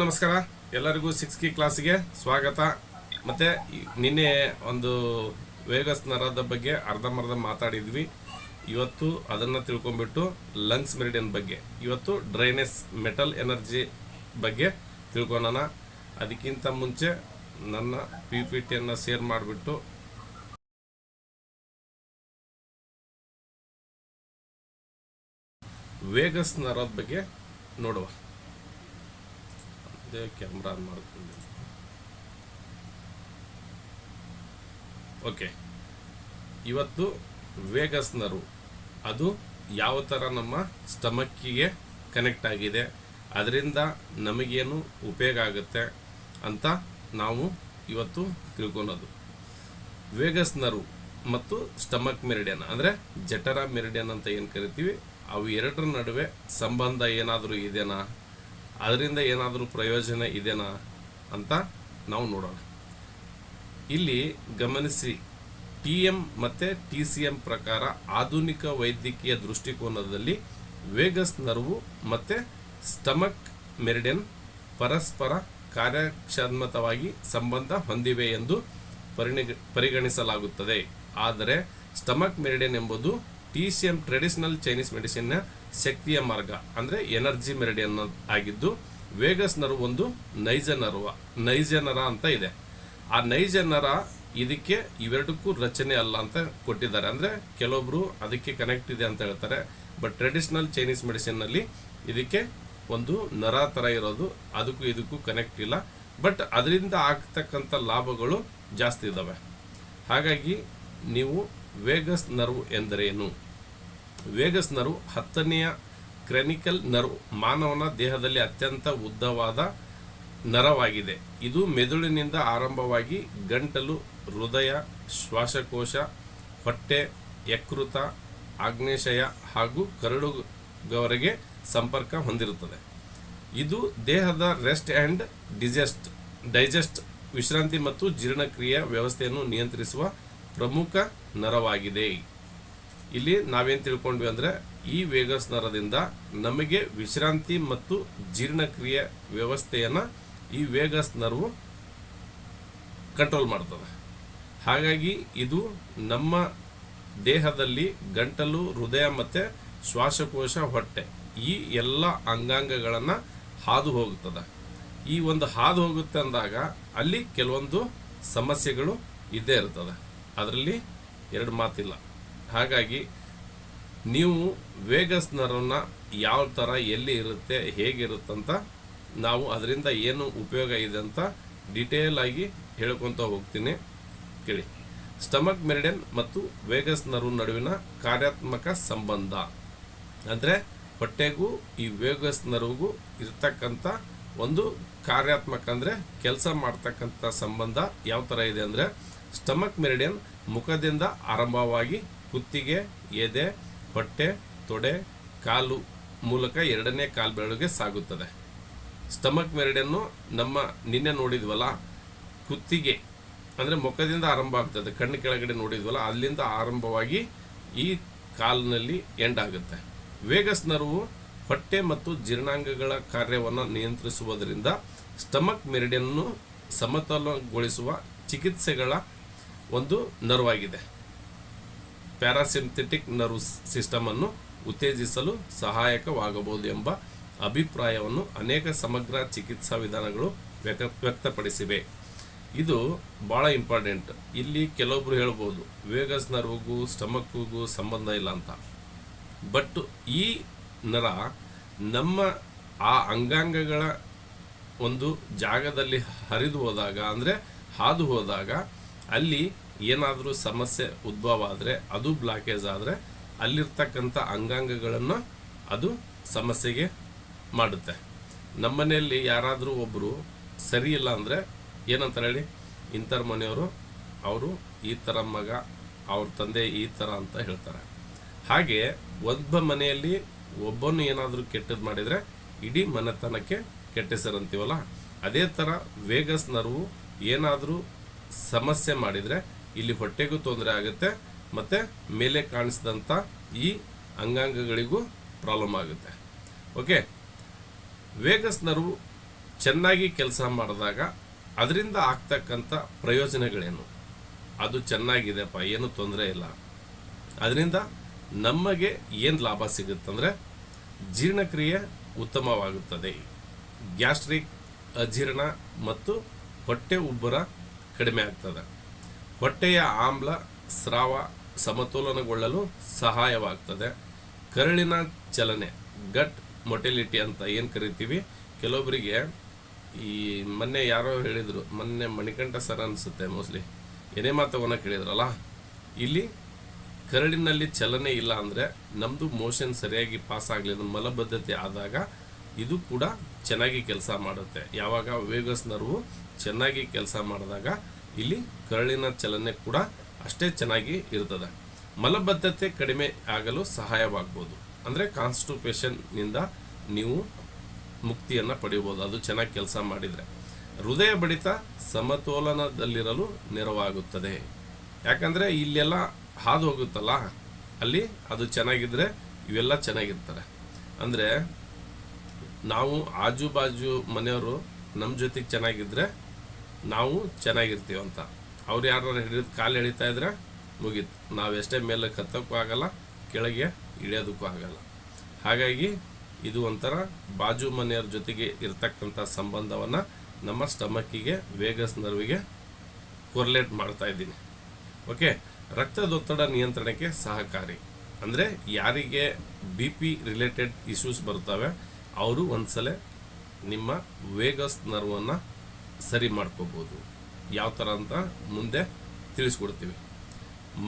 ನಮಸ್ಕಾರ ಎಲ್ಲರಿಗೂ 6 ಕ್ಲಾಸಿಗೆ ಸ್ವಾಗತ. ಮತ್ತೆ ನಿನ್ನೆ ಒಂದು ವೇಗಸ್ ನರದ ಬಗ್ಗೆ ಅರ್ಧಂಬರ್ಧ ಮಾತಾಡಿದ್ವಿ. ಇವತ್ತು ಅದನ್ನು ತಿಳ್ಕೊಂಡ್ಬಿಟ್ಟು ಲಂಗ್ಸ್ ಮೆರಿಡಿಯನ್ ಬಗ್ಗೆ, ಇವತ್ತು ಡ್ರೈನೆಸ್ ಮೆಟಲ್ ಎನರ್ಜಿ ಬಗ್ಗೆ ತಿಳ್ಕೊಳ್ಳೋಣ. ಅದಕ್ಕಿಂತ ಮುಂಚೆ ನನ್ನ PPTಯನ್ನು ಶೇರ್ ಮಾಡಿಬಿಟ್ಟು ವೇಗಸ್ ನರದ ಬಗ್ಗೆ ನೋಡುವ. ಕ್ಯಾಮ್ರಾ ಆನ್ ಮಾಡ್ಕೊಂಡು ಓಕೆ. ಇವತ್ತು ವೇಗಸ್ ನರ್ವ್ ಅದು ಯಾವ ಥರ ನಮ್ಮ ಸ್ಟಮಕ್ಕಿಗೆ ಕನೆಕ್ಟ್ ಆಗಿದೆ, ಅದರಿಂದ ನಮಗೇನು ಉಪಯೋಗ ಆಗುತ್ತೆ ಅಂತ ನಾವು ಇವತ್ತು ತಿಳ್ಕೊಳೋದು. ವೇಗಸ್ ನರ್ವ್ ಮತ್ತು ಸ್ಟಮಕ್ ಮೆರಿಡಿಯನ್ ಅಂದರೆ ಜಠರ ಮೆರಿಡಿಯನ್ ಅಂತ ಏನು ಕರಿತೀವಿ, ಅವು ಎರಡರ ನಡುವೆ ಸಂಬಂಧ ಏನಾದರೂ ಇದೆನಾ, ಅದರಿಂದ ಏನಾದರೂ ಪ್ರಯೋಜನ ಇದೆನಾ ಅಂತ ನಾವು ನೋಡೋಣ. ಇಲ್ಲಿ ಗಮನಿಸಿ, TM ಮತ್ತು TCM ಪ್ರಕಾರ ಆಧುನಿಕ ವೈದ್ಯಕೀಯ ದೃಷ್ಟಿಕೋನದಲ್ಲಿ ವೇಗಸ್ ನರ್ವು ಮತ್ತು ಸ್ಟಮಕ್ ಮೆರಿಡಿಯನ್ ಪರಸ್ಪರ ಕಾರ್ಯಕ್ಷಮತವಾಗಿ ಸಂಬಂಧ ಹೊಂದಿವೆ ಎಂದು ಪರಿಗಣಿಸಲಾಗುತ್ತದೆ. ಆದರೆ ಸ್ಟಮಕ್ ಮೆರಿಡಿಯನ್ ಎಂಬುದು TCM ಟ್ರೆಡಿಷನಲ್ ಚೈನೀಸ್ ಮೆಡಿಸಿನ್ನ ಶಕ್ತಿಯ ಮಾರ್ಗ ಅಂದರೆ ಎನರ್ಜಿ ಮೆರಿಡಿಯನ್ ಆಗಿದ್ದು, ವೇಗಸ್ ನರ್ವ್ ಒಂದು ನೈಜ ನರ ಅಂತ ಇದೆ. ಆ ನೈಜ ನರ ಇದಕ್ಕೆ ಇವೆರಡಕ್ಕೂ ರಚನೆ ಅಲ್ಲ ಅಂತ ಕೊಟ್ಟಿದ್ದಾರೆ. ಅಂದರೆ ಕೆಲವೊಬ್ರು ಅದಕ್ಕೆ ಕನೆಕ್ಟ್ ಇದೆ ಅಂತ ಹೇಳ್ತಾರೆ, ಬಟ್ ಟ್ರೆಡಿಷನಲ್ ಚೈನೀಸ್ ಮೆಡಿಸಿನ್ನಲ್ಲಿ ಇದಕ್ಕೆ ಒಂದು ನರ ಥರ ಇರೋದು, ಅದಕ್ಕೂ ಇದಕ್ಕೂ ಕನೆಕ್ಟ್ ಇಲ್ಲ. ಬಟ್ ಅದರಿಂದ ಆಗ್ತಕ್ಕಂಥ ಲಾಭಗಳು ಜಾಸ್ತಿ ಇದ್ದಾವೆ. ಹಾಗಾಗಿ ನೀವು ವೇಗಸ್ ನರ್ವ್ ಎಂದರೇನು? ವೇಗಸ್ ನರ್ವ್ 10ನೆಯ ಕ್ರಾನಿಕಲ್ ನರ್ವ್, ಮಾನವನ ದೇಹದಲ್ಲಿ ಅತ್ಯಂತ ಉದ್ದವಾದ ನರವಾಗಿದೆ. ಇದು ಮೆದುಳಿನಿಂದ ಆರಂಭವಾಗಿ ಗಂಟಲು, ಹೃದಯ, ಶ್ವಾಸಕೋಶ, ಹೊಟ್ಟೆ, ಯಕೃತ, ಆಗ್ನೇಶಯ ಹಾಗೂ ಕರಳುವರೆಗೆ ಸಂಪರ್ಕ ಹೊಂದಿರುತ್ತದೆ. ಇದು ದೇಹದ ರೆಸ್ಟ್ ಆ್ಯಂಡ್ ಡೈಜೆಸ್ಟ್ ವಿಶ್ರಾಂತಿ ಮತ್ತು ಜೀರ್ಣಕ್ರಿಯೆ ವ್ಯವಸ್ಥೆಯನ್ನು ನಿಯಂತ್ರಿಸುವ ಪ್ರಮುಖ ನರವಾಗಿದೆ. ಇಲ್ಲಿ ನಾವೇನು ತಿಳ್ಕೊಂಡ್ವಿ ಅಂದರೆ, ಈ ವೇಗಸ್ ನರದಿಂದ ನಮಗೆ ವಿಶ್ರಾಂತಿ ಮತ್ತು ಜೀರ್ಣಕ್ರಿಯೆ ವ್ಯವಸ್ಥೆಯನ್ನು ಈ ವೇಗಸ್ ನರ್ವು ಕಂಟ್ರೋಲ್ ಮಾಡ್ತದೆ. ಹಾಗಾಗಿ ಇದು ನಮ್ಮ ದೇಹದಲ್ಲಿ ಗಂಟಲು, ಹೃದಯ ಮತ್ತು ಶ್ವಾಸಕೋಶ, ಹೊಟ್ಟೆ ಈ ಎಲ್ಲ ಅಂಗಾಂಗಗಳನ್ನು ಹಾದು ಹೋಗುತ್ತದೆ. ಈ ಒಂದು ಹಾದು ಹೋಗುತ್ತೆ ಅಂದಾಗ ಅಲ್ಲಿ ಕೆಲವೊಂದು ಸಮಸ್ಯೆಗಳು ಇದ್ದೇ ಇರ್ತದೆ, ಅದರಲ್ಲಿ ಎರಡು ಮಾತಿಲ್ಲ. ಹಾಗಾಗಿ ನೀವು ವೇಗಸ್ ನರ್ವ್ನ ಯಾವ ಥರ ಎಲ್ಲಿ ಇರುತ್ತೆ, ಹೇಗಿರುತ್ತಂತ ನಾವು ಅದರಿಂದ ಏನು ಉಪಯೋಗ ಇದೆ ಅಂತ ಡಿಟೇಲ್ ಆಗಿ ಹೇಳ್ಕೊತ ಹೋಗ್ತೀನಿ, ಕೇಳಿ. ಸ್ಟಮಕ್ ಮೆರಿಡಿಯನ್ ಮತ್ತು ವೇಗಸ್ ನರ್ವ್ ನಡುವಿನ ಕಾರ್ಯಾತ್ಮಕ ಸಂಬಂಧ ಅಂದರೆ ಹೊಟ್ಟೆಗೂ ಈ ವೇಗಸ್ ನರ್ವ್ಗೂ ಇರ್ತಕ್ಕಂಥ ಒಂದು ಕಾರ್ಯಾತ್ಮಕ ಅಂದರೆ ಕೆಲಸ ಮಾಡ್ತಕ್ಕಂಥ ಸಂಬಂಧ ಯಾವ ಥರ ಇದೆ ಅಂದರೆ, ಸ್ಟಮಕ್ ಮೆರಿಡಿಯನ್ ಮುಖದಿಂದ ಆರಂಭವಾಗಿ ಕುತ್ತಿಗೆ, ಎದೆ, ಹೊಟ್ಟೆ, ತೊಡೆ, ಕಾಲು ಮೂಲಕ ಎರಡನೇ ಕಾಲು ಬೆರಳಿಗೆ ಸಾಗುತ್ತದೆ. ಸ್ಟಮಕ್ ಮೆರಿಡಿಯನ್ನು ನಮ್ಮ ನಿನ್ನೆ ನೋಡಿದ್ವಲ್ಲ, ಕುತ್ತಿಗೆ ಅಂದರೆ ಮುಖದಿಂದ ಆರಂಭ ಆಗ್ತದೆ, ಕಣ್ಣು ಕೆಳಗಡೆ ನೋಡಿದ್ವಲ್ಲ, ಅಲ್ಲಿಂದ ಆರಂಭವಾಗಿ ಈ ಕಾಲಿನಲ್ಲಿ ಎಂಡ್ ಆಗುತ್ತೆ. ವೇಗಸ್ ನರ್ವು ಹೊಟ್ಟೆ ಮತ್ತು ಜೀರ್ಣಾಂಗಗಳ ಕಾರ್ಯವನ್ನು ನಿಯಂತ್ರಿಸುವುದರಿಂದ ಸ್ಟಮಕ್ ಮೆರಿಡಿಯನ್ನು ಸಮತೋಲನಗೊಳಿಸುವ ಚಿಕಿತ್ಸೆಗಳ ಒಂದು ನರ್ವಾಗಿದೆ. ಪ್ಯಾರಾಸಿಂಥೆಟಿಕ್ ನರ್ವ್ ಸಿಸ್ಟಮನ್ನು ಉತ್ತೇಜಿಸಲು ಸಹಾಯಕವಾಗಬಹುದು ಎಂಬ ಅಭಿಪ್ರಾಯವನ್ನು ಅನೇಕ ಸಮಗ್ರ ಚಿಕಿತ್ಸಾ ವಿಧಾನಗಳು ವ್ಯಕ್ತಪಡಿಸಿವೆ. ಇದು ಭಾಳ ಇಂಪಾರ್ಟೆಂಟ್. ಇಲ್ಲಿ ಕೆಲವೊಬ್ರು ಹೇಳ್ಬೋದು ವೇಗಸ್ ನರ್ವ್ಗೂ ಸ್ಟಮಕ್ಗೂ ಸಂಬಂಧ ಇಲ್ಲ ಅಂತ. ಬಟ್ ಈ ನರ ನಮ್ಮ ಆ ಅಂಗಾಂಗಗಳ ಒಂದು ಜಾಗದಲ್ಲಿ ಹರಿದು ಹೋದಾಗ ಅಂದರೆ ಹಾದು ಹೋದಾಗ ಅಲ್ಲಿ ಏನಾದರೂ ಸಮಸ್ಯೆ ಉದ್ಭವ ಆದರೆ, ಅದು ಬ್ಲಾಕೇಜ್ ಆದರೆ ಅಲ್ಲಿರ್ತಕ್ಕಂಥ ಅಂಗಾಂಗಗಳನ್ನು ಅದು ಸಮಸ್ಯೆಗೆ ಮಾಡುತ್ತೆ. ನಮ್ಮನೆಯಲ್ಲಿ ಯಾರಾದರೂ ಒಬ್ಬರು ಸರಿ ಇಲ್ಲ ಅಂದರೆ ಏನಂತಾರೆ ಹೇಳಿ, ಇಂಥರ ಮನೆಯವರು, ಅವರು ಈ ಥರ ಮಗ, ಅವ್ರ ತಂದೆ ಈ ಥರ ಅಂತ ಹೇಳ್ತಾರೆ. ಹಾಗೆ ಒಬ್ಬ ಮನೆಯಲ್ಲಿ ಒಬ್ಬನು ಏನಾದರೂ ಕೆಟ್ಟದ್ದು ಮಾಡಿದರೆ ಇಡೀ ಮನೆತನಕ್ಕೆ ಕೆಟ್ಟ ಹೆಸರಂತೀವಲ್ಲ, ಅದೇ ಥರ ವೇಗಸ್ ನರ್ವು ಏನಾದರೂ ಸಮಸ್ಯೆ ಮಾಡಿದರೆ ಇಲ್ಲಿ ಹೊಟ್ಟೆಗೂ ತೊಂದರೆ ಆಗುತ್ತೆ, ಮತ್ತು ಮೇಲೆ ಕಾಣಿಸಿದಂಥ ಈ ಅಂಗಾಂಗಗಳಿಗೂ ಪ್ರಾಬ್ಲಮ್ ಆಗುತ್ತೆ. ಓಕೆ, ವೇಗಸ್ ನರ್ವ್ ಚೆನ್ನಾಗಿ ಕೆಲಸ ಮಾಡಿದಾಗ ಅದರಿಂದ ಆಗ್ತಕ್ಕಂಥ ಪ್ರಯೋಜನಗಳೇನು, ಅದು ಚೆನ್ನಾಗಿದೆಪ್ಪ, ಏನು ತೊಂದರೆ ಇಲ್ಲ, ಅದರಿಂದ ನಮಗೆ ಏನು ಲಾಭ ಸಿಗುತ್ತಂದರೆ ಜೀರ್ಣಕ್ರಿಯೆ ಉತ್ತಮವಾಗುತ್ತದೆ, ಗ್ಯಾಸ್ಟ್ರಿಕ್ ಅಜೀರ್ಣ ಮತ್ತು ಹೊಟ್ಟೆ ಉಬ್ಬರ ಕಡಿಮೆ ಆಗ್ತದೆ, ಹೊಟ್ಟೆಯ ಆಮ್ಲ ಸ್ರಾವ ಸಮತೋಲನಗೊಳ್ಳಲು ಸಹಾಯವಾಗ್ತದೆ, ಕರುಳಿನ ಚಲನೆ ಗಟ್ ಮೊಟಿಲಿಟಿ ಅಂತ ಏನು ಕರಿತೀವಿ, ಕೆಲವೊಬ್ಬರಿಗೆ ಈ ಮೊನ್ನೆ ಯಾರೋ ಹೇಳಿದರು, ಮೊನ್ನೆ ಮಣಿಕಂಠ ಸರ್ ಅನಿಸುತ್ತೆ ಮೋಸ್ಟ್ಲಿ ಏನೇ ಮಾತವನ್ನ ಕೇಳಿದ್ರಲ್ಲ, ಇಲ್ಲಿ ಕರಳಿನಲ್ಲಿ ಚಲನೆ ಇಲ್ಲ ಅಂದರೆ ನಮ್ಮದು ಮೋಷನ್ ಸರಿಯಾಗಿ ಪಾಸ್ ಆಗಲಿಲ್ಲ, ಮಲಬದ್ಧತೆ ಆದಾಗ ಇದು ಕೂಡ ಚೆನ್ನಾಗಿ ಕೆಲಸ ಮಾಡುತ್ತೆ. ಯಾವಾಗ ವೇಗಸ್ ನರ್ವು ಚೆನ್ನಾಗಿ ಕೆಲಸ ಮಾಡಿದಾಗ ಇಲ್ಲಿ ಕರಳಿನ ಚಲನೆ ಕೂಡ ಅಷ್ಟೇ ಚೆನ್ನಾಗಿ ಇರ್ತದೆ. ಮಲಬದ್ಧತೆ ಕಡಿಮೆ ಆಗಲು ಸಹಾಯವಾಗ್ಬೋದು, ಅಂದರೆ ಕಾನ್ಸ್ಟಿಪೇಷನ್ನಿಂದ ನೀವು ಮುಕ್ತಿಯನ್ನು ಪಡೆಯಬಹುದು ಅದು ಚೆನ್ನಾಗಿ ಕೆಲಸ ಮಾಡಿದರೆ. ಹೃದಯ ಬಡಿತ ಸಮತೋಲನದಲ್ಲಿರಲು ನೆರವಾಗುತ್ತದೆ, ಯಾಕಂದರೆ ಇಲ್ಲೆಲ್ಲ ಹಾದು ಹೋಗುತ್ತಲ್ಲ, ಅಲ್ಲಿ ಅದು ಚೆನ್ನಾಗಿದ್ದರೆ ಇವೆಲ್ಲ ಚೆನ್ನಾಗಿರ್ತಾರೆ. ಅಂದರೆ ನಾವು ಆಜು ಬಾಜು ಮನೆಯವರು ನಮ್ಮ ಜೊತೆಗೆ ಚೆನ್ನಾಗಿದ್ದರೆ ನಾವು ಚೆನ್ನಾಗಿರ್ತೀವಂತ. ಅವ್ರು ಯಾರು ಹಿಡಿದು ಕಾಲು ಎಳಿತಾ ಇದ್ರೆ ಮುಗೀತು, ನಾವು ಎಷ್ಟೇ ಮೇಲೆ ಕತ್ತಕ್ಕೂ ಆಗಲ್ಲ, ಕೆಳಗೆ ಇಳಿಯೋದಕ್ಕೂ ಆಗಲ್ಲ. ಹಾಗಾಗಿ ಇದು ಒಂಥರ ಬಾಜು ಮನೆಯವ್ರ ಜೊತೆಗೆ ಇರ್ತಕ್ಕಂಥ ಸಂಬಂಧವನ್ನು ನಮ್ಮ ಸ್ಟಮಕ್ಕಿಗೆ ವೇಗಸ್ ನರ್ವಿಗೆ ಕೊರ್ಲೇಟ್ ಮಾಡ್ತಾ ಇದ್ದೀನಿ. ಓಕೆ, ರಕ್ತದೊತ್ತಡ ನಿಯಂತ್ರಣಕ್ಕೆ ಸಹಕಾರಿ. ಅಂದರೆ ಯಾರಿಗೆ BP ರಿಲೇಟೆಡ್ ಇಶ್ಯೂಸ್ ಬರ್ತವೆ ಅವರು ಒಂದ್ಸಲ ನಿಮ್ಮ ವೇಗಸ್ ನರ್ವನ್ನು ಸರಿ ಮಾಡ್ಕೋಬೋದು. ಯಾವ ಥರ ಅಂತ ಮುಂದೆ ತಿಳಿಸ್ಕೊಡ್ತೀವಿ.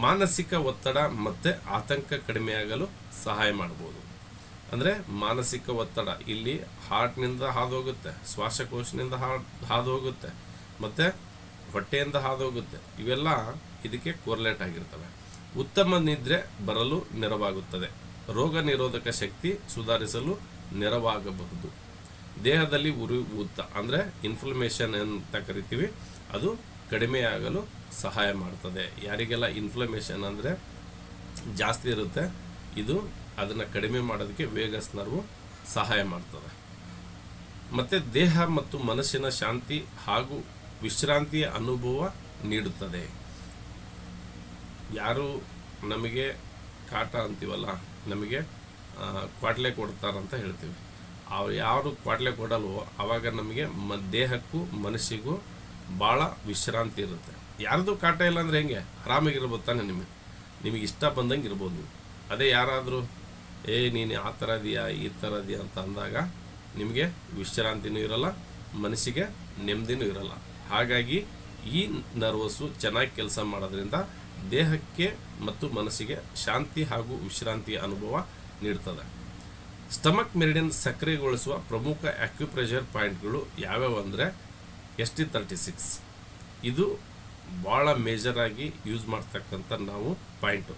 ಮಾನಸಿಕ ಒತ್ತಡ ಮತ್ತು ಆತಂಕ ಕಡಿಮೆಯಾಗಲು ಸಹಾಯ ಮಾಡ್ಬೋದು. ಅಂದರೆ ಮಾನಸಿಕ ಒತ್ತಡ ಇಲ್ಲಿ ಹಾರ್ಟ್ನಿಂದ ಹಾದು ಹೋಗುತ್ತೆ, ಶ್ವಾಸಕೋಶದಿಂದ ಹಾದು ಹೋಗುತ್ತೆ, ಮತ್ತು ಹೊಟ್ಟೆಯಿಂದ ಹಾದು ಹೋಗುತ್ತೆ. ಇವೆಲ್ಲ ಇದಕ್ಕೆ ಕೋರ್ಲೇಟ್ ಆಗಿರ್ತವೆ. ಉತ್ತಮ ನಿದ್ರೆ ಬರಲು ನೆರವಾಗುತ್ತದೆ, ರೋಗ ನಿರೋಧಕ ಶಕ್ತಿ ಸುಧಾರಿಸಲು ನೆರವಾಗಬಹುದು. ದೇಹದಲ್ಲಿ ಉರಿಯೂತ ಅಂದರೆ ಇನ್ಫ್ಲಮೇಷನ್ ಅಂತ ಕರಿತೀವಿ, ಅದು ಕಡಿಮೆಯಾಗಲು ಸಹಾಯ ಮಾಡ್ತದೆ. ಯಾರಿಗೆಲ್ಲ ಇನ್ಫ್ಲಮೇಷನ್ ಅಂದರೆ ಜಾಸ್ತಿ ಇರುತ್ತೆ, ಇದು ಅದನ್ನು ಕಡಿಮೆ ಮಾಡೋದಕ್ಕೆ ವೇಗಸ್ ನರ್ವು ಸಹಾಯ ಮಾಡ್ತದೆ. ಮತ್ತು ದೇಹ ಮತ್ತು ಮನಸ್ಸಿನ ಶಾಂತಿ ಹಾಗೂ ವಿಶ್ರಾಂತಿಯ ಅನುಭವ ನೀಡುತ್ತದೆ. ಯಾರು ನಮಗೆ ಕಾಟ ಅಂತೀವಲ್ಲ, ನಮಗೆ ಕ್ವಾಟ್ಲೆ ಕೊಡ್ತಾರಂತ ಹೇಳ್ತೀವಿ, ಅವ್ರು ಯಾರು ಕ್ವಾಟ್ಲೆ ಕೊಡಲ್ವೋ ಆವಾಗ ನಮಗೆ ದೇಹಕ್ಕೂ ಮನಸ್ಸಿಗೂ ಭಾಳ ವಿಶ್ರಾಂತಿ ಇರುತ್ತೆ. ಯಾರ್ದು ಕಾಟ ಇಲ್ಲ ಅಂದರೆ ಹೆಂಗೆ ಆರಾಮಾಗಿರ್ಬೋದು ತಾನೆ, ನಿಮಗೆ ಇಷ್ಟ ಬಂದಂಗೆ ಇರ್ಬೋದು ನೀವು. ಅದೇ ಯಾರಾದರೂ ನೀನು ಆ ಥರ ಇದೆಯಾ ಈ ಥರ ಇದೆಯಾ ಅಂತ ಅಂದಾಗ ನಿಮಗೆ ವಿಶ್ರಾಂತಿನೂ ಇರಲ್ಲ, ಮನಸ್ಸಿಗೆ ನೆಮ್ಮದಿನೂ ಇರಲ್ಲ. ಹಾಗಾಗಿ ಈ ನರ್ವಸ್ಸು ಚೆನ್ನಾಗಿ ಕೆಲಸ ಮಾಡೋದ್ರಿಂದ ದೇಹಕ್ಕೆ ಮತ್ತು ಮನಸ್ಸಿಗೆ ಶಾಂತಿ ಹಾಗೂ ವಿಶ್ರಾಂತಿಯ ಅನುಭವ ನೀಡ್ತದೆ. ಸ್ಟಮಕ್ ಮೆರಿಡಿಯನ್ ಸಕ್ರಿಯಗೊಳಿಸುವ ಪ್ರಮುಖ ಆಕ್ಯುಪ್ರೆಷರ್ ಪಾಯಿಂಟ್ಗಳು ಯಾವ್ಯಾವ ಅಂದರೆ ST36. ಇದು ಭಾಳ ಮೇಜರಾಗಿ ಯೂಸ್ ಮಾಡ್ತಕ್ಕಂಥ ನಾವು ಪಾಯಿಂಟು.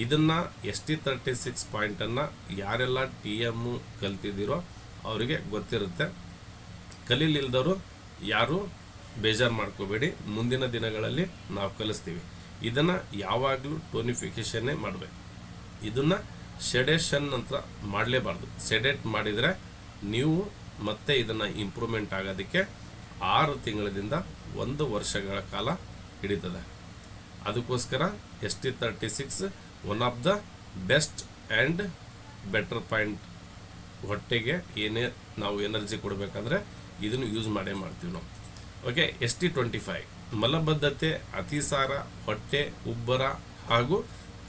ಇದನ್ನು ST36 ಪಾಯಿಂಟನ್ನು ಯಾರೆಲ್ಲ TM ಕಲ್ತಿದ್ದೀರೋ ಅವರಿಗೆ ಗೊತ್ತಿರುತ್ತೆ. ಕಲೀಲಿಲ್ದವರು ಯಾರು ಬೇಜಾರು ಮಾಡ್ಕೋಬೇಡಿ, ಮುಂದಿನ ದಿನಗಳಲ್ಲಿ ನಾವು ಕಲಿಸ್ತೀವಿ. ಇದನ್ನು ಯಾವಾಗಲೂ ಟೋನಿಫಿಕೇಷನ್ನೇ ಮಾಡಬೇಕು. ಇದನ್ನು ಸೆಡೇಷನ್ ಅಂತ ಮಾಡಲೇಬಾರ್ದು. ಸೆಡೇಟ್ ಮಾಡಿದರೆ ನೀವು ಮತ್ತೆ ಇದನ್ನು ಇಂಪ್ರೂವ್ಮೆಂಟ್ ಆಗೋದಕ್ಕೆ 6 ತಿಂಗಳಿಂದ 1 ವರ್ಷಗಳ ಕಾಲ ಹಿಡಿತದೆ. ಅದಕ್ಕೋಸ್ಕರ ST36 one of the best and better point. ಹೊಟ್ಟೆಗೆ ಏನೇ ನಾವು ಎನರ್ಜಿ ಕೊಡಬೇಕಂದ್ರೆ ಇದನ್ನು ಯೂಸ್ ಮಾಡೇ ಮಾಡ್ತೀವಿ ನಾವು. ಓಕೆ, ST25 ಮಲಬದ್ಧತೆ, ಅತಿಸಾರ, ಹೊಟ್ಟೆ ಉಬ್ಬರ ಹಾಗೂ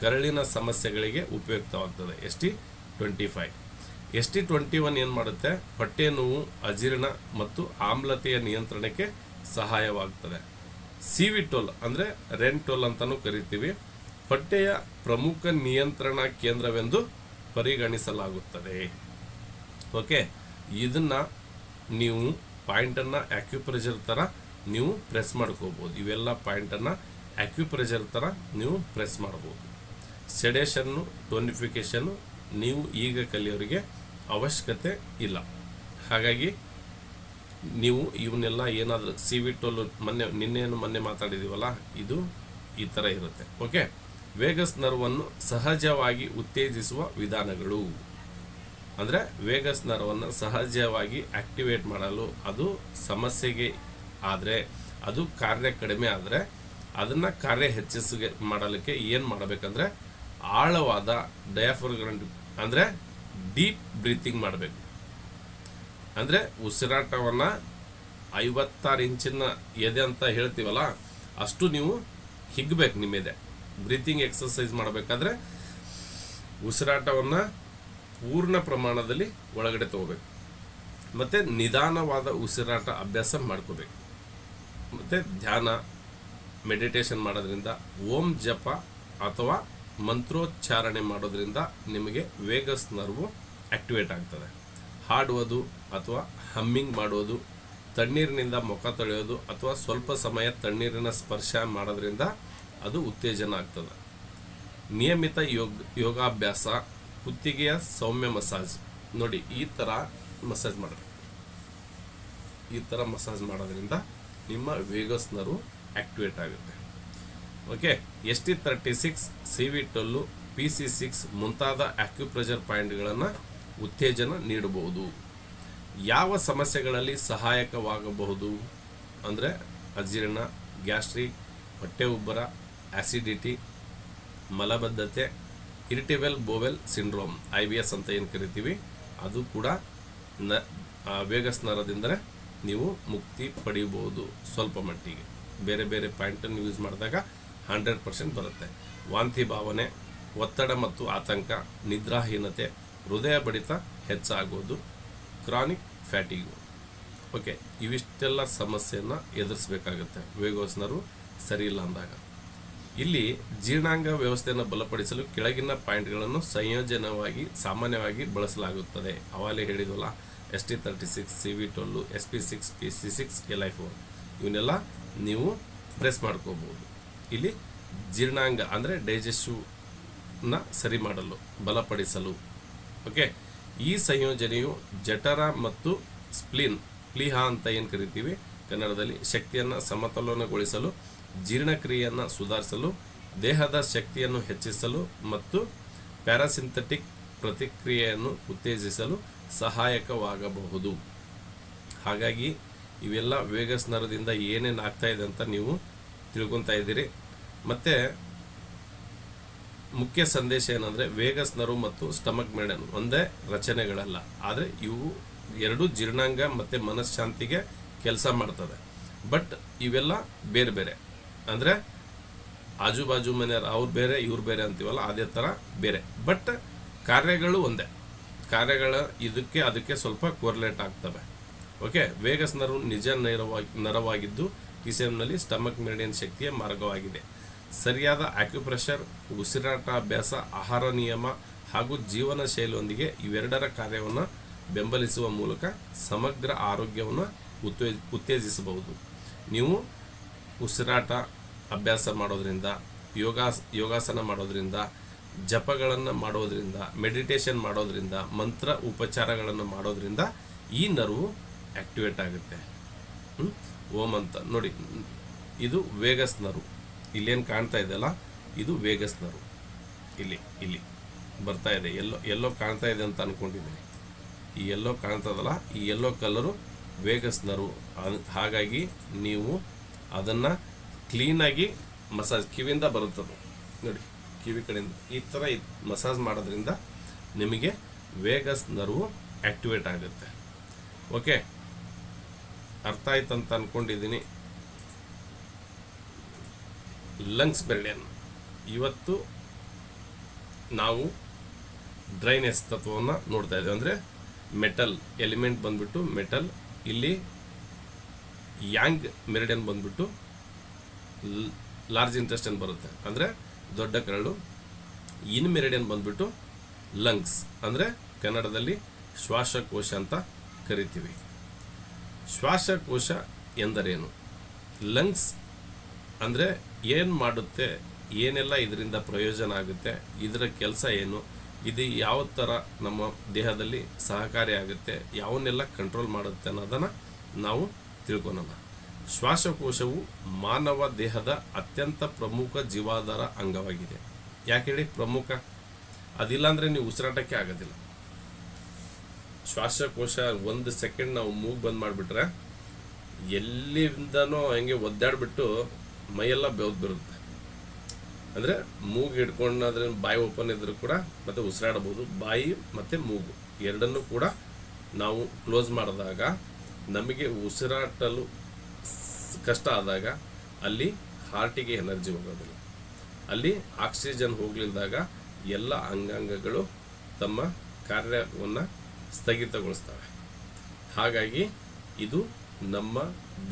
ಕರಳಿನ ಸಮಸ್ಯೆಗಳಿಗೆ ಉಪಯುಕ್ತವಾಗ್ತದೆ ST25. ST21 ಏನು ಮಾಡುತ್ತೆ, ಹೊಟ್ಟೆ ನೋವು, ಅಜೀರ್ಣ ಮತ್ತು ಆಮ್ಲತೆಯ ನಿಯಂತ್ರಣಕ್ಕೆ ಸಹಾಯವಾಗ್ತದೆ. ಸಿವಿಟೋಲ್ ಅಂದರೆ ರೆಂಟೋಲ್ ಅಂತಲೂ ಕರಿತೀವಿ. ಹೊಟ್ಟೆಯ ಪ್ರಮುಖ ನಿಯಂತ್ರಣ ಕೇಂದ್ರವೆಂದು ಪರಿಗಣಿಸಲಾಗುತ್ತದೆ. ಓಕೆ, ಇದನ್ನು ನೀವು ಪಾಯಿಂಟನ್ನು ಆಕ್ಯುಪ್ರೆಷರ್ ಥರ ನೀವು ಪ್ರೆಸ್ ಮಾಡ್ಕೋಬೋದು. ಇವೆಲ್ಲ ಪಾಯಿಂಟನ್ನು ಆಕ್ಯುಪ್ರೆಷರ್ ಥರ ನೀವು ಪ್ರೆಸ್ ಮಾಡ್ಬೋದು. ಸೆಡೇಷನ್ನು, ಟೋನಿಫಿಕೇಷನ್ನು ನೀವು ಈಗ ಕಲಿಯೋರಿಗೆ ಅವಶ್ಯಕತೆ ಇಲ್ಲ. ಹಾಗಾಗಿ ನೀವು ಇವನ್ನೆಲ್ಲ ಏನಾದರೂ ಸಿವಿಟೋಲ್ ಮೊನ್ನೆ ಮಾತಾಡಿದ್ದೀವಲ್ಲ, ಇದು ಈ ಥರ ಇರುತ್ತೆ. ಓಕೆ, ವೇಗಸ್ ನರ್ವನ್ನು ಸಹಜವಾಗಿ ಉತ್ತೇಜಿಸುವ ವಿಧಾನಗಳು. ಅಂದರೆ ವೇಗಸ್ ನರ್ವನ್ನು ಸಹಜವಾಗಿ ಆಕ್ಟಿವೇಟ್ ಮಾಡಲು ಅದು ಸಮಸ್ಯೆಗೆ ಆದರೆ ಅದು ಕಾರ್ಯ ಕಡಿಮೆ ಆದರೆ ಅದನ್ನು ಕಾರ್ಯ ಹೆಚ್ಚಿಸಿಗೆ ಮಾಡಲಿಕ್ಕೆ ಏನು ಮಾಡಬೇಕಂದ್ರೆ ಆಳವಾದ ಡಯಾಫ್ರಮ್ ಅಂದರೆ ಡೀಪ್ ಬ್ರೀತಿಂಗ್ ಮಾಡಬೇಕು. ಅಂದರೆ ಉಸಿರಾಟವನ್ನು 56 ಇಂಚಿನ ಎದೆ ಅಂತ ಹೇಳ್ತೀವಲ್ಲ ಅಷ್ಟು ನೀವು ಹಿಗ್ಬೇಕು. ನಿಮ್ಮೆದೆ ಬ್ರೀತಿಂಗ್ ಎಕ್ಸಸೈಸ್ ಮಾಡಬೇಕಾದ್ರೆ ಉಸಿರಾಟವನ್ನು ಪೂರ್ಣ ಪ್ರಮಾಣದಲ್ಲಿ ಒಳಗಡೆ ತಗೋಬೇಕು. ಮತ್ತು ನಿಧಾನವಾದ ಉಸಿರಾಟ ಅಭ್ಯಾಸ ಮಾಡ್ಕೋಬೇಕು. ಮತ್ತು ಧ್ಯಾನ ಮೆಡಿಟೇಷನ್ ಮಾಡೋದ್ರಿಂದ ಓಂ ಜಪ ಅಥವಾ ಮಂತ್ರೋಚ್ಚಾರಣೆ ಮಾಡೋದ್ರಿಂದ ನಿಮಗೆ ವೇಗಸ್ ನರ್ವು ಆಕ್ಟಿವೇಟ್ ಆಗ್ತದೆ. ಹಾಡುವುದು ಅಥವಾ ಹಮ್ಮಿಂಗ್ ಮಾಡೋದು, ತಣ್ಣೀರಿನಿಂದ ಮುಖ ತೊಳೆಯೋದು ಅಥವಾ ಸ್ವಲ್ಪ ಸಮಯ ತಣ್ಣೀರಿನ ಸ್ಪರ್ಶ ಮಾಡೋದ್ರಿಂದ ಅದು ಉತ್ತೇಜನ ಆಗ್ತದೆ. ನಿಯಮಿತ ಯೋಗಾಭ್ಯಾಸ, ಕುತ್ತಿಗೆಯ ಸೌಮ್ಯ ಮಸಾಜ್ ನೋಡಿ, ಈ ಥರ ಮಸಾಜ್ ಮಾಡಿ, ಈ ಥರ ಮಸಾಜ್ ಮಾಡೋದ್ರಿಂದ ನಿಮ್ಮ ವೇಗಸ್ ನರ್ವ್ ಆಕ್ಟಿವೇಟ್ ಆಗುತ್ತೆ. ಓಕೆ, ST36, CV12, PC6 ಮುಂತಾದ ಆಕ್ಯುಪ್ರೆಷರ್ ಪಾಯಿಂಟ್ಗಳನ್ನು ಉತ್ತೇಜನ ನೀಡಬಹುದು. ಯಾವ ಸಮಸ್ಯೆಗಳಲ್ಲಿ ಸಹಾಯಕವಾಗಬಹುದು ಅಂದರೆ ಅಜೀರ್ಣ, ಗ್ಯಾಸ್ಟ್ರಿಕ್, ಹೊಟ್ಟೆ ಉಬ್ಬರ, ಆಸಿಡಿಟಿ, ಮಲಬದ್ಧತೆ, ಇರಿಟೇಬಲ್ ಬೋವೆಲ್ ಸಿಂಡ್ರೋಮ್ IBS ಅಂತ ಏನು ಕರಿತೀವಿ, ಅದು ಕೂಡ ವೇಗಸ್ ನರದಿಂದಲೇ ನೀವು ಮುಕ್ತಿ ಪಡೆಯಬಹುದು. ಸ್ವಲ್ಪ ಮಟ್ಟಿಗೆ ಬೇರೆ ಬೇರೆ ಪಾಯಿಂಟನ್ನು ಯೂಸ್ ಮಾಡಿದಾಗ 100% ಬರುತ್ತೆ. ವಾಂತಿ ಭಾವನೆ, ಒತ್ತಡ ಮತ್ತು ಆತಂಕ, ನಿದ್ರಾಹೀನತೆ, ಹೃದಯ ಬಡಿತ ಹೆಚ್ಚಾಗೋದು, ಕ್ರಾನಿಕ್ ಫ್ಯಾಟಿಗು. ಓಕೆ, ಇವಿಷ್ಟೆಲ್ಲ ಸಮಸ್ಯೆಯನ್ನು ಎದುರಿಸಬೇಕಾಗುತ್ತೆ ವೇಗಸ್ ನರ್ವ್ ಸರಿ ಇಲ್ಲ ಅಂದಾಗ. ಇಲ್ಲಿ ಜೀರ್ಣಾಂಗ ವ್ಯವಸ್ಥೆಯನ್ನು ಬಲಪಡಿಸಲು ಕೆಳಗಿನ ಪಾಯಿಂಟ್ಗಳನ್ನು ಸಂಯೋಜನವಾಗಿ ಸಾಮಾನ್ಯವಾಗಿ ಬಳಸಲಾಗುತ್ತದೆ. ಅವಾಗಲೇ ಹೇಳಿದ್ವಲ್ಲ, ST36, CV12, SP6, PC6, LI4 ಇವನ್ನೆಲ್ಲ ನೀವು ಪ್ರೆಸ್ ಮಾಡ್ಕೋಬಹುದು. ಇಲ್ಲಿ ಜೀರ್ಣಾಂಗ ಅಂದರೆ ಡೈಜೆಸ್ಟಿವ್ನ ಸರಿ ಮಾಡಲು, ಬಲಪಡಿಸಲು. ಓಕೆ, ಈ ಸಂಯೋಜನೆಯು ಜಠರ ಮತ್ತು ಸ್ಪ್ಲೀನ್, ಪ್ಲೀಹ ಅಂತ ಏನು ಕರಿತೀವಿ ಕನ್ನಡದಲ್ಲಿ, ಶಕ್ತಿಯನ್ನು ಸಮತೋಲನಗೊಳಿಸಲು, ಜೀರ್ಣಕ್ರಿಯೆಯನ್ನು ಸುಧಾರಿಸಲು, ದೇಹದ ಶಕ್ತಿಯನ್ನು ಹೆಚ್ಚಿಸಲು ಮತ್ತು ಪ್ಯಾರಾಸಿಂಥೆಟಿಕ್ ಪ್ರತಿಕ್ರಿಯೆಯನ್ನು ಉತ್ತೇಜಿಸಲು ಸಹಾಯಕವಾಗಬಹುದು. ಹಾಗಾಗಿ ಇವೆಲ್ಲ ವೇಗಸ್ ನರದಿಂದ ಏನೇನು ಆಗ್ತಾ ಇದೆ ಅಂತ ನೀವು ತಿಳ್ಕೊತಾ ಇದ್ದೀರಿ. ಮತ್ತು ಮುಖ್ಯ ಸಂದೇಶ ಏನಂದರೆ ವೇಗಸ್ ನರ್ವ್ ಮತ್ತು ಸ್ಟಮಕ್ ಮೆರಿಡಿಯನ್ ಒಂದೇ ರಚನೆಗಳಲ್ಲ, ಆದರೆ ಇವು ಎರಡು ಜೀರ್ಣಾಂಗ ಮತ್ತು ಮನಃಶಾಂತಿಗೆ ಕೆಲಸ ಮಾಡ್ತದೆ. ಬಟ್ ಇವೆಲ್ಲ ಬೇರೆ ಬೇರೆ, ಅಂದರೆ ಆಜು ಬಾಜು ಮನೆಯವ್ರು ಅವ್ರು ಬೇರೆ ಇವ್ರು ಬೇರೆ ಅಂತೀವಲ್ಲ, ಅದೇ ಥರ ಬೇರೆ, ಬಟ್ ಕಾರ್ಯಗಳು ಒಂದೇ. ಕಾರ್ಯಗಳ ಅದಕ್ಕೆ ಸ್ವಲ್ಪ ಕೋರ್ಲೇಟ್ ಆಗ್ತವೆ. ಓಕೆ, ವೇಗಸ್ ನರ್ವ್ ನಿಜ ನರವಾಗಿದ್ದು TCMನಲ್ಲಿ ಸ್ಟಮಕ್ ಮೆರಿಡಿಯನ್ ಶಕ್ತಿಯ ಮಾರ್ಗವಾಗಿದೆ. ಸರಿಯಾದ ಆಕ್ಯುಪ್ರೆಷರ್, ಉಸಿರಾಟ ಅಭ್ಯಾಸ, ಆಹಾರ ನಿಯಮ ಹಾಗೂ ಜೀವನ ಶೈಲಿಯೊಂದಿಗೆ ಇವೆರಡರ ಕಾರ್ಯವನ್ನು ಬೆಂಬಲಿಸುವ ಮೂಲಕ ಸಮಗ್ರ ಆರೋಗ್ಯವನ್ನು ಉತ್ತೇಜಿಸಬಹುದು. ನೀವು ಉಸಿರಾಟ ಅಭ್ಯಾಸ ಮಾಡೋದ್ರಿಂದ, ಯೋಗಾಸನ ಮಾಡೋದ್ರಿಂದ, ಜಪಗಳನ್ನು ಮಾಡೋದ್ರಿಂದ, ಮೆಡಿಟೇಷನ್ ಮಾಡೋದ್ರಿಂದ, ಮಂತ್ರ ಉಪಚಾರಗಳನ್ನು ಮಾಡೋದ್ರಿಂದ ಈ ನರ್ವು ಆಕ್ಟಿವೇಟ್ ಆಗುತ್ತೆ. ಓಂ ಅಂತ ನೋಡಿ, ಇದು ವೇಗಸ್ ನರ್ವ್. ಇಲ್ಲೇನು ಕಾಣ್ತಾ ಇದೆಯಲ್ಲ, ಇದು ವೇಗಸ್ ನರ್ವ್. ಇಲ್ಲಿ ಬರ್ತಾ ಇದೆ, ಎಲ್ಲೋ ಕಾಣ್ತಾ ಇದೆ ಅಂತ ಅಂದ್ಕೊಂಡಿದ್ದೀನಿ. ಈ ಎಲ್ಲೋ ಕಾಣ್ತದಲ್ಲ, ಈ ಎಲ್ಲೋ ಕಲರು ವೇಗಸ್ ನರ್ವ್. ಹಾಗಾಗಿ ನೀವು ಅದನ್ನು ಕ್ಲೀನಾಗಿ ಮಸಾಜ್, ಕಿವಿಯಿಂದ ಬರುತ್ತದೆ ನೋಡಿ, ಕಿವಿ ಕಡೆಯಿಂದ ಈ ಥರ ಮಸಾಜ್ ಮಾಡೋದ್ರಿಂದ ನಿಮಗೆ ವೇಗಸ್ ನರ್ವ್ ಆಕ್ಟಿವೇಟ್ ಆಗುತ್ತೆ. ಓಕೆ, ಅರ್ಥ ಆಯ್ತು ಅಂತ ಅಂದ್ಕೊಂಡಿದ್ದೀನಿ. ಲಂಗ್ಸ್ ಮೆರಿಡಿಯನ್, ಇವತ್ತು ನಾವು ಡ್ರೈನೆಸ್ ತತ್ವವನ್ನು ನೋಡ್ತಾ ಇದ್ದೀವಿ. ಅಂದರೆ ಮೆಟಲ್ ಎಲಿಮೆಂಟ್ ಬಂದ್ಬಿಟ್ಟು ಮೆಟಲ್, ಇಲ್ಲಿ ಯಾಂಗ್ ಮೆರಿಡಿಯನ್ ಬಂದ್ಬಿಟ್ಟು ಲಾರ್ಜ್ ಇಂಟೆಸ್ಟೈನ್ ಬರುತ್ತೆ, ಅಂದರೆ ದೊಡ್ಡ ಕರಳು. ಇನ್ ಮೆರಿಡಿಯನ್ ಬಂದ್ಬಿಟ್ಟು ಲಂಗ್ಸ್, ಅಂದರೆ ಕನ್ನಡದಲ್ಲಿ ಶ್ವಾಸಕೋಶ ಅಂತ ಕರಿತೀವಿ. ಶ್ವಾಸಕೋಶ ಎಂದರೇನು? ಲಂಗ್ಸ್ ಅಂದರೆ ಏನು ಮಾಡುತ್ತೆ, ಏನೆಲ್ಲ ಇದರಿಂದ ಪ್ರಯೋಜನ ಆಗುತ್ತೆ, ಇದರ ಕೆಲಸ ಏನು, ಇದು ಯಾವ ಥರ ನಮ್ಮ ದೇಹದಲ್ಲಿ ಸಹಕಾರಿ ಆಗುತ್ತೆ, ಯಾವನ್ನೆಲ್ಲ ಕಂಟ್ರೋಲ್ ಮಾಡುತ್ತೆ ಅನ್ನೋದನ್ನು ನಾವು ತಿಳ್ಕೊಳ್ಳೋಣ. ಶ್ವಾಸಕೋಶವು ಮಾನವ ದೇಹದ ಅತ್ಯಂತ ಪ್ರಮುಖ ಜೀವಾಧಾರ ಅಂಗವಾಗಿದೆ. ಯಾಕೆ ಹೇಳಿ ಪ್ರಮುಖ? ಅದಿಲ್ಲ ಅಂದರೆ ನೀವು ಉಸಿರಾಟಕ್ಕೆ ಆಗೋದಿಲ್ಲ. ಶ್ವಾಸಕೋಶ 1 ಸೆಕೆಂಡ್ ನಾವು ಮೂಗು ಬಂದ್ ಮಾಡಿಬಿಟ್ರೆ ಎಲ್ಲಿಂದನೋ ಹಂಗೆ ಒದ್ದಾಡ್ಬಿಟ್ಟು ಮೈಯೆಲ್ಲ ಬೆವ್ದು ಬರುತ್ತೆ. ಅಂದರೆ ಮೂಗು ಹಿಡ್ಕೊಂಡಾದ್ರೆ ಬಾಯಿ ಓಪನ್ ಇದ್ರೂ ಕೂಡ ಮತ್ತೆ ಉಸಿರಾಡಬಹುದು. ಬಾಯಿ ಮತ್ತು ಮೂಗು ಎರಡನ್ನೂ ಕೂಡ ನಾವು ಕ್ಲೋಸ್ ಮಾಡಿದಾಗ ನಮಗೆ ಉಸಿರಾಟಲು ಕಷ್ಟ ಆದಾಗ ಅಲ್ಲಿ ಹಾರ್ಟಿಗೆ ಎನರ್ಜಿ ಹೋಗೋದಿಲ್ಲ. ಅಲ್ಲಿ ಆಕ್ಸಿಜನ್ ಹೋಗ್ಲಿಲ್ದಾಗ ಎಲ್ಲ ಅಂಗಾಂಗಗಳು ತಮ್ಮ ಕಾರ್ಯವನ್ನು ಸ್ಥಗಿತಗೊಳಿಸ್ತವೆ. ಹಾಗಾಗಿ ಇದು ನಮ್ಮ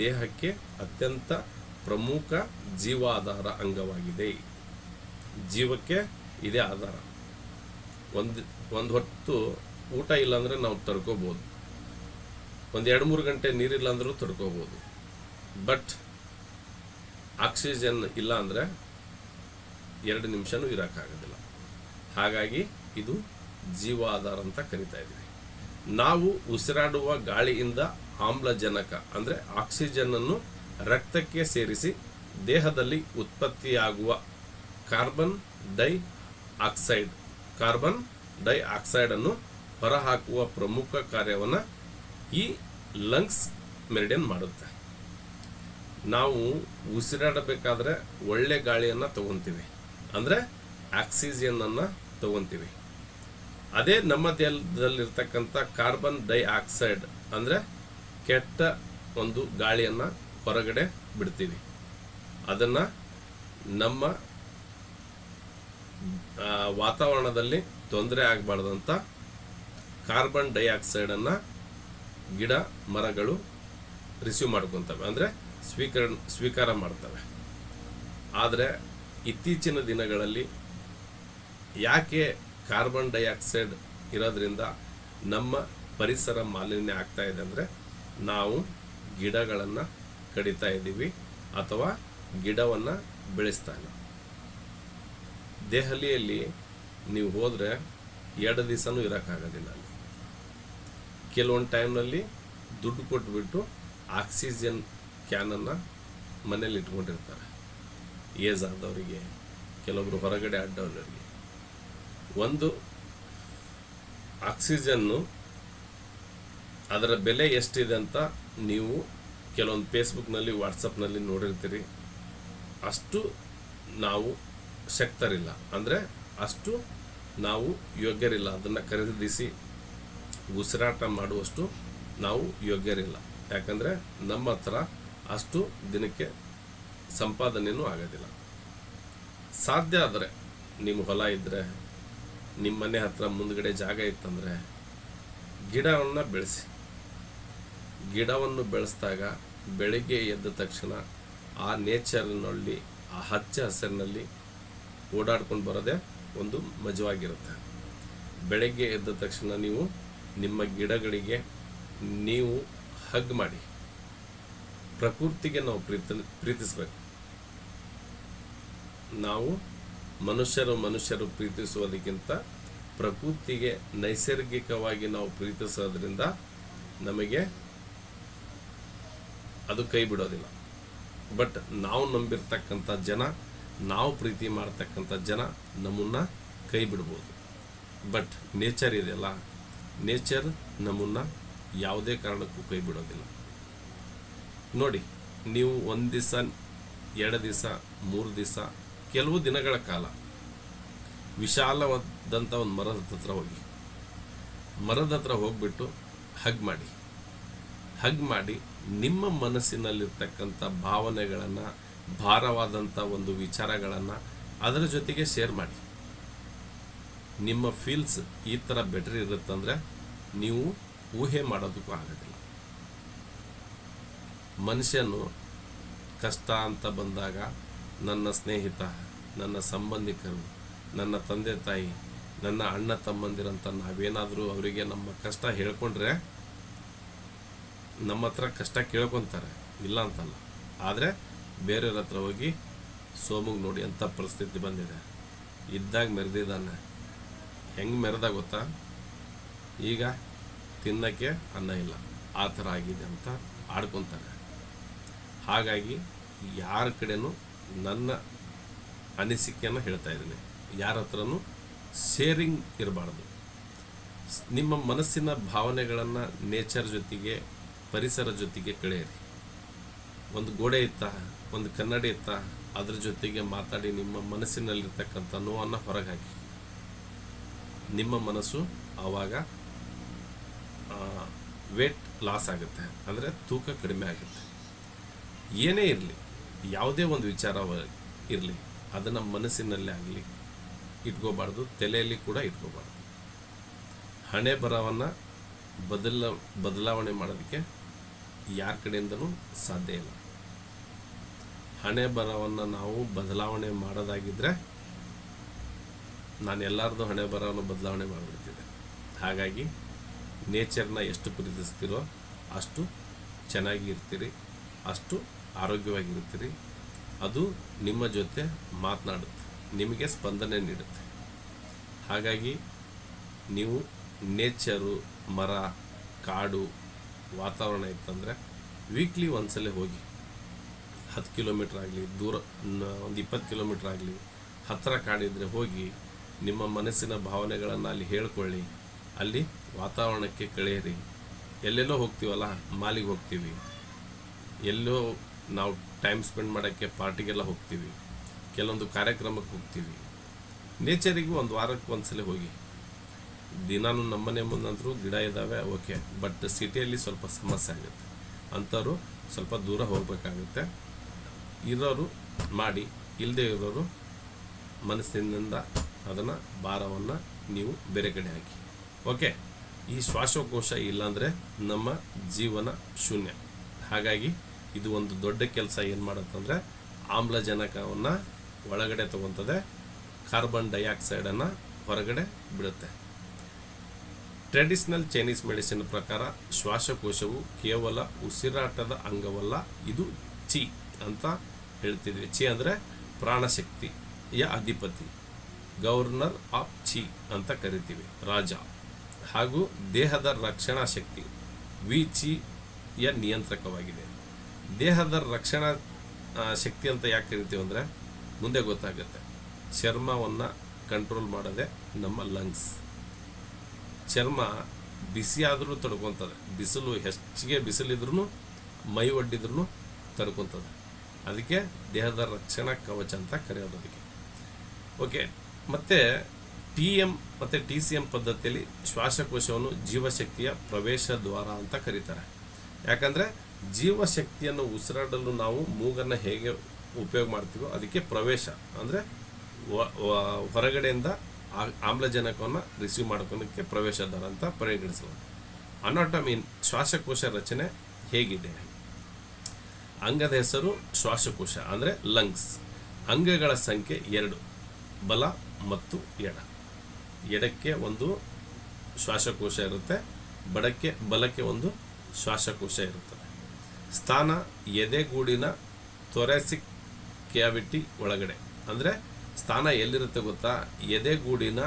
ದೇಹಕ್ಕೆ ಅತ್ಯಂತ ಪ್ರಮುಖ ಜೀವಾಧಾರ ಅಂಗವಾಗಿದೆ. ಜೀವಕ್ಕೆ ಇದೇ ಆಧಾರ. ಒಂದು ಹೊತ್ತು ಊಟ ಇಲ್ಲಾಂದರೆ ನಾವು ತಡ್ಕೋಬೋದು, 1-2-3 ಗಂಟೆ ನೀರಿಲ್ಲ ಅಂದರೂ ತಡ್ಕೋಬೋದು. ಬಟ್ ಆಕ್ಸಿಜನ್ ಇಲ್ಲ ಅಂದರೆ 2 ನಿಮಿಷನೂ ಇರೋಕ್ಕಾಗೋದಿಲ್ಲ. ಹಾಗಾಗಿ ಇದು ಜೀವಾಧಾರ ಅಂತ ಕರಿತಾ ಇದ್ದೀವಿ. ನಾವು ಉಸಿರಾಡುವ ಗಾಳಿಯಿಂದ ಆಮ್ಲಜನಕ ಅಂದರೆ ಆಕ್ಸಿಜನ್ನನ್ನು ರಕ್ತಕ್ಕೆ ಸೇರಿಸಿ ದೇಹದಲ್ಲಿ ಉತ್ಪತ್ತಿಯಾಗುವ ಕಾರ್ಬನ್ ಡೈಆಕ್ಸೈಡನ್ನು ಹೊರಹಾಕುವ ಪ್ರಮುಖ ಕಾರ್ಯವನ್ನು ಈ ಲಂಗ್ಸ್ ಮೆರಿಡಿಯನ್ ಮಾಡುತ್ತೆ. ನಾವು ಉಸಿರಾಡಬೇಕಾದ್ರೆ ಒಳ್ಳೆ ಗಾಳಿಯನ್ನು ತಗೊತೀವಿ, ಅಂದರೆ ಆಕ್ಸಿಜನನ್ನು ತಗೊತೀವಿ. ಅದೇ ನಮ್ಮ ದೇಹದಲ್ಲಿರ್ತಕ್ಕಂಥ ಕಾರ್ಬನ್ ಡೈಆಕ್ಸೈಡ್ ಅಂದರೆ ಕೆಟ್ಟ ಒಂದು ಗಾಳಿಯನ್ನು ಹೊರಗಡೆ ಬಿಡ್ತೀವಿ. ಅದನ್ನು ನಮ್ಮ ವಾತಾವರಣದಲ್ಲಿ ತೊಂದರೆ ಆಗಬಾರ್ದಂತ ಕಾರ್ಬನ್ ಡೈಆಕ್ಸೈಡನ್ನು ಗಿಡ ಮರಗಳು ರಿಸೀವ್ ಮಾಡ್ಕೊತವೆ, ಅಂದರೆ ಸ್ವೀಕಾರ ಮಾಡ್ತವೆ. ಆದರೆ ಇತ್ತೀಚಿನ ದಿನಗಳಲ್ಲಿ ಯಾಕೆ ಕಾರ್ಬನ್ ಡೈಆಕ್ಸೈಡ್ ಇರೋದ್ರಿಂದ ನಮ್ಮ ಪರಿಸರ ಮಾಲಿನ್ಯ ಆಗ್ತಾ ಇದೆ ಅಂದರೆ ನಾವು ಗಿಡಗಳನ್ನು ಕಡಿತಾ ಇದ್ದೀವಿ ಅಥವಾ ಗಿಡವನ್ನು ಬೆಳೆಸ್ತಾ ಇಲ್ಲ. ದೆಹಲಿಯಲ್ಲಿ ನೀವು ಹೋದರೆ 2 ದಿವಸನೂ ಇರೋಕ್ಕಾಗೋದಿಲ್ಲ. ಅಲ್ಲಿ ಕೆಲವೊಂದು ಟೈಮ್ನಲ್ಲಿ ದುಡ್ಡು ಕೊಟ್ಬಿಟ್ಟು ಆಕ್ಸಿಜನ್ ಕ್ಯಾನನ್ನು ಮನೇಲಿ ಇಟ್ಕೊಂಡಿರ್ತಾರೆ. ಏಜ್ ಆದವರಿಗೆ, ಕೆಲವೊಬ್ರು ಹೊರಗಡೆ ಅಡ್ಡವರಿಗೆ. ಒಂದು ಆಕ್ಸಿಜನ್ನು ಅದರ ಬೆಲೆ ಎಷ್ಟಿದೆ ಅಂತ ನೀವು ಕೆಲವೊಂದು ಫೇಸ್ಬುಕ್ನಲ್ಲಿ ವಾಟ್ಸಪ್ನಲ್ಲಿ ನೋಡಿರ್ತೀರಿ. ಅಷ್ಟು ನಾವು ಶಕ್ತರಿಲ್ಲ, ಅಂದರೆ ಅಷ್ಟು ನಾವು ಯೋಗ್ಯರಿಲ್ಲ ಅದನ್ನು ಖರೀದಿಸಿ ಉಸಿರಾಟ ಮಾಡುವಷ್ಟು ನಾವು ಯೋಗ್ಯರಿಲ್ಲ. ಯಾಕಂದರೆ ನಮ್ಮ ಹತ್ರ ಅಷ್ಟು ದಿನಕ್ಕೆ ಸಂಪಾದನೆಯೂ ಆಗೋದಿಲ್ಲ. ಸಾಧ್ಯ ಆದರೆ ನಿಮ್ಮ ಹೊಲ ಇದ್ದರೆ, ನಿಮ್ಮ ಮನೆ ಹತ್ರ ಮುಂದ್ಗಡೆ ಜಾಗ ಇತ್ತಂದರೆ ಗಿಡವನ್ನು ಬೆಳೆಸಿ. ಗಿಡವನ್ನು ಬೆಳೆಸಿದಾಗ ಬೆಳಿಗ್ಗೆ ಎದ್ದ ತಕ್ಷಣ ಆ ನೇಚರ್ನಲ್ಲಿ, ಆ ಹಚ್ಚ ಹಸಿರಿನಲ್ಲಿ ಓಡಾಡ್ಕೊಂಡು ಬರೋದೇ ಒಂದು ಮಜವಾಗಿರುತ್ತೆ. ಬೆಳಗ್ಗೆ ಎದ್ದ ತಕ್ಷಣ ನೀವು ನಿಮ್ಮ ಗಿಡಗಳಿಗೆ ನೀವು ಹಗ್ ಮಾಡಿ. ಪ್ರಕೃತಿಗೆ ನಾವು ಪ್ರೀತಿಸಬೇಕು. ನಾವು ಮನುಷ್ಯರು ಪ್ರೀತಿಸುವುದಕ್ಕಿಂತ ಪ್ರಕೃತಿಗೆ ನೈಸರ್ಗಿಕವಾಗಿ ನಾವು ಪ್ರೀತಿಸೋದ್ರಿಂದ ನಮಗೆ ಅದು ಕೈ ಬಿಡೋದಿಲ್ಲ. ಬಟ್ ನಾವು ನಂಬಿರ್ತಕ್ಕಂಥ ಜನ, ನಾವು ಪ್ರೀತಿ ಮಾಡ್ತಕ್ಕಂಥ ಜನ ನಮ್ಮನ್ನು ಕೈ ಬಿಡ್ಬೋದು. ಬಟ್ ನೇಚರ್ ಇದೆಯಲ್ಲ, ನೇಚರ್ ನಮ್ಮನ್ನು ಯಾವುದೇ ಕಾರಣಕ್ಕೂ ಕೈ ಬಿಡೋದಿಲ್ಲ. ನೋಡಿ, ನೀವು 1 ದಿವಸ, 2 ದಿವಸ, 3 ದಿವಸ, ಕೆಲವು ದಿನಗಳ ಕಾಲ ವಿಶಾಲವಾದಂಥ ಒಂದು ಮರದ ಹತ್ರ ಹೋಗಿ, ಮರದ ಹತ್ರ ಹೋಗ್ಬಿಟ್ಟು ಹಗ್ ಮಾಡಿ ನಿಮ್ಮ ಮನಸ್ಸಿನಲ್ಲಿರ್ತಕ್ಕಂಥ ಭಾವನೆಗಳನ್ನು, ಭಾರವಾದಂಥ ಒಂದು ವಿಚಾರಗಳನ್ನು ಅದರ ಜೊತೆಗೆ ಶೇರ್ ಮಾಡಿ. ನಿಮ್ಮ ಫೀಲ್ಸ್ ಈ ಥರ ಬೆಟರ್ ಇರುತ್ತಂದರೆ ನೀವು ಊಹೆ ಮಾಡೋದಕ್ಕೂ ಆಗೋದಿಲ್ಲ. ಮನುಷ್ಯನು ಕಷ್ಟ ಅಂತ ಬಂದಾಗ ನನ್ನ ಸ್ನೇಹಿತ, ನನ್ನ ಸಂಬಂಧಿಕರು, ನನ್ನ ತಂದೆ ತಾಯಿ, ನನ್ನ ಅಣ್ಣ ತಮ್ಮಂದಿರಂತ ನಾವೇನಾದರೂ ಅವರಿಗೆ ನಮ್ಮ ಕಷ್ಟ ಹೇಳ್ಕೊಂಡ್ರೆ ನಮ್ಮ ಹತ್ರ ಕಷ್ಟ ಕೇಳ್ಕೊತಾರೆ, ಇಲ್ಲ ಅಂತಲ್ಲ. ಆದರೆ ಬೇರೆಯವ್ರ ಹತ್ರ ಹೋಗಿ ಸೋಮುಗೆ ನೋಡಿ ಅಂಥ ಪರಿಸ್ಥಿತಿ ಬಂದಿದೆ, ಇದ್ದಾಗ ಮೆರೆದಿದ್ದಾನೆ, ಹೆಂಗೆ ಮೆರೆದ ಗೊತ್ತಾ, ಈಗ ತಿನ್ನಕ್ಕೆ ಅನ್ನ ಇಲ್ಲ, ಆ ಥರ ಆಗಿದೆ ಅಂತ ಆಡ್ಕೊತಾರೆ. ಹಾಗಾಗಿ ಯಾರ ಕಡೆನೂ ನನ್ನ ಅನಿಸಿಕೆಯನ್ನು ಹೇಳ್ತಾ ಇದ್ದೀನಿ, ಯಾರ ಹತ್ರನೂ ಶೇರಿಂಗ್ ಇರಬಾರ್ದು. ನಿಮ್ಮ ಮನಸ್ಸಿನ ಭಾವನೆಗಳನ್ನು ನೇಚರ್ ಜೊತೆಗೆ, ಪರಿಸರ ಜೊತೆಗೆ ಕಳೆಯಿರಿ. ಒಂದು ಗೋಡೆ ಇತ್ತ, ಒಂದು ಕನ್ನಡಿ ಇತ್ತ, ಅದ್ರ ಜೊತೆಗೆ ಮಾತಾಡಿ ನಿಮ್ಮ ಮನಸ್ಸಿನಲ್ಲಿರ್ತಕ್ಕಂಥ ನೋವನ್ನು ಹೊರಗೆ ಹಾಕಿ. ನಿಮ್ಮ ಮನಸ್ಸು ಆವಾಗ ವೇಟ್ ಲಾಸ್ ಆಗುತ್ತೆ, ಅಂದರೆ ತೂಕ ಕಡಿಮೆ ಆಗುತ್ತೆ. ಏನೇ ಇರಲಿ, ಯಾವುದೇ ಒಂದು ವಿಚಾರ ಇರಲಿ, ಅದನ್ನು ಮನಸ್ಸಿನಲ್ಲೇ ಆಗಲಿ ಇಟ್ಕೋಬಾರ್ದು, ತಲೆಯಲ್ಲಿ ಕೂಡ ಇಟ್ಕೋಬಾರ್ದು. ಹಣೆ ಬರವನ್ನು ಬದಲಾವಣೆ ಮಾಡೋದಕ್ಕೆ ಯಾರ ಕಡೆಯಿಂದನೂ ಸಾಧ್ಯ ಇಲ್ಲ. ಹಣೆ ಬರವನ್ನು ನಾವು ಬದಲಾವಣೆ ಮಾಡೋದಾಗಿದ್ದರೆ ನಾನು ಎಲ್ಲರದು ಹಣೆ ಬರವನ್ನು ಬದಲಾವಣೆ ಮಾಡಿಬಿಡ್ತಿದ್ದೆ. ಹಾಗಾಗಿ ನೇಚರ್ನ ಎಷ್ಟು ಪ್ರೀತಿಸ್ತೀರೋ ಅಷ್ಟು ಚೆನ್ನಾಗಿ ಇರ್ತೀರಿ, ಅಷ್ಟು ಆರೋಗ್ಯವಾಗಿರ್ತೀರಿ. ಅದು ನಿಮ್ಮ ಜೊತೆ ಮಾತನಾಡುತ್ತೆ, ನಿಮಗೆ ಸ್ಪಂದನೆ ನೀಡುತ್ತೆ. ಹಾಗಾಗಿ ನೀವು ನೇಚರು, ಮರ, ಕಾಡು, ವಾತಾವರಣ ಇತ್ತಂದರೆ ವೀಕ್ಲಿ ಒಂದ್ಸಲ ಹೋಗಿ. 10 ಕಿಲೋಮೀಟ್ರ್ ಆಗಲಿ, ದೂರ ಒಂದು 20 ಕಿಲೋಮೀಟ್ರ್ ಆಗಲಿ, ಹತ್ತಿರ ಕಾಡಿದ್ರೆ ಹೋಗಿ ನಿಮ್ಮ ಮನಸ್ಸಿನ ಭಾವನೆಗಳನ್ನು ಅಲ್ಲಿ ಹೇಳ್ಕೊಳ್ಳಿ. ಅಲ್ಲಿ ವಾತಾವರಣಕ್ಕೆ ಕಳೆಯಿರಿ. ಎಲ್ಲೆಲ್ಲೋ ಹೋಗ್ತೀವಲ್ಲ, ಮಾಲಿಗೆ ಹೋಗ್ತೀವಿ, ಎಲ್ಲೋ ನಾವು ಟೈಮ್ ಸ್ಪೆಂಡ್ ಮಾಡೋಕ್ಕೆ ಪಾರ್ಟಿಗೆಲ್ಲ ಹೋಗ್ತೀವಿ, ಕೆಲವೊಂದು ಕಾರ್ಯಕ್ರಮಕ್ಕೆ ಹೋಗ್ತೀವಿ. ನೇಚರಿಗೂ ಒಂದು ವಾರಕ್ಕೆ ಒಂದ್ಸಲ ಹೋಗಿ. ದಿನಾನು ನಮ್ಮನೆ ಮುಂದಂತರೂ ಗಿಡ ಇದ್ದಾವೆ, ಓಕೆ, ಬಟ್ ಸಿಟಿಯಲ್ಲಿ ಸ್ವಲ್ಪ ಸಮಸ್ಯೆ ಆಗುತ್ತೆ. ಅಂಥವ್ರು ಸ್ವಲ್ಪ ದೂರ ಹೋಗಬೇಕಾಗುತ್ತೆ. ಇರೋರು ಮಾಡಿ, ಇಲ್ಲದೆ ಇರೋರು ಮನಸ್ಸಿನಿಂದ ಅದನ್ನು ಭಾರವನ್ನು ನೀವು ಬೇರೆ ಕಡೆ ಹಾಕಿ. ಓಕೆ, ಈ ಶ್ವಾಸಕೋಶ ಇಲ್ಲಾಂದರೆ ನಮ್ಮ ಜೀವನ ಶೂನ್ಯ. ಹಾಗಾಗಿ ಇದು ಒಂದು ದೊಡ್ಡ ಕೆಲಸ. ಏನು ಮಾಡುತ್ತಂದರೆ ಆಮ್ಲಜನಕವನ್ನು ಒಳಗಡೆ ತಗೊತದೆ, ಕಾರ್ಬನ್ ಡೈಆಕ್ಸೈಡನ್ನು ಹೊರಗಡೆ ಬಿಡುತ್ತೆ. ಟ್ರೆಡಿಷನಲ್ ಚೈನೀಸ್ ಮೆಡಿಸಿನ್ ಪ್ರಕಾರ ಶ್ವಾಸಕೋಶವು ಕೇವಲ ಉಸಿರಾಟದ ಅಂಗವಲ್ಲ, ಇದು ಚಿ ಅಂತ ಹೇಳ್ತಿದ್ವಿ. ಚಿ ಅಂದರೆ ಪ್ರಾಣಶಕ್ತಿಯ ಅಧಿಪತಿ, ಗವರ್ನರ್ ಆಫ್ ಚಿ ಅಂತ ಕರಿತೀವಿ, ರಾಜ. ಹಾಗೂ ದೇಹದ ರಕ್ಷಣಾ ಶಕ್ತಿ, ವಿ ಚಿಯ ನಿಯಂತ್ರಕವಾಗಿದೆ. ದೇಹದ ರಕ್ಷಣಾ ಶಕ್ತಿ ಅಂತ ಯಾಕೆ ಕರಿತೀವಿ ಅಂದರೆ ಮುಂದೆ ಗೊತ್ತಾಗುತ್ತೆ. ಚರ್ಮವನ್ನು ಕಂಟ್ರೋಲ್ ಮಾಡೋದೇ ನಮ್ಮ ಲಂಗ್ಸ್. ಚರ್ಮ ಬಿಸಿಯಾದರೂ ತಡ್ಕೊತದೆ, ಬಿಸಿಲು ಹೆಚ್ಚಿಗೆ ಬಿಸಿಲಿದ್ರೂ ಮೈ ಒಡ್ಡಿದ್ರೂ ತಡ್ಕೊತದೆ. ಅದಕ್ಕೆ ದೇಹದ ರಕ್ಷಣಾ ಕವಚ ಅಂತ ಕರೆಯೋದು ಅದಕ್ಕೆ. ಓಕೆ, ಮತ್ತು TM ಮತ್ತು TCM ಪದ್ಧತಿಯಲ್ಲಿ ಶ್ವಾಸಕೋಶವನ್ನು ಜೀವಶಕ್ತಿಯ ಪ್ರವೇಶ ದ್ವಾರ ಅಂತ ಕರೀತಾರೆ. ಯಾಕಂದರೆ ಜೀವಶಕ್ತಿಯನ್ನು ಉಸಿರಾಡಲು ನಾವು ಮೂಗನ್ನು ಹೇಗೆ ಉಪಯೋಗ ಮಾಡ್ತೀವೋ ಅದಕ್ಕೆ ಪ್ರವೇಶ ಅಂದರೆ ಹೊರಗಡೆಯಿಂದ ಆಮ್ಲಜನಕವನ್ನು ರಿಸೀವ್ ಮಾಡ್ಕೊಳ್ಳೋಕ್ಕೆ ಪ್ರವೇಶ ದ್ವಾರ ಅಂತ ಪರಿಗಣಿಸಲಾಗುತ್ತೆ. ಅನಾಟಮಿ, ಶ್ವಾಸಕೋಶ ರಚನೆ ಹೇಗಿದೆ? ಅಂಗದ ಹೆಸರು ಶ್ವಾಸಕೋಶ ಅಂದರೆ ಲಂಗ್ಸ್. ಅಂಗಗಳ ಸಂಖ್ಯೆ 2, ಬಲ ಮತ್ತು ಎಡ. ಎಡಕ್ಕೆ ಒಂದು ಶ್ವಾಸಕೋಶ ಇರುತ್ತೆ, ಬಲಕ್ಕೆ ಒಂದು ಶ್ವಾಸಕೋಶ ಇರುತ್ತದೆ. ಸ್ಥಾನ ಎದೆಗೂಡಿನ ಥೊರಾಸಿಕ್ ಕ್ಯಾವಿಟಿ ಒಳಗಡೆ. ಅಂದರೆ ಸ್ಥಾನ ಎಲ್ಲಿರುತ್ತೆ ಗೊತ್ತಾ? ಎದೆಗೂಡಿನ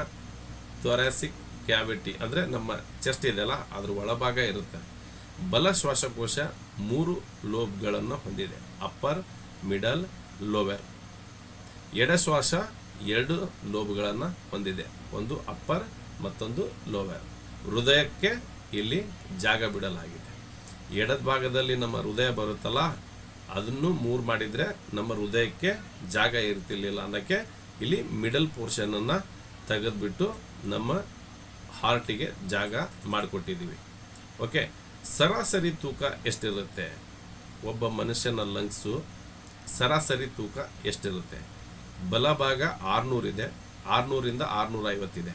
ಥೊರಾಸಿಕ್ ಕ್ಯಾವಿಟಿ ಅಂದರೆ ನಮ್ಮ ಚೆಸ್ಟ್ ಇದೆಯಲ್ಲ, ಅದ್ರ ಒಳಭಾಗ ಇರುತ್ತೆ. ಬಲ ಶ್ವಾಸಕೋಶ 3 ಲೋಬ್ಗಳನ್ನು ಹೊಂದಿದೆ, ಅಪ್ಪರ್, ಮಿಡಲ್, ಲೋವರ್. ಎಡ ಶ್ವಾಸ 2 ಲೋಬ್ಗಳನ್ನು ಹೊಂದಿದೆ, ಒಂದು ಅಪ್ಪರ್ ಮತ್ತೊಂದು ಲೋವರ್. ಹೃದಯಕ್ಕೆ ಇಲ್ಲಿ ಜಾಗ ಬಿಡಲಾಗಿದೆ. ಎಡದ ಭಾಗದಲ್ಲಿ ನಮ್ಮ ಹೃದಯ ಬರುತ್ತಲ್ಲ, ಅದನ್ನು 3 ಮಾಡಿದರೆ ನಮ್ಮ ಹೃದಯಕ್ಕೆ ಜಾಗ ಇರ್ತಿರ್ಲಿಲ್ಲ ಅನ್ನೋಕ್ಕೆ ಇಲ್ಲಿ ಮಿಡಲ್ ಪೋರ್ಷನನ್ನು ತೆಗೆದುಬಿಟ್ಟು ನಮ್ಮ ಹಾರ್ಟಿಗೆ ಜಾಗ ಮಾಡಿಕೊಟ್ಟಿದ್ದೀವಿ. ಓಕೆ, ಸರಾಸರಿ ತೂಕ ಎಷ್ಟಿರುತ್ತೆ? ಒಬ್ಬ ಮನುಷ್ಯನ ಲಂಗ್ಸು ಸರಾಸರಿ ತೂಕ ಎಷ್ಟಿರುತ್ತೆ? ಬಲಭಾಗ 600 ಇದೆ, 600ರಿಂದ 650 ಇದೆ.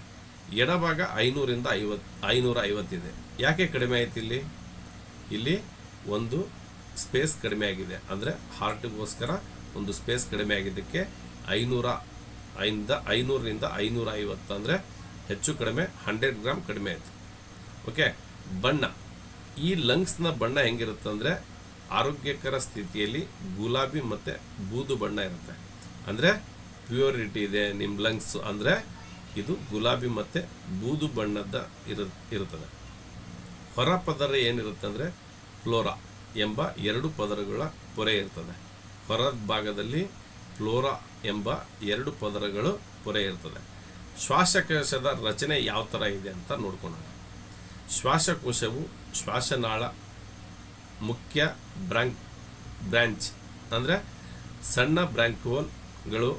ಎಡಭಾಗ 500ರಿಂದ 550 ಇದೆ. ಯಾಕೆ ಕಡಿಮೆ ಆಯ್ತು? ಇಲ್ಲಿ ಒಂದು ಸ್ಪೇಸ್ ಕಡಿಮೆ ಆಗಿದೆ, ಅಂದರೆ ಹಾರ್ಟಿಗೋಸ್ಕರ ಒಂದು ಸ್ಪೇಸ್ ಕಡಿಮೆ ಆಗಿದ್ದಕ್ಕೆ 500ರಿಂದ 550 ಅಂದರೆ ಹೆಚ್ಚು ಕಡಿಮೆ 100 ಗ್ರಾಮ್ ಕಡಿಮೆ ಆಯಿತು. ಓಕೆ, ಬಣ್ಣ. ಈ ಲಂಗ್ಸ್ನ ಬಣ್ಣ ಹೆಂಗಿರುತ್ತೆ ಅಂದರೆ ಆರೋಗ್ಯಕರ ಸ್ಥಿತಿಯಲ್ಲಿ ಗುಲಾಬಿ ಮತ್ತು ಬೂದು ಬಣ್ಣ ಇರುತ್ತೆ. ಅಂದರೆ ಪ್ಯೂರಿಟಿ ಇದೆ ನಿಮ್ಮ ಲಂಗ್ಸ್ ಅಂದರೆ ಇದು ಗುಲಾಬಿ ಮತ್ತು ಬೂದು ಬಣ್ಣದ ಇರುತ್ತದೆ. ಹೊರ ಪದರ ಏನಿರುತ್ತೆ ಅಂದರೆ ಫ್ಲೋರಾ ಎಂಬ 2 ಪದರಗಳ ಪೊರೆ ಇರ್ತದೆ. ಹೊರ ಭಾಗದಲ್ಲಿ ಫ್ಲೋರಾ ಎಂಬ 2 ಪದರಗಳು ಪೊರೆ ಇರ್ತದೆ. ಶ್ವಾಸಕೋಶದ ರಚನೆ ಯಾವ ಥರ ಇದೆ ಅಂತ ನೋಡ್ಕೊಳ್ಳೋಣ. ಶ್ವಾಸಕೋಶವು ಶ್ವಾಸನಾಳ ಮುಖ್ಯ ಬ್ರಾಂಚ್ ಅಂದರೆ ಸಣ್ಣ ಬ್ರಾಂಕ್ಯೂಲ್ಗಳು,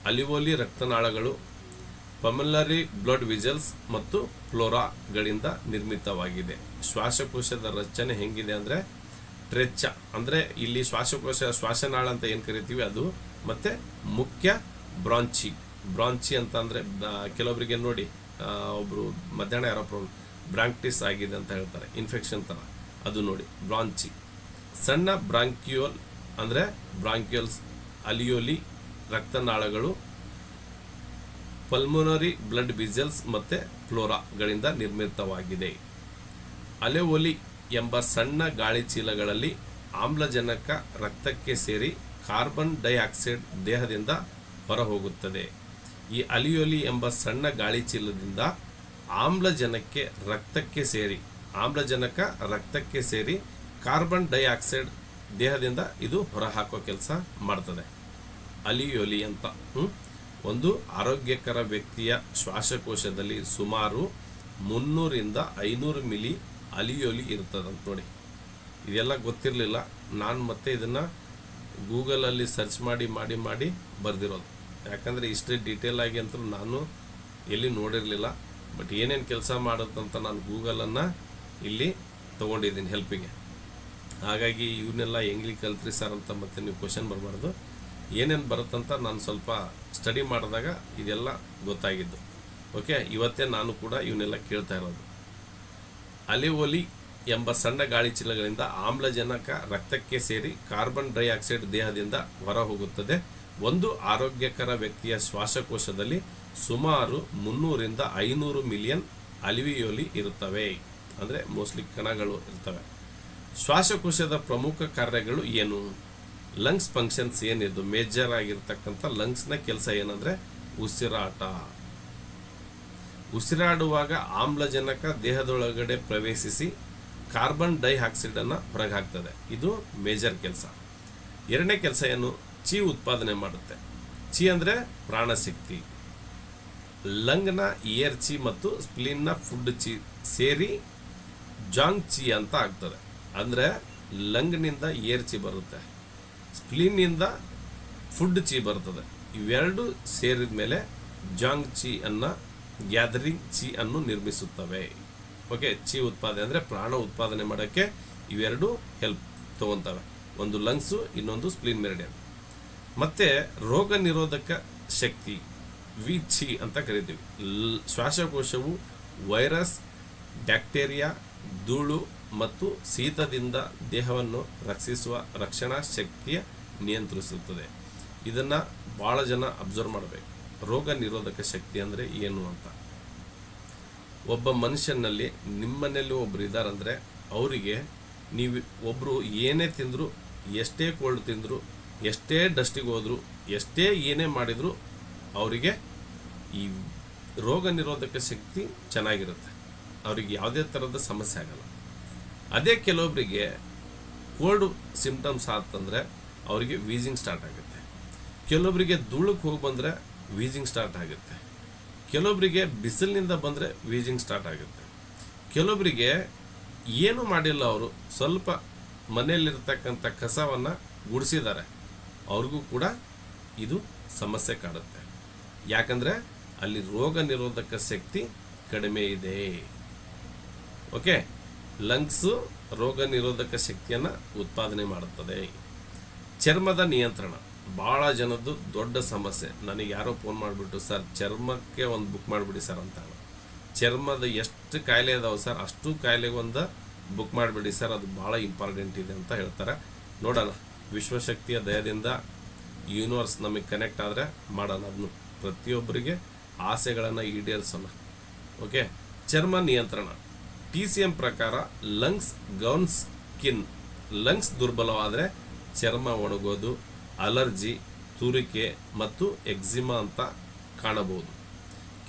ಅಲಿವೋಲಿ ರಕ್ತನಾಳಗಳು, ಪಮಲರಿ ಬ್ಲಡ್ ವಿಜಲ್ಸ್ ಮತ್ತು ಫ್ಲೋರಾಗಳಿಂದ ನಿರ್ಮಿತವಾಗಿದೆ. ಶ್ವಾಸಕೋಶದ ರಚನೆ ಹೆಂಗಿದೆ ಅಂದರೆ ಟ್ರೆಚ್ಚ ಅಂದರೆ ಇಲ್ಲಿ ಶ್ವಾಸನಾಳ ಅಂತ ಏನು ಕರಿತೀವಿ ಅದು, ಮತ್ತು ಮುಖ್ಯ ಬ್ರಾಂಚಿ ಅಂತ ಅಂದರೆ ಕೆಲವೊಬ್ಬರಿಗೆ ನೋಡಿ ಒಬ್ಬರು ಮಧ್ಯಾಹ್ನ ಯಾರೋ ಬ್ರಾಂಕ್ಟಿಸ್ ಆಗಿದೆ ಅಂತ ಹೇಳ್ತಾರೆ, ಇನ್ಫೆಕ್ಷನ್ ಥರ, ಅದು ನೋಡಿ ಬ್ರಾಂಚಿ. ಸಣ್ಣ ಬ್ರಾಂಕ್ಯೂಲ್ ಅಂದರೆ ಬ್ರಾಂಕ್ಯೂಲ್ಸ್, ಅಲಿಯೋಲಿ ರಕ್ತನಾಳಗಳು, ಪಲ್ಮೊನರಿ ಬ್ಲಡ್ ವಿಜಲ್ಸ್ ಮತ್ತು ಫ್ಲೋರಾಗಳಿಂದ ನಿರ್ಮಿತವಾಗಿದೆ. ಅಲೆವೋಲಿ ಎಂಬ ಸಣ್ಣ ಗಾಳಿ ಚೀಲಗಳಲ್ಲಿ ಆಮ್ಲಜನಕ ರಕ್ತಕ್ಕೆ ಸೇರಿ ಕಾರ್ಬನ್ ಡೈಆಕ್ಸೈಡ್ ದೇಹದಿಂದ ಹೊರಹೋಗುತ್ತದೆ. ಈ ಅಲಿಯೋಲಿ ಎಂಬ ಸಣ್ಣ ಗಾಳಿ ಚೀಲದಿಂದ ಆಮ್ಲಜನಕ ರಕ್ತಕ್ಕೆ ಸೇರಿ ಕಾರ್ಬನ್ ಡೈಆಕ್ಸೈಡ್ ದೇಹದಿಂದ ಇದು ಹೊರಹಾಕೋ ಕೆಲಸ ಮಾಡ್ತದೆ. ಅಲಿಯೋಲಿ ಅಂತ ಒಂದು ಆರೋಗ್ಯಕರ ವ್ಯಕ್ತಿಯ ಶ್ವಾಸಕೋಶದಲ್ಲಿ ಸುಮಾರು 300 - 500 ಮಿಲಿ ಅಲಿಯೋಲಿ ಇರ್ತದಂತ ನೋಡಿ. ಇದೆಲ್ಲ ಗೊತ್ತಿರಲಿಲ್ಲ, ನಾನು ಮತ್ತೆ ಇದನ್ನು ಗೂಗಲಲ್ಲಿ ಸರ್ಚ್ ಮಾಡಿ ಬರೆದಿರೋದು. ಯಾಕಂದರೆ ಇಷ್ಟೇ ಡೀಟೇಲ್ ಆಗಿ ಅಂತ ನಾನು ಎಲ್ಲಿ ನೋಡಿರಲಿಲ್ಲ. ಬಟ್ ಏನೇನು ಕೆಲಸ ಮಾಡುತ್ತಂತ ನಾನು ಗೂಗಲನ್ನು ಇಲ್ಲಿ ತೊಗೊಂಡಿದ್ದೀನಿ ಹೆಲ್ಪಿಗೆ. ಹಾಗಾಗಿ ಇವನ್ನೆಲ್ಲ ಹೆಂಗ್ಲಿ ಕಲ್ತ್ರಿ ಸರ್ ಅಂತ ಮತ್ತೆ ನೀವು ಕ್ವಶನ್ ಬರಬಾರ್ದು. ಏನೇನು ಬರುತ್ತಂತ ನಾನು ಸ್ವಲ್ಪ ಸ್ಟಡಿ ಮಾಡಿದಾಗ ಇದೆಲ್ಲ ಗೊತ್ತಾಗಿದ್ದು. ಓಕೆ, ಇವತ್ತೇ ನಾನು ಕೂಡ ಇವನ್ನೆಲ್ಲ ಕೇಳ್ತಾ ಇರೋದು. ಅಲಿವೋಲಿ ಎಂಬ ಸಣ್ಣ ಗಾಳಿ ಚೀಲಗಳಿಂದ ಆಮ್ಲಜನಕ ರಕ್ತಕ್ಕೆ ಸೇರಿ ಕಾರ್ಬನ್ ಡೈಆಕ್ಸೈಡ್ ದೇಹದಿಂದ ಹೊರಹೋಗುತ್ತದೆ. ಒಂದು ಆರೋಗ್ಯಕರ ವ್ಯಕ್ತಿಯ ಶ್ವಾಸಕೋಶದಲ್ಲಿ ಸುಮಾರು 300 - 500 ಮಿಲಿಯನ್ ಅಲಿವಿಯೋಲಿ ಇರುತ್ತವೆ, ಅಂದರೆ ಮೋಸ್ಟ್ಲಿ ಕಣಗಳು ಇರ್ತವೆ. ಶ್ವಾಸಕೋಶದ ಪ್ರಮುಖ ಕಾರ್ಯಗಳು ಏನು? ಲಂಗ್ಸ್ ಫಂಕ್ಷನ್ಸ್ ಏನಿದು? ಮೇಜರ್ ಆಗಿರ್ತಕ್ಕಂಥ ಲಂಗ್ಸ್ನ ಕೆಲಸ ಏನಂದರೆ ಉಸಿರಾಡುವಾಗ ಆಮ್ಲಜನಕ ದೇಹದೊಳಗಡೆ ಪ್ರವೇಶಿಸಿ ಕಾರ್ಬನ್ ಡೈಆಕ್ಸೈಡನ್ನು ಹೊರಗೆ ಹಾಕ್ತದೆ. ಇದು ಮೇಜರ್ ಕೆಲಸ. ಎರಡನೇ ಕೆಲಸ ಏನು? ಚಿ ಉತ್ಪಾದನೆ ಮಾಡುತ್ತೆ. ಚಿ ಅಂದರೆ ಪ್ರಾಣಶಕ್ತಿ. ಲಂಗ್ನ ಏರ್ ಚಿ ಮತ್ತು ಸ್ಪ್ಲೀನ್ನ ಫುಡ್ ಚಿ ಸೇರಿ ಜಾಂಗ್ ಚಿ ಅಂತ ಆಗ್ತದೆ. ಅಂದರೆ ಲಂಗ್ನಿಂದ ಏರ್ ಚಿ ಬರುತ್ತೆ, ಸ್ಪ್ಲೀನ್ನಿಂದ ಫುಡ್ ಚಿ ಬರ್ತದೆ. ಇವೆರಡು ಸೇರಿದ ಮೇಲೆ ಜಾಂಗ್ ಚಿ ಗ್ಯಾದರಿಂಗ್ ಚಿ ಅನ್ನು ನಿರ್ಮಿಸುತ್ತವೆ. ಓಕೆ, ಚಿ ಉತ್ಪಾದನೆ ಅಂದರೆ ಪ್ರಾಣ ಉತ್ಪಾದನೆ ಮಾಡೋಕ್ಕೆ ಇವೆರಡು ಹೆಲ್ಪ್ ತೊಗೊತವೆ. ಒಂದು ಲಂಗ್ಸು, ಇನ್ನೊಂದು ಸ್ಪ್ಲೀನ್ ಮೆರಿಡಿಯನ್. ಮತ್ತು ರೋಗ ನಿರೋಧಕ ಶಕ್ತಿ ವಿ-ಚಿ ಅಂತ ಕರಿತೀವಿ. ಶ್ವಾಸಕೋಶವು ವೈರಸ್, ಬ್ಯಾಕ್ಟೀರಿಯಾ, ಧೂಳು ಮತ್ತು ಶೀತದಿಂದ ದೇಹವನ್ನು ರಕ್ಷಿಸುವ ರಕ್ಷಣಾ ಶಕ್ತಿಯ ನಿಯಂತ್ರಿಸುತ್ತದೆ. ಇದನ್ನು ಭಾಳ ಜನ ಅಬ್ಸರ್ವ್ ಮಾಡಬೇಕು. ರೋಗ ನಿರೋಧಕ ಶಕ್ತಿ ಅಂದರೆ ಏನು ಅಂತ. ಒಬ್ಬ ಮನುಷ್ಯನಲ್ಲಿ, ನಿಮ್ಮನೇಲಿ ಒಬ್ಬರು ಇದ್ದಾರಂದರೆ ಅವರಿಗೆ ನೀವು ಒಬ್ಬರು ಏನೇ ತಿಂದರೂ, ಎಷ್ಟೇ ಕೋಲ್ಡ್ ತಿಂದರೂ, ಎಷ್ಟೇ ಡಸ್ಟಿಗೆ ಹೋದರೂ, ಎಷ್ಟೇ ಏನೇ ಮಾಡಿದರೂ ಅವರಿಗೆ ಈ ರೋಗ ನಿರೋಧಕ ಶಕ್ತಿ ಚೆನ್ನಾಗಿರುತ್ತೆ. ಅವರಿಗೆ ಯಾವುದೇ ಥರದ ಸಮಸ್ಯೆ ಆಗಲ್ಲ. ಅದೇ ಕೆಲವೊಬ್ಬರಿಗೆ ಕೋಲ್ಡ್ ಸಿಂಪ್ಟಮ್ಸ್ ಆತಂದರೆ ಅವರಿಗೆ ವೀಸಿಂಗ್ ಸ್ಟಾರ್ಟ್ ಆಗುತ್ತೆ. ಕೆಲವೊಬ್ಬರಿಗೆ ಧೂಳಕ್ಕೆ ಹೋಗಿ ಬಂದರೆ ವೀಸಿಂಗ್ ಸ್ಟಾರ್ಟ್ ಆಗುತ್ತೆ. ಕೆಲವೊಬ್ಬರಿಗೆ ಬಿಸಿಲಿನಿಂದ ಬಂದರೆ ವೀಸಿಂಗ್ ಸ್ಟಾರ್ಟ್ ಆಗುತ್ತೆ. ಕೆಲವೊಬ್ಬರಿಗೆ ಏನು ಮಾಡಿಲ್ಲ, ಅವರು ಸ್ವಲ್ಪ ಮನೆಯಲ್ಲಿರ್ತಕ್ಕಂಥ ಕಸವನ್ನು ಗುಡಿಸಿದ್ದಾರೆ, ಅವ್ರಿಗೂ ಕೂಡ ಇದು ಸಮಸ್ಯೆ ಕಾಡುತ್ತೆ. ಯಾಕಂದರೆ ಅಲ್ಲಿ ರೋಗ ನಿರೋಧಕ ಶಕ್ತಿ ಕಡಿಮೆ ಇದೆ. ಓಕೆ, ಲಂಗ್ಸು ರೋಗ ನಿರೋಧಕ ಶಕ್ತಿಯನ್ನು ಉತ್ಪಾದನೆ ಮಾಡುತ್ತದೆ. ಚರ್ಮದ ನಿಯಂತ್ರಣ ಭಾಳ ಜನದ್ದು ದೊಡ್ಡ ಸಮಸ್ಯೆ. ನನಗೆ ಯಾರೋ ಫೋನ್ ಮಾಡಿಬಿಟ್ಟು, ಸರ್ ಚರ್ಮಕ್ಕೆ ಒಂದು ಬುಕ್ ಮಾಡಿಬಿಡಿ ಸರ್ ಅಂತ. ಚರ್ಮದ ಎಷ್ಟು ಕಾಯಿಲೆ ಇದಾವೆ ಸರ್, ಅಷ್ಟು ಕಾಯಿಲೆಗೆ ಒಂದು ಬುಕ್ ಮಾಡಿಬಿಡಿ ಸರ್, ಅದು ಭಾಳ ಇಂಪಾರ್ಟೆಂಟ್ ಇದೆ ಅಂತ ಹೇಳ್ತಾರೆ. ನೋಡೋಣ, ವಿಶ್ವಶಕ್ತಿಯ ದಯದಿಂದ ಯೂನಿವರ್ಸ್ ನಮಗೆ ಕನೆಕ್ಟ್ ಆದರೆ ಮಾಡೋಣ. ಅದನ್ನು ಪ್ರತಿಯೊಬ್ಬರಿಗೆ ಆಸೆಗಳನ್ನು ಈಡೇರಿಸೋಣ. ಓಕೆ, ಚರ್ಮ ನಿಯಂತ್ರಣ. TCM ಪ್ರಕಾರ ಲಂಗ್ಸ್ ಗೌನ್ ಸ್ಕಿನ್. ಲಂಗ್ಸ್ ದುರ್ಬಲವಾದರೆ ಚರ್ಮ ಒಣಗೋದು, ಅಲರ್ಜಿ, ತುರಿಕೆ ಮತ್ತು ಎಕ್ಸಿಮಾ ಅಂತ ಕಾಣಬಹುದು.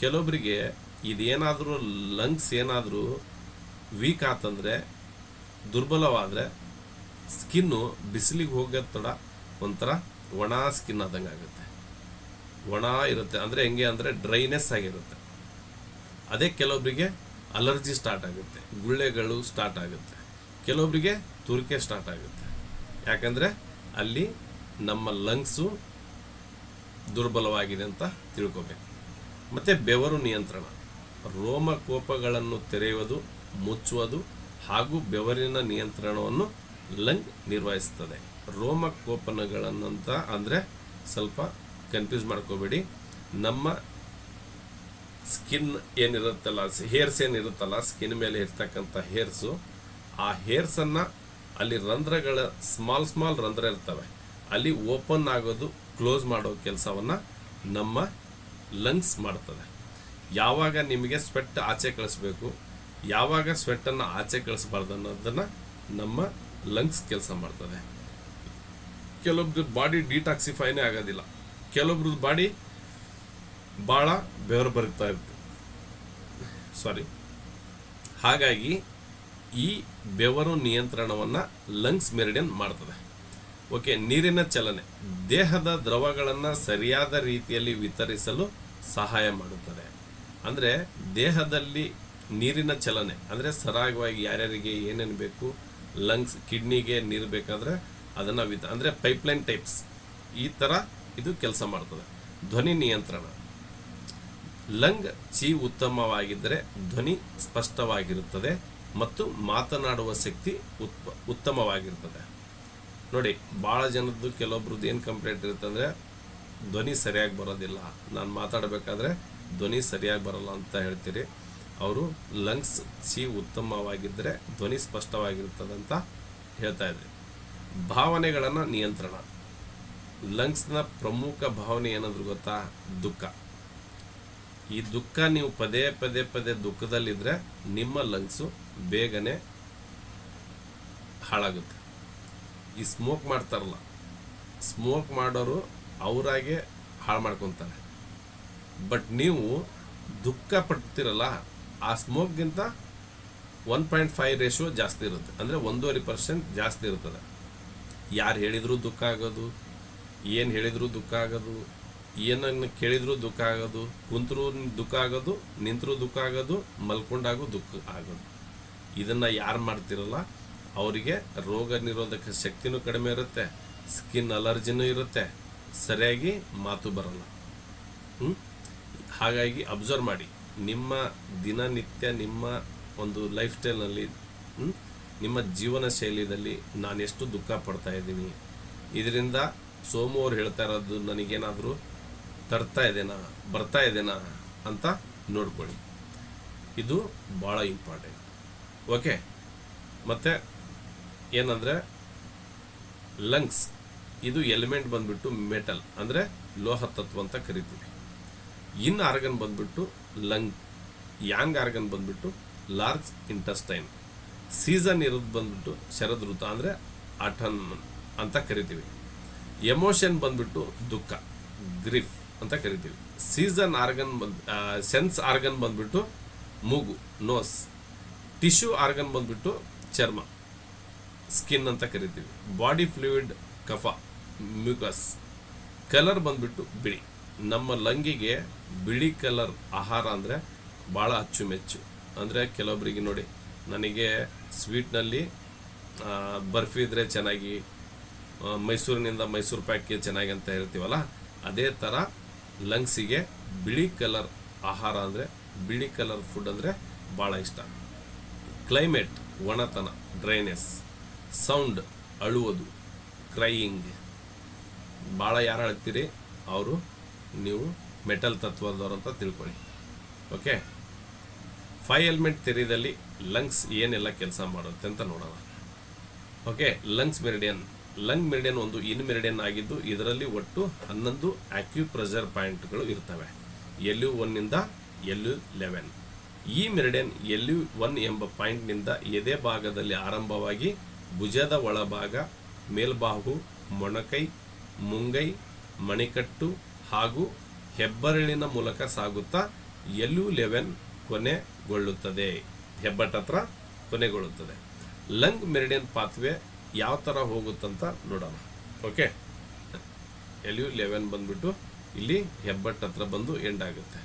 ಕೆಲವೊಬ್ಬರಿಗೆ ಇದೇನಾದರೂ ಲಂಗ್ಸ್ ಏನಾದರೂ ವೀಕ್ ಆತಂದರೆ, ದುರ್ಬಲವಾದರೆ ಸ್ಕಿನ್ನು ಬಿಸಿಲಿಗೆ ಹೋಗೋದು ತಡ ಒಂಥರ ಒಣ ಸ್ಕಿನ್ ಆದಂಗೆ ಆಗುತ್ತೆ. ಒಣ ಇರುತ್ತೆ ಅಂದರೆ ಹೆಂಗೆ ಅಂದರೆ ಡ್ರೈನೆಸ್ ಆಗಿರುತ್ತೆ. ಅದೇ ಕೆಲವೊಬ್ಬರಿಗೆ ಅಲರ್ಜಿ ಸ್ಟಾರ್ಟ್ ಆಗುತ್ತೆ, ಗುಳ್ಳೆಗಳು ಸ್ಟಾರ್ಟ್ ಆಗುತ್ತೆ, ಕೆಲವೊಬ್ಬರಿಗೆ ತುರಿಕೆ ಸ್ಟಾರ್ಟ್ ಆಗುತ್ತೆ. ಯಾಕಂದರೆ ಅಲ್ಲಿ ನಮ್ಮ ಲಂಗ್ಸು ದುರ್ಬಲವಾಗಿದೆ ಅಂತ ತಿಳ್ಕೊಬೇಕು. ಮತ್ತು ಬೆವರು ನಿಯಂತ್ರಣ, ರೋಮಕೋಪಗಳನ್ನು ತೆರೆಯುವುದು, ಮುಚ್ಚುವುದು ಹಾಗೂ ಬೆವರಿನ ನಿಯಂತ್ರಣವನ್ನು ಲಂಗ್ ನಿರ್ವಹಿಸ್ತದೆ. ರೋಮಕೋಪನಗಳನ್ನಂತ ಅಂದರೆ ಸ್ವಲ್ಪ ಕನ್ಫ್ಯೂಸ್ ಮಾಡ್ಕೋಬೇಡಿ. ನಮ್ಮ ಸ್ಕಿನ್ ಏನಿರುತ್ತಲ್ಲ, ಹೇರ್ಸ್ ಏನಿರುತ್ತಲ್ಲ, ಸ್ಕಿನ್ ಮೇಲೆ ಇರ್ತಕ್ಕಂಥ ಹೇರ್ಸು, ಆ ಹೇರ್ಸನ್ನು ಅಲ್ಲಿ ರಂಧ್ರಗಳ ಸ್ಮಾಲ್ ರಂಧ್ರ ಇರ್ತವೆ, ಅಲ್ಲಿ ಓಪನ್ ಆಗೋದು ಕ್ಲೋಸ್ ಮಾಡೋ ಕೆಲಸವನ್ನು ನಮ್ಮ ಲಂಗ್ಸ್ ಮಾಡ್ತದೆ. ಯಾವಾಗ ನಿಮಗೆ ಸ್ವೆಟ್ ಆಚೆ ಕಳಿಸ್ಬೇಕು, ಯಾವಾಗ ಸ್ವೆಟ್ಟನ್ನು ಆಚೆ ಕಳಿಸ್ಬಾರ್ದು ಅನ್ನೋದನ್ನು ನಮ್ಮ ಲಂಗ್ಸ್ ಕೆಲಸ ಮಾಡ್ತದೆ. ಕೆಲವೊಬ್ರು ಬಾಡಿ ಡಿಟಾಕ್ಸಿಫೈನೇ ಆಗೋದಿಲ್ಲ, ಕೆಲವೊಬ್ರ ಬಾಡಿ ಭಾಳ ಬೆವರು ಬರುತ್ತಾ ಇರುತ್ತೆ. ಹಾಗಾಗಿ ಈ ಬೆವರು ನಿಯಂತ್ರಣವನ್ನು ಲಂಗ್ಸ್ ಮೆರಿಡಿಯನ್ ಮಾಡ್ತದೆ. ಓಕೆ, ನೀರಿನ ಚಲನೆ ದೇಹದ ದ್ರವಗಳನ್ನು ಸರಿಯಾದ ರೀತಿಯಲ್ಲಿ ವಿತರಿಸಲು ಸಹಾಯ ಮಾಡುತ್ತದೆ. ಅಂದರೆ ದೇಹದಲ್ಲಿ ನೀರಿನ ಚಲನೆ ಅಂದರೆ ಸರಾಗವಾಗಿ ಯಾರ್ಯಾರಿಗೆ ಏನೇನು ಬೇಕು, ಲಂಗ್ಸ್ ಕಿಡ್ನಿಗೆ ನೀರು ಬೇಕಾದರೆ ಅದನ್ನು ಅಂದರೆ ಪೈಪ್ಲೈನ್ ಟೈಪ್ಸ್ ಈ ಥರ ಇದು ಕೆಲಸ ಮಾಡ್ತದೆ. ಧ್ವನಿ ನಿಯಂತ್ರಣ, ಲಂಗ್ ಚಿ ಉತ್ತಮವಾಗಿದ್ದರೆ ಧ್ವನಿ ಸ್ಪಷ್ಟವಾಗಿರುತ್ತದೆ ಮತ್ತು ಮಾತನಾಡುವ ಶಕ್ತಿ ಉತ್ತಮವಾಗಿರ್ತದೆ. ನೋಡಿ, ಭಾಳ ಜನದ್ದು ಕೆಲವೊಬ್ರದ್ದು ಏನು ಕಂಪ್ಲೇಂಟ್ ಇರುತ್ತೆ ಅಂದರೆ ಧ್ವನಿ ಸರಿಯಾಗಿ ಬರೋದಿಲ್ಲ, ನಾನು ಮಾತಾಡಬೇಕಾದ್ರೆ ಧ್ವನಿ ಸರಿಯಾಗಿ ಬರೋಲ್ಲ ಅಂತ ಹೇಳ್ತೀರಿ. ಅವರು ಲಂಗ್ಸ್ ಸಿ ಉತ್ತಮವಾಗಿದ್ದರೆ ಧ್ವನಿ ಸ್ಪಷ್ಟವಾಗಿರ್ತದೆ ಅಂತ ಹೇಳ್ತಾ ಇದ್ರಿ. ಭಾವನೆಗಳನ್ನು ನಿಯಂತ್ರಣ, ಲಂಗ್ಸ್ನ ಪ್ರಮುಖ ಭಾವನೆ ಏನಂದ್ರೆ ಗೊತ್ತಾ? ದುಃಖ. ಈ ದುಃಖ ನೀವು ಪದೇ ಪದೇ ಪದೇ ದುಃಖದಲ್ಲಿದ್ದರೆ ನಿಮ್ಮ ಲಂಗ್ಸು ಬೇಗನೆ ಹಾಳಾಗುತ್ತೆ. ಈ ಸ್ಮೋಕ್ ಮಾಡ್ತಾರಲ್ಲ, ಸ್ಮೋಕ್ ಮಾಡೋರು ಅವರಾಗೆ ಹಾಳು ಮಾಡ್ಕೊತಾರೆ. ಬಟ್ ನೀವು ದುಃಖ ಪಡ್ತೀರಲ್ಲ, ಆ ಸ್ಮೋಕ್ಗಿಂತ 1.5 ರೇಷಿಯೋ ಜಾಸ್ತಿ ಇರುತ್ತೆ, ಅಂದರೆ 1.5% ಜಾಸ್ತಿ ಇರ್ತದೆ. ಯಾರು ಹೇಳಿದರೂ ದುಃಖ ಆಗೋದು, ಏನು ಹೇಳಿದರೂ ದುಃಖ ಆಗೋದು, ಏನನ್ನು ಕೇಳಿದರೂ ದುಃಖ ಆಗೋದು, ಕುಂತರೂ ದುಃಖ ಆಗೋದು, ನಿಂತರೂ ದುಃಖ ಆಗೋದು, ಮಲ್ಕೊಂಡಾಗೂ ದುಃಖ ಆಗೋದು. ಇದನ್ನು ಯಾರು ಮಾಡ್ತಿರಲ್ಲ ಅವರಿಗೆ ರೋಗ ನಿರೋಧಕ ಶಕ್ತಿನೂ ಕಡಿಮೆ ಇರುತ್ತೆ, ಸ್ಕಿನ್ ಅಲರ್ಜಿನೂ ಇರುತ್ತೆ, ಸರಿಯಾಗಿ ಮಾತು ಬರಲ್ಲ. ಹಾಗಾಗಿ ಅಬ್ಸರ್ವ್ ಮಾಡಿ, ನಿಮ್ಮ ದಿನನಿತ್ಯ ನಿಮ್ಮ ಒಂದು ಲೈಫ್ ಸ್ಟೈಲ್ನಲ್ಲಿ, ನಿಮ್ಮ ಜೀವನ ಶೈಲಿಯಲ್ಲಿ ನಾನು ಎಷ್ಟು ದುಃಖ ಪಡ್ತಾ ಇದ್ದೀನಿ, ಇದರಿಂದ ಸೋಮು ಅವ್ರು ಹೇಳ್ತಾ ಇರೋದು ನನಗೇನಾದರೂ ತರ್ತಾ ಇದೆನಾ, ಬರ್ತಾ ಇದೆನಾ ಅಂತ ನೋಡ್ಕೊಳ್ಳಿ. ಇದು ಭಾಳ ಇಂಪಾರ್ಟೆಂಟ್. ಓಕೆ, ಮತ್ತು ಏನಂದರೆ ಲಂಗ್ಸ್ ಇದು ಎಲಿಮೆಂಟ್ ಬಂದ್ಬಿಟ್ಟು ಮೆಟಲ್, ಅಂದರೆ ಲೋಹ ತತ್ವ ಅಂತ ಕರಿತೀವಿ. ಇನ್ ಆರ್ಗನ್ ಬಂದ್ಬಿಟ್ಟು ಲಂಗ್, ಯಾಂಗ್ ಆರ್ಗನ್ ಬಂದ್ಬಿಟ್ಟು ಲಾರ್ಜ್ ಇಂಟೆಸ್ಟೈನ್, ಸೀಸನ್ ಇರೋದು ಬಂದ್ಬಿಟ್ಟು ಶರದ್ ಋತು ಅಂದರೆ ಆಟನ್ ಅಂತ ಕರಿತೀವಿ. ಎಮೋಷನ್ ಬಂದ್ಬಿಟ್ಟು ದುಃಖ, ಗ್ರೀಫ್ ಅಂತ ಕರಿತೀವಿ. ಸೀಸನ್ ಆರ್ಗನ್ ಸೆನ್ಸ್ ಆರ್ಗನ್ ಬಂದ್ಬಿಟ್ಟು ಮೂಗು, ನೋಸ್. ಟಿಶ್ಯೂ ಆರ್ಗನ್ ಬಂದ್ಬಿಟ್ಟು ಚರ್ಮ, ಸ್ಕಿನ್ ಅಂತ ಕರಿತೀವಿ. ಬಾಡಿ ಫ್ಲೂಯಿಡ್ ಕಫ, ಮ್ಯೂಕಸ್. ಕಲರ್ ಬಂದ್ಬಿಟ್ಟು ಬಿಳಿ. ನಮ್ಮ ಲಂಗಿಗೆ ಬಿಳಿ ಕಲರ್ ಆಹಾರ ಅಂದರೆ ಭಾಳ ಅಚ್ಚುಮೆಚ್ಚು. ಅಂದರೆ ಕೆಲವೊಬ್ಬರಿಗೆ ನೋಡಿ, ನನಗೆ ಸ್ವೀಟ್ನಲ್ಲಿ ಬರ್ಫಿ ಇದ್ದರೆ ಚೆನ್ನಾಗಿ, ಮೈಸೂರಿನಿಂದ ಮೈಸೂರು ಪ್ಯಾಕ್ಗೆ ಚೆನ್ನಾಗಿ ಅಂತ ಹೇಳ್ತೀವಲ್ಲ, ಅದೇ ಥರ ಲಂಗ್ಸಿಗೆ ಬಿಳಿ ಕಲರ್ ಆಹಾರ ಅಂದರೆ, ಬಿಳಿ ಕಲರ್ ಫುಡ್ ಅಂದರೆ ಭಾಳ ಇಷ್ಟ. ಕ್ಲೈಮೇಟ್ ಒಣತನ, ಡ್ರೈನೆಸ್. ಸೌಂಡ್ ಅಳುವುದು, ಕ್ರೈಯಿಂಗ್. ಭಾಳ ಯಾರು ಅಳ್ತೀರಿ ಅವರು ನೀವು ಮೆಟಲ್ ತತ್ವದವರು ಅಂತ ತಿಳ್ಕೊಳ್ಳಿ. ಓಕೆ, 5 ಎಲಿಮೆಂಟ್ ಥಿಯರಿದಲ್ಲಿ ಲಂಗ್ಸ್ ಏನೆಲ್ಲ ಕೆಲಸ ಮಾಡುತ್ತೆ ಅಂತ ನೋಡೋಣ. Okay, lungs meridian. Lung meridian ಒಂದು ಇನ್ ಮೆರಿಡಿಯನ್ ಆಗಿದ್ದು ಇದರಲ್ಲಿ ಒಟ್ಟು 11 ಆಕ್ಯುಪ್ರೆಷರ್ ಪಾಯಿಂಟ್ಗಳು ಇರ್ತವೆ, LU1 ನಿಂದ LU11. ಈ ಮೆರಿಡಿಯನ್ LU1 ಎಂಬ ಪಾಯಿಂಟ್ನಿಂದ ಎದೆ ಭಾಗದಲ್ಲಿ ಆರಂಭವಾಗಿ ಭುಜದ ಒಳಭಾಗ, ಮೇಲ್ಬಾಹು, ಮೊಣಕೈ, ಮುಂಗೈ, ಮಣಿಕಟ್ಟು ಹಾಗೂ ಹೆಬ್ಬರಳಿನ ಮೂಲಕ ಸಾಗುತ್ತಾ LU11 ಕೊನೆಗೊಳ್ಳುತ್ತದೆ, ಹೆಬ್ಬಟ್ಟ ಹತ್ರ ಕೊನೆಗೊಳ್ಳುತ್ತದೆ. ಲಂಗ್ ಮೆರಿಡಿಯನ್ ಪಾತ್ವೆ ಯಾವ ಥರ ಹೋಗುತ್ತಂತ ನೋಡೋಣ. ಓಕೆ, LU11 ಬಂದ್ಬಿಟ್ಟು ಇಲ್ಲಿ ಹೆಬ್ಬಟ್ಟ ಹತ್ರ ಬಂದು ಎಂಡ್ ಆಗುತ್ತೆ.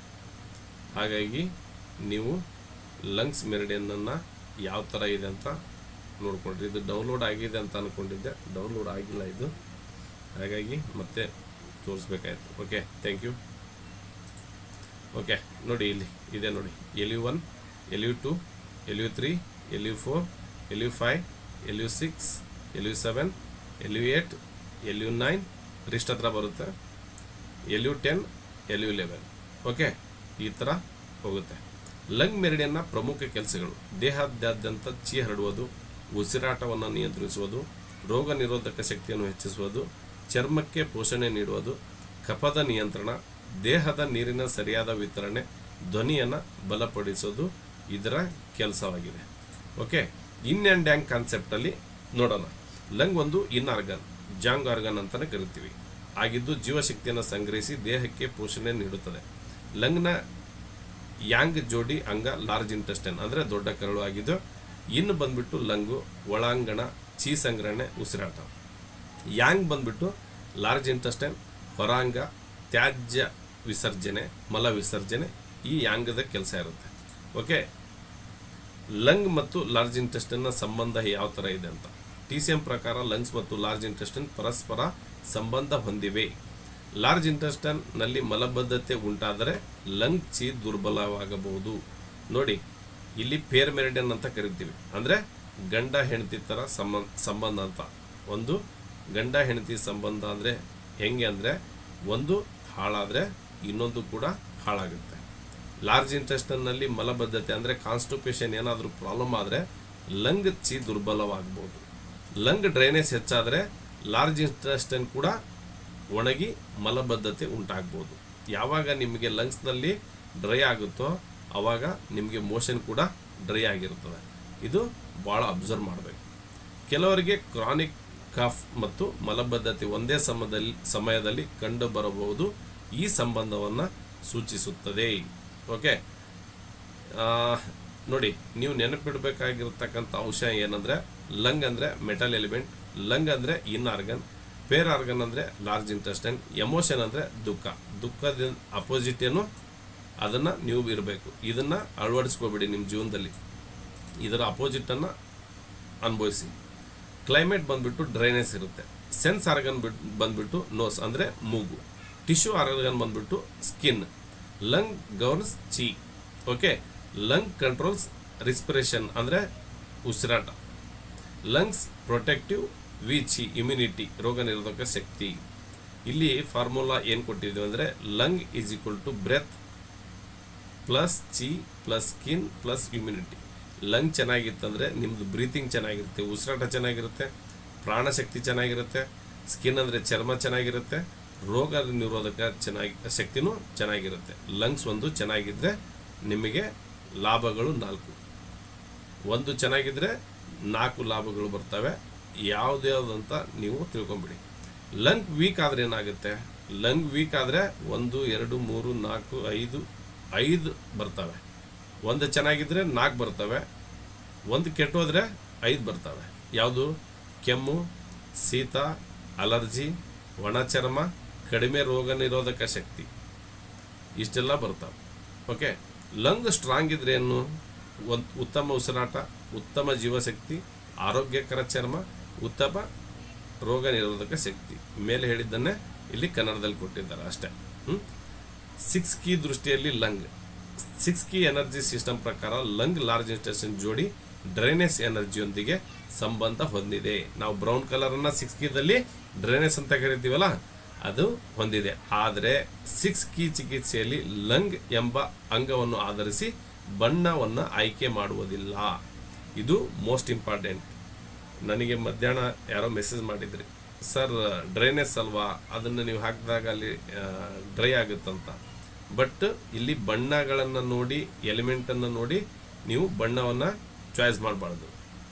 ಹಾಗಾಗಿ ನೀವು ಲಂಗ್ಸ್ ಮೆರಿಡಿಯನ್ನನ್ನು ಯಾವ ಥರ ಇದೆ ಅಂತ ನೋಡ್ಕೊಂಡ್ರಿ. ಇದು ಡೌನ್ಲೋಡ್ ಆಗಿದೆ ಅಂತ ಅಂದ್ಕೊಂಡಿದ್ದೆ, ಡೌನ್ಲೋಡ್ ಆಗಿಲ್ಲ ಇದು, ಹಾಗಾಗಿ ಮತ್ತೆ ತೋರಿಸ್ಬೇಕಾಯ್ತು. Okay, thank you. ಓಕೆ, ನೋಡಿ ಇಲ್ಲಿ ಇದೆ ನೋಡಿ, LU1, LU2, LU3, LU4, LU5, LU6, LU7, LU8, LU9 wrist ಹತ್ರ ಬರುತ್ತೆ, LU10, LU11. ಓಕೆ, ಈ ಥರ ಹೋಗುತ್ತೆ. ಲಂಗ್ ಮೆರಿಡಿಯನ್ನ ಪ್ರಮುಖ ಕೆಲಸಗಳು: ದೇಹಾದ್ಯಂತ ಚಿ ಹರಡುವುದು, ಉಸಿರಾಟವನ್ನು ನಿಯಂತ್ರಿಸುವುದು, ರೋಗ ನಿರೋಧಕ ಶಕ್ತಿಯನ್ನು ಹೆಚ್ಚಿಸುವುದು, ಚರ್ಮಕ್ಕೆ ಪೋಷಣೆ ನೀಡುವುದು, ಕಫದ ನಿಯಂತ್ರಣ, ದೇಹದ ನೀರಿನ ಸರಿಯಾದ ವಿತರಣೆ, ಧ್ವನಿಯನ್ನು ಬಲಪಡಿಸೋದು ಇದರ ಕೆಲಸವಾಗಿದೆ. ಓಕೆ, ಇನ್ ಆ್ಯಂಡ್ ಯಾಂಗ್ ಕಾನ್ಸೆಪ್ಟಲ್ಲಿ ನೋಡೋಣ. ಲಂಗ್ ಒಂದು ಇನ್ ಆರ್ಗನ್, ಜಾಂಗ್ ಆರ್ಗನ್ ಅಂತಲೇ ಕರಿತೀವಿ, ಆಗಿದ್ದು ಜೀವಶಕ್ತಿಯನ್ನು ಸಂಗ್ರಹಿಸಿ ದೇಹಕ್ಕೆ ಪೋಷಣೆ ನೀಡುತ್ತದೆ. ಲಂಗ್ನ ಯಾಂಗ್ ಜೋಡಿ ಅಂಗ ಲಾರ್ಜ್ ಇಂಟೆಸ್ಟೈನ್ ಅಂದರೆ ದೊಡ್ಡ ಕರಳು ಆಗಿದ್ದು, ಇನ್ನು ಬಂದ್ಬಿಟ್ಟು ಲಂಗು ಒಳಾಂಗಣ, ಚಿ ಸಂಗ್ರಹಣೆ, ಉಸಿರಾಟ. ಯಾಂಗ್ ಬಂದ್ಬಿಟ್ಟು ಲಾರ್ಜ್ ಇಂಟೆಸ್ಟೈನ್, ಹೊರಾಂಗ, ತ್ಯಾಜ್ಯ ವಿಸರ್ಜನೆ, ಮಲ ವಿಸರ್ಜನೆ, ಈ ಯಾಂಗದ ಕೆಲಸ ಇರುತ್ತೆ. ಓಕೆ, ಲಂಗ್ ಮತ್ತು ಲಾರ್ಜ್ ಇಂಟೆಸ್ಟೈನ್ನ ಸಂಬಂಧ ಯಾವ ಥರ ಇದೆ ಅಂತ TCM ಪ್ರಕಾರ ಲಂಗ್ಸ್ ಮತ್ತು ಲಾರ್ಜ್ ಇಂಟೆಸ್ಟೈನ್ ಪರಸ್ಪರ ಸಂಬಂಧ ಹೊಂದಿವೆ. ಲಾರ್ಜ್ ಇಂಟೆಸ್ಟೈನ್ನಲ್ಲಿ ಮಲಬದ್ಧತೆ ಉಂಟಾದರೆ ಲಂಗ್ ಚಿ ದುರ್ಬಲವಾಗಬಹುದು. ನೋಡಿ, ಇಲ್ಲಿ ಪೇರ್ ಮೆರಿಡಿಯನ್ ಅಂತ ಕರಿತೀವಿ, ಅಂದರೆ ಗಂಡ ಹೆಂಡತಿ ಥರ ಸಂಬಂಧ ಅಂತ. ಒಂದು ಗಂಡ ಹೆಂಡತಿ ಸಂಬಂಧ ಅಂದರೆ ಹೆಂಗೆ ಅಂದರೆ, ಒಂದು ಹಾಳಾದರೆ ಇನ್ನೊಂದು ಕೂಡ ಹಾಳಾಗುತ್ತೆ. ಲಾರ್ಜ್ ಇಂಟೆಸ್ಟೈನ್ನಲ್ಲಿ ಮಲಬದ್ಧತೆ ಅಂದರೆ ಕಾನ್ಸ್ಟಿಪೇಷನ್ ಏನಾದರೂ ಪ್ರಾಬ್ಲಮ್ ಆದರೆ ಲಂಗ್ ಚಿ ದುರ್ಬಲವಾಗ್ಬೋದು. ಲಂಗ್ ಡ್ರೈನೇಜ್ ಹೆಚ್ಚಾದರೆ ಲಾರ್ಜ್ ಇಂಟೆಸ್ಟೈನ್ ಕೂಡ ಒಣಗಿ ಮಲಬದ್ಧತೆ ಉಂಟಾಗ್ಬೋದು. ಯಾವಾಗ ನಿಮಗೆ ಲಂಗ್ಸ್ನಲ್ಲಿ ಡ್ರೈ ಆಗುತ್ತೋ ಆವಾಗ ನಿಮಗೆ ಮೋಷನ್ ಕೂಡ ಡ್ರೈ ಆಗಿರ್ತದೆ. ಇದು ಭಾಳ ಅಬ್ಸರ್ವ್ ಮಾಡಬೇಕು. ಕೆಲವರಿಗೆ ಕ್ರಾನಿಕ್ ಕಫ್ ಮತ್ತು ಮಲಬದ್ಧತೆ ಒಂದೇ ಸಮಯದಲ್ಲಿ ಕಂಡು ಬರಬಹುದು. ಈ ಸಂಬಂಧವನ್ನು ಸೂಚಿಸುತ್ತದೆ. ಓಕೆ, ನೋಡಿ, ನೀವು ನೆನಪಿಡಬೇಕಾಗಿರ್ತಕ್ಕಂಥ ಅಂಶ ಏನಂದರೆ, ಲಂಗ್ ಅಂದರೆ ಮೆಟಲ್ ಎಲಿಮೆಂಟ್, ಲಂಗ್ ಅಂದರೆ ಇನ್ ಆರ್ಗನ್, ಪೇರ್ ಆರ್ಗನ್ ಅಂದರೆ ಲಾರ್ಜ್ ಇಂಟೆಸ್ಟೈನ್, ಎಮೋಷನ್ ಅಂದರೆ ದುಃಖ, ದುಃಖದ ಅಪೋಸಿಟ್ ಏನು ಅದನ್ನು ನೀವು ಇರಬೇಕು. ಇದನ್ನು ಅಳವಡಿಸ್ಕೋಬೇಡಿ ನಿಮ್ಮ ಜೀವನದಲ್ಲಿ, ಇದರ ಅಪೋಸಿಟನ್ನು ಅನುಭವಿಸಿ. ಕ್ಲೈಮೇಟ್ ಬಂದ್ಬಿಟ್ಟು ಡ್ರೈನೆಸ್ ಇರುತ್ತೆ. ಸೆನ್ಸ್ ಆರ್ಗನ್ ಬಂದ್ಬಿಟ್ಟು ನೋಸ್ ಅಂದರೆ ಮೂಗು, ಟಿಶ್ಯೂ ಆರ್ಗನ್ ಬಂದ್ಬಿಟ್ಟು skin. Lung governs qi. Okay, lung controls respiration ಅಂದರೆ ಉಸಿರಾಟ. Lungs protective wei qi immunity ರೋಗ ನಿರೋಧಕ ಶಕ್ತಿ. ಇಲ್ಲಿ ಫಾರ್ಮುಲಾ ಏನು ಕೊಟ್ಟಿದ್ದೀವಿ ಅಂದರೆ, lung is equal to breath plus qi plus skin plus immunity. Lung ಚೆನ್ನಾಗಿತ್ತಂದರೆ ನಿಮ್ಮದು ಬ್ರೀತಿಂಗ್ ಚೆನ್ನಾಗಿರುತ್ತೆ, ಉಸಿರಾಟ ಚೆನ್ನಾಗಿರುತ್ತೆ, ಪ್ರಾಣಶಕ್ತಿ ಚೆನ್ನಾಗಿರುತ್ತೆ, ಸ್ಕಿನ್ ಅಂದರೆ ಚರ್ಮ ಚೆನ್ನಾಗಿರುತ್ತೆ, ರೋಗ ನಿರೋಧಕ ಶಕ್ತಿನೂ ಚೆನ್ನಾಗಿರುತ್ತೆ. ಲಂಗ್ಸ್ ಒಂದು ಚೆನ್ನಾಗಿದ್ದರೆ ನಿಮಗೆ ಲಾಭಗಳು 4. ಒಂದು ಚೆನ್ನಾಗಿದ್ದರೆ 4 ಲಾಭಗಳು ಬರ್ತವೆ. ಯಾವುದ್ಯಾವುದಂತ ನೀವು ತಿಳ್ಕೊಂಬಿಡಿ. ಲಂಗ್ ವೀಕ್ ಆದರೆ ಏನಾಗುತ್ತೆ? ಲಂಗ್ ವೀಕ್ ಆದರೆ 1, 2, 3, 4, 5 ಬರ್ತವೆ. ಒಂದು ಚೆನ್ನಾಗಿದ್ದರೆ 4 ಬರ್ತವೆ, ಒಂದು ಕೆಟ್ಟೋದ್ರೆ 5 ಬರ್ತವೆ. ಯಾವುದು? ಕೆಮ್ಮು, ಶೀತ, ಅಲರ್ಜಿ, ಒಣ ಚರ್ಮ, ಕಡಿಮೆ ರೋಗ ನಿರೋಧಕ ಶಕ್ತಿ, ಇಷ್ಟೆಲ್ಲ ಬರ್ತವೆ. ಓಕೆ, ಲಂಗ್ ಸ್ಟ್ರಾಂಗ್ ಇದ್ರೆ ಏನು? ಉತ್ತಮ ಉಸಿರಾಟ, ಉತ್ತಮ ಜೀವಶಕ್ತಿ, ಆರೋಗ್ಯಕರ ಚರ್ಮ, ಉತ್ತಮ ರೋಗ ನಿರೋಧಕ ಶಕ್ತಿ. ಮೇಲೆ ಹೇಳಿದ್ದನ್ನೇ ಇಲ್ಲಿ ಕನ್ನಡದಲ್ಲಿ ಕೊಟ್ಟಿದ್ದಾರೆ ಅಷ್ಟೇ. 6 ಕೀ ದೃಷ್ಟಿಯಲ್ಲಿ ಲಂಗ್ 6 ಕೀ ಎನರ್ಜಿ ಸಿಸ್ಟಮ್ ಪ್ರಕಾರ ಲಂಗ್ ಲಾರ್ಜ್ ಇಂಟೆಸ್ಟೈನ್ ಜೋಡಿ ಡ್ರೈನೇಜ್ ಎನರ್ಜಿಯೊಂದಿಗೆ ಸಂಬಂಧ ಹೊಂದಿದೆ. ನಾವು ಬ್ರೌನ್ ಕಲರನ್ನು 6 ಕೀದಲ್ಲಿ ಡ್ರೈನೇಜ್ ಅಂತ ಕರಿತೀವಲ್ಲ, ಅದು ಹೊಂದಿದೆ. ಆದರೆ 6 ಕೀ ಚಿಕಿತ್ಸೆಯಲ್ಲಿ ಲಂಗ್ ಎಂಬ ಅಂಗವನ್ನು ಆಧರಿಸಿ ಬಣ್ಣವನ್ನು ಆಯ್ಕೆ ಮಾಡುವುದಿಲ್ಲ. ಇದು ಮೋಸ್ಟ್ ಇಂಪಾರ್ಟೆಂಟ್. ನನಗೆ ಮಧ್ಯಾಹ್ನ ಯಾರೋ ಮೆಸೇಜ್ ಮಾಡಿದ್ರಿ, ಸರ್ ಡ್ರೈನೇಜ್ ಅಲ್ವಾ, ಅದನ್ನು ನೀವು ಹಾಕಿದಾಗ ಅಲ್ಲಿ ಡ್ರೈ ಆಗುತ್ತಂತ. ಬಟ್ ಇಲ್ಲಿ ಬಣ್ಣಗಳನ್ನು ನೋಡಿ, ಎಲಿಮೆಂಟನ್ನು ನೋಡಿ ನೀವು ಬಣ್ಣವನ್ನು ಚಾಯ್ಸ್ ಮಾಡಬಾರ್ದು.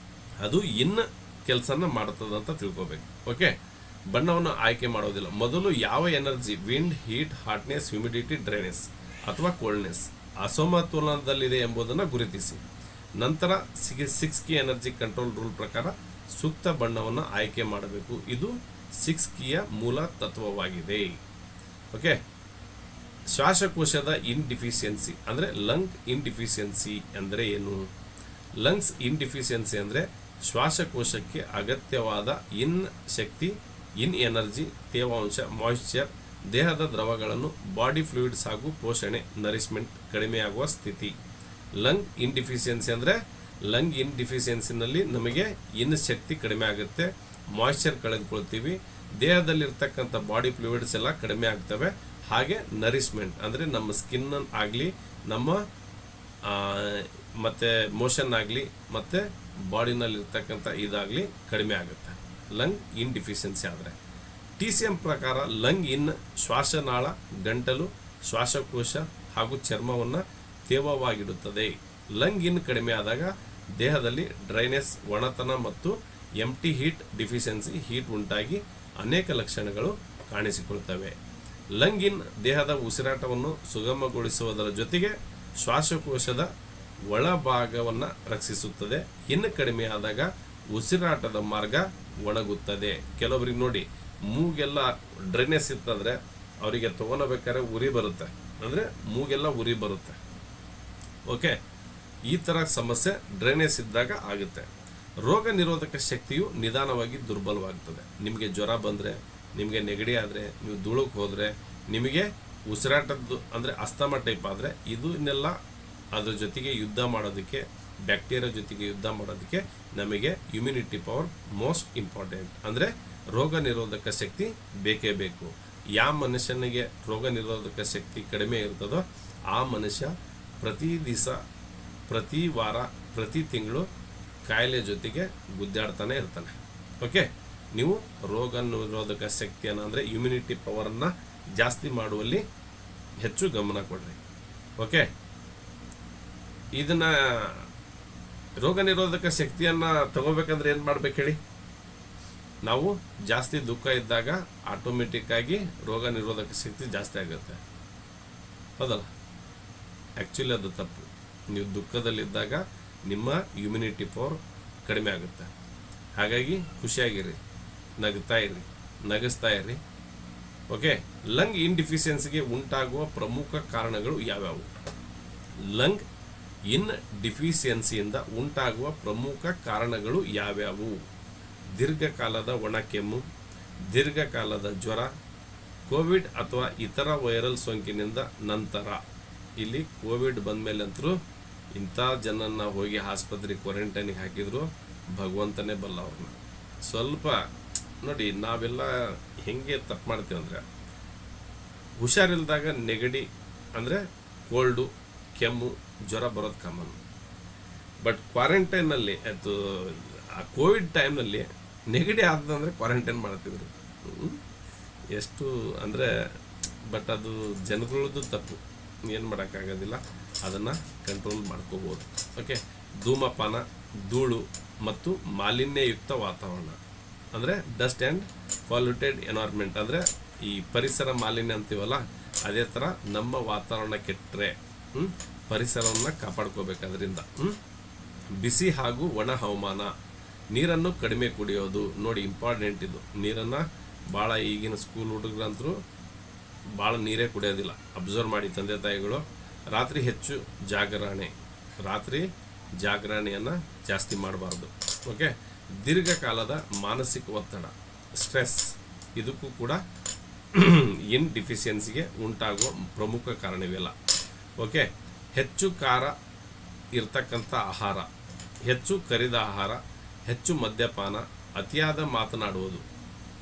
ಅದು ಇನ್ನು ಕೆಲಸನ ಮಾಡ್ತದಂತ ತಿಳ್ಕೊಬೇಕು. ಓಕೆ, ಬಣ್ಣವನ್ನು ಆಯ್ಕೆ ಮಾಡೋದಿಲ್ಲ. ಮೊದಲು ಯಾವ energy, wind, heat, hotness, humidity, dryness ಅಥವಾ ಕೋಲ್ಡ್ನೆಸ್ ಅಸಮತೋಲನದಲ್ಲಿದೆ ಎಂಬುದನ್ನು ಗುರುತಿಸಿ. ನಂತರ 6 ಕೀ ಎನರ್ಜಿ ಕಂಟ್ರೋಲ್ ರೂಲ್ ಪ್ರಕಾರ ಸೂಕ್ತ ಬಣ್ಣವನ್ನು ಆಯ್ಕೆ ಮಾಡಬೇಕು. ಇದು 6 ಕೀಯ ಮೂಲ ತತ್ವವಾಗಿದೆ. ಓಕೆ, ಶ್ವಾಸಕೋಶದ ಇನ್ಡಿಫಿಷಿಯನ್ಸಿ ಅಂದರೆ ಲಂಗ್ ಇನ್ಡಿಫಿಷಿಯನ್ಸಿ ಅಂದರೆ ಏನು? ಲಂಗ್ಸ್ ಇನ್ಡಿಫಿಷಿಯನ್ಸಿ ಅಂದರೆ ಶ್ವಾಸಕೋಶಕ್ಕೆ ಅಗತ್ಯವಾದ ಶಕ್ತಿ, ಎನರ್ಜಿ, ತೇವಾಂಶ, ಮಾಯಿಶ್ಚರ್, ದೇಹದ ದ್ರವಗಳನ್ನು, ಬಾಡಿ ಫ್ಲೂಯಿಡ್ಸ್ ಹಾಗೂ ಪೋಷಣೆ, ನರಿಶ್ಮೆಂಟ್ ಕಡಿಮೆಯಾಗುವ ಸ್ಥಿತಿ. ಲಂಗ್ ಇನ್ಡಿಫಿಷಿಯನ್ಸಿ ಅಂದರೆ ಲಂಗ್ ಇನ್ಡಿಫಿಷಿಯನ್ಸಿನಲ್ಲಿ ನಮಗೆ ಶಕ್ತಿ ಕಡಿಮೆ ಆಗುತ್ತೆ, ಮಾಯಿಶ್ಚರ್ ಕಳೆದುಕೊಳ್ತೀವಿ, ದೇಹದಲ್ಲಿರ್ತಕ್ಕಂಥ ಬಾಡಿ ಫ್ಲೂಯಿಡ್ಸ್ ಎಲ್ಲ ಕಡಿಮೆ ಆಗ್ತವೆ. ಹಾಗೆ ನರಿಶ್ಮೆಂಟ್ ಅಂದರೆ ನಮ್ಮ ಸ್ಕಿನ್ ಆಗಲಿ, ನಮ್ಮ ಮತ್ತು ಮೋಷನ್ ಆಗಲಿ, ಮತ್ತು ಬಾಡಿನಲ್ಲಿರ್ತಕ್ಕಂಥ ಇದಾಗಲಿ ಕಡಿಮೆ ಆಗುತ್ತೆ ಲಂಗ್ ಇನ್ಡಿಫಿಷಿಯನ್ಸಿ ಆದರೆ. TCM ಪ್ರಕಾರ ಲಂಗ್ ಶ್ವಾಸನಾಳ, ಗಂಟಲು, ಶ್ವಾಸಕೋಶ ಹಾಗೂ ಚರ್ಮವನ್ನು ತೇವವಾಗಿಡುತ್ತದೆ. ಲಂಗ್ ಕಡಿಮೆ ಆದಾಗ ದೇಹದಲ್ಲಿ ಡ್ರೈನೆಸ್, ಒಣತನ ಮತ್ತು ಎಂಟಿ ಹೀಟ್ ಡಿಫಿಷಿಯನ್ಸಿ ಹೀಟ್ ಉಂಟಾಗಿ ಅನೇಕ ಲಕ್ಷಣಗಳು ಕಾಣಿಸಿಕೊಳ್ತವೆ. ಲಂಗ್ ದೇಹದ ಉಸಿರಾಟವನ್ನು ಸುಗಮಗೊಳಿಸುವುದರ ಜೊತೆಗೆ ಶ್ವಾಸಕೋಶದ ಒಳಭಾಗವನ್ನು ರಕ್ಷಿಸುತ್ತದೆ. ಕಡಿಮೆ ಆದಾಗ ಉಸಿರಾಟದ ಮಾರ್ಗ ಒಣಗುತ್ತದೆ. ಕೆಲವರಿಗೆ ನೋಡಿ ಮೂಗೆಲ್ಲ ಡ್ರೈನೆಸ್ ಇತ್ತಂದರೆ ಅವರಿಗೆ ತಗೊಳ್ಬೇಕಾದ್ರೆ ಉರಿ ಬರುತ್ತೆ, ಅಂದರೆ ಮೂಗೆಲ್ಲ ಉರಿ ಬರುತ್ತೆ. ಓಕೆ, ಈ ಥರ ಸಮಸ್ಯೆ ಡ್ರೈನೆಸ್ ಇದ್ದಾಗ ಆಗುತ್ತೆ. ರೋಗ ನಿರೋಧಕ ಶಕ್ತಿಯು ನಿಧಾನವಾಗಿ ದುರ್ಬಲವಾಗ್ತದೆ. ನಿಮಗೆ ಜ್ವರ ಬಂದರೆ, ನಿಮಗೆ ನೆಗಡಿ ಆದರೆ, ನೀವು ಧೂಳಕ್ಕೆ ಹೋದರೆ, ನಿಮಗೆ ಉಸಿರಾಟದ್ದು ಅಂದರೆ ಅಸ್ತಮ ಟೈಪ್ ಆದರೆ, ಇದನ್ನೆಲ್ಲ ಅದ್ರ ಜೊತೆಗೆ ಯುದ್ಧ ಮಾಡೋದಕ್ಕೆ, ಬ್ಯಾಕ್ಟೀರಿಯಾ ಜೊತೆಗೆ ಯುದ್ಧ ಮಾಡೋದಕ್ಕೆ ನಮಗೆ ಇಮ್ಯುನಿಟಿ ಪವರ್ ಮೋಸ್ಟ್ ಇಂಪಾರ್ಟೆಂಟ್. ಅಂದರೆ ರೋಗ ನಿರೋಧಕ ಶಕ್ತಿ ಬೇಕೇ ಬೇಕು. ಯಾವ ಮನುಷ್ಯನಿಗೆ ರೋಗ ನಿರೋಧಕ ಶಕ್ತಿ ಕಡಿಮೆ ಇರ್ತದೋ ಆ ಮನುಷ್ಯ ಪ್ರತಿ ದಿವಸ, ಪ್ರತಿ ವಾರ, ಪ್ರತಿ ತಿಂಗಳು ಕಾಯಿಲೆ ಜೊತೆಗೆ ಗುದ್ದಾಡ್ತಾನೆ ಇರ್ತಾನೆ. ಓಕೆ, ನೀವು ರೋಗ ನಿರೋಧಕ ಶಕ್ತಿಯನ್ನು ಅಂದರೆ ಇಮ್ಯುನಿಟಿ ಪವರನ್ನು ಜಾಸ್ತಿ ಮಾಡುವಲ್ಲಿ ಹೆಚ್ಚು ಗಮನ ಕೊಡ್ರಿ. ಓಕೆ, ಇದನ್ನು ರೋಗ ನಿರೋಧಕ ಶಕ್ತಿಯನ್ನು ತಗೋಬೇಕಂದ್ರೆ ಏನು ಮಾಡ್ಬೇಕು ಹೇಳಿ? ನಾವು ಜಾಸ್ತಿ ದುಃಖ ಇದ್ದಾಗ ಆಟೋಮೆಟಿಕ್ ಆಗಿ ರೋಗ ನಿರೋಧಕ ಶಕ್ತಿ ಜಾಸ್ತಿ ಆಗುತ್ತೆ, ಹೌದಲ್ಲ? ಆ್ಯಕ್ಚುಲಿ ಅದು ತಪ್ಪು. ನೀವು ದುಃಖದಲ್ಲಿದ್ದಾಗ ನಿಮ್ಮ ಇಮ್ಯುನಿಟಿ ಪವರ್ ಕಡಿಮೆ ಆಗುತ್ತೆ. ಹಾಗಾಗಿ ಖುಷಿಯಾಗಿರಿ, ನಗ್ತಾ ಇರಿ, ನಗಿಸ್ತಾ ಇರಿ. ಓಕೆ, ಲಂಗ್ ಇನ್ಡಿಫಿಷಿಯನ್ಸಿಗೆ ಉಂಟಾಗುವ ಪ್ರಮುಖ ಕಾರಣಗಳು ಯಾವ್ಯಾವು? ಲಂಗ್ ಡಿಫಿಷಿಯನ್ಸಿಯಿಂದ ಉಂಟಾಗುವ ಪ್ರಮುಖ ಕಾರಣಗಳು ಯಾವ್ಯಾವು? ದೀರ್ಘಕಾಲದ ಒಣಕೆಮ್ಮು, ದೀರ್ಘಕಾಲದ ಜ್ವರ, ಕೋವಿಡ್ ಅಥವಾ ಇತರ ವೈರಲ್ ಸೋಂಕಿನಿಂದ ನಂತರ. ಇಲ್ಲಿ ಕೋವಿಡ್ ಬಂದಮೇಲಂತರೂ ಇಂಥ ಜನನ್ನ ಹೋಗಿ ಆಸ್ಪತ್ರೆ ಕ್ವಾರಂಟೈನಿಗೆ ಹಾಕಿದ್ರು, ಭಗವಂತನೇ ಬಲ್ಲ ಅವ್ರನ್ನ. ಸ್ವಲ್ಪ ನೋಡಿ, ನಾವೆಲ್ಲ ಹೆಂಗೆ ತಪ್ಪು ಮಾಡ್ತೀವಿ ಅಂದರೆ, ಹುಷಾರಿಲ್ದಾಗ ನೆಗಡಿ ಅಂದರೆ ಕೋಲ್ಡು, ಕೆಮ್ಮು, ಜ್ವರ ಬರೋದು ಕಾಮನ್. ಬಟ್ ಕ್ವಾರಂಟೈನಲ್ಲಿ ಅದು ಆ ಕೋವಿಡ್ ಟೈಮ್ನಲ್ಲಿ ನೆಗಡಿ ಆದಂದರೆ ಕ್ವಾರಂಟೈನ್ ಮಾಡ್ತಿದ್ರು. ಎಷ್ಟು ಅಂದರೆ, ಬಟ್ ಅದು ಜನಗಳದ್ದು ತಪ್ಪು, ಏನು ಮಾಡೋಕ್ಕಾಗೋದಿಲ್ಲ, ಅದನ್ನು ಕಂಟ್ರೋಲ್ ಮಾಡ್ಕೋಬೋದು. ಓಕೆ, ಧೂಮಪಾನ, ಧೂಳು ಮತ್ತು ಮಾಲಿನ್ಯಯುಕ್ತ ವಾತಾವರಣ ಅಂದರೆ ಡಸ್ಟ್ ಆ್ಯಂಡ್ ಪಾಲ್ಯೂಟೆಡ್ ಎನ್ವೈರ್ಮೆಂಟ್ ಅಂದರೆ ಈ ಪರಿಸರ ಮಾಲಿನ್ಯ ಅಂತೀವಲ್ಲ, ಅದೇ ಥರ ನಮ್ಮ ವಾತಾವರಣ ಕೆಟ್ಟರೆ ಪರಿಸರವನ್ನು ಕಾಪಾಡ್ಕೋಬೇಕು. ಅದರಿಂದ ಬಿಸಿ ಹಾಗೂ ಒಣ ಹವಾಮಾನ, ನೀರನ್ನು ಕಡಿಮೆ ಕುಡಿಯೋದು. ನೋಡಿ, ಇಂಪಾರ್ಟೆಂಟ್ ಇದು. ನೀರನ್ನು ಭಾಳ ಈಗಿನ ಸ್ಕೂಲ್ ಹುಡುಗರಂತರೂ ಭಾಳ ನೀರೇ ಕುಡಿಯೋದಿಲ್ಲ. ಅಬ್ಸರ್ವ್ ಮಾಡಿ ತಂದೆ ತಾಯಿಗಳು. ರಾತ್ರಿ ಹೆಚ್ಚು ಜಾಗರಣೆಯನ್ನು ಜಾಸ್ತಿ ಮಾಡಬಾರ್ದು. ಓಕೆ, ದೀರ್ಘಕಾಲದ ಮಾನಸಿಕ ಒತ್ತಡ, ಸ್ಟ್ರೆಸ್, ಇದಕ್ಕೂ ಕೂಡ ಡಿಫಿಷಿಯನ್ಸಿಗೆ ಉಂಟಾಗುವ ಪ್ರಮುಖ ಕಾರಣವಿಲ್ಲ. ಓಕೆ, ಹೆಚ್ಚು ಖಾರ ಇರ್ತಕ್ಕಂಥ ಆಹಾರ, ಹೆಚ್ಚು ಕರಿದ ಆಹಾರ, ಹೆಚ್ಚು ಮದ್ಯಪಾನ, ಅತಿಯಾದ ಮಾತನಾಡುವುದು.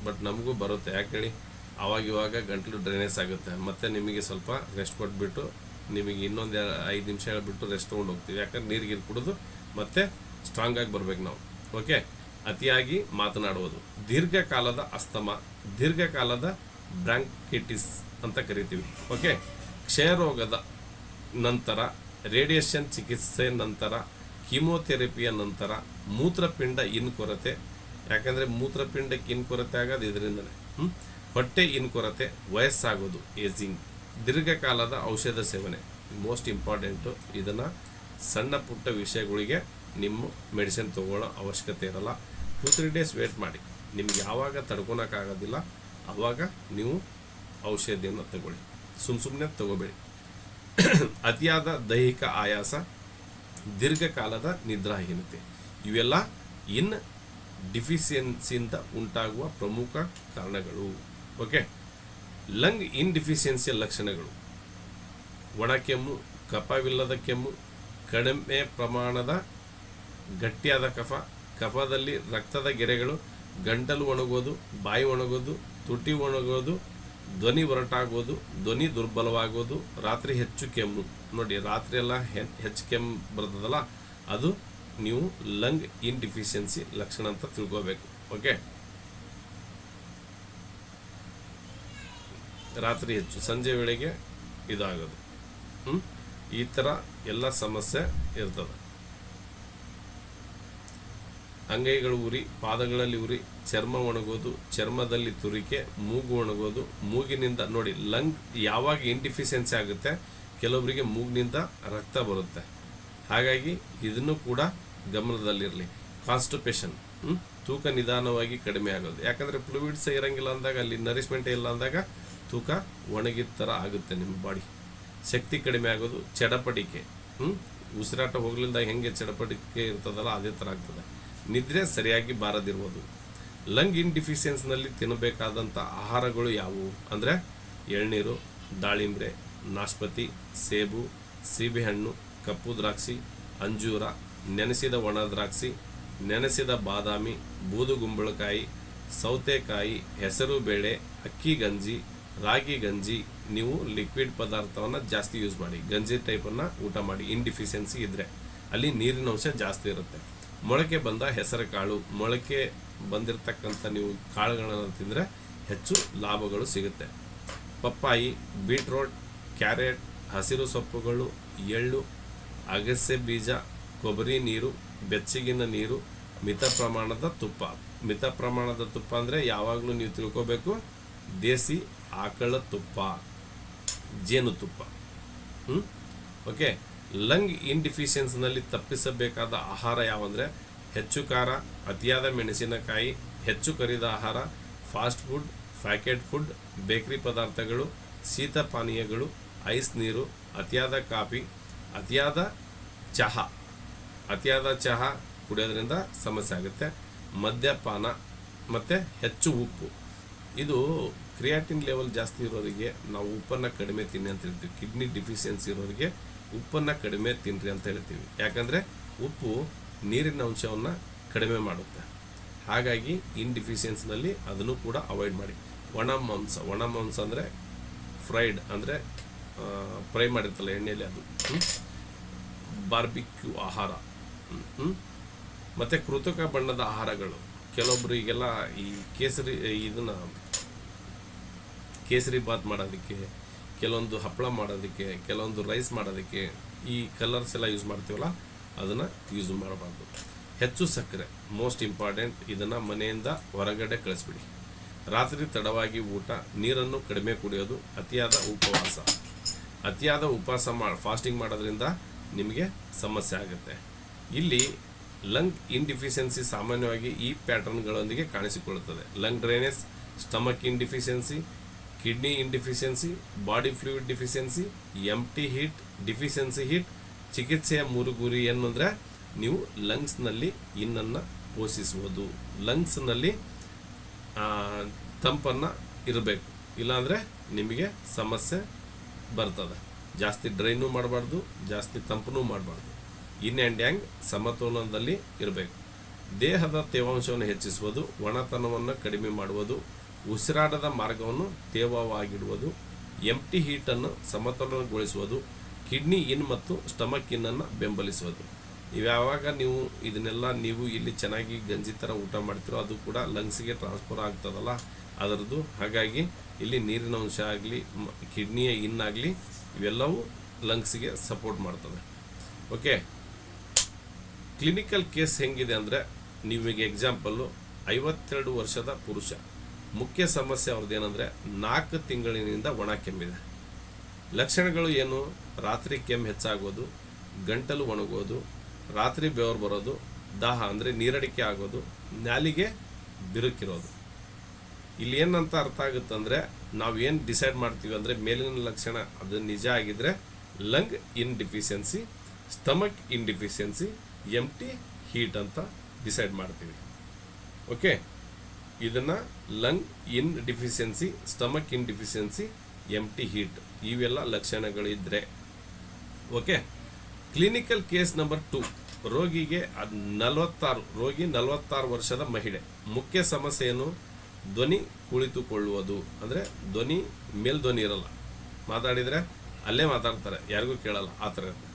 ಬಟ್ ನಮಗೂ ಬರುತ್ತೆ, ಯಾಕೆ ಹೇಳಿ? ಆವಾಗಿವಾಗ ಗಂಟಲು ಡ್ರೈನೇಜ್ ಆಗುತ್ತೆ. ಮತ್ತು ನಿಮಗೆ ಸ್ವಲ್ಪ ರೆಸ್ಟ್ ಕೊಟ್ಬಿಟ್ಟು ನಿಮಗೆ ಇನ್ನೊಂದು 5 ನಿಮಿಷ ಹೇಳ್ಬಿಟ್ಟು ರೆಸ್ಟ್ ತೊಗೊಂಡು ಹೋಗ್ತೀವಿ. ಯಾಕಂದ್ರೆ ನೀರು ಕುಡಿದು ಮತ್ತೆ ಸ್ಟ್ರಾಂಗ್ ಆಗಿ ಬರ್ಬೇಕು ನಾವು. ಓಕೆ, ಅತಿಯಾಗಿ ಮಾತನಾಡುವುದು, ದೀರ್ಘಕಾಲದ ಅಸ್ತಮ, ದೀರ್ಘಕಾಲದ ಬ್ರಾಂಕೈಟಿಸ್ ಅಂತ ಕರಿತೀವಿ. ಓಕೆ, ಕ್ಷಯರೋಗದ ನಂತರ, ರೇಡಿಯೇಷನ್ ಚಿಕಿತ್ಸೆ ನಂತರ, ಕೀಮೋಥೆರಪಿಯ ನಂತರ, ಮೂತ್ರಪಿಂಡ ಕೊರತೆ. ಯಾಕಂದರೆ ಮೂತ್ರಪಿಂಡಕ್ಕೆ ಕೊರತೆ ಆಗೋದು ಇದರಿಂದಲೇ. ಹೊಟ್ಟೆ ಕೊರತೆ, ವಯಸ್ಸಾಗೋದು, ಏಜಿಂಗ್, ದೀರ್ಘಕಾಲದ ಔಷಧ ಸೇವನೆ ಮೋಸ್ಟ್ ಇಂಪಾರ್ಟೆಂಟು. ಇದನ್ನು ಸಣ್ಣ ಪುಟ್ಟ ವಿಷಯಗಳಿಗೆ ನಿಮ್ಮ ಮೆಡಿಸಿನ್ ತೊಗೊಳ್ಳೋ ಅವಶ್ಯಕತೆ ಇರಲ್ಲ. 2-3 ಡೇಸ್ ವೇಟ್ ಮಾಡಿ. ನಿಮ್ಗೆ ಯಾವಾಗ ತಡ್ಕೊಳಕ್ಕಾಗೋದಿಲ್ಲ ಆವಾಗ ನೀವು ಔಷಧಿಯನ್ನು ತಗೊಳ್ಳಿ. ಸುಮ್ಮನೆ ತಗೋಬೇಡಿ. ಅತಿಯಾದ ದೈಹಿಕ ಆಯಾಸ, ದೀರ್ಘಕಾಲದ ನಿದ್ರಾಹೀನತೆ ಇವೆಲ್ಲ ಇನ್ ಡಿಫಿಷಿಯನ್ಸಿಯಿಂದ ಉಂಟಾಗುವ ಪ್ರಮುಖ ಕಾರಣಗಳು. ಓಕೆ, ಲಂಗ್ ಇನ್ ಡಿಫಿಷಿಯನ್ಸಿಯ ಲಕ್ಷಣಗಳು: ಒಣ ಕೆಮ್ಮು, ಕಫವಿಲ್ಲದ ಕೆಮ್ಮು, ಕಡಿಮೆ ಪ್ರಮಾಣದ ಗಟ್ಟಿಯಾದ ಕಫ, ಕಫದಲ್ಲಿ ರಕ್ತದ ಗೆರೆಗಳು, ಗಂಟಲು ಒಣಗೋದು, ಬಾಯಿ ಒಣಗೋದು, ತುಟಿ ಒಣಗೋದು, ಧ್ವನಿ ಹೊರಟಾಗೋದು, ಧ್ವನಿ ದುರ್ಬಲವಾಗೋದು, ರಾತ್ರಿ ಹೆಚ್ಚು ಕೆಮ್ಮು. ನೋಡಿ, ರಾತ್ರಿ ಎಲ್ಲ ಹೆಚ್ಚು ಕೆಮ್ಮು ಬರ್ತದಲ್ಲ, ಅದು ನೀವು ಲಂಗ್ ಇನ್ ಡಿಫಿಷಿಯನ್ಸಿ ಲಕ್ಷಣ ಅಂತ ತಿಳ್ಕೋಬೇಕು. ಓಕೆ, ರಾತ್ರಿ ಹೆಚ್ಚು, ಸಂಜೆ ವೇಳೆಗೆ ಇದಾಗೋದು, ಈ ಥರ ಎಲ್ಲ ಸಮಸ್ಯೆ ಇರ್ತದೆ. ಅಂಗೈಗಳು ಉರಿ, ಪಾದಗಳಲ್ಲಿ ಉರಿ, ಚರ್ಮ ಒಣಗೋದು, ಚರ್ಮದಲ್ಲಿ ತುರಿಕೆ, ಮೂಗು ಒಣಗೋದು, ಮೂಗಿನಿಂದ ನೋಡಿ, ಲಂಗ್ ಯಾವಾಗ ಇನ್ಡಿಫಿಷಿಯನ್ಸಿ ಆಗುತ್ತೆ, ಕೆಲವೊಬ್ಬರಿಗೆ ಮೂಗಿನಿಂದ ರಕ್ತ ಬರುತ್ತೆ. ಹಾಗಾಗಿ ಇದನ್ನು ಕೂಡ ಗಮನದಲ್ಲಿರಲಿ. ಕಾನ್ಸ್ಟಿಪೇಷನ್, ತೂಕ ನಿಧಾನವಾಗಿ ಕಡಿಮೆ ಆಗೋದು. ಯಾಕಂದರೆ ಫ್ಲೂಯಿಡ್ಸ್ ಇರೋಂಗಿಲ್ಲ ಅಂದಾಗ, ಅಲ್ಲಿ ನರಿಶ್ಮೆಂಟ್ ಇಲ್ಲ ಅಂದಾಗ ತೂಕ ಒಣಗಿದ ಥರ ಆಗುತ್ತೆ ನಿಮ್ಮ ಬಾಡಿ. ಶಕ್ತಿ ಕಡಿಮೆ ಆಗೋದು, ಚಡಪಡಿಕೆ, ಉಸಿರಾಟ ಹೋಗ್ಲಿಲ್ದಾಗ ಹೆಂಗೆ ಚಡಪಡಿಕೆ ಇರ್ತದಲ್ಲ ಅದೇ ಥರ ಆಗ್ತದೆ. ನಿದ್ರೆ ಸರಿಯಾಗಿ ಬಾರದಿರುವುದು. ಲಂಗ್ ಇನ್ ಡಿಫಿಷಿಯನ್ಸ್ನಲ್ಲಿ ತಿನ್ನಬೇಕಾದಂಥ ಆಹಾರಗಳು ಯಾವುವು ಅಂದರೆ ಎಳ್ನೀರು, ದಾಳಿಂಬ್ರೆ, ನಾಷ್ಪತಿ, ಸೇಬು, ಸೀಬೆಹಣ್ಣು, ಕಪ್ಪು ದ್ರಾಕ್ಷಿ, ಅಂಜೂರ, ನೆನೆಸಿದ ಒಣ ದ್ರಾಕ್ಷಿ, ನೆನೆಸಿದ ಬಾದಾಮಿ, ಬೂದುಗುಂಬಳಕಾಯಿ, ಸೌತೆಕಾಯಿ, ಹೆಸರು ಬೇಳೆ, ಅಕ್ಕಿ ಗಂಜಿ, ರಾಗಿ ಗಂಜಿ. ನೀವು ಲಿಕ್ವಿಡ್ ಪದಾರ್ಥವನ್ನು ಜಾಸ್ತಿ ಯೂಸ್ ಮಾಡಿ, ಗಂಜಿ ಟೈಪನ್ನು ಊಟ ಮಾಡಿ. ಇನ್ ಡಿಫಿಷಿಯನ್ಸಿ ಇದ್ದರೆ ಅಲ್ಲಿ ನೀರಿನ ಅಂಶ ಜಾಸ್ತಿ ಇರುತ್ತೆ. ಮೊಳಕೆ ಬಂದ ಹೆಸರು ಕಾಳು, ಮೊಳಕೆ ಬಂದಿರತಕ್ಕಂಥ ನೀವು ಕಾಳುಗಳನ್ನು ತಿಂದರೆ ಹೆಚ್ಚು ಲಾಭಗಳು ಸಿಗುತ್ತೆ. ಪಪ್ಪಾಯಿ, ಬೀಟ್ರೋಟ್, ಕ್ಯಾರೆಟ್, ಹಸಿರು ಸೊಪ್ಪುಗಳು, ಎಳ್ಳು, ಅಗಸೆ ಬೀಜ, ಕೊಬ್ಬರಿ ನೀರು, ಬೆಚ್ಚಗಿನ ನೀರು, ಮಿತ ಪ್ರಮಾಣದ ತುಪ್ಪ. ಮಿತ ಪ್ರಮಾಣದ ತುಪ್ಪ ಅಂದರೆ ಯಾವಾಗಲೂ ನೀವು ತಿಳ್ಕೋಬೇಕು, ದೇಸಿ ಆಕಳ ತುಪ್ಪ, ಜೇನುತುಪ್ಪ. ಓಕೆ, ಲಂಗ್ ಇನ್ ಡಿಫಿಷಿಯನ್ಸ್ನಲ್ಲಿ ತಪ್ಪಿಸಬೇಕಾದ ಆಹಾರ ಯಾವಂದರೆ ಹೆಚ್ಚು ಖಾರ, ಅತಿಯಾದ ಮೆಣಸಿನಕಾಯಿ, ಹೆಚ್ಚು ಕರಿದ ಆಹಾರ, fast food, packet food, bakery ಪದಾರ್ಥಗಳು, ಶೀತ ಪಾನೀಯಗಳು, ಐಸ್ ನೀರು, ಅತಿಯಾದ ಕಾಫಿ, ಅತಿಯಾದ ಚಹಾ ಕುಡಿಯೋದ್ರಿಂದ ಸಮಸ್ಯೆ ಆಗುತ್ತೆ. ಮದ್ಯಪಾನ ಮತ್ತು ಹೆಚ್ಚು ಉಪ್ಪು. ಇದು ಕ್ರಿಯಾಟಿನ್ ಲೆವೆಲ್ ಜಾಸ್ತಿ ಇರೋರಿಗೆ ನಾವು ಉಪ್ಪನ್ನು ಕಡಿಮೆ ತಿನ್ನಿ ಅಂತ ಹೇಳ್ತೀವಿ. ಕಿಡ್ನಿ ಡಿಫಿಷಿಯನ್ಸಿ ಇರೋರಿಗೆ ಉಪ್ಪನ್ನು ಕಡಿಮೆ ತಿನ್ನಿರಿ ಅಂತ ಹೇಳ್ತೀವಿ. ಯಾಕಂದರೆ ಉಪ್ಪು ನೀರಿನ ಅಂಶವನ್ನು ಕಡಿಮೆ ಮಾಡುತ್ತೆ. ಹಾಗಾಗಿ ಇನ್ ಡಿಫಿಷಿಯನ್ಸ್ನಲ್ಲಿ ಅದನ್ನು ಕೂಡ ಅವಾಯ್ಡ್ ಮಾಡಿ. ಒಣ ಮಾಂಸ ಅಂದರೆ ಫ್ರೈಡ್ ಅಂದರೆ ಫ್ರೈ ಮಾಡಿರ್ತಲ್ಲ ಎಣ್ಣೆಯಲ್ಲಿ, ಅದು ಬಾರ್ಬಿಕ್ಯೂ ಆಹಾರ, ಮತ್ತು ಕೃತಕ ಬಣ್ಣದ ಆಹಾರಗಳು. ಕೆಲವೊಬ್ಬರಿಗೆಲ್ಲ ಈ ಕೇಸರಿ ಬಾತ್ ಮಾಡೋದಕ್ಕೆ, ಕೆಲವೊಂದು ಹಪ್ಪಳ ಮಾಡೋದಕ್ಕೆ, ಕೆಲವೊಂದು ರೈಸ್ ಮಾಡೋದಕ್ಕೆ ಈ ಕಲರ್ಸ್ ಎಲ್ಲ ಯೂಸ್ ಮಾಡ್ತೀವಲ್ಲ, ಅದನ್ನು ಯೂಸ್ ಮಾಡಬಾರ್ದು. ಹೆಚ್ಚು ಸಕ್ಕರೆ ಮೋಸ್ಟ್ ಇಂಪಾರ್ಟೆಂಟ್, ಇದನ್ನು ಮನೆಯಿಂದ ಹೊರಗಡೆ ಕಳಿಸ್ಬಿಡಿ. ರಾತ್ರಿ ತಡವಾಗಿ ಊಟ, ನೀರನ್ನು ಕಡಿಮೆ ಕುಡಿಯೋದು, ಅತಿಯಾದ ಉಪವಾಸ ಫಾಸ್ಟಿಂಗ್ ಮಾಡೋದ್ರಿಂದ ನಿಮಗೆ ಸಮಸ್ಯೆ ಆಗುತ್ತೆ. ಇಲ್ಲಿ ಲಂಗ್ ಇನ್ ಡಿಫಿಷಿಯನ್ಸಿ ಸಾಮಾನ್ಯವಾಗಿ ಈ ಪ್ಯಾಟರ್ನ್ಗಳೊಂದಿಗೆ ಕಾಣಿಸಿಕೊಳ್ಳುತ್ತದೆ. Lung drainage, stomach yin deficiency, kidney ಇನ್ deficiency, body fluid deficiency, empty heat, deficiency heat. ಚಿಕಿತ್ಸೆಯ ಮೂರು ಗುರಿ ಏನು ಅಂದರೆ ನೀವು ಲಂಗ್ಸ್ನಲ್ಲಿ ಇನ್ನನ್ನು ಪೋಷಿಸುವುದು. ಲಂಗ್ಸ್ನಲ್ಲಿ ತಂಪನ್ನು ಇರಬೇಕು, ಇಲ್ಲಾಂದರೆ ನಿಮಗೆ ಸಮಸ್ಯೆ ಬರ್ತದೆ. ಜಾಸ್ತಿ ಡ್ರೈನೂ ಮಾಡಬಾರ್ದು, ಜಾಸ್ತಿ ತಂಪನೂ ಮಾಡಬಾರ್ದು. ಇನ್ ಆ್ಯಂಡ್ ಯಾಂಗ್ ಸಮತೋಲನದಲ್ಲಿ ಇರಬೇಕು. ದೇಹದ ತೇವಾಂಶವನ್ನು ಹೆಚ್ಚಿಸುವುದು, ಒಣತನವನ್ನು ಕಡಿಮೆ ಮಾಡುವುದು, ಉಸಿರಾಟದ ಮಾರ್ಗವನ್ನು ತೇವವಾಗಿಡುವುದು, ಎಂಟಿ ಹೀಟನ್ನು ಸಮತೋಲನಗೊಳಿಸುವುದು, ಕಿಡ್ನಿ ಇನ್ ಮತ್ತು ಸ್ಟಮಕ್ ಇನ್ನನ್ನು ಬೆಂಬಲಿಸುವುದು. ಯಾವಾಗ ನೀವು ಇದನ್ನೆಲ್ಲ ನೀವು ಇಲ್ಲಿ ಚೆನ್ನಾಗಿ ಗಂಜಿ ಥರ ಊಟ ಮಾಡ್ತಿರೋ ಅದು ಕೂಡ ಲಂಗ್ಸಿಗೆ ಟ್ರಾನ್ಸ್ಫರ್ ಆಗ್ತದಲ್ಲ ಅದರದ್ದು. ಹಾಗಾಗಿ ಇಲ್ಲಿ ನೀರಿನ ಅಂಶ ಆಗಲಿ, ಕಿಡ್ನಿಯ ಇನ್ನಾಗಲಿ, ಇವೆಲ್ಲವೂ ಲಂಗ್ಸಿಗೆ ಸಪೋರ್ಟ್ ಮಾಡ್ತದೆ. ಓಕೆ, ಕ್ಲಿನಿಕಲ್ ಕೇಸ್ ಹೆಂಗಿದೆ ಅಂದರೆ, ನಿಮಗೆ ಎಕ್ಸಾಂಪಲ್ಲು 52 ವರ್ಷದ ಪುರುಷ. ಮುಖ್ಯ ಸಮಸ್ಯೆ ಅವ್ರದ್ದೇನೆಂದರೆ 4 ತಿಂಗಳಿನಿಂದ ಒಣ ಕೆಮ್ಮಿದೆ. ಲಕ್ಷಣಗಳು ಏನು? ರಾತ್ರಿ ಕೆಮ್ಮು ಹೆಚ್ಚಾಗೋದು, ಗಂಟಲು ಒಣಗೋದು, ರಾತ್ರಿ ಬೆವರು ಬರೋದು, ದಾಹ ಅಂದರೆ ನೀರಡಿಕೆ ಆಗೋದು, ನಾಲಿಗೆ ಬಿರುಕಿರೋದು. ಇಲ್ಲಿ ಏನಂತ ಅರ್ಥ ಆಗುತ್ತಂದರೆ ನಾವು ಏನು ಡಿಸೈಡ್ ಮಾಡ್ತೀವಿ ಅಂದರೆ ಮೇಲಿನ ಲಕ್ಷಣ ಅದು ನಿಜ ಆಗಿದ್ರೆ lung yin deficiency, stomach yin deficiency, empty heat ಅಂತ ಡಿಸೈಡ್ ಮಾಡ್ತೀವಿ. ಓಕೆ, ಇದನ್ನು lung yin deficiency, stomach yin deficiency, empty heat ಇವೆಲ್ಲ ಲಕ್ಷಣಗಳಿದ್ದರೆ. Okay, clinical case number 2. ರೋಗಿ 46 ವರ್ಷದ ಮಹಿಳೆ. ಮುಖ್ಯ ಸಮಸ್ಯೆ ಏನು? ಧ್ವನಿ ಕುಳಿತುಕೊಳ್ಳುವುದು, ಅಂದರೆ ಧ್ವನಿ ಮೇಲ್ಧ್ವನಿ ಇರಲ್ಲ, ಮಾತಾಡಿದರೆ ಅಲ್ಲೇ ಮಾತಾಡ್ತಾರೆ, ಯಾರಿಗೂ ಕೇಳಲ್ಲ, ಆ ಥರ ಇರುತ್ತೆ.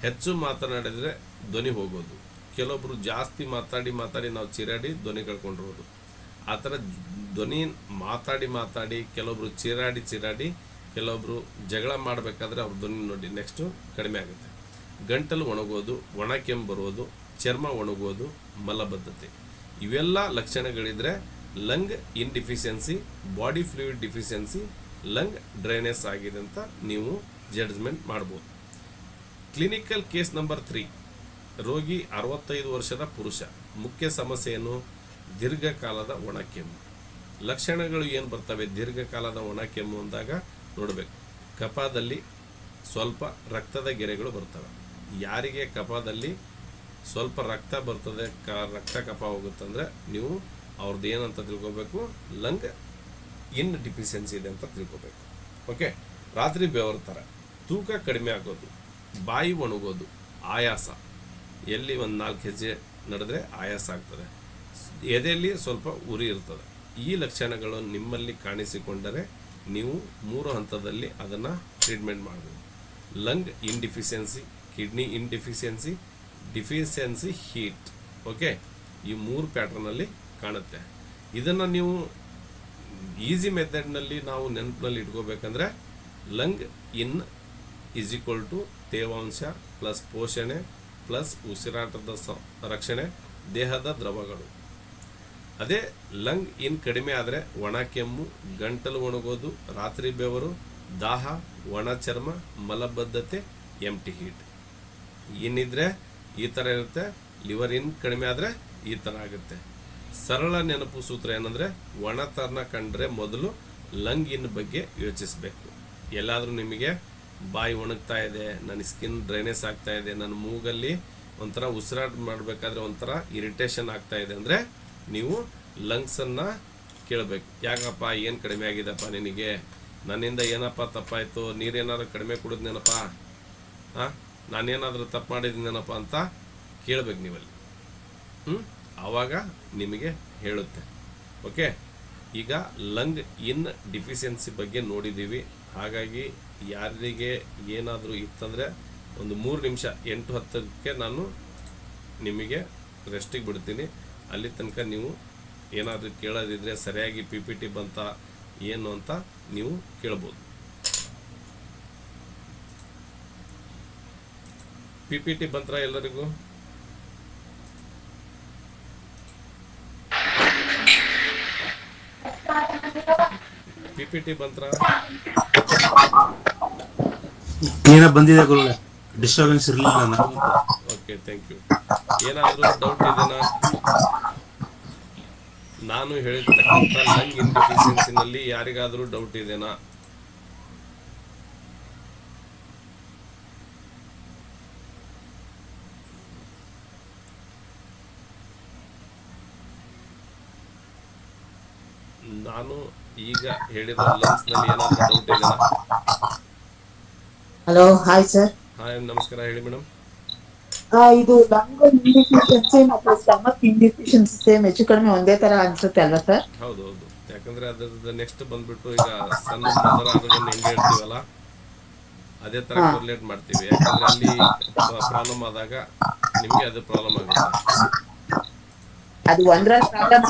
ಹೆಚ್ಚು ಮಾತನಾಡಿದರೆ ಧ್ವನಿ ಹೋಗೋದು, ಕೆಲವೊಬ್ರು ಜಾಸ್ತಿ ಮಾತಾಡಿ ನಾವು ಚಿರಾಡಿ ಧ್ವನಿ ಕಳ್ಕೊಂಡಿರೋದು, ಆ ಥರ ಧ್ವನಿ ಮಾತಾಡಿ ಕೆಲವೊಬ್ರು ಚಿರಾಡಿ ಕೆಲವೊಬ್ರು ಜಗಳ ಮಾಡಬೇಕಾದ್ರೆ ಅವ್ರ ಧ್ವನಿ ನೋಡಿ ನೆಕ್ಸ್ಟು ಕಡಿಮೆ ಆಗುತ್ತೆ. ಗಂಟಲು ಒಣಗೋದು, ಒಣ ಕೆಮ್ಮು ಬರೋದು, ಚರ್ಮ ಒಣಗೋದು, ಮಲಬದ್ಧತೆ ಇವೆಲ್ಲ ಲಕ್ಷಣಗಳಿದ್ರೆ lung yin deficiency, body fluid deficiency, lung dryness ಆಗಿದೆ ಅಂತ ನೀವು ಜಡ್ಜ್ಮೆಂಟ್ ಮಾಡ್ಬೋದು. Clinical case number 3. ರೋಗಿ 65 ವರ್ಷದ ಪುರುಷ. ಮುಖ್ಯ ಸಮಸ್ಯೆ ಏನು? ದೀರ್ಘಕಾಲದ ಒಣ ಕೆಮ್ಮು. ಲಕ್ಷಣಗಳು ಏನು ಬರ್ತವೆ ದೀರ್ಘಕಾಲದ ಒಣ ಕೆಮ್ಮು ಅಂದಾಗ ನೋಡಬೇಕು. ಕಫದಲ್ಲಿ ಸ್ವಲ್ಪ ರಕ್ತದ ಗೆರೆಗಳು ಬರ್ತವೆ. ಯಾರಿಗೆ ಕಫದಲ್ಲಿ ಸ್ವಲ್ಪ ರಕ್ತ ಬರ್ತದೆ, ರಕ್ತ ಕಫ ಹೋಗುತ್ತಂದರೆ ನೀವು ಅವ್ರದ್ದು ಏನಂತ ತಿಳ್ಕೊಬೇಕು, ಲಂಗ್ ಇನ್ ಡಿಫಿಷಿಯನ್ಸಿ ಇದೆ ಅಂತ ತಿಳ್ಕೊಬೇಕು. ಓಕೆ, ರಾತ್ರಿ ಬೆವರ್ತಾರೆ, ತೂಕ ಕಡಿಮೆ ಆಗೋದು, ಬಾಯಿ ಒಣಗೋದು, ಆಯಾಸ, ಎಲ್ಲಿ ಒಂದು 4 ಹೆಜ್ಜೆ ನಡೆದ್ರೆ ಆಯಾಸ ಆಗ್ತದೆ, ಎದೆಯಲ್ಲಿ ಸ್ವಲ್ಪ ಉರಿ ಇರ್ತದೆ. ಈ ಲಕ್ಷಣಗಳು ನಿಮ್ಮಲ್ಲಿ ಕಾಣಿಸಿಕೊಂಡರೆ ನೀವು 3 ಹಂತದಲ್ಲಿ ಅದನ್ನು ಟ್ರೀಟ್ಮೆಂಟ್ ಮಾಡ್ಬೋದು. ಲಂಗ್ ಇನ್ ಡಿಫಿಷಿಯನ್ಸಿ, ಕಿಡ್ನಿ ಇನ್ ಡಿಫಿಷಿಯನ್ಸಿ, ಡಿಫಿಷಿಯನ್ಸಿ ಹೀಟ್. ಓಕೆ, ಈ 3 ಪ್ಯಾಟ್ರನಲ್ಲಿ ಕಾಣುತ್ತೆ. ಇದನ್ನು ನೀವು ಈಸಿ ಮೆಥಡ್ನಲ್ಲಿ ನಾವು ನೆನಪಿನಲ್ಲಿ ಇಟ್ಕೋಬೇಕಂದ್ರೆ lung yin is equal to ತೇವಾಂಶ ಪ್ಲಸ್ ಪೋಷಣೆ ಪ್ಲಸ್ ಉಸಿರಾಟದ ರಕ್ಷಣೆ, ದೇಹದ ದ್ರವಗಳು. ಅದೇ ಲಂಗ್ ಇನ್ ಕಡಿಮೆ ಆದರೆ ಒಣ ಕೆಮ್ಮು, ಗಂಟಲು ಒಣಗೋದು, ರಾತ್ರಿ ಬೆವರು, ದಾಹ, ಒಣ ಚರ್ಮ, ಮಲಬದ್ಧತೆ, ಎಂಟಿ ಹೀಟ್. ಇನ್ನಿದ್ರೆ ಈ ಥರ ಇರುತ್ತೆ. ಲಿವರ್ ಇನ್ ಕಡಿಮೆ ಆದರೆ ಈ ಥರ ಆಗುತ್ತೆ. ಸರಳ ನೆನಪು ಸೂತ್ರ ಏನಂದರೆ ಒಣತನ ಕಂಡ್ರೆ ಮೊದಲು ಲಂಗ್ ಇನ್ ಬಗ್ಗೆ ಯೋಚಿಸಬೇಕು. ಎಲ್ಲಾದರೂ ನಿಮಗೆ ಬಾಯಿ ಒಣಗ್ತಾ ಇದೆ, ನನ್ನ ಸ್ಕಿನ್ ಡ್ರೈನೆಸ್ ಆಗ್ತಾ ಇದೆ, ನನ್ನ ಮೂಗಲ್ಲಿ ಒಂಥರ ಉಸಿರಾಟ ಮಾಡಬೇಕಾದ್ರೆ ಒಂಥರ ಇರಿಟೇಷನ್ ಆಗ್ತಾ ಇದೆ ಅಂದರೆ ನೀವು ಲಂಗ್ಸನ್ನು ಕೇಳಬೇಕು. ಯಾಕಪ್ಪ ಏನು ಕಡಿಮೆ ಆಗಿದೆಪ್ಪ ನಿನಗೆ, ನನ್ನಿಂದ ಏನಪ್ಪ ತಪ್ಪಾಯಿತು, ನೀರೇನಾದ್ರು ಕಡಿಮೆ ಕುಡಿದ್ನೇನಪ್ಪ, ನಾನೇನಾದರೂ ತಪ್ಪು ಮಾಡಿದ್ದೀನೇನಪ್ಪ ಅಂತ ಕೇಳಬೇಕು ನೀವಲ್ಲಿ. ಆವಾಗ ನಿಮಗೆ ಹೇಳುತ್ತೆ. ಓಕೆ, ಈಗ ಲಂಗ್ ಇನ್ ಡಿಫಿಷಿಯನ್ಸಿ ಬಗ್ಗೆ ನೋಡಿದ್ದೀವಿ. ಹಾಗಾಗಿ ಯಾರಿಗೆ ಏನಾದರೂ ಇತ್ತಂದರೆ ಒಂದು 3 ನಿಮಿಷ 8-10ಕ್ಕೆ ನಾನು ನಿಮಗೆ ರೆಸ್ಟಿಗೆ ಬಿಡ್ತೀನಿ. ಅಲ್ಲಿ ತನಕ ನೀವು ಏನಾದರೂ ಕೇಳೋದಿದ್ರೆ ಸರಿಯಾಗಿ PPT ಬಂತ ಏನು ಅಂತ ನೀವು ಕೇಳ್ಬೋದು. PPT ಬಂತ್ರ ಎಲ್ಲರಿಗೂ? PPT ಬಂತ್ರ? ಏನೋ ಬಂದಿದೆ ಗುರುಗಳೇ, ಡಿಸ್ಟರ್ಬೆನ್ಸ್ ಇರಲಿಲ್ಲ. Okay, thank you. ಏನಾದರೂ ಡೌಟ್ ಇದೆನಾ? ನಾನು ಹೇಳಿರ್ತಕ್ಕಂಥ ಲಂಗ್ ಇನ್ ಡಿಫಿಷಿಯನ್ಸಿನಲ್ಲಿ ಯಾರಿಗಾದರೂ ಡೌಟ್ ಇದೆನಾ? ನಾನು ಈಗ ಹೇಳಿದ ಲಂಗ್ಸ್ ನಲ್ಲಿ ಏನಾದರೂ ಡೌಟ್ ಇದೆನಾ? Hello, hi sir. ಹಾಯ್, ನಮಸ್ಕಾರ, ಹೇಳಿ ಮೇಡಮ್. ಇದು ಲಂಗ್ ಇಂಡಿಫಿಷಿಯನ್ಸಿ ಮತ್ತು ಸ್ಟಮಕ್ ಇಂಡಿಫಿಷಿಯನ್ಸಿ ಸೇಮ್ ಹೆಚ್ಚು ಕಡಿಮೆ ಒಂದೇ ತರ ಅನ್ಸುತ್ತೆ ಅಲ್ವಾ ಸರ್? ಹೌದು ಹೌದು, ಯಾಕಂದ್ರೆ ಅದ್ರದ್ದು ನೆಕ್ಸ್ಟ್ ಬಂದ್ಬಿಟ್ಟು ಈಗ ಸಣ್ಣ ಮದರ ಅದನ್ನ ಹೆಂಗೆ ಹೇಳ್ತೀವಲ್ಲ ಅದೇ ತರ ಕೊರ್ಲೇಟ್ ಮಾಡ್ತೀವಿ. ಯಾಕಂದ್ರೆ ಅಲ್ಲಿ ಪ್ರಾಬ್ಲಮ್ ಆದಾಗ ನಿಮ್ಗೆ ಅದು ಪ್ರಾಬ್ಲಮ್ ಆಗುತ್ತೆ. ಅದು ಒಂದರ ಪ್ರಾಬ್ಲಮ್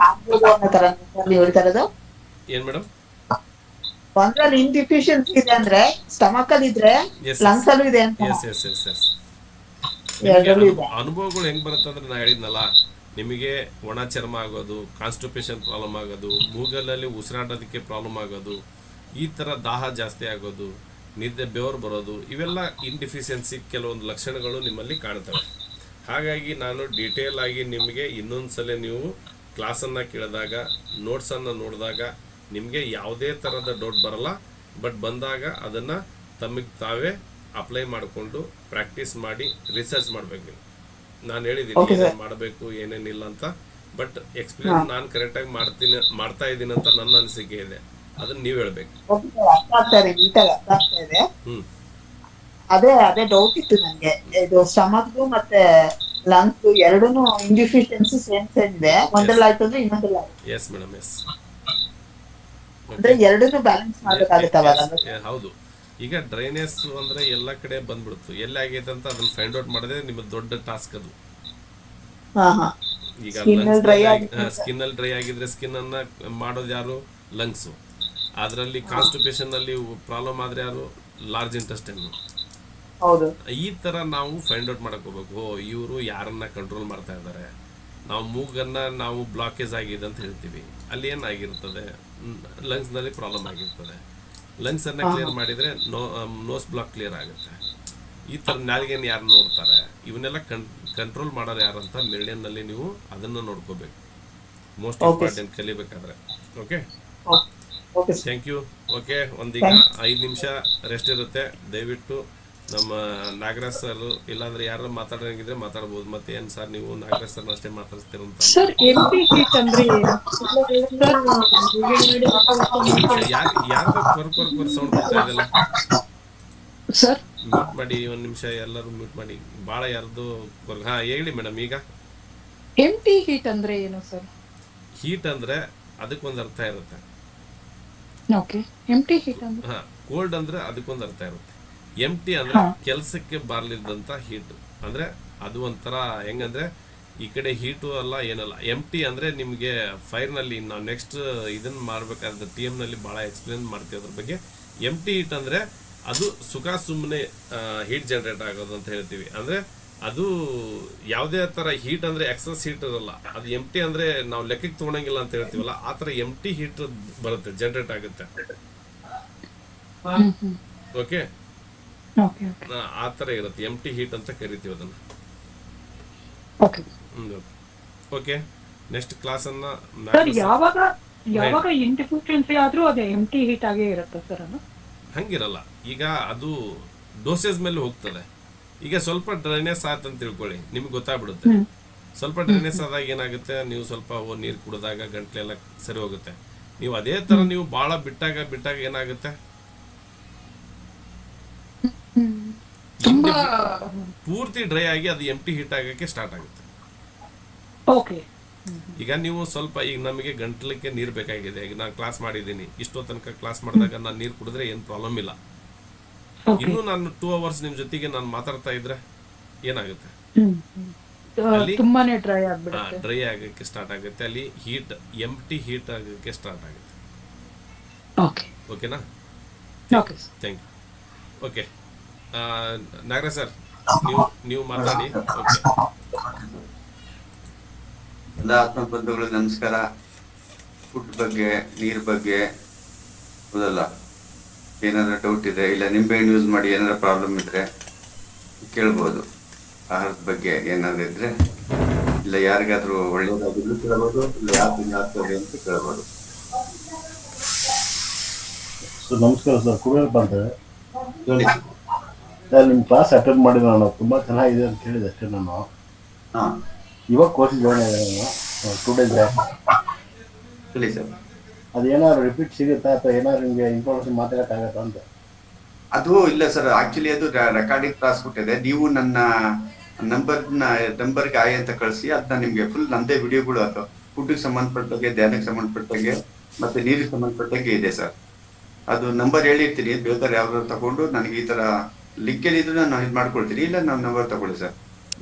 ಆಗ್ಬೋದು ಅನ್ನೋ ತರ ನೀವು ಹೇಳ್ತಾ ಇರೋದು ಏನ್ ಮೇಡಮ್? ಒಂದ್ರಲ್ಲಿ ಇನ್ಡಿಫಿಷಿಯನ್ಸಿ ಇದೆ ಅಂದ್ರೆ ಸ್ಟಮಕ್ ಅಲ್ಲಿ ಇದ್ರೆ ಲಂಗ್ಸ್ ಅಲ್ಲೂ ಇದೆ ಅಂತ. ಅನುಭವಗಳು ಹೆಂಗ್ ಬರುತ್ತೆ ಅಂದ್ರೆ ನಾ ಹೇಳಿದ್ನಲ್ಲ, ನಿಮಗೆ ಒಣ ಚರ್ಮ ಆಗೋದು, ಕಾನ್ಸ್ಟಿಪೇಷನ್ ಪ್ರಾಬ್ಲಮ್ ಆಗೋದು, ಮೂಗಲಲ್ಲಿ ಉಸಿರಾಟೋದಕ್ಕೆ ಪ್ರಾಬ್ಲಮ್ ಆಗೋದು, ಈ ತರ ದಾಹ ಜಾಸ್ತಿ ಆಗೋದು, ನಿದ್ದೆ ಬೆವರು ಬರೋದು, ಇವೆಲ್ಲ ಇನ್ಡಿಫಿಷಿಯನ್ಸಿ ಕೆಲವೊಂದು ಲಕ್ಷಣಗಳು ನಿಮ್ಮಲ್ಲಿ ಕಾಣ್ತವೆ. ಹಾಗಾಗಿ ನಾನು ಡೀಟೇಲ್ ಆಗಿ ನಿಮಗೆ ಇನ್ನೊಂದ್ಸಲ ನೀವು ಕ್ಲಾಸನ್ನು ಕೇಳಿದಾಗ ನೋಟ್ಸನ್ನು ನೋಡಿದಾಗ ನಿಮಗೆ ಯಾವುದೇ ಥರದ ಡೌಟ್ ಬರಲ್ಲ. ಬಟ್ ಬಂದಾಗ ಅದನ್ನು ತಮಗೆ ತಾವೇ ಅಪ್ಲೈ ಮಾಡಿಕೊಂಡು ಪ್ರಾಕ್ಟೀಸ್ ಮಾಡಿ ರಿಸರ್ಚ್ ಮಾಡಬೇಕು. ನೀವು ನಾನು ಹೇಳಿದ್ದೀನಿ Okay, sir. ಏನೇನು ಮಾಡಬೇಕು ಏನೇನಿಲ್ಲ ಅಂತ. ಬಟ್ ಎಕ್ಸ್ಪ್ಲೇನ್ ನಾನು ಕರೆಕ್ಟಾಗಿ ಮಾಡ್ತಾ ಇದ್ದೀನಿ ಅಂತ ನನ್ನ ಅನಿಸಿಕೆ ಇದೆ. ಅದನ್ನು ನೀವು ಹೇಳ್ಬೇಕು. Okay, sir. ಅರ್ಥ ಆಗ್ತಾ ಇದೆ, ನೀಟಾಗಿ ಅರ್ಥ ಆಗ್ತಾ ಇದೆ. ಹ್ಞೂ ಅದೇ ಡೌಟ್ ಇತ್ತು ನನಗೆ. ಇದು ಸ್ಟಮಕ್ದು ಮತ್ತೆ ಲಂಗ್ಸ್ ಎರಡೂನು ಇನ್ಡಿಫಿಷಿಯನ್ಸಿ ಸೇಮ್ ಇದೆ. ಒಂದ್ರಲ್ಲಿ ಆಯ್ತು ಅಂದ್ರೆ ಇನ್ನೊಂದ್ರಲ್ಲಿ ಆಯ್ತು ಎಸ್ ಮೇಡಮ್, ಎಸ್. ಅಂದ್ರೆ ಎರಡನ್ನೂ ಬ್ಯಾಲೆನ್ಸ್ ಮಾಡ್ಬೇಕಾಗುತ್ತೆ ಅವಾಗ. ಹೌದು. ಈಗ ಡ್ರೈನೇಜ್ ಅಂದ್ರೆ ಎಲ್ಲ ಕಡೆ ಬಂದ್ಬಿಡ್ತು. ಎಲ್ಲಿ ಆಗೈತೆ ಅಂತ ಅದನ್ನ ಫೈಂಡ್ ಔಟ್ ಮಾಡೋದೇ ನಿಮ್ಮ ದೊಡ್ಡ ಟಾಸ್ಕ್ ಅದು. ಹಾ ಹಾ ಈಗ Skin ಅಲ್ಲಿ dry ಸ್ಕಿನ್ ಅಲ್ಲಿ ಡ್ರೈ ಆಗಿದ್ರೆ ಸ್ಕಿನ್ ಅನ್ನ ಮಾಡೋದು ಯಾರು? ಲಂಗ್ಸ್. ಅದರಲ್ಲಿ ಕಾನ್ಸ್ಟಿಪೇಷನ್ ಅಲ್ಲಿ ಪ್ರಾಬ್ಲಮ್ ಆದ್ರೆ ಯಾರು? Large intestine. ಹೌದು. ಈ ತರ ನಾವು ಫೈಂಡ್ ಔಟ್ ಮಾಡಕ್ ಹೋಗ್ಬೇಕು. ಓ, ಇವರು ಯಾರನ್ನ ಕಂಟ್ರೋಲ್ ಮಾಡ್ತಾ ಇದ್ದಾರೆ. ನಾವು ಮೂಗನ್ನ ನಾವು ಬ್ಲಾಕೇಜ್ ಆಗಿದೆ ಅಂತ ಹೇಳ್ತೀವಿ. ಅಲ್ಲಿ ಏನಾಗಿರ್ತದೆ? ಲಂಗ್ಸ್ನಲ್ಲಿ ಪ್ರಾಬ್ಲಮ್ ಆಗಿರ್ತದೆ. ಲಂಗ್ಸನ್ನು ಕ್ಲಿಯರ್ ಮಾಡಿದರೆ ನೋಸ್ ಬ್ಲಾಕ್ ಕ್ಲಿಯರ್ ಆಗುತ್ತೆ. ಈ ಥರ ನಾಲಿಗೆಯನ್ನು ಯಾರು ನೋಡ್ತಾರೆ? ಇವನ್ನೆಲ್ಲ ಕಂಟ್ರೋಲ್ ಮಾಡೋರು ಯಾರಂತ ಮೆರಿಡಿಯನ್ನಲ್ಲಿ ನೀವು ಅದನ್ನು ನೋಡ್ಕೋಬೇಕು. ಮೋಸ್ಟ್ ಇಂಪಾರ್ಟೆಂಟ್ ಕಲಿಬೇಕಾದ್ರೆ. Okay, okay sir. Thank you. Okay, ಒಂದೀಗ 5 ನಿಮಿಷ ರೆಸ್ಟ್ ಇರುತ್ತೆ. ದಯವಿಟ್ಟು ನಮ್ಮ ನಾಗರಾಜ್ ಸರ್ ಇಲ್ಲಾಂದ್ರೆ ಯಾರು ಮಾತಾಡೋಂಗಿದ್ರೆ ಮಾತಾಡ್ಬೋದು. ಮತ್ತೆ ಏನು ಸರ್ ನೀವು ನಾಗರಾಜ್ ಸರ್ನ ಅಷ್ಟೇ ಮಾತಾಡ್ತೀರಂತ? ಸರ್ ಎಂಪಿ ಹೀಟ್ ಅಂದ್ರೆ ಏನು? ಯಾರ್ದು ಕೊರ್ ಸೌಂಡ್ ಬರ್ತಾ ಇದೆಯಲ್ಲ? ಸರ್ ಮ್ಯೂಟ್ ಮಾಡಿ, ಒಂದು ನಿಮಿಷ ಎಲ್ಲರೂ ಮ್ಯೂಟ್ ಮಾಡಿ. ಭಾಳ ಯಾರ್ದು ಹಾ, ಹೇಳಿ ಮೇಡಮ್. ಈಗ ಎಂಟಿ ಹೀಟ್ ಅಂದ್ರೆ ಏನು ಸರ್? ಹೀಟ್ ಅಂದ್ರೆ ಅದಕ್ಕೊಂದು ಅರ್ಥ ಇರುತ್ತೆ. ಓಕೆ, ಎಂಟಿ ಹೀಟ್ ಅಂದ್ರೆ ಹಾ, ಕೋಲ್ಡ್ ಅಂದ್ರೆ ಅದಕ್ಕೊಂದು ಅರ್ಥ ಇರುತ್ತೆ. ಎಂಟಿ ಅಂದ್ರೆ ಕೆಲಸಕ್ಕೆ ಬಾರ್ಲಿದ್ದಂತ ಹೀಟ್. ಅಂದ್ರೆ ಅದು ಒಂಥರ ಹೆಂಗಂದ್ರೆ ಈ ಕಡೆ ಹೀಟು ಅಲ್ಲ ಏನಲ್ಲ. ಎಂಟಿ ಅಂದ್ರೆ ನಿಮಗೆ ಫೈರ್ನಲ್ಲಿ ನಾವು ನೆಕ್ಸ್ಟ್ ಇದನ್ನ ಮಾಡ್ಬೇಕಾದ್ರೆ TM ನಲ್ಲಿ ಭಾಳ ಎಕ್ಸ್ಪ್ಲೇನ್ ಮಾಡ್ತೀವಿ ಅದ್ರ ಬಗ್ಗೆ. ಎಂಟಿ ಹೀಟ್ ಅಂದ್ರೆ ಅದು ಸುಮ್ಮನೆ ಹೀಟ್ ಜನರೇಟ್ ಆಗೋದು ಅಂತ ಹೇಳ್ತೀವಿ. ಅಂದ್ರೆ ಅದು ಯಾವುದೇ ಥರ ಹೀಟ್ ಅಂದ್ರೆ ಎಕ್ಸಸ್ ಹೀಟ್ ಇರಲ್ಲ. ಅದು ಎಂಟಿ ಅಂದ್ರೆ ನಾವು ಲೆಕ್ಕಕ್ಕೆ ತೊಗೊಳಂಗಿಲ್ಲ ಅಂತ ಹೇಳ್ತೀವಲ್ಲ, ಆ ಥರ ಎಂಟಿ ಹೀಟ್ ಬರುತ್ತೆ, ಜನರೇಟ್ ಆಗುತ್ತೆ. ಓಕೆ, ಓಕೆ ಆ ಥರ ಇರುತ್ತೆ. ಎಂಟಿ ಹೀಟ್ ಅಂತ ಕರಿತೀವಿ ಅದನ್ನು. ಓಕೆ ಓಕೆ, ನೆಕ್ಸ್ಟ್ ಕ್ಲಾಸನ್ನು ಸರ್ ಯಾವಾಗ ಇಂಡಿಫಿಷಿಯನ್ಸಿ ಆದ್ರೂ ಅದೇ ಎಂಟಿ ಹೀಟ್ ಆಗೇ ಇರುತ್ತೆ ಸರ್? ಅದು ಹಂಗಿರಲ್ಲ. ಈಗ ಅದು ಡೋಸೇಜ್ ಮೇಲೆ ಹೋಗ್ತದೆ. ಈಗ ಸ್ವಲ್ಪ ಡ್ರೈನೆಸ್ ಆಯ್ತು ಅಂತ ತಿಳ್ಕೊಳ್ಳಿ, ನಿಮ್ಗೆ ಗೊತ್ತಾಗ್ಬಿಡುತ್ತೆ. ಸ್ವಲ್ಪ ಡ್ರೈನೆಸ್ ಆದಾಗ ಏನಾಗುತ್ತೆ, ನೀವು ಸ್ವಲ್ಪ ನೀರು ಕುಡಿದಾಗ ಗಂಟ್ಲೆಲ್ಲ ಸರಿ ಹೋಗುತ್ತೆ. ನೀವು ಅದೇ ಥರ ನೀವು ಭಾಳ ಬಿಟ್ಟಾಗ ಏನಾಗುತ್ತೆ, ಪೂರ್ತಿ ಡ್ರೈ ಆಗಿ ಅದು ಎಂಟಿ ಹೀಟ್ ಆಗಕ್ಕೆ ಸ್ಟಾರ್ಟ್ ಆಗುತ್ತೆ. ಓಕೆ. ಈಗ ನೀವು ಸ್ವಲ್ಪ, ಈಗ ನಮಗೆ ಗಂಟ್ಲಕ್ಕೆ ನೀರು ಬೇಕಾಗಿದೆ. ಈಗ ನಾನು ಕ್ಲಾಸ್ ಮಾಡಿದ್ದೀನಿ, ಇಷ್ಟೋ ತನಕ ಕ್ಲಾಸ್ ಮಾಡಿದಾಗ ನಾನು ನೀರು ಕುಡಿದ್ರೆ ಏನು ಪ್ರಾಬ್ಲಮ್ ಇಲ್ಲ. ಇನ್ನು ನಾನು 2 ಅವರ್ಸ್ ನಿಮ್ಮ ಜೊತೆಗೆ ನಾನು ಮಾತಾಡ್ತಾ ಇದ್ರೆ ಏನಾಗುತ್ತೆ? ತುಂಬಾನೇ ಡ್ರೈ ಆಗ್ಬಿಡುತ್ತೆ. ಡ್ರೈ ಆಗಕ್ಕೆ ಸ್ಟಾರ್ಟ್ ಆಗುತ್ತೆ. ಅಲ್ಲಿ ಹೀಟ್, ಎಂಟಿ ಹೀಟ್ ಆಗಕ್ಕೆ ಸ್ಟಾರ್ಟ್ ಆಗುತ್ತೆ. ಓಕೆ, ಓಕೆನಾ? Okay thank you. Okay, Nagaraj sir ನೀವು ಮಾತಾಡಿ. ಓಕೆ. ಎಲ್ಲ ಆತ್ಮ ಬಂಧುಗಳು ನಮಸ್ಕಾರ. ಫುಡ್ ಬಗ್ಗೆ, ನೀರ್ ಬಗ್ಗೆ ಹೌದಲ್ಲ, ಏನಾದ್ರು ಡೌಟ್ ಇದೆ ಇಲ್ಲ ನಿಂಬೆಹಣ್ಣು ಯೂಸ್ ಮಾಡಿ ಏನಾದ್ರು ಪ್ರಾಬ್ಲಮ್ ಇದ್ರೆ ಕೇಳ್ಬೋದು. ಆಹಾರದ ಬಗ್ಗೆ ಏನಾದ್ರು ಇದ್ರೆ, ಇಲ್ಲ ಯಾರಿಗಾದ್ರೂ ಒಳ್ಳೇದಾಗಿದ್ರು ಕೇಳ್ಬೋದು, ಇಲ್ಲ ಯಾಕೆ ಆಗ್ತದೆ ಅಂತ ಕೇಳ್ಬೋದು. ಸರ್ ನಮಸ್ಕಾರ ಸರ್, ಕುಬೇರಪ್ಪ ಅಂತ ಹೇಳಿ. ಸರ್ ನಿಮ್ಮ ಕ್ಲಾಸ್ ಅಟೆಂಡ್ ಮಾಡಿ ನಾನು ತುಂಬ ಚೆನ್ನಾಗಿದೆ ಅಂತ ಹೇಳಿದೆ ಅಷ್ಟೇ. ನಾನು ಹಾ ಇವಾಗ ಕೋರ್ಸ್ ಜಾಯ್ನ್ ಆಗಿದೆ ನಾನು 2 days ಬ್ಯಾಕ್. ಹೇಳಿ ಸರ್. ಅದೇನಾದ್ರು ರಿಪೀಟ್ ಸಿಗುತ್ತಾ ಅಥವಾ ಏನಾದ್ರು ನಿಮಗೆ ಇನ್ಫಾರ್ಮೇಶನ್ ಮಾತಾಡೋಕ್ಕಾಗತ್ತಾ ಅಂತ? ಅದು ಇಲ್ಲ ಸರ್, ಆಕ್ಚುಲಿ ಅದು ರೆಕಾರ್ಡಿಂಗ್ ಕ್ಲಾಸ್ ಬಿಟ್ಟಿದೆ. ನೀವು ನನ್ನ ನಂಬರ್ಗೆ ಆಯ್ ಅಂತ ಕಳಿಸಿ, ಅದನ್ನ ನಿಮ್ಗೆ ಫುಲ್ ನಂದೇ ವಿಡಿಯೋಗಳು ಅದು ಫುಡ್ಗೆ ಸಂಬಂಧಪಟ್ಟಾಗೆ, ಧ್ಯಾನಕ್ಕೆ ಪಟ್ಟಂಗೆ ಮತ್ತೆ ನೀರಿಗೆ ಸಂಬಂಧಪಟ್ಟಂಗೆ ಇದೆ ಸರ್. ಅದು ನಂಬರ್ ಹೇಳಿರ್ತೀನಿ, ಬೇಕಾದ್ರೆ ಯಾವ್ದಾದ್ರು ತಗೊಂಡು ನನಗೆ ಈ ತರ ಲಿಂಕ್ ಏನಿದ್ರು ನಾನು ಇದು ಮಾಡ್ಕೊಳ್ತೀನಿ. ಇಲ್ಲ ನಾವು ನಂಬರ್ ತಗೊಳ್ಳಿ ಸರ್,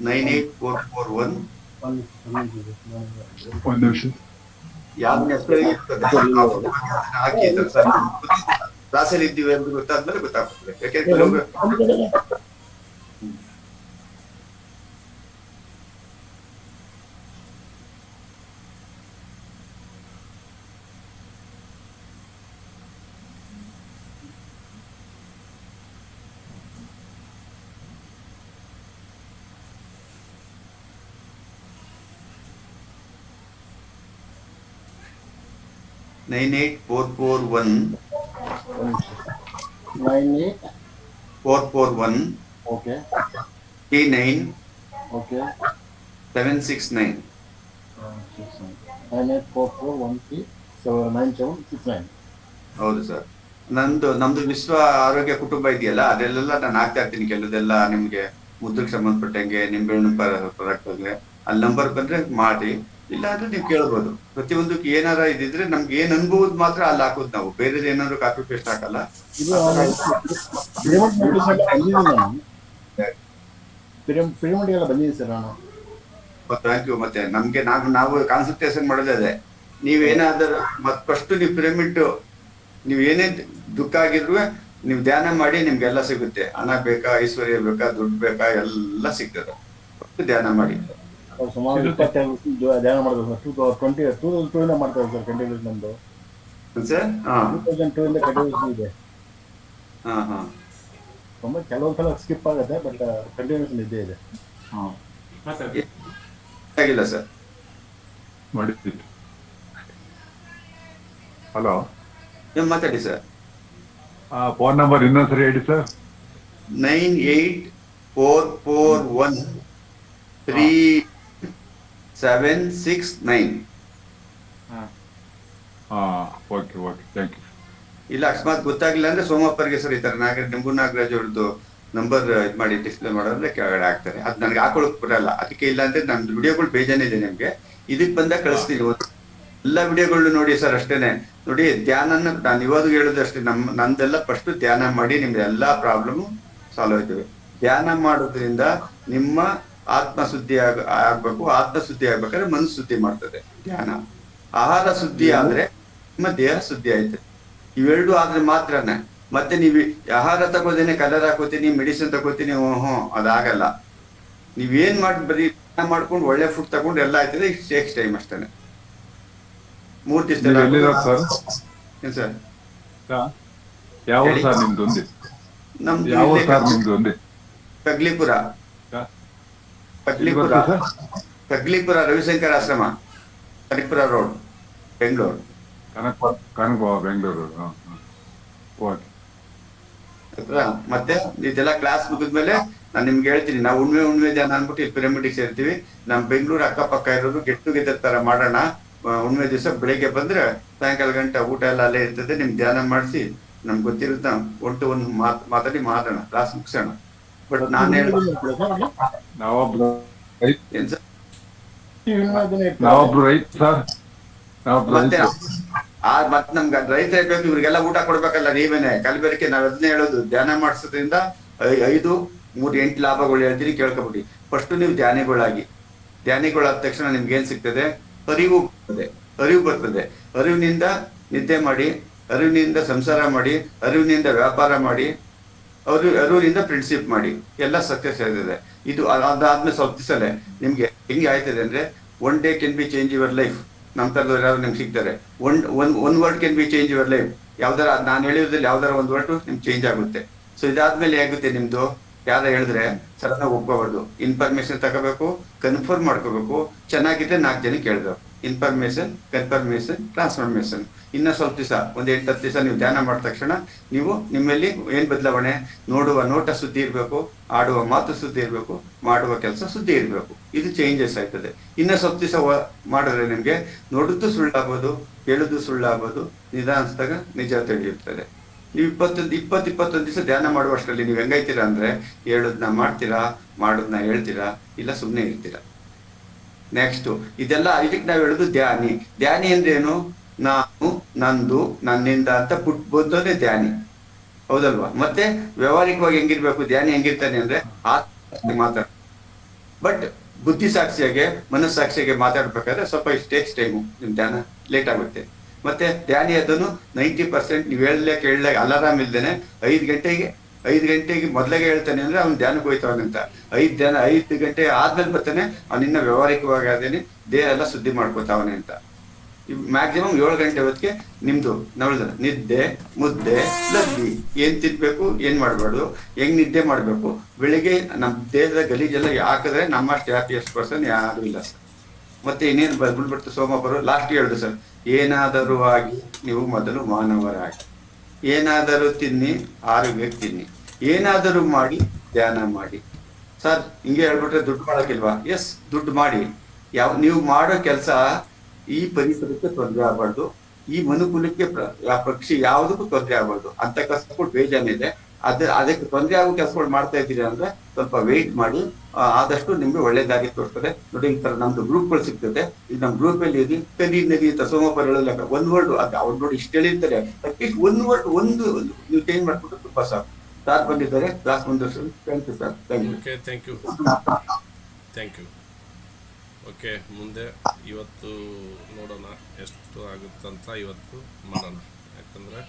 98441 ಯಾವ್ದು ಹೆಸರು ಇರ್ತದೆ ಹಾಕಿ ಸರ್. ಕ್ಲಾಸಲ್ಲಿ ಇದ್ದೀವಿ ಅಂತ ಗೊತ್ತಾದ್ಮೇಲೆ ಗೊತ್ತಾಗ್ತದೆ. ಯಾಕೆಂದ್ರೆ 98441441 98 441 ಓಕೆ 39 ಓಕೆ 769. 9844139769. ಹೌದು ಸರ್. ನಮ್ದು ವಿಶ್ವ ಆರೋಗ್ಯ ಕುಟುಂಬ ಇದೆಯಲ್ಲ, ಅದೆಲ್ಲ ನಾನು ಹಾಕ್ತಾ ಇರ್ತೀನಿ. ಕೆಲವುದೆಲ್ಲ ನಿಮ್ಗೆ ಮುದ್ರಕ್ಕೆ ಸಂಬಂಧಪಟ್ಟಂಗೆ, ನಿಂಬೆಹಣ್ಣು ಪ್ರಾಡಕ್ಟ್ಗೆ ಅಲ್ಲಿ ನಂಬರ್ ಬಂದ್ರೆ ಮಾಡಿ, ಇಲ್ಲ ಅಂದ್ರೆ ನೀವು ಕೇಳ್ಬೋದು. ಪ್ರತಿಯೊಂದಕ್ಕೆ ಏನಾರ ಇದಿದ್ರೆ ನಮ್ಗೆ ಏನ್ ಅನ್ಬೋದು ಮಾತ್ರ ಅಲ್ಲಿ ಹಾಕೋದು ನಾವು, ಬೇರೆ ಏನಾದ್ರು ಕಾಪಿ ಪೇಸ್ಟ್ ಹಾಕಲ್ಲ. ಇದು ಪಿರಮಿಡ್ ನೋಟಿಸ್ ಎಲ್ಲ ಬಂದಿದೆ ನಾನು. ಪಿರಮಿಡ್ ಎಲ್ಲ ಬಂದಿದೆ ಸರ್ ನಾನು. Thank you. ಮತ್ತೆ ನಮ್ಗೆ ನಾವು ಕಾನ್ಸಂಟ್ರೇಷನ್ ಮಾಡೋದೇ ಅದೇ. ನೀವೇನಾದರೂ ಫಸ್ಟ್ ನೀವು ಪಿರಮಿಡ್, ನೀವು ಏನೇ ದುಃಖ ಆಗಿದ್ರು ನೀವು ಧ್ಯಾನ ಮಾಡಿ, ನಿಮ್ಗೆಲ್ಲ ಸಿಗುತ್ತೆ. ಹಣ ಬೇಕಾ, ಐಶ್ವರ್ಯ ಬೇಕಾ, ದುಡ್ಡು ಬೇಕಾ, ಎಲ್ಲ ಸಿಗ್ತದೆ. ಫಸ್ಟ್ ಧ್ಯಾನ ಮಾಡಿ. ಸುಮಾರು 22 ವರ್ಷ ಧ್ಯಾನ ಮಾಡಿದ್ರು ಸರ್. 2002 ಮಾಡ್ತಾರೆ ಸರ್ ಕಂಟಿನ್ಯೂಸ್. ನಮ್ದು ಸರ್ 2002 ಇಂದ ಕಂಟಿನ್ಯೂಸ್ ಇದೆ. ಹಾ ತುಂಬ ಕೆಲವೊಂದು ಸಲ ಸ್ಕಿಪ್ ಆಗುತ್ತೆ, ಬಟ್ ಕಂಟಿನ್ಯೂಸ್ ಇದ್ದೇ ಇದೆ. ಆಗಿಲ್ಲ ಸರ್. ಮಾಡಿದ್ದೀವಿ. ಹಲೋ, ನೀವು ಮಾತಾಡಿ ಸರ್. ಫೋನ್ ನಂಬರ್ ಇನ್ನೊಂದ್ಸರಿ ಹೇಳಿ sir. 9844137769. Okay okay, thank you. ಇಲ್ಲ ಅಕಸ್ಮಾತ್ ಗೊತ್ತಾಗಿಲ್ಲ ಅಂದ್ರೆ ಸೋಮಪ್ಪರಿಗೆ ಸರ್, ಈ ತರ ನಿಂಬು ನಾಗರಾಜ್ ಅವ್ರದ್ದು ನಂಬರ್ ಇದು ಮಾಡಿ ಡಿಸ್ಪ್ಲೇ ಮಾಡೋದ್ರೆ ಕೆಳಗಡೆ ಹಾಕ್ತಾರೆ. ಅದು ನನಗೆ ಹಾಕೊಳಕ್ ಬರಲ್ಲ, ಅದಕ್ಕೆ. ಇಲ್ಲ ಅಂದ್ರೆ ನಮ್ದು ವಿಡಿಯೋಗಳು ಬೇಜಾನಿದೆ ನಿಮ್ಗೆ, ಇದಕ್ ಬಂದಾಗ ಕಳಿಸ್ತೀನಿ. ಎಲ್ಲ ವಿಡಿಯೋಗಳು ನೋಡಿ ಸರ್, ಅಷ್ಟೇನೆ ನೋಡಿ. ಧ್ಯಾನನ ನಾನು ಇವಾಗ ಹೇಳೋದು ಅಷ್ಟೇ, ನಂದೆಲ್ಲ ಫಸ್ಟ್ ಧ್ಯಾನ ಮಾಡಿ ನಿಮ್ಗೆ ಎಲ್ಲಾ ಪ್ರಾಬ್ಲಮ್ ಸಾಲ್ವ್ ಆಯ್ತವೆ. ಧ್ಯಾನ ಮಾಡೋದ್ರಿಂದ ನಿಮ್ಮ ಆತ್ಮ ಶುದ್ಧಿ ಆಗ್ಬೇಕು. ಆತ್ಮ ಶುದ್ಧಿ ಆಗ್ಬೇಕಾದ್ರೆ ಮನಸ್ಸು ಶುದ್ಧಿ ಮಾಡ್ತದೆ ಧ್ಯಾನ. ಆಹಾರ ಶುದ್ಧಿ ಆದ್ರೆ ನಿಮ್ಮ ದೇಹ ಶುದ್ಧಿ ಆಯ್ತದೆ. ಇವೆರಡು ಆದ್ರೆ ಮಾತ್ರನೇ. ಮತ್ತೆ ನೀವು ಆಹಾರ ತಗೋದೇನೆ ಕಲರ್ ಹಾಕೋತೀನಿ, ಮೆಡಿಸಿನ್ ತಗೋತೀನಿ, ಅದಾಗಲ್ಲ. ನೀವೇನ್ ಮಾಡಿ ಬರೀ ಮಾಡ್ಕೊಂಡು ಒಳ್ಳೆ ಫುಡ್ ತಗೊಂಡು ಎಲ್ಲ ಆಯ್ತದೆ. ಇಟ್ ಟೇಕ್ಸ್ ಟೈಮ್ ಅಷ್ಟೇನೆ. 3 ದಿವಸ ಏನ್ ಸರ್? ಯಾವ ಸರ್ ನಿಮ್ದು ಒಂದೇ? ನಮ್ದು ಯಾವ ಸರ್ ನಿಮ್ದು ಒಂದೇ? ಕಗ್ಲಿಪುರ ರವಿಶಂಕರ್ ಆಶ್ರಮ, ಕನಕಪುರ ರೋಡ್, ಬೆಂಗಳೂರು. ಕನಕ ಬೆಂಗಳೂರು. ಓಕೆ. ಮತ್ತೆ ಇದೆಲ್ಲ ಕ್ಲಾಸ್ ಮುಗಿದ್ಮೇಲೆ ನಾನು ನಿಮ್ಗೆ ಹೇಳ್ತೀನಿ. ನಾವು ಉಣ್ಮೆ ಧ್ಯಾನ ಅನ್ಬಿಟ್ಟು ಇಲ್ಲಿ ಪಿರಮಿಡಿಗೆ ಸೇರ್ತೀವಿ. ನಮ್ ಬೆಂಗಳೂರು ಅಕ್ಕಪಕ್ಕ ಇರೋರು ಗೆಟ್ ಟುಗೆದರ್ ತರ ಮಾಡೋಣ. ಉಣ್ಮೆ ದಿವಸ ಬೆಳಿಗ್ಗೆ ಬಂದ್ರೆ ಸಾಯಂಕಾಲ ಗಂಟೆ ಊಟ ಎಲ್ಲ ಅಲ್ಲೇ ಇರ್ತದೆ. ನಿಮ್ ಧ್ಯಾನ ಮಾಡಿಸಿ, ನಮ್ಗೆ ಗೊತ್ತಿರುತ್ತ ಒಂದು ಮಾತಾಡಿ ಮಾಡೋಣ, ಕ್ಲಾಸ್ ಮುಗಿಸೋಣ. ಬಟ್ ನಾನು ನಾವೊಬ್ರು ಏನ್ ಸರ್, ನಾವೊಬ್ರು ರೈತ ಸರ್. ಮತ್ತೆ ನಮ್ಗೆ ರೈತ ಬೇಕು, ಇವ್ರಿಗೆಲ್ಲ ಊಟ ಕೊಡ್ಬೇಕಲ್ಲ. ನೀವೇನೆ ಕಲಬೆರಕೆ. ನಾವ್ ಅದನ್ನೇ ಹೇಳೋದು, ಧ್ಯಾನ ಮಾಡಿಸೋದ್ರಿಂದ 5, 3, 8 ಲಾಭಗಳು ಹೇಳ್ತೀನಿ, ಕೇಳ್ಕೊಬಿಡಿ. ಫಸ್ಟ್ ನೀವು ಧ್ಯಾನಿಗಳಾಗಿ. ಧ್ಯಾನಿಗಳಾದ ತಕ್ಷಣ ನಿಮ್ಗೆ ಏನ್ ಸಿಗ್ತದೆ? ಅರಿವು ಬರ್ತದೆ. ಅರಿವಿನಿಂದ ನಿದ್ದೆ ಮಾಡಿ, ಅರಿವಿನಿಂದ ಸಂಸಾರ ಮಾಡಿ, ಅರಿವಿನಿಂದ ವ್ಯಾಪಾರ ಮಾಡಿ, ಅರಿವಿನಿಂದ ಫ್ರೆಂಡ್ಶಿಪ್ ಮಾಡಿ, ಎಲ್ಲ ಸಕ್ಸಸ್ ಆಯ್ತದೆ. ಇದು ಅದಾದ್ಮೇಲೆ ಸ್ವಲ್ಪ ದಿವಸಲೇ ನಿಮ್ಗೆ ಹೆಂಗೆ ಆಯ್ತದೆ ಅಂದ್ರೆ, one day can be change your life. ನಮ್ ತರದವ್ರು ಯಾರು ನಿಮ್ಗೆ ಸಿಗ್ತಾರೆ. One word can be change your life. ಯಾವ್ದಾರ ನಾನು ಹೇಳಿರೋದ್ರಲ್ಲಿ ಯಾವ್ದಾರ ಒಂದು ವರ್ಡ್ ನಿಮ್ಗೆ ಚೇಂಜ್ ಆಗುತ್ತೆ. ಸೊ ಇದಾದ್ಮೇಲೆ ಆಗುತ್ತೆ ನಿಮ್ದು. ಯಾರ ಹೇಳಿದ್ರೆ ಸಡನ್ ಆಗಿ ಒಪ್ಕೋಬಾರ್ದು. ಇನ್ಫಾರ್ಮೇಶನ್ ತಗೋಬೇಕು, ಕನ್ಫರ್ಮ್ ಮಾಡ್ಕೋಬೇಕು. ಚೆನ್ನಾಗಿದ್ರೆ 4 ಜನಕ್ಕೆ ಹೇಳ್ಬೇಕು. Information, confirmation, transformation. ಇನ್ನ ಸ್ವಲ್ಪ ದಿವಸ, 1-8-10 ದಿವಸ ನೀವು ಧ್ಯಾನ ಮಾಡಿದ ತಕ್ಷಣ ನೀವು ನಿಮ್ಮಲ್ಲಿ ಏನ್ ಬದಲಾವಣೆ? ನೋಡುವ ನೋಟ ಸುದ್ದಿ ಇರ್ಬೇಕು, ಆಡುವ ಮಾತು ಸುದ್ದಿ ಇರ್ಬೇಕು, ಮಾಡುವ ಕೆಲಸ ಸುದ್ದಿ ಇರ್ಬೇಕು. ಇದು ಚೇಂಜಸ್ ಆಯ್ತದೆ. ಇನ್ನ ಸ್ವಲ್ಪ ದಿವಸ ಮಾಡಿದ್ರೆ ನಿಮ್ಗೆ ನೋಡುದು ಸುಳ್ಳಾಗ್ಬೋದು, ಕೇಳುದು ಸುಳ್ಳಾಗ್ಬೋದು, ನಿಧಾನಿಸಿದಾಗ ನಿಜ ತಿಳಿಯುತ್ತದೆ. ನೀವು 21 ದಿವಸ ಧ್ಯಾನ ಮಾಡುವಷ್ಟರಲ್ಲಿ ನೀವು ಹೆಂಗೈತೀರಾ ಅಂದ್ರೆ, ಹೇಳೋದನ್ನ ಮಾಡ್ತೀರಾ, ಮಾಡೋದನ್ನ ಹೇಳ್ತೀರಾ, ಇಲ್ಲ ಸುಮ್ಮನೆ ಇರ್ತೀರಾ. ನೆಕ್ಸ್ಟ್ ಇದೆಲ್ಲ ಇದಕ್ಕೆ ನಾವು ಹೇಳುದು ಧ್ಯಾನಿ. ಧ್ಯಾನಿ ಅಂದ್ರೆ ಏನು? ನಾನು, ನಂದು, ನನ್ನಿಂದ ಅಂತ ಬಂದೋದೇ ಧ್ಯಾನಿ. ಹೌದಲ್ವಾ? ಮತ್ತೆ ವ್ಯವಹಾರಿಕವಾಗಿ ಹೆಂಗಿರ್ಬೇಕು ಧ್ಯಾನಿ? ಹೆಂಗಿರ್ತಾನೆ ಅಂದ್ರೆ ಆತ್ಮ ಮಾತಾಡ. ಬಟ್ ಬುದ್ಧಿ ಸಾಕ್ಷಿಯಾಗೆ, ಮನಸ್ಸಾಕ್ಷಿಯಾಗೆ ಮಾತಾಡ್ಬೇಕಾದ್ರೆ ಸ್ವಲ್ಪ ಟೇಕ್ಸ್ ಟೈಮು. ನಿಮ್ ಧ್ಯಾನ ಲೇಟ್ ಆಗುತ್ತೆ. ಮತ್ತೆ ಧ್ಯಾನಿ ಅದನ್ನು 90% ನೀವು ಕೇಳಲೆ ಅಲಾರಾಮ್ ಇಲ್ದೇನೆ 5 ಗಂಟೆಗೆ ಮೊದಲಿಗೆ ಹೇಳ್ತಾನೆ ಅಂದ್ರೆ ಅವ್ನು ಧ್ಯಾನಕ್ಕೆ ಹೋಯ್ತವನಂತ. 5 ಗಂಟೆ ಆದ್ಮೇಲೆ ಬರ್ತಾನೆ ಅವನಿನ್ನ ವ್ಯವಹಾರಿಕವಾಗಿ ಅದೇನೆ ದೇಹ ಎಲ್ಲ ಶುದ್ಧಿ ಮಾಡ್ಕೋತಾವನೆ ಅಂತ. ಮ್ಯಾಕ್ಸಿಮಮ್ 7 ಗಂಟೆ ಹೊತ್ತಿಗೆ ನಿಮ್ದು ನಿದ್ದೆ, ಮುದ್ದೆ, ಲದ್ದಿ, ಏನ್ ತಿನ್ಬೇಕು, ಏನ್ ಮಾಡ್ಬಾರ್ದು, ಹೆಂಗ್ ನಿದ್ದೆ ಮಾಡ್ಬೇಕು. ಬೆಳಿಗ್ಗೆ ನಮ್ ದೇಹದ ಗಲೀಜೆಲ್ಲ ಹಾಕಿದ್ರೆ ನಮ್ಮಷ್ಟು ಹ್ಯಾಪಿಯೆಸ್ಟ್ ಪರ್ಸನ್ ಯಾರು ಇಲ್ಲ ಸರ್. ಮತ್ತೆ ಇನ್ನೇನು ಬಿಡ್ಬಿಡ್ತು ಸೋಮವಾರ ಲಾಸ್ಟ್ ಹೇಳ್ದು ಸರ್. ಏನಾದರೂ ಆಗಿ ನೀವು ಮೊದಲು ಮಾನವರಾಗಿ. ಏನಾದರೂ ತಿನ್ನಿ, ಆರೋಗ್ಯಕ್ಕೆ ತಿನ್ನಿ. ಏನಾದರೂ ಮಾಡಿ, ಧ್ಯಾನ ಮಾಡಿ. ಸರ್ ಹಿಂಗೆ ಹೇಳ್ಬಿಟ್ರೆ ದುಡ್ಡು ಮಾಡಕ್ಕಿಲ್ವಾ? ಎಸ್, ದುಡ್ಡು ಮಾಡಿ. ನೀವು ಮಾಡೋ ಕೆಲಸ ಈ ಪರಿಸರಕ್ಕೆ ತೊಂದರೆ ಆಗಬಾರ್ದು, ಈ ಮನುಕುಲಕ್ಕೆ ಪಕ್ಷಿ ಯಾವುದಕ್ಕೂ ತೊಂದರೆ ಆಗಬಾರ್ದು ಅಂತ ಕೆಲಸಗಳು ಬೇಜಾನಿದೆ. ಅದಕ್ಕೆ ತೊಂದರೆ ಆಗೋ ಕೆಲಸಗಳು ಮಾಡ್ತಾ ಇದ್ದೀರಿ ಅಂದ್ರೆ ಸ್ವಲ್ಪ ವೆಯ್ಟ್ ಮಾಡಿ, ಆದಷ್ಟು ನಿಮ್ಗೆ ಒಳ್ಳೆ ದಾರಿ ತೋರಿಸ್ತದೆ. ನೋಡಿ ಈ ತರ ನಮ್ದು ಗ್ರೂಪ್ಗಳು ಸಿಗ್ತದೆ. ಈಗ ನಮ್ ಗ್ರೂಪ್ ಅಲ್ಲಿ ಇರಿ, ಕಲಿ ನದಿ ಸೋಮಪರಳೆಲ್ಲ ಒಂದ್ ವರ್ಡ್ ಅದು ಅವ್ರು ನೋಡಿ ಇಷ್ಟು ಹೇಳಿರ್ತಾರೆ, ಅಟ್ಲೀಸ್ಟ್ ಒಂದ್ ವರ್ಡ್ ಒಂದು ನೀವು ಚೇಂಜ್ ಮಾಡ್ಬಿಟ್ಟು ತುಂಬಾ ಸಾಕು. ಸಾರ್ ಬಂದಿದ್ದಾರೆ, ಕ್ಲಾಸ್ ಮುಂದುವರ್ಸಿ. Thank you sir, thank you. Okay, thank you. Okay, ಮುಂದೆ ಇವತ್ತು ನೋಡೋಣ ಎಷ್ಟು ಆಗುತ್ತಂತ ಇವತ್ತು ಮಾಡೋಣ. ಯಾಕಂದರೆ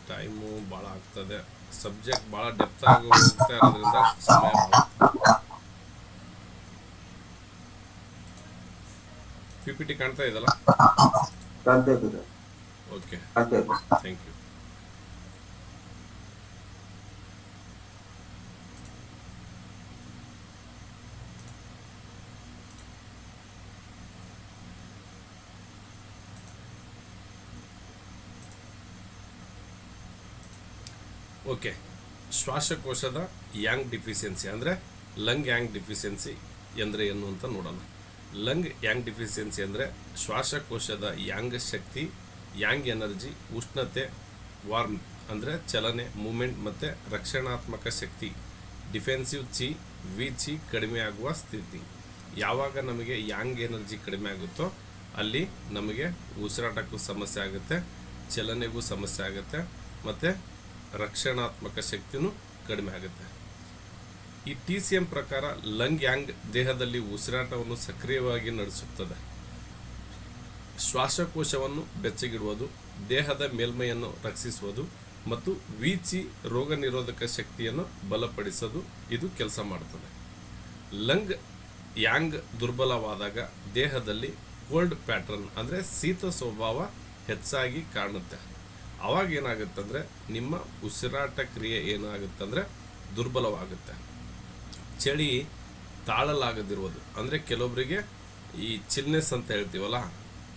ಟೈಮು ಭಾಳ ಆಗ್ತದೆ, ಸಬ್ಜೆಕ್ಟ್ ಭಾಳ ಡೆಪ್ತ್ ಆಗಿ ಹೋಗ್ತಾ ಇರೋದ್ರಿಂದ ಸಮಯ ಭಾಳ. PPT ಕಾಣ್ತಾ ಇದಲ್ಲ? ಕಾಣ್ತಾ ಇದ್ದಾರೆ. ಓಕೆ, ಕಾಣ್ತಾ ಇದ್ದಾರೆ. Thank you. ಓಕೆ, ಶ್ವಾಸಕೋಶದ ಯಾಂಗ್ ಡಿಫಿಷಿಯನ್ಸಿ ಅಂದರೆ ಲಂಗ್ ಯಾಂಗ್ ಡಿಫಿಷಿಯನ್ಸಿ ಅಂದರೆ ಏನು ಅಂತ ನೋಡೋಣ. ಲಂಗ್ ಯಾಂಗ್ ಡಿಫಿಷಿಯನ್ಸಿ ಅಂದರೆ ಶ್ವಾಸಕೋಶದ ಯಾಂಗ್ ಶಕ್ತಿ, ಯಾಂಗ್ ಎನರ್ಜಿ, ಉಷ್ಣತೆ, ವಾರ್ಮ್ ಅಂದರೆ ಚಲನೆ, ಮೂಮೆಂಟ್ ಮತ್ತು ರಕ್ಷಣಾತ್ಮಕ ಶಕ್ತಿ, ಡಿಫೆನ್ಸಿವ್ ಚಿ, ವಿ ಕಡಿಮೆ ಆಗುವ ಸ್ಥಿತಿ. ಯಾವಾಗ ನಮಗೆ ಯಾಂಗ್ ಎನರ್ಜಿ ಕಡಿಮೆ ಆಗುತ್ತೋ ಅಲ್ಲಿ ನಮಗೆ ಉಸಿರಾಟಕ್ಕೂ ಸಮಸ್ಯೆ ಆಗುತ್ತೆ, ಚಲನೆಗೂ ಸಮಸ್ಯೆ ಆಗುತ್ತೆ ಮತ್ತು ರಕ್ಷಣಾತ್ಮಕ ಶಕ್ತಿನೂ ಕಡಿಮೆ ಆಗುತ್ತೆ. ಈ TCM ಪ್ರಕಾರ ಲಂಗ್ ಯಾಂಗ್ ದೇಹದಲ್ಲಿ ಉಸಿರಾಟವನ್ನು ಸಕ್ರಿಯವಾಗಿ ನಡೆಸುತ್ತದೆ, ಶ್ವಾಸಕೋಶವನ್ನು ಬೆಚ್ಚಗಿಡುವುದು, ದೇಹದ ಮೇಲ್ಮೈಯನ್ನು ರಕ್ಷಿಸುವುದು ಮತ್ತು ವಿ ರೋಗ ನಿರೋಧಕ ಶಕ್ತಿಯನ್ನು ಬಲಪಡಿಸೋದು ಇದು ಕೆಲಸ ಮಾಡುತ್ತದೆ. ಲಂಗ್ ಯಾಂಗ್ ದುರ್ಬಲವಾದಾಗ ದೇಹದಲ್ಲಿ ಕೋಲ್ಡ್ ಪ್ಯಾಟ್ರನ್ ಅಂದರೆ ಶೀತ ಸ್ವಭಾವ ಹೆಚ್ಚಾಗಿ ಕಾಣುತ್ತೆ. ಅವಾಗ ಏನಾಗುತ್ತಂದರೆ ನಿಮ್ಮ ಉಸಿರಾಟ ಕ್ರಿಯೆ ಏನಾಗುತ್ತಂದರೆ ದುರ್ಬಲವಾಗುತ್ತೆ. ಚಳಿ ತಾಳಲಾಗದಿರುವುದು ಅಂದರೆ ಕೆಲವೊಬ್ಬರಿಗೆ ಈ ಚಿಲ್ನೆಸ್ ಅಂತ ಹೇಳ್ತೀವಲ್ಲ,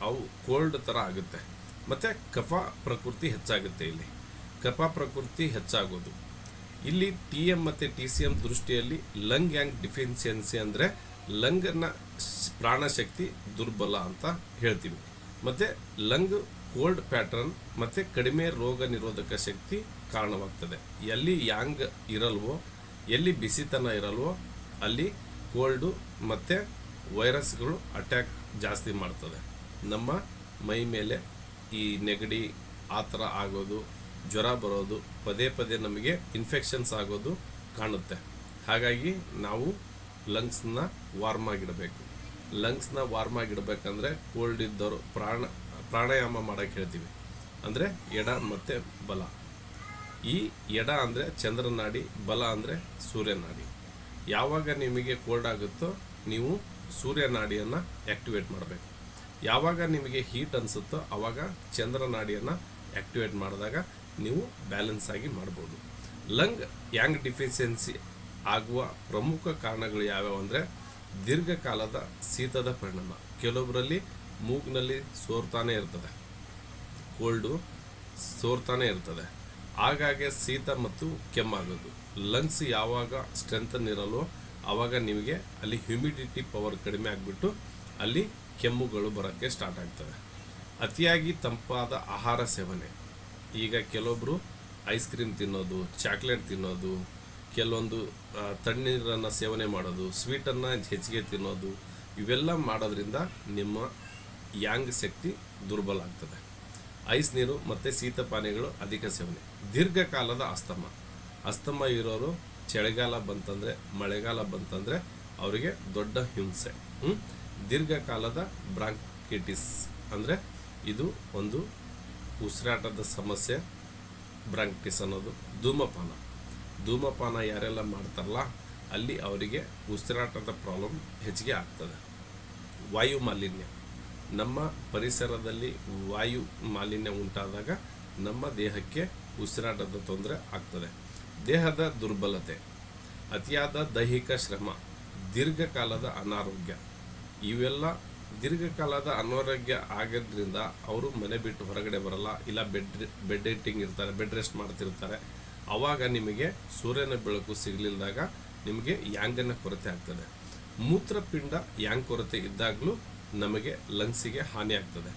ಅವು ಕೋಲ್ಡ್ ಥರ ಆಗುತ್ತೆ. ಮತ್ತು ಕಫ ಪ್ರಕೃತಿ ಹೆಚ್ಚಾಗುತ್ತೆ. ಇಲ್ಲಿ ಕಫ ಪ್ರಕೃತಿ ಹೆಚ್ಚಾಗೋದು. ಇಲ್ಲಿ TM ಮತ್ತು TCM ದೃಷ್ಟಿಯಲ್ಲಿ ಲಂಗ್ ಯಾಂಗ್ ಡಿಫಿಷಿಯನ್ಸಿ ಅಂದರೆ ಲಂಗ್ನ ಪ್ರಾಣಶಕ್ತಿ ದುರ್ಬಲ ಅಂತ ಹೇಳ್ತೀವಿ. ಮತ್ತು ಲಂಗ್ ಕೋಲ್ಡ್ ಪ್ಯಾಟ್ರನ್ ಮತ್ತು ಕಡಿಮೆ ರೋಗ ನಿರೋಧಕ ಶಕ್ತಿ ಕಾರಣವಾಗ್ತದೆ. ಎಲ್ಲಿ ಯಾಂಗ್ ಇರಲ್ವೋ, ಎಲ್ಲಿ ಬಿಸಿತನ ಇರಲ್ವೋ ಅಲ್ಲಿ ಕೋಲ್ಡು ಮತ್ತು ವೈರಸ್ಗಳು ಅಟ್ಯಾಕ್ ಜಾಸ್ತಿ ಮಾಡ್ತದೆ. ನಮ್ಮ ಮೈ ಮೇಲೆ ಈ ನೆಗಡಿ ಆ ಥರ ಆಗೋದು, ಜ್ವರ ಬರೋದು, ಪದೇ ಪದೇ ನಮಗೆ ಇನ್ಫೆಕ್ಷನ್ಸ್ ಆಗೋದು ಕಾಣುತ್ತೆ. ಹಾಗಾಗಿ ನಾವು ಲಂಗ್ಸ್ನ ವಾರ್ಮ್ ಆಗಿಡಬೇಕು. ಲಂಗ್ಸ್ನ ವಾರ್ಮ್ ಆಗಿಡಬೇಕಂದ್ರೆ ಕೋಲ್ಡ್ ಇದ್ದವರು ಪ್ರಾಣಾಯಾಮ ಮಾಡೋಕ್ಕೆ ಹೇಳ್ತೀವಿ. ಅಂದರೆ ಎಡ ಮತ್ತು ಬಲ. ಈ ಎಡ ಅಂದರೆ ಚಂದ್ರನಾಡಿ, ಬಲ ಅಂದರೆ ಸೂರ್ಯನಾಡಿ. ಯಾವಾಗ ನಿಮಗೆ ಕೋಲ್ಡ್ ಆಗುತ್ತೋ ನೀವು ಸೂರ್ಯನಾಡಿಯನ್ನು ಆ್ಯಕ್ಟಿವೇಟ್ ಮಾಡಬೇಕು. ಯಾವಾಗ ನಿಮಗೆ ಹೀಟ್ ಅನಿಸುತ್ತೋ ಆವಾಗ ಚಂದ್ರನಾಡಿಯನ್ನು ಆ್ಯಕ್ಟಿವೇಟ್ ಮಾಡಿದಾಗ ನೀವು ಬ್ಯಾಲೆನ್ಸ್ ಆಗಿ ಮಾಡ್ಬೋದು. ಲಂಗ್ ಯಾಂಗ್ ಡಿಫಿಷಿಯನ್ಸಿ ಆಗುವ ಪ್ರಮುಖ ಕಾರಣಗಳು ಯಾವ್ಯಾವ ಅಂದರೆ ದೀರ್ಘಕಾಲದ ಶೀತದ ಪರಿಣಾಮ. ಕೆಲವೊಬ್ಬರಲ್ಲಿ ಮೂಗ್ನಲ್ಲಿ ಸೋರ್ತಾನೆ ಇರ್ತದೆ, ಕೋಲ್ಡು ಸೋರ್ತಾನೆ ಇರ್ತದೆ. ಆಗಾಗ್ಗೆ ಶೀತ ಮತ್ತು ಕೆಮ್ಮಾಗೋದು. ಲಂಗ್ಸ್ ಯಾವಾಗ ಸ್ಟ್ರೆಂಥನ್ ಇರಲ್ವೋ ಆವಾಗ ನಿಮಗೆ ಅಲ್ಲಿ ಹ್ಯೂಮಿಡಿಟಿ ಪವರ್ ಕಡಿಮೆ ಆಗಿಬಿಟ್ಟು ಅಲ್ಲಿ ಕೆಮ್ಮುಗಳು ಬರೋಕ್ಕೆ ಸ್ಟಾರ್ಟ್ ಆಗ್ತವೆ. ಅತಿಯಾಗಿ ತಂಪಾದ ಆಹಾರ ಸೇವನೆ. ಈಗ ಕೆಲವೊಬ್ಬರು ಐಸ್ ಕ್ರೀಮ್ ತಿನ್ನೋದು, ಚಾಕ್ಲೇಟ್ ತಿನ್ನೋದು, ಕೆಲವೊಂದು ತಣ್ಣೀರನ್ನು ಸೇವನೆ ಮಾಡೋದು, ಸ್ವೀಟನ್ನು ಹೆಚ್ಚಿಗೆ ತಿನ್ನೋದು, ಇವೆಲ್ಲ ಮಾಡೋದ್ರಿಂದ ನಿಮ್ಮ ಯಾಂಗ್ ಶಕ್ತಿ ದುರ್ಬಲ ಆಗ್ತದೆ. ಐಸ್ ನೀರು ಮತ್ತು ಶೀತಪಾನೀಯಗಳು ಅಧಿಕ ಸೇವನೆ. ದೀರ್ಘಕಾಲದ ಅಸ್ತಮ ಇರೋರು ಚಳಿಗಾಲ ಬಂತಂದರೆ, ಮಳೆಗಾಲ ಬಂತಂದರೆ ಅವರಿಗೆ ದೊಡ್ಡ ಹಿಂಸೆ. ದೀರ್ಘಕಾಲದ ಬ್ರಾಂಕೈಟಿಸ್ ಅಂದರೆ ಇದು ಒಂದು ಉಸಿರಾಟದ ಸಮಸ್ಯೆ. ಬ್ರಾಂಕೈಟಿಸ್ ಅನ್ನೋದು ಧೂಮಪಾನ ಯಾರೆಲ್ಲ ಮಾಡ್ತಾರಲ್ಲ ಅಲ್ಲಿ ಅವರಿಗೆ ಉಸಿರಾಟದ ಪ್ರಾಬ್ಲಮ್ ಹೆಚ್ಚಿಗೆ ಆಗ್ತದೆ. ವಾಯು ಮಾಲಿನ್ಯ. ನಮ್ಮ ಪರಿಸರದಲ್ಲಿ ವಾಯು ಮಾಲಿನ್ಯ ಉಂಟಾದಾಗ ನಮ್ಮ ದೇಹಕ್ಕೆ ಉಸಿರಾಟದ ತೊಂದರೆ ಆಗ್ತದೆ. ದೇಹದ ದುರ್ಬಲತೆ, ಅತಿಯಾದ ದೈಹಿಕ ಶ್ರಮ, ದೀರ್ಘಕಾಲದ ಅನಾರೋಗ್ಯ ಇವೆಲ್ಲ ದೀರ್ಘಕಾಲದ ಅನಾರೋಗ್ಯ ಆಗೋದ್ರಿಂದ ಅವರು ಮನೆ ಬಿಟ್ಟು ಹೊರಗಡೆ ಬರಲ್ಲ, ಇಲ್ಲ ಬೆಡ್ ಇಟ್ಟಿಂಗ್ ಇರ್ತಾರೆ, ಬೆಡ್ ರೆಸ್ಟ್ ಮಾಡ್ತಿರ್ತಾರೆ. ಆವಾಗ ನಿಮಗೆ ಸೂರ್ಯನ ಬೆಳಕು ಸಿಗಲಿಲ್ಲದಾಗ ನಿಮಗೆ ಯಾಂಗನ ಕೊರತೆ ಆಗ್ತದೆ. ಮೂತ್ರಪಿಂಡ ಯಾಂಗ್ ಕೊರತೆ ಇದ್ದಾಗಲೂ ನಮಗೆ ಲಂಗ್ಸಿಗೆ ಹಾನಿ ಆಗ್ತದೆ.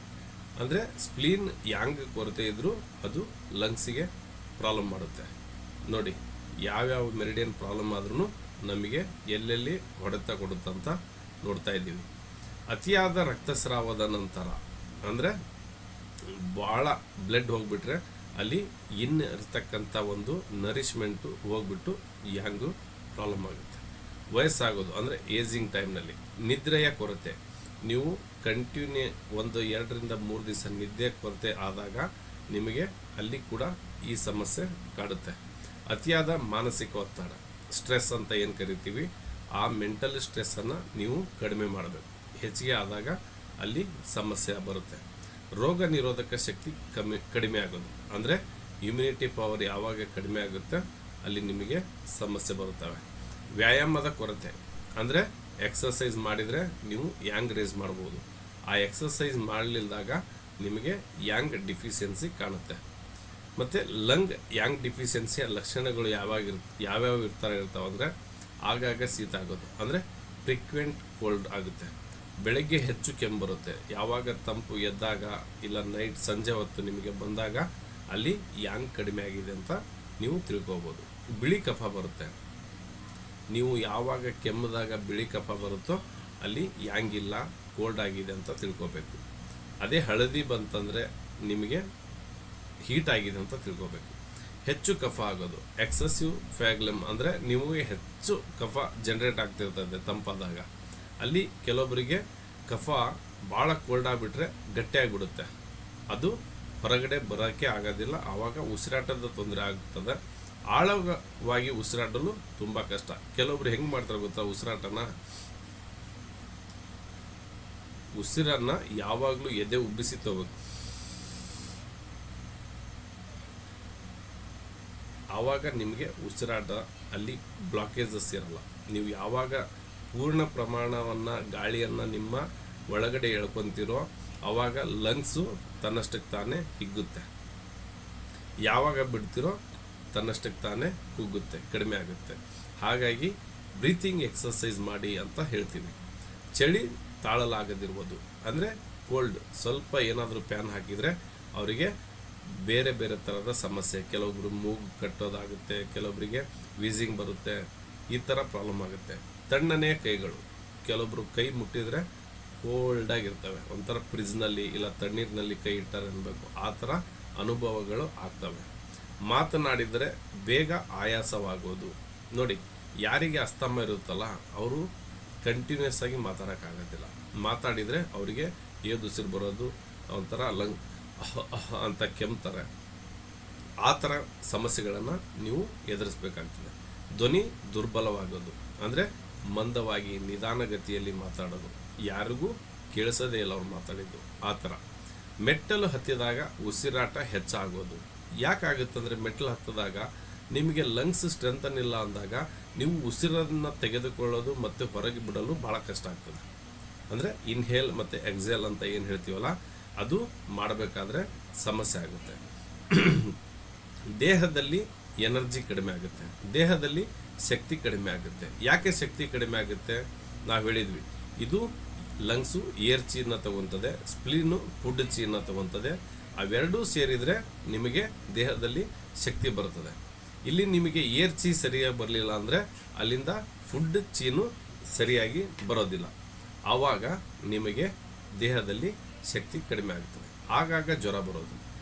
ಅಂದರೆ ಸ್ಪ್ಲೀನ್ ಯಾಂಗ್ ಕೊರತೆ ಇದ್ದರೂ ಅದು ಲಂಗ್ಸಿಗೆ ಪ್ರಾಬ್ಲಮ್ ಮಾಡುತ್ತೆ. ನೋಡಿ, ಯಾವ್ಯಾವ ಮೆರಿಡಿಯನ್ ಪ್ರಾಬ್ಲಮ್ ಆದ್ರೂ ನಮಗೆ ಎಲ್ಲೆಲ್ಲಿ ಹೊಡೆತ ಕೊಡುತ್ತಂತ ನೋಡ್ತಾ ಇದ್ದೀವಿ. ಅತಿಯಾದ ರಕ್ತಸ್ರಾವದ ನಂತರ ಅಂದರೆ ಭಾಳ ಬ್ಲಡ್ ಹೋಗ್ಬಿಟ್ರೆ ಅಲ್ಲಿ ಇರ್ತಕ್ಕಂಥ ಒಂದು ನರಿಶ್ಮೆಂಟು ಹೋಗ್ಬಿಟ್ಟು ಯಾಂಗು ಪ್ರಾಬ್ಲಮ್ ಆಗುತ್ತೆ. ವಯಸ್ಸಾಗೋದು ಅಂದರೆ ಏಜಿಂಗ್ ಟೈಮ್ನಲ್ಲಿ ನಿದ್ರೆಯ ಕೊರತೆ, ನೀವು ಕಂಟಿನ್ಯೂ 1-2 ರಿಂದ 3 ದಿವಸ ನಿದ್ದೆ ಕೊರತೆ ಆದಾಗ ನಿಮಗೆ ಅಲ್ಲಿ ಕೂಡ ಈ ಸಮಸ್ಯೆ ಕಾಡುತ್ತೆ. ಅತಿಯಾದ ಮಾನಸಿಕ ಒತ್ತಡ, ಸ್ಟ್ರೆಸ್ ಅಂತ ಏನು ಕರಿತೀವಿ, ಆ ಮೆಂಟಲ್ ಸ್ಟ್ರೆಸ್ಸನ್ನು ನೀವು ಕಡಿಮೆ ಮಾಡಬೇಕು. ಹೆಚ್ಚಿಗೆ ಆದಾಗ ಅಲ್ಲಿ ಸಮಸ್ಯೆ ಬರುತ್ತೆ. ರೋಗ ನಿರೋಧಕ ಶಕ್ತಿ ಕಡಿಮೆ ಆಗೋದು, ಅಂದರೆ ಇಮ್ಯುನಿಟಿ ಪವರ್ ಯಾವಾಗ ಕಡಿಮೆ ಆಗುತ್ತೆ ಅಲ್ಲಿ ನಿಮಗೆ ಸಮಸ್ಯೆ ಬರುತ್ತವೆ. ವ್ಯಾಯಾಮದ ಕೊರತೆ, ಅಂದರೆ ಎಕ್ಸಸೈಸ್ ಮಾಡಿದರೆ ನೀವು ಯಾಂಗ್ ರೇಸ್ ಮಾಡ್ಬೋದು. ಆ ಎಕ್ಸಸೈಸ್ ಮಾಡಲಿಲ್ಲದಾಗ ನಿಮಗೆ ಯಾಂಗ್ ಡಿಫಿಷಿಯನ್ಸಿ ಕಾಣುತ್ತೆ. ಮತ್ತು ಲಂಗ್ ಯಾಂಗ್ ಡಿಫಿಷಿಯನ್ಸಿಯ ಲಕ್ಷಣಗಳು ಯಾವ್ಯಾವ ಇರ್ತಾವೆ ಅಂದರೆ ಆಗಾಗ ಶೀತ ಆಗೋದು, ಅಂದರೆ ಫ್ರೀಕ್ವೆಂಟ್ ಕೋಲ್ಡ್ ಆಗುತ್ತೆ. ಬೆಳಗ್ಗೆ ಹೆಚ್ಚು ಕೆಮ್ಮು ಬರುತ್ತೆ. ಯಾವಾಗ ತಂಪು ಎದ್ದಾಗ ಇಲ್ಲ ನೈಟ್ ಸಂಜೆ ಹೊತ್ತು ನಿಮಗೆ ಬಂದಾಗ ಅಲ್ಲಿ ಯಾಂಗ್ ಕಡಿಮೆ ಆಗಿದೆ ಅಂತ ನೀವು ತಿಳ್ಕೊಬೋದು. ಬಿಳಿ ಕಫ ಬರುತ್ತೆ. ನೀವು ಯಾವಾಗ ಕೆಮ್ಮದಾಗ ಬಿಳಿ ಕಫ ಬರುತ್ತೋ ಅಲ್ಲಿ ಯಾಂಗ್ ಇಲ್ಲ, ಕೋಲ್ಡ್ ಆಗಿದೆ ಅಂತ ತಿಳ್ಕೊಬೇಕು. ಅದೇ ಹಳದಿ ಬಂತಂದರೆ ನಿಮಗೆ ಹೀಟ್ ಆಗಿದೆ ಅಂತ ತಿಳ್ಕೊಬೇಕು. ಹೆಚ್ಚು ಕಫ ಆಗೋದು, ಎಕ್ಸೆಸಿವ್ ಫ್ಯಾಗ್ಲಮ್, ಅಂದರೆ ನಿಮಗೆ ಹೆಚ್ಚು ಕಫ ಜನರೇಟ್ ಆಗ್ತಿರ್ತದೆ ತಂಪಾದಾಗ. ಅಲ್ಲಿ ಕೆಲವೊಬ್ಬರಿಗೆ ಕಫ ಭಾಳ ಕೋಲ್ಡ್ ಆಗಿಬಿಟ್ರೆ ಗಟ್ಟಿಯಾಗಿಬಿಡುತ್ತೆ, ಅದು ಹೊರಗಡೆ ಬರೋಕ್ಕೆ ಆಗೋದಿಲ್ಲ. ಆವಾಗ ಉಸಿರಾಟದ ತೊಂದರೆ ಆಗ್ತದೆ. ಆಳವಾಗಿ ಉಸಿರಾಡಲು ತುಂಬ ಕಷ್ಟ. ಕೆಲವೊಬ್ರು ಹೆಂಗೆ ಮಾಡ್ತಾರೆ ಗೊತ್ತಾ, ಉಸಿರನ್ನ ಯಾವಾಗಲೂ ಎದೆ ಉಬ್ಬಿಸಿ ತಗೋಬೇಕು. ಆವಾಗ ನಿಮಗೆ ಉಸಿರಾಟ ಅಲ್ಲಿ ಬ್ಲಾಕೇಜಸ್ ಇರಲ್ಲ. ನೀವು ಯಾವಾಗ ಪೂರ್ಣ ಪ್ರಮಾಣವನ್ನು ಗಾಳಿಯನ್ನು ನಿಮ್ಮ ಒಳಗಡೆ ಎಳ್ಕೊತಿರೋ ಆವಾಗ ಲಂಗ್ಸು ತನ್ನಷ್ಟಕ್ಕೆ ತಾನೇ ಹಿಗ್ಗುತ್ತೆ. ಯಾವಾಗ ಬಿಡ್ತಿರೋ ತನ್ನಷ್ಟಕ್ಕೆ ತಾನೇ ಕುಗ್ಗುತ್ತೆ, ಕಡಿಮೆ ಆಗುತ್ತೆ. ಹಾಗಾಗಿ ಬ್ರೀತಿಂಗ್ ಎಕ್ಸಸೈಸ್ ಮಾಡಿ ಅಂತ ಹೇಳ್ತೀವಿ. ಚಳಿ ತಾಳಲಾಗದಿರ್ಬೋದು, ಅಂದರೆ ಕೋಲ್ಡ್, ಸ್ವಲ್ಪ ಏನಾದರೂ ಫ್ಯಾನ್ ಹಾಕಿದರೆ ಅವರಿಗೆ ಬೇರೆ ಬೇರೆ ಥರದ ಸಮಸ್ಯೆ, ಕೆಲವೊಬ್ರು ಮೂಗು ಕಟ್ಟೋದಾಗುತ್ತೆ, ಕೆಲವೊಬ್ಬರಿಗೆ ವೀಸಿಂಗ್ ಬರುತ್ತೆ, ಈ ಥರ ಪ್ರಾಬ್ಲಮ್ ಆಗುತ್ತೆ. ತಣ್ಣನೆಯ ಕೈಗಳು, ಕೆಲವೊಬ್ರು ಕೈ ಮುಟ್ಟಿದರೆ ಕೋಲ್ಡಾಗಿರ್ತವೆ, ಒಂಥರ ಫ್ರಿಜ್ನಲ್ಲಿ ಇಲ್ಲ ತಣ್ಣೀರಿನಲ್ಲಿ ಕೈ ಇಟ್ಟಾರೆ ಅನ್ಬೇಕು, ಆ ಥರ ಅನುಭವಗಳು ಆಗ್ತವೆ. ಮಾತನಾಡಿದರೆ ಬೇಗ ಆಯಾಸವಾಗೋದು. ನೋಡಿ, ಯಾರಿಗೆ ಅಸ್ತಮ ಇರುತ್ತಲ್ಲ ಅವರು ಕಂಟಿನ್ಯೂಸ್ ಆಗಿ ಮಾತಾಡೋಕ್ಕಾಗೋದಿಲ್ಲ. ಮಾತಾಡಿದರೆ ಅವರಿಗೆ ಏದುಸಿರು ಬರೋದು, ಒಂಥರ ಅಂತ ಕೆಮ್ತಾರೆ. ಆ ಥರ ಸಮಸ್ಯೆಗಳನ್ನು ನೀವು ಎದುರಿಸ್ಬೇಕಾಗ್ತದೆ. ಧ್ವನಿ ದುರ್ಬಲವಾಗೋದು, ಅಂದರೆ ಮಂದವಾಗಿ ನಿಧಾನಗತಿಯಲ್ಲಿ ಮಾತಾಡೋದು, ಯಾರಿಗೂ ಕೇಳಿಸೋದೇ ಇಲ್ಲ ಅವ್ರು ಮಾತಾಡಿದ್ದು, ಆ ಥರ. ಮೆಟ್ಟಲು ಹತ್ತಿದಾಗ ಉಸಿರಾಟ ಹೆಚ್ಚಾಗೋದು. ಯಾಕಾಗುತ್ತಂದರೆ ಮೆಟ್ಟಲು ಹತ್ತಿದಾಗ ನಿಮಗೆ ಲಂಗ್ಸ್ ಸ್ಟ್ರೆಂಥನ್ ಇಲ್ಲ ಅಂದಾಗ ನೀವು ಉಸಿರನ್ನು ತೆಗೆದುಕೊಳ್ಳೋದು ಮತ್ತು ಹೊರಗೆ ಬಿಡಲು ಭಾಳ ಕಷ್ಟ ಆಗ್ತದೆ. ಅಂದರೆ ಇನ್ಹೇಲ್ ಮತ್ತು ಎಕ್ಸೇಲ್ ಅಂತ ಏನು ಹೇಳ್ತೀವಲ್ಲ, ಅದು ಮಾಡಬೇಕಾದ್ರೆ ಸಮಸ್ಯೆ ಆಗುತ್ತೆ. ದೇಹದಲ್ಲಿ ಎನರ್ಜಿ ಕಡಿಮೆ ಆಗುತ್ತೆ, ದೇಹದಲ್ಲಿ ಶಕ್ತಿ ಕಡಿಮೆ ಆಗುತ್ತೆ. ಯಾಕೆ ಶಕ್ತಿ ಕಡಿಮೆ ಆಗುತ್ತೆ? ನಾವು ಹೇಳಿದ್ವಿ, ಇದು ಲಂಗ್ಸು ಏರ್ ಚೀನ ತಗೊತದೆ, ಸ್ಪ್ಲೀನು ಫುಡ್ ಚೀನ ತಗೊತದೆ. ಅವೆರಡೂ ಸೇರಿದರೆ ನಿಮಗೆ ದೇಹದಲ್ಲಿ ಶಕ್ತಿ ಬರ್ತದೆ. ಇಲ್ಲಿ ನಿಮಗೆ ಏರ್ ಚೀ ಸರಿಯಾಗಿ ಬರಲಿಲ್ಲ ಅಂದರೆ ಅಲ್ಲಿಂದ ಫುಡ್ ಚೀನು ಸರಿಯಾಗಿ ಬರೋದಿಲ್ಲ. ಆವಾಗ ನಿಮಗೆ ದೇಹದಲ್ಲಿ ಶಕ್ತಿ ಕಡಿಮೆ ಆಗ್ತದೆ. ಆಗಾಗ ಜ್ವರ ಬರೋದು.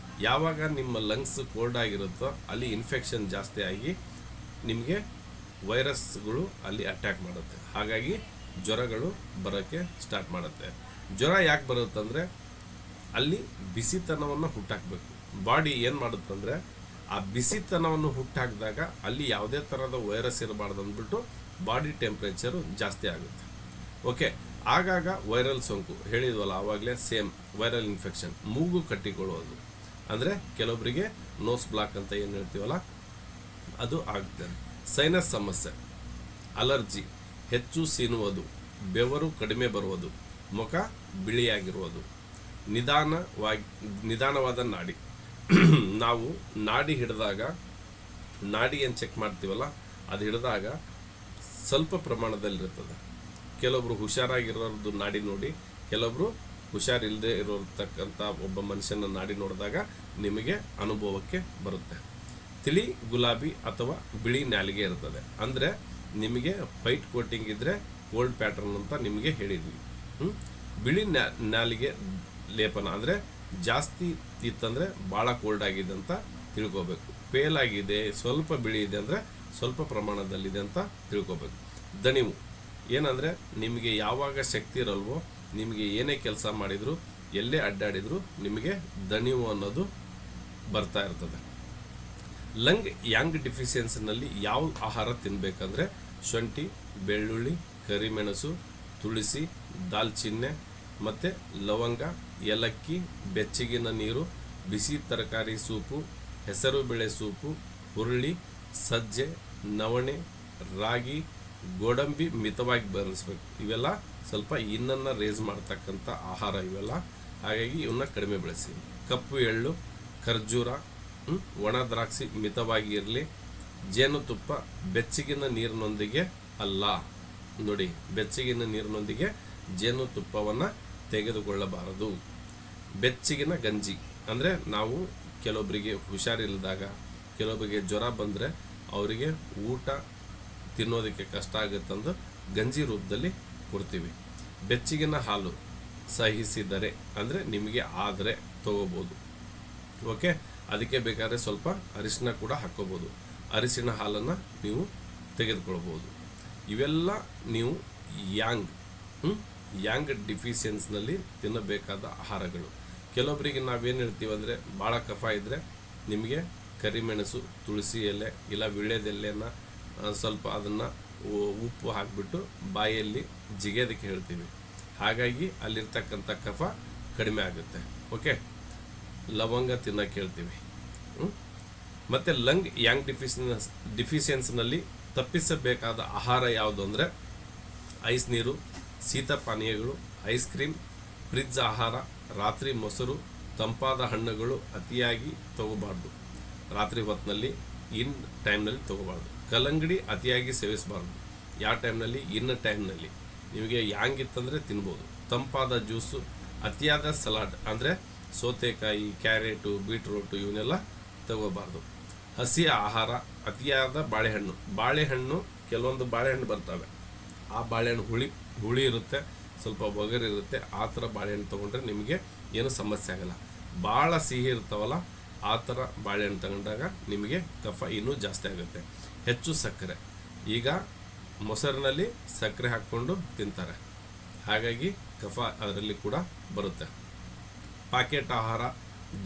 ಯಾವಾಗ ನಿಮ್ಮ ಲಂಗ್ಸ್ ಕೋಲ್ಡ್ ಆಗಿರುತ್ತೋ ಅಲ್ಲಿ ಇನ್ಫೆಕ್ಷನ್ ಜಾಸ್ತಿ ಆಗಿ ನಿಮಗೆ ವೈರಸ್ಗಳು ಅಲ್ಲಿ ಅಟ್ಯಾಕ್ ಮಾಡುತ್ತೆ. ಹಾಗಾಗಿ ಜ್ವರಗಳು ಬರೋಕ್ಕೆ ಸ್ಟಾರ್ಟ್ ಮಾಡುತ್ತೆ. ಜ್ವರ ಯಾಕೆ ಬರುತ್ತಂದರೆ ಅಲ್ಲಿ ಬಿಸಿತನವನ್ನು ಹುಟ್ಟಾಕಬೇಕು. ಬಾಡಿ ಏನು ಮಾಡುತ್ತಂದರೆ ಆ ಬಿಸಿತನವನ್ನು ಹುಟ್ಟಾಕಿದಾಗ ಅಲ್ಲಿ ಯಾವುದೇ ಥರದ ವೈರಸ್ ಇರಬಾರ್ದು ಅಂದ್ಬಿಟ್ಟು ಬಾಡಿ ಟೆಂಪ್ರೇಚರು ಜಾಸ್ತಿ ಆಗುತ್ತೆ. ಓಕೆ, ಆಗಾಗ ವೈರಲ್ ಸೋಂಕು ಹೇಳಿದ್ವಲ್ಲ ಆವಾಗಲೇ, ಸೇಮ್ ವೈರಲ್ ಇನ್ಫೆಕ್ಷನ್. ಮೂಗು ಕಟ್ಟಿಕೊಳ್ಳೋದು, ಅಂದರೆ ಕೆಲವೊಬ್ಬರಿಗೆ ನೋಸ್ ಬ್ಲಾಕ್ ಅಂತ ಏನು ಹೇಳ್ತೀವಲ್ಲ ಅದು ಆಗುತ್ತೆ. ಸೈನಸ್ ಸಮಸ್ಯೆ, ಅಲರ್ಜಿ, ಹೆಚ್ಚು ಸೀನುವುದು, ಬೆವರು ಕಡಿಮೆ ಬರುವುದು, ಮುಖ ಬಿಳಿಯಾಗಿರುವುದು, ನಿಧಾನವಾದ ನಾಡಿ. ನಾವು ನಾಡಿ ಹಿಡಿದಾಗ, ನಾಡಿ ಏನು ಚೆಕ್ ಮಾಡ್ತೀವಲ್ಲ, ಅದು ಹಿಡಿದಾಗ ಸ್ವಲ್ಪ ಪ್ರಮಾಣದಲ್ಲಿರ್ತದೆ. ಕೆಲವೊಬ್ರು ಹುಷಾರಾಗಿರೋದು ನಾಡಿ ನೋಡಿ, ಕೆಲವೊಬ್ರು ಹುಷಾರಿಲ್ಲದೆ ಇರೋತಕ್ಕಂಥ ಒಬ್ಬ ಮನುಷ್ಯನ ನಾಡಿ ನೋಡಿದಾಗ ನಿಮಗೆ ಅನುಭವಕ್ಕೆ ಬರುತ್ತೆ. ತಿಳಿ ಗುಲಾಬಿ ಅಥವಾ ಬಿಳಿ ನಾಲಿಗೆ ಇರ್ತದೆ. ಅಂದರೆ ನಿಮಗೆ ವೈಟ್ ಕೋಟಿಂಗ್ ಇದ್ದರೆ ಕೋಲ್ಡ್ ಪ್ಯಾಟರ್ನ್ ಅಂತ ನಿಮಗೆ ಹೇಳಿದ್ವಿ. ಬಿಳಿ ನಾಲಿಗೆ ಲೇಪನ ಅಂದರೆ ಜಾಸ್ತಿ ಇತ್ತಂದರೆ ಭಾಳ ಕೋಲ್ಡ್ ಆಗಿದೆ ಅಂತ ತಿಳ್ಕೊಬೇಕು. ಪೇಲ್ ಆಗಿದೆ, ಸ್ವಲ್ಪ ಬಿಳಿ ಇದೆ ಅಂದರೆ ಸ್ವಲ್ಪ ಪ್ರಮಾಣದಲ್ಲಿದೆ ಅಂತ ತಿಳ್ಕೊಬೇಕು. ದಣಿವು ಏನಂದರೆ ನಿಮಗೆ ಯಾವಾಗ ಶಕ್ತಿ ಇರಲ್ವೋ, ನಿಮಗೆ ಏನೇ ಕೆಲಸ ಮಾಡಿದರೂ, ಎಲ್ಲೇ ಅಡ್ಡಾಡಿದರೂ ನಿಮಗೆ ದಣಿವು ಅನ್ನೋದು ಬರ್ತಾ ಇರ್ತದೆ. ಲಂಗ್ ಯಾಂಗ್ ಡಿಫಿಷಿಯನ್ಸಿನಲ್ಲಿ ಯಾವ ಆಹಾರ ತಿನ್ನಬೇಕಂದ್ರೆ ಶುಂಠಿ, ಬೆಳ್ಳುಳ್ಳಿ, ಕರಿಮೆಣಸು, ತುಳಸಿ, ದಾಲ್ಚಿನ್ನೆ ಮತ್ತು ಲವಂಗ, ಏಲಕ್ಕಿ, ಬೆಚ್ಚಗಿನ ನೀರು, ಬಿಸಿ ತರಕಾರಿ ಸೂಪು, ಹೆಸರು ಬೇಳೆ ಸೂಪು, ಹುರುಳಿ, ಸಜ್ಜೆ, ನವಣೆ, ರಾಗಿ, ಗೋಡಂಬಿ ಮಿತವಾಗಿ ಬಳಸಬೇಕು. ಇವೆಲ್ಲ ಸ್ವಲ್ಪ ಇನ್ನನ್ನು ರೇಸ್ ಮಾಡ್ತಕ್ಕಂಥ ಆಹಾರ ಇವೆಲ್ಲ. ಹಾಗಾಗಿ ಇವನ್ನ ಕಡಿಮೆ ಬಳಸಿ. ಕಪ್ಪು ಎಳ್ಳು, ಖರ್ಜೂರ, ಒಣ ದ್ರಾಕ್ಷಿ ಮಿತವಾಗಿ ಇರಲಿ. ಜೇನುತುಪ್ಪ ಬೆಚ್ಚಗಿನ ನೀರಿನೊಂದಿಗೆ ಅಲ್ಲ. ನೋಡಿ, ಬೆಚ್ಚಗಿನ ನೀರಿನೊಂದಿಗೆ ಜೇನುತುಪ್ಪವನ್ನು ತೆಗೆದುಕೊಳ್ಳಬಾರದು. ಬೆಚ್ಚಗಿನ ಗಂಜಿ ಅಂದರೆ ನಾವು ಕೆಲವೊಬ್ಬರಿಗೆ ಹುಷಾರಿಲ್ಲದಾಗ, ಕೆಲವೊಬ್ಬರಿಗೆ ಜ್ವರ ಬಂದರೆ ಅವರಿಗೆ ಊಟ ತಿನ್ನೋದಕ್ಕೆ ಕಷ್ಟ ಆಗುತ್ತಂದು ಗಂಜಿ ರೂಪದಲ್ಲಿ ಕೊಡ್ತೀವಿ. ಬೆಚ್ಚಗಿನ ಹಾಲು ಸಹಿಸಿದರೆ ಅಂದರೆ ನಿಮಗೆ ಆದರೆ ತಗೋಬೋದು. ಓಕೆ, ಅದಕ್ಕೆ ಬೇಕಾದರೆ ಸ್ವಲ್ಪ ಅರಿಶಿನ ಕೂಡ ಹಾಕ್ಕೋಬೋದು. ಅರಿಶಿನ ಹಾಲನ್ನು ನೀವು ತೆಗೆದುಕೊಳ್ಬೋದು. ಇವೆಲ್ಲ ನೀವು ಯಾಂಗ್ ಡಿಫಿಷಿಯನ್ಸ್ನಲ್ಲಿ ತಿನ್ನಬೇಕಾದ ಆಹಾರಗಳು. ಕೆಲವೊಬ್ಬರಿಗೆ ನಾವೇನು ಹೇಳ್ತೀವಿ ಅಂದರೆ ಭಾಳ ಕಫ ಇದ್ದರೆ ನಿಮಗೆ ಕರಿಮೆಣಸು, ತುಳಸಿ ಎಲೆ ಇಲ್ಲ ವಿಳ್ಯದೆಲೆಯನ್ನು ಸ್ವಲ್ಪ ಅದನ್ನು ಉಪ್ಪು ಹಾಕಿಬಿಟ್ಟು ಬಾಯಲ್ಲಿ ಜಿಗೆಯೋದಕ್ಕೆ ಹೇಳ್ತೀವಿ. ಹಾಗಾಗಿ ಅಲ್ಲಿರ್ತಕ್ಕಂಥ ಕಫ ಕಡಿಮೆ ಆಗುತ್ತೆ. ಓಕೆ, ಲವಂಗ ತಿನ್ನೋಕ್ಕೆ ಹೇಳ್ತೀವಿ. ಮತ್ತು ಲಂಗ್ ಯಾಂಗ್ ಡಿಫಿಷಿಯನ್ಸ್ನಲ್ಲಿ ತಪ್ಪಿಸಬೇಕಾದ ಆಹಾರ ಯಾವುದು ಅಂದರೆ ಐಸ್ ನೀರು, ಶೀತ ಪಾನೀಯಗಳು, ಐಸ್ ಕ್ರೀಮ್, ಫ್ರಿಜ್ ಆಹಾರ, ರಾತ್ರಿ ಮೊಸರು, ತಂಪಾದ ಹಣ್ಣುಗಳು ಅತಿಯಾಗಿ ತಗೋಬಾರ್ದು. ರಾತ್ರಿ ಹೊತ್ತಿನಲ್ಲಿ ಇನ್ ಟೈಮ್ನಲ್ಲಿ ತಗೋಬಾರ್ದು. ಕಲ್ಲಂಗಡಿ ಅತಿಯಾಗಿ ಸೇವಿಸಬಾರ್ದು. ಯಾವ ಟೈಮ್ನಲ್ಲಿ? ಇನ್ ಟೈಮ್ನಲ್ಲಿ. ನಿಮಗೆ ಯಾಂಗಿತ್ತಂದರೆ ತಿನ್ಬೋದು. ತಂಪಾದ ಜ್ಯೂಸು, ಅತಿಯಾದ ಸಲಾಡ್ ಅಂದರೆ ಸೌತೆಕಾಯಿ, ಕ್ಯಾರೆಟು, ಬೀಟ್ರೂಟು ಇವನ್ನೆಲ್ಲ ತಗೋಬಾರ್ದು. ಹಸಿ ಆಹಾರ, ಅತಿಯಾದ ಬಾಳೆಹಣ್ಣು ಕೆಲವೊಂದು ಬಾಳೆಹಣ್ಣು ಬರ್ತವೆ, ಆ ಬಾಳೆಹಣ್ಣು ಹುಳಿ ಇರುತ್ತೆ, ಸ್ವಲ್ಪ ಒಗರಿರುತ್ತೆ. ಆ ಥರ ಬಾಳೆಹಣ್ಣು ತೊಗೊಂಡ್ರೆ ನಿಮಗೆ ಏನು ಸಮಸ್ಯೆ ಆಗಲ್ಲ. ಭಾಳ ಸಿಹಿ ಇರ್ತಾವಲ್ಲ ಆ ಥರ ಬಾಳೆಹಣ್ಣು ತಗೊಂಡಾಗ ನಿಮಗೆ ಕಫ ಇನ್ನೂ ಜಾಸ್ತಿ ಆಗುತ್ತೆ. ಹೆಚ್ಚು ಸಕ್ಕರೆ, ಈಗ ಮೊಸರಿನಲ್ಲಿ ಸಕ್ಕರೆ ಹಾಕ್ಕೊಂಡು ತಿಂತಾರೆ, ಹಾಗಾಗಿ ಕಫ ಅದರಲ್ಲಿ ಕೂಡ ಬರುತ್ತೆ. ಪ್ಯಾಕೆಟ್ ಆಹಾರ,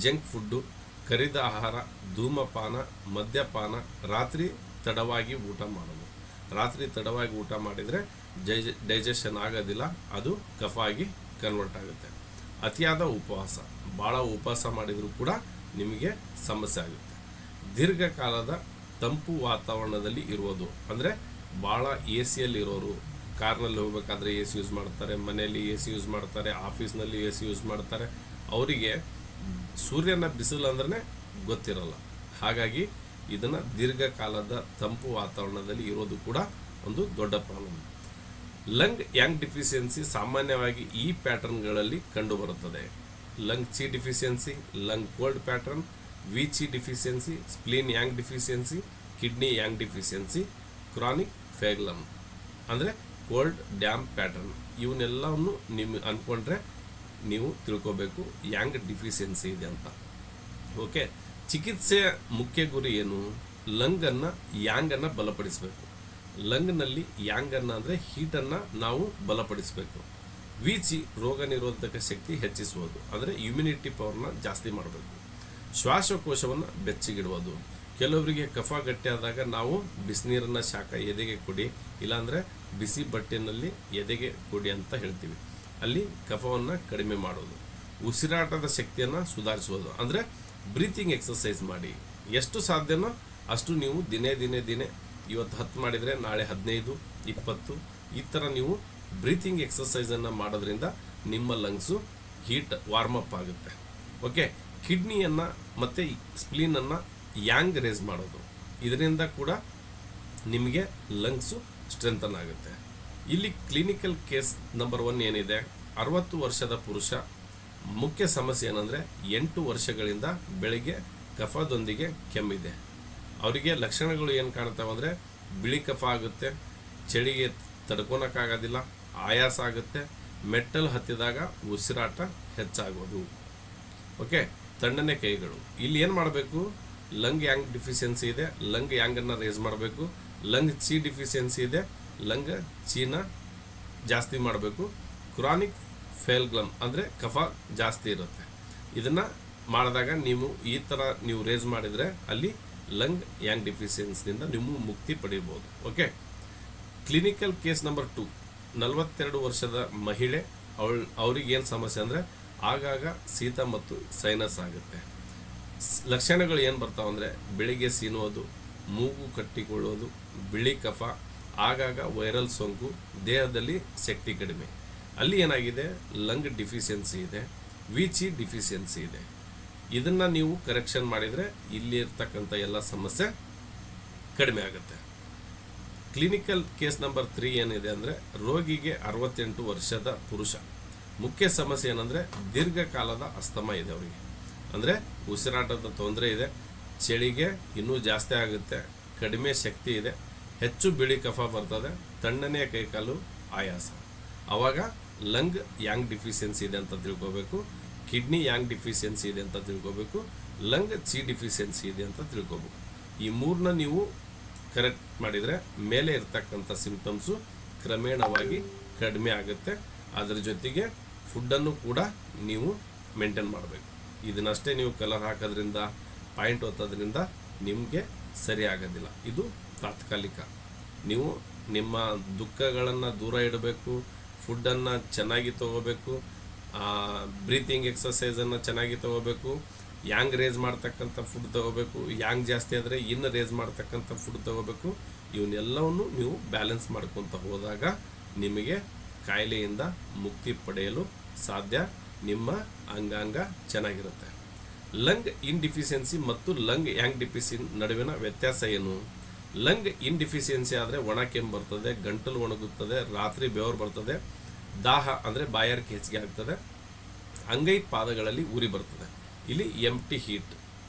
ಜಂಕ್ ಫುಡ್ಡು, ಕರಿದ ಆಹಾರ, ಧೂಮಪಾನ, ಮದ್ಯಪಾನ, ರಾತ್ರಿ ತಡವಾಗಿ ಊಟ ಮಾಡೋದು. ರಾತ್ರಿ ತಡವಾಗಿ ಊಟ ಮಾಡಿದರೆ ಡೈಜೆಷನ್ ಆಗೋದಿಲ್ಲ, ಅದು ಕಫ ಆಗಿ ಕನ್ವರ್ಟ್ ಆಗುತ್ತೆ. ಅತಿಯಾದ ಉಪವಾಸ, ಭಾಳ ಉಪವಾಸ ಮಾಡಿದರೂ ಕೂಡ ನಿಮಗೆ ಸಮಸ್ಯೆ ಆಗುತ್ತೆ. ದೀರ್ಘಕಾಲದ ತಂಪು ವಾತಾವರಣದಲ್ಲಿ ಇರುವುದು ಅಂದರೆ ಭಾಳ ಎ ಸಿಯಲ್ಲಿ ಇರೋರು, ಕಾರ್ನಲ್ಲಿ ಹೋಗಬೇಕಾದ್ರೆ ಎ ಸಿ ಯೂಸ್ ಮಾಡ್ತಾರೆ, ಮನೆಯಲ್ಲಿ ಎ ಸಿ ಯೂಸ್ ಮಾಡ್ತಾರೆ, ಆಫೀಸ್ನಲ್ಲಿ ಎ ಸಿ ಯೂಸ್ ಮಾಡ್ತಾರೆ. ಅವರಿಗೆ ಸೂರ್ಯನ ಬಿಸಿಲು ಅಂದ್ರೆ ಗೊತ್ತಿರಲ್ಲ. ಹಾಗಾಗಿ ಇದನ್ನು ದೀರ್ಘಕಾಲದ ತಂಪು ವಾತಾವರಣದಲ್ಲಿ ಇರೋದು ಕೂಡ ಒಂದು ದೊಡ್ಡ ಪ್ರಾಬ್ಲಮ್. ಲಂಗ್ ಯಾಂಗ್ ಡಿಫಿಷಿಯನ್ಸಿ ಸಾಮಾನ್ಯವಾಗಿ ಈ ಪ್ಯಾಟರ್ನ್ಗಳಲ್ಲಿ ಕಂಡುಬರುತ್ತದೆ. Lung qi deficiency, lung cold pattern, wei qi deficiency, spleen yang deficiency, kidney yang deficiency, chronic phlegm ಅಂದರೆ ಕೋಲ್ಡ್ ಡ್ಯಾಮ್ ಪ್ಯಾಟರ್ನ್. ಇವನ್ನೆಲ್ಲವನ್ನು ನೀವು ಅಂದ್ಕೊಂಡ್ರೆ ನೀವು ತಿಳ್ಕೋಬೇಕು ಯಾಂಗ್ ಡಿಫಿಷಿಯನ್ಸಿ ಇದೆ ಅಂತ. ಓಕೆ, ಚಿಕಿತ್ಸೆಯ ಮುಖ್ಯ ಗುರಿ ಏನು? ಲಂಗನ್ನು ಯಾಂಗನ್ನು ಬಲಪಡಿಸಬೇಕು. ಲಂಗ್ನಲ್ಲಿ ಯಾಂಗನ್ನು ಅಂದರೆ ಹೀಟನ್ನು ನಾವು ಬಲಪಡಿಸಬೇಕು. ವಿಚಿ ರೋಗ ನಿರೋಧಕ ಶಕ್ತಿ ಹೆಚ್ಚಿಸುವುದು ಅಂದರೆ ಇಮ್ಯುನಿಟಿ ಪವರ್ನ ಜಾಸ್ತಿ ಮಾಡಬೇಕು. ಶ್ವಾಸಕೋಶವನ್ನು ಬೆಚ್ಚಗಿಡುವುದು. ಕೆಲವರಿಗೆ ಕಫ ಗಟ್ಟಿಯಾದಾಗ ನಾವು ಬಿಸಿನೀರನ್ನು ಶಾಖ ಎದೆಗೆ ಕೊಡಿ, ಇಲ್ಲಾಂದರೆ ಬಿಸಿ ಬಟ್ಟೆನಲ್ಲಿ ಎದೆಗೆ ಕೊಡಿ ಅಂತ ಹೇಳ್ತೀವಿ. ಅಲ್ಲಿ ಕಫವನ್ನು ಕಡಿಮೆ ಮಾಡೋದು. ಉಸಿರಾಟದ ಶಕ್ತಿಯನ್ನು ಸುಧಾರಿಸುವುದು ಅಂದರೆ ಬ್ರೀತಿಂಗ್ ಎಕ್ಸಸೈಸ್ ಮಾಡಿ. ಎಷ್ಟು ಸಾಧ್ಯನೋ ಅಷ್ಟು ನೀವು ದಿನೇ ಇವತ್ತು 10 ಮಾಡಿದರೆ ನಾಳೆ 15, 20 ಈ ಥರ ನೀವು ಬ್ರೀತಿಂಗ್ ಎಕ್ಸಸೈಸನ್ನು ಮಾಡೋದ್ರಿಂದ ನಿಮ್ಮ ಲಂಗ್ಸು ಹೀಟ್ ವಾರ್ಮಪ್ ಆಗುತ್ತೆ. ಓಕೆ, ಕಿಡ್ನಿಯನ್ನು ಮತ್ತು ಸ್ಪ್ಲೀನನ್ನು ಯಾಂಗ್ ರೇಸ್ ಮಾಡೋದು, ಇದರಿಂದ ಕೂಡ ನಿಮಗೆ ಲಂಗ್ಸು ಸ್ಟ್ರೆಂಥನ್ ಆಗುತ್ತೆ. ಇಲ್ಲಿ ಕ್ಲಿನಿಕಲ್ ಕೇಸ್ ನಂಬರ್ 1 ಏನಿದೆ, 60 ವರ್ಷದ ಪುರುಷ. ಮುಖ್ಯ ಸಮಸ್ಯೆ ಏನಂದರೆ 8 ವರ್ಷಗಳಿಂದ ಬೆಳಿಗ್ಗೆ ಕಫದೊಂದಿಗೆ ಕೆಮ್ಮಿದೆ. ಅವರಿಗೆ ಲಕ್ಷಣಗಳು ಏನು ಕಾಣ್ತಾವೆ ಅಂದರೆ ಬಿಳಿ ಕಫ ಆಗುತ್ತೆ, ಚಳಿಗೆ ತಡ್ಕೊಳಕ್ಕಾಗೋದಿಲ್ಲ, ಆಯಾಸ ಆಗುತ್ತೆ, ಮೆಟ್ಟಲು ಹತ್ತಿದಾಗ ಉಸಿರಾಟ ಹೆಚ್ಚಾಗೋದು. ಓಕೆ, ತಣ್ಣನೆ ಕೈಗಳು. ಇಲ್ಲಿ ಏನು ಮಾಡಬೇಕು, ಲಂಗ್ ಯಾಂಗ್ ಡಿಫಿಷಿಯನ್ಸಿ ಇದೆ, ಲಂಗ್ ಯಾಂಗನ್ನು ರೇಸ್ ಮಾಡಬೇಕು. ಲಂಗ್ ಚಿ ಡಿಫಿಷಿಯನ್ಸಿ ಇದೆ, ಲಂಗ್ ಚೀನ ಜಾಸ್ತಿ ಮಾಡಬೇಕು. ಕ್ರಾನಿಕ್ ಫೇಲ್ಗ್ಲಮ್ ಅಂದರೆ ಕಫ ಜಾಸ್ತಿ ಇರುತ್ತೆ. ಇದನ್ನು ಮಾಡಿದಾಗ ಈ ಥರ ನೀವು ರೇಸ್ ಮಾಡಿದರೆ ಅಲ್ಲಿ ಲಂಗ್ ಯಾಂಗ್ ಡಿಫಿಷಿಯನ್ಸಿನಿಂದ ನೀವು ಮುಕ್ತಿ ಪಡಿಬೋದು. ಓಕೆ, ಕ್ಲಿನಿಕಲ್ ಕೇಸ್ ನಂಬರ್ 2, 42 ವರ್ಷದ ಮಹಿಳೆ. ಅವ್ರಿಗೇನು ಸಮಸ್ಯೆ ಅಂದರೆ ಆಗಾಗ ಶೀತ ಮತ್ತು ಸೈನಸ್ ಆಗುತ್ತೆ. ಲಕ್ಷಣಗಳು ಏನು ಬರ್ತಾವೆ ಅಂದರೆ ಬೆಳಿಗ್ಗೆ ಸೀನುವುದು, ಮೂಗು ಕಟ್ಟಿಕೊಳ್ಳೋದು, ಬಿಳಿ ಕಫ, ಆಗಾಗ ವೈರಲ್ ಸೋಂಕು, ದೇಹದಲ್ಲಿ ಶಕ್ತಿ ಕಡಿಮೆ. ಅಲ್ಲಿ ಏನಾಗಿದೆ, ಲಂಗ್ ಡಿಫಿಷಿಯನ್ಸಿ ಇದೆ, ವಿಚಿ ಡಿಫಿಷಿಯನ್ಸಿ ಇದೆ. ಇದನ್ನು ನೀವು ಕರೆಕ್ಷನ್ ಮಾಡಿದರೆ ಇಲ್ಲಿ ಇರ್ತಕ್ಕಂಥ ಎಲ್ಲ ಸಮಸ್ಯೆ ಕಡಿಮೆ ಆಗುತ್ತೆ. ಕ್ಲಿನಿಕಲ್ ಕೇಸ್ ನಂಬರ್ 3 ಏನಿದೆ ಅಂದರೆ ರೋಗಿಗೆ 68 ವರ್ಷದ ಪುರುಷ. ಮುಖ್ಯ ಸಮಸ್ಯೆ ಏನಂದರೆ ದೀರ್ಘಕಾಲದ ಅಸ್ತಮ ಇದೆ ಅವರಿಗೆ, ಅಂದರೆ ಉಸಿರಾಟದ ತೊಂದರೆ ಇದೆ, ಚಳಿಗೆ ಇನ್ನೂ ಜಾಸ್ತಿ ಆಗುತ್ತೆ, ಕಡಿಮೆ ಶಕ್ತಿ ಇದೆ, ಹೆಚ್ಚು ಬಿಳಿ ಕಫ ಬರ್ತದೆ, ತಣ್ಣನೆಯ ಕೈಕಾಲು, ಆಯಾಸ. ಆವಾಗ ಲಂಗ್ ಯಾಂಗ್ ಡಿಫಿಷಿಯನ್ಸಿ ಇದೆ ಅಂತ ತಿಳ್ಕೋಬೇಕು, ಕಿಡ್ನಿ ಯಾಂಗ್ ಡಿಫಿಷಿಯನ್ಸಿ ಇದೆ ಅಂತ ತಿಳ್ಕೋಬೇಕು, ಲಂಗ್ ಚಿ ಡಿಫಿಷಿಯನ್ಸಿ ಇದೆ ಅಂತ ತಿಳ್ಕೋಬೇಕು. ಈ 3ನ ನೀವು ಕರೆಕ್ಟ್ ಮಾಡಿದರೆ ಮೇಲೆ ಇರ್ತಕ್ಕಂಥ ಸಿಂಪ್ಟಮ್ಸು ಕ್ರಮೇಣವಾಗಿ ಕಡಿಮೆ ಆಗುತ್ತೆ. ಅದರ ಜೊತೆಗೆ ಫುಡ್ಡನ್ನು ಕೂಡ ನೀವು ಮೇಂಟೈನ್ ಮಾಡಬೇಕು. ಇದನ್ನಷ್ಟೇ ನೀವು ಕಲರ್ ಹಾಕೋದ್ರಿಂದ, ಪಾಯಿಂಟ್ ಒತ್ತೋದ್ರಿಂದ ನಿಮಗೆ ಸರಿ ಆಗೋದಿಲ್ಲ. ಇದು ತಾತ್ಕಾಲಿಕ. ನೀವು ನಿಮ್ಮ ದುಃಖಗಳನ್ನು ದೂರ ಇಡಬೇಕು, ಫುಡ್ಡನ್ನು ಚೆನ್ನಾಗಿ ತೊಗೋಬೇಕು, ಬ್ರೀತಿಂಗ್ ಎಕ್ಸಸೈಸನ್ನು ಚೆನ್ನಾಗಿ ತೊಗೋಬೇಕು, ಯಾಂಗ್ ರೇಸ್ ಮಾಡ್ತಕ್ಕಂಥ ಫುಡ್ ತೊಗೋಬೇಕು, ಯಾಂಗ್ ಜಾಸ್ತಿ ಆದರೆ ಇನ್ನು ರೇಸ್ ಮಾಡ್ತಕ್ಕಂಥ ಫುಡ್ ತೊಗೋಬೇಕು. ಇವನ್ನೆಲ್ಲವನ್ನು ನೀವು ಬ್ಯಾಲೆನ್ಸ್ ಮಾಡ್ಕೊತ ಹೋದಾಗ ನಿಮಗೆ ಕಾಯಿಲೆಯಿಂದ ಮುಕ್ತಿ ಪಡೆಯಲು ಸಾಧ್ಯ. ನಿಮ್ಮ ಅಂಗಾಂಗ ಚೆನ್ನಾಗಿರುತ್ತೆ. ಲಂಗ್ ಇನ್ಡಿಫಿಷಿಯನ್ಸಿ ಮತ್ತು ಲಂಗ್ ಯಾಂಗ್ ಡಿಫಿಷಿಯನ್ಸಿ ನಡುವಿನ ವ್ಯತ್ಯಾಸ ಏನು? ಲಂಗ್ ಇನ್ಡಿಫಿಷಿಯನ್ಸಿ ಆದರೆ ಒಣ ಕೆಮ್ಮು ಬರ್ತದೆ, ಗಂಟಲು ಒಣಗುತ್ತದೆ, ರಾತ್ರಿ ಬೆವರು ಬರ್ತದೆ, ದಾಹ ಅಂದರೆ ಬಾಯಾರಿಕೆ ಹೆಚ್ಚಿಗೆ ಆಗ್ತದೆ, ಅಂಗೈ ಪಾದಗಳಲ್ಲಿ ಉರಿ ಬರ್ತದೆ. ಇಲ್ಲಿ ಎಂಟಿ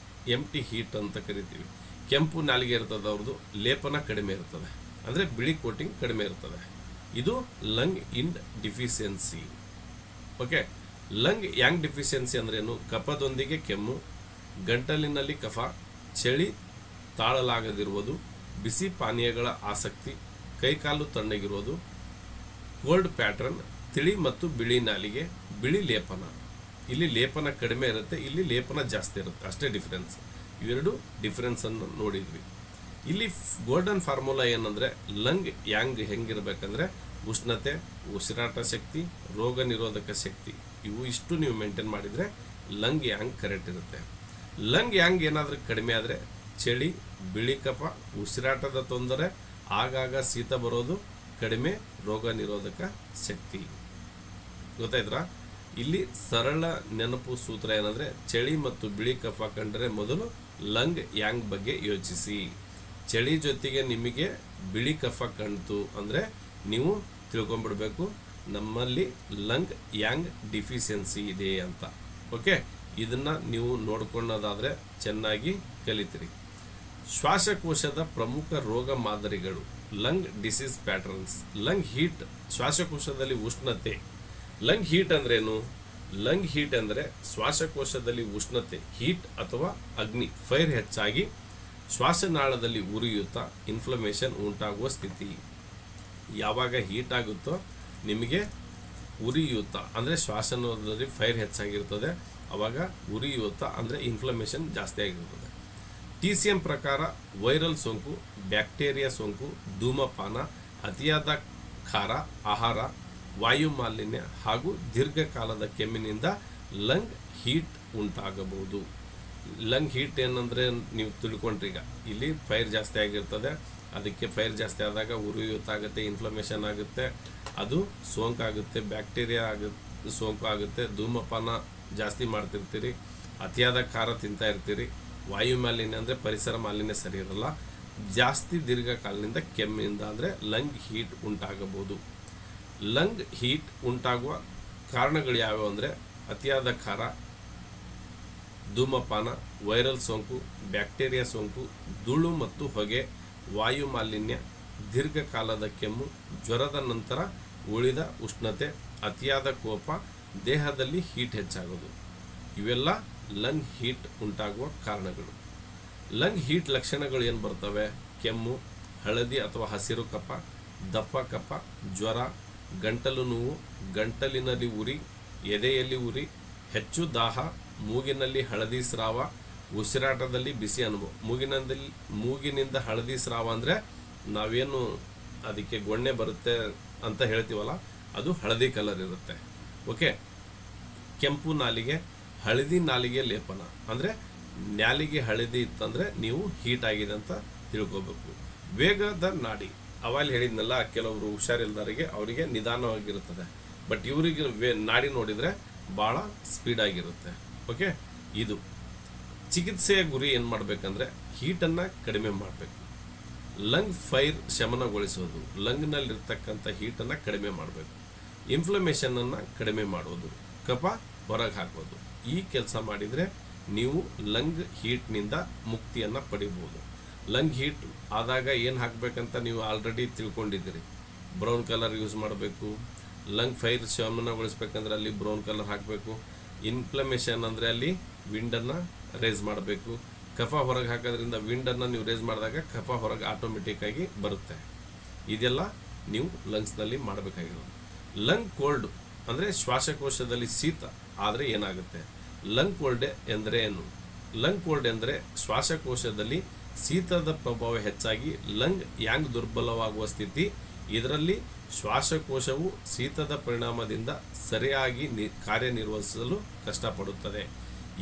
ಹೀಟ್ ಅಂತ ಕರಿತೀವಿ. ಕೆಂಪು ನಾಲಿಗೆ ಇರ್ತದೆ, ಅವ್ರದ್ದು ಲೇಪನ ಕಡಿಮೆ ಇರ್ತದೆ, ಅಂದರೆ ಬಿಳಿ ಕೋಟಿಂಗ್ ಕಡಿಮೆ ಇರ್ತದೆ. ಇದು lung yin deficiency. Okay, lung yang deficiency ಅಂದ್ರೇನು? ಕಫದೊಂದಿಗೆ ಕೆಮ್ಮು, ಗಂಟಲಿನಲ್ಲಿ ಕಫ, ಚಳಿ ತಾಳಲಾಗದಿರುವುದು, ಬಿಸಿ ಪಾನೀಯಗಳ ಆಸಕ್ತಿ, ಕೈಕಾಲು ತಣ್ಣಗಿರುವುದು, ಕೋಲ್ಡ್ ಪ್ಯಾಟ್ರನ್, ತಿಳಿ ಮತ್ತು ಬಿಳಿ ನಾಲಿಗೆ, ಬಿಳಿ ಲೇಪನ. ಇಲ್ಲಿ ಲೇಪನ ಕಡಿಮೆ ಇರುತ್ತೆ, ಇಲ್ಲಿ ಲೇಪನ ಜಾಸ್ತಿ ಇರುತ್ತೆ, ಅಷ್ಟೇ ಡಿಫ್ರೆನ್ಸ್. ಇವೆರಡು ಡಿಫ್ರೆನ್ಸನ್ನು ನೋಡಿದ್ವಿ. ಇಲ್ಲಿ ಗೋಲ್ಡನ್ ಫಾರ್ಮುಲಾ ಏನಂದರೆ ಲಂಗ್ ಯಾಂಗ್ ಹೆಂಗಿರ್ಬೇಕಂದ್ರೆ ಉಷ್ಣತೆ, ಉಸಿರಾಟ ಶಕ್ತಿ, ರೋಗ ನಿರೋಧಕ ಶಕ್ತಿ, ಇವು ಇಷ್ಟು ನೀವು ಮೇಂಟೈನ್ ಮಾಡಿದರೆ ಲಂಗ್ ಯಾಂಗ್ ಕರೆಕ್ಟ್ ಇರುತ್ತೆ. ಲಂಗ್ ಯಾಂಗ್ ಏನಾದರೂ ಕಡಿಮೆ ಆದರೆ ಚಳಿ, ಬಿಳಿ ಕಫ, ಉಸಿರಾಟದ ತೊಂದರೆ, ಆಗಾಗ ಶೀತ ಬರೋದು, ಕಡಿಮೆ ರೋಗ ನಿರೋಧಕ ಶಕ್ತಿ. ಗೊತ್ತಾಯ್ತಾ? ಇಲ್ಲಿ ಸರಳ ನೆನಪು ಸೂತ್ರ ಏನಂದರೆ ಚಳಿ ಮತ್ತು ಬಿಳಿ ಕಫ ಕಂಡರೆ ಮೊದಲು ಲಂಗ್ ಯಾಂಗ್ ಬಗ್ಗೆ ಯೋಚಿಸಿ. ಚಳಿ ಜೊತೆಗೆ ನಿಮಗೆ ಬಿಳಿ ಕಫ ಕಾಣ್ತು ಅಂದರೆ ನೀವು ತಿಳ್ಕೊಂಡ್ಬಿಡ್ಬೇಕು ನಮ್ಮಲ್ಲಿ ಲಂಗ್ ಯಾಂಗ್ ಡಿಫಿಷಿಯನ್ಸಿ ಇದೆ ಅಂತ. ಓಕೆ, ಇದನ್ನು ನೀವು ನೋಡ್ಕೊಳ್ಳೋದಾದರೆ ಚೆನ್ನಾಗಿ ಕಲಿತೀರಿ. ಶ್ವಾಸಕೋಶದ ಪ್ರಮುಖ ರೋಗ ಮಾದರಿಗಳು, lung disease patterns. Lung heat, ಶ್ವಾಸಕೋಶದಲ್ಲಿ ಉಷ್ಣತೆ. ಲಂಗ್ ಹೀಟ್ ಅಂದ್ರೇನು? ಲಂಗ್ ಹೀಟ್ ಅಂದರೆ ಶ್ವಾಸಕೋಶದಲ್ಲಿ ಉಷ್ಣತೆ, ಹೀಟ್ ಅಥವಾ ಅಗ್ನಿ, ಫೈರ್ ಹೆಚ್ಚಾಗಿ ಶ್ವಾಸನಾಳದಲ್ಲಿ ಉರಿಯುತ್ತಾ ಇನ್ಫ್ಲಮೇಷನ್ ಉಂಟಾಗುವ ಸ್ಥಿತಿ. ಯಾವಾಗ ಹೀಟ್ ಆಗುತ್ತೋ ನಿಮಗೆ ಉರಿಯುತ್ತಾ ಅಂದರೆ ಶ್ವಾಸನಾಳದಲ್ಲಿ ಫೈರ್ ಹೆಚ್ಚಾಗಿರ್ತದೆ, ಆವಾಗ ಉರಿಯುತ್ತಾ ಅಂದರೆ ಇನ್ಫ್ಲಮೇಷನ್ ಜಾಸ್ತಿ ಆಗಿರ್ತದೆ. TCM ಪ್ರಕಾರ ವೈರಲ್ ಸೋಂಕು, ಬ್ಯಾಕ್ಟೀರಿಯಾ ಸೋಂಕು, ಧೂಮಪಾನ, ಅತಿಯಾದ ಖಾರ ಆಹಾರ, ವಾಯು ಮಾಲಿನ್ಯ ಹಾಗೂ ದೀರ್ಘಕಾಲದ ಕೆಮ್ಮಿನಿಂದ ಲಂಗ್ ಹೀಟ್ ಉಂಟಾಗಬಹುದು. ಲಂಗ್ ಹೀಟ್ ಏನಂದರೆ ನೀವು ತಿಳ್ಕೊಂಡ್ರೀಗ, ಇಲ್ಲಿ ಫೈರ್ ಜಾಸ್ತಿ ಆಗಿರ್ತದೆ, ಅದಕ್ಕೆ ಫೈರ್ ಜಾಸ್ತಿ ಆದಾಗ ಉರಿಯುತ್ತಾಗುತ್ತೆ, ಇನ್ಫ್ಲಮೇಷನ್ ಆಗುತ್ತೆ, ಅದು ಸೋಂಕಾಗುತ್ತೆ, ಬ್ಯಾಕ್ಟೀರಿಯಾ ಸೋಂಕು ಆಗುತ್ತೆ. ಧೂಮಪಾನ ಜಾಸ್ತಿ ಮಾಡ್ತಿರ್ತೀರಿ, ಅತಿಯಾದ ಖಾರ ತಿಂತಾ ಇರ್ತೀರಿ, ವಾಯು ಮಾಲಿನ್ಯ ಅಂದರೆ ಪರಿಸರ ಮಾಲಿನ್ಯ ಸರಿ ಇರಲ್ಲ, ಜಾಸ್ತಿ ದೀರ್ಘಕಾಲದಿಂದ ಕೆಮ್ಮಿಂದ ಅಂದರೆ ಲಂಗ್ ಹೀಟ್ ಉಂಟಾಗಬಹುದು. ಲಂಗ್ ಹೀಟ್ ಉಂಟಾಗುವ ಕಾರಣಗಳು ಯಾವ್ಯಾವು ಅಂದರೆ ಅತಿಯಾದ ಖಾರ, ಧೂಮಪಾನ, ವೈರಲ್ ಸೋಂಕು, ಬ್ಯಾಕ್ಟೀರಿಯಾ ಸೋಂಕು, ಧೂಳು ಮತ್ತು ಹೊಗೆ, ವಾಯು ಮಾಲಿನ್ಯ, ದೀರ್ಘಕಾಲದ ಕೆಮ್ಮು, ಜ್ವರದ ನಂತರ ಉಳಿದ ಉಷ್ಣತೆ, ಅತಿಯಾದ ಕೋಪ, ದೇಹದಲ್ಲಿ ಹೀಟ್ ಹೆಚ್ಚಾಗೋದು. ಇವೆಲ್ಲ ಲಂಗ್ ಹೀಟ್ ಉಂಟಾಗುವ ಕಾರಣಗಳು. ಲಂಗ್ ಹೀಟ್ ಲಕ್ಷಣಗಳು ಏನು ಬರ್ತವೆ? ಕೆಮ್ಮು, ಹಳದಿ ಅಥವಾ ಹಸಿರು ಕಫ, ದಪ್ಪ ಕಫ, ಜ್ವರ, ಗಂಟಲು ನೋವು, ಗಂಟಲಿನಲ್ಲಿ ಉರಿ, ಎದೆಯಲ್ಲಿ ಉರಿ, ಹೆಚ್ಚು ದಾಹ, ಮೂಗಿನಲ್ಲಿ ಹಳದಿ ಸ್ರಾವ, ಉಸಿರಾಟದಲ್ಲಿ ಬಿಸಿ ಅನುಭವ. ಮೂಗಿನಿಂದ ಹಳದಿ ಸ್ರಾವ ಅಂದರೆ ನಾವೇನು ಅದಕ್ಕೆ ಗೊಣ್ಣೆ ಬರುತ್ತೆ ಅಂತ ಹೇಳ್ತೀವಲ್ಲ, ಅದು ಹಳದಿ ಕಲರ್ ಇರುತ್ತೆ. ಓಕೆ. ಕೆಂಪು ನಾಲಿಗೆ, ಹಳದಿ ನಾಲಿಗೆ ಲೇಪನ ಅಂದರೆ ನಾಲಿಗೆ ಹಳದಿ ಇತ್ತಂದರೆ ನೀವು ಹೀಟ್ ಆಗಿದೆ ಅಂತ ತಿಳ್ಕೊಬೇಕು. ವೇಗದ ನಾಡಿ, ಅವಾಗಲೇ ಹೇಳಿದ್ನಲ್ಲ, ಕೆಲವರು ಹುಷಾರಿಲ್ದವರಿಗೆ ಅವರಿಗೆ ನಿಧಾನವಾಗಿರುತ್ತದೆ, ಬಟ್ ಇವರಿಗೆ ನಾಡಿ ನೋಡಿದರೆ ಭಾಳ ಸ್ಪೀಡಾಗಿರುತ್ತೆ. ಓಕೆ. ಇದು ಚಿಕಿತ್ಸೆಯ ಗುರಿ ಏನು ಮಾಡಬೇಕಂದ್ರೆ ಹೀಟನ್ನು ಕಡಿಮೆ ಮಾಡಬೇಕು. ಲಂಗ್ ಫೈರ್ ಶಮನಗೊಳಿಸೋದು, ಲಂಗ್ನಲ್ಲಿರ್ತಕ್ಕಂಥ ಹೀಟನ್ನು ಕಡಿಮೆ ಮಾಡಬೇಕು. ಇನ್ಫ್ಲಮೇಷನನ್ನು ಕಡಿಮೆ ಮಾಡೋದು, ಕಫ ಹೊರಗೆ ಹಾಕೋದು. ಈ ಕೆಲಸ ಮಾಡಿದರೆ ನೀವು ಲಂಗ್ ಹೀಟ್ನಿಂದ ಮುಕ್ತಿಯನ್ನು ಪಡಿಬೋದು. ಲಂಗ್ ಹೀಟ್ ಆದಾಗ ಏನು ಹಾಕಬೇಕಂತ ನೀವು ಆಲ್ರೆಡಿ ತಿಳ್ಕೊಂಡಿದ್ದೀರಿ. ಬ್ರೌನ್ ಕಲರ್ ಯೂಸ್ ಮಾಡಬೇಕು. ಲಂಗ್ ಫೈರ್ ಶಮನಗೊಳಿಸ್ಬೇಕಂದ್ರೆ ಅಲ್ಲಿ ಬ್ರೌನ್ ಕಲರ್ ಹಾಕಬೇಕು. ಇನ್ಫ್ಲಮೇಷನ್ ಅಂದರೆ ಅಲ್ಲಿ ವಿಂಡನ್ನು ರೇಸ್ ಮಾಡಬೇಕು. ಕಫ ಹೊರಗೆ ಹಾಕೋದ್ರಿಂದ ವಿಂಡನ್ನು ನೀವು ರೇಸ್ ಮಾಡಿದಾಗ ಕಫ ಹೊರಗೆ ಆಟೋಮೆಟಿಕ್ಕಾಗಿ ಬರುತ್ತೆ. ಇದೆಲ್ಲ ನೀವು ಲಂಗ್ಸ್ನಲ್ಲಿ ಮಾಡಬೇಕಾಗಿರೋದು. ಲಂಗ್ ಕೋಲ್ಡ್ ಅಂದರೆ ಶ್ವಾಸಕೋಶದಲ್ಲಿ ಶೀತ ಆದರೆ ಏನಾಗುತ್ತೆ? ಲಂಗ್ ಕೋಲ್ಡ್ ಎಂದರೆ ಏನು? ಲಂಗ್ ಕೋಲ್ಡ್ ಎಂದರೆ ಶ್ವಾಸಕೋಶದಲ್ಲಿ ಶೀತದ ಪ್ರಭಾವ ಹೆಚ್ಚಾಗಿ ಲಂಗ್ ಯಾಂಗ್ ದುರ್ಬಲವಾಗುವ ಸ್ಥಿತಿ. ಇದರಲ್ಲಿ ಶ್ವಾಸಕೋಶವು ಶೀತದ ಪರಿಣಾಮದಿಂದ ಸರಿಯಾಗಿ ಕಾರ್ಯನಿರ್ವಹಿಸಲು ಕಷ್ಟಪಡುತ್ತದೆ.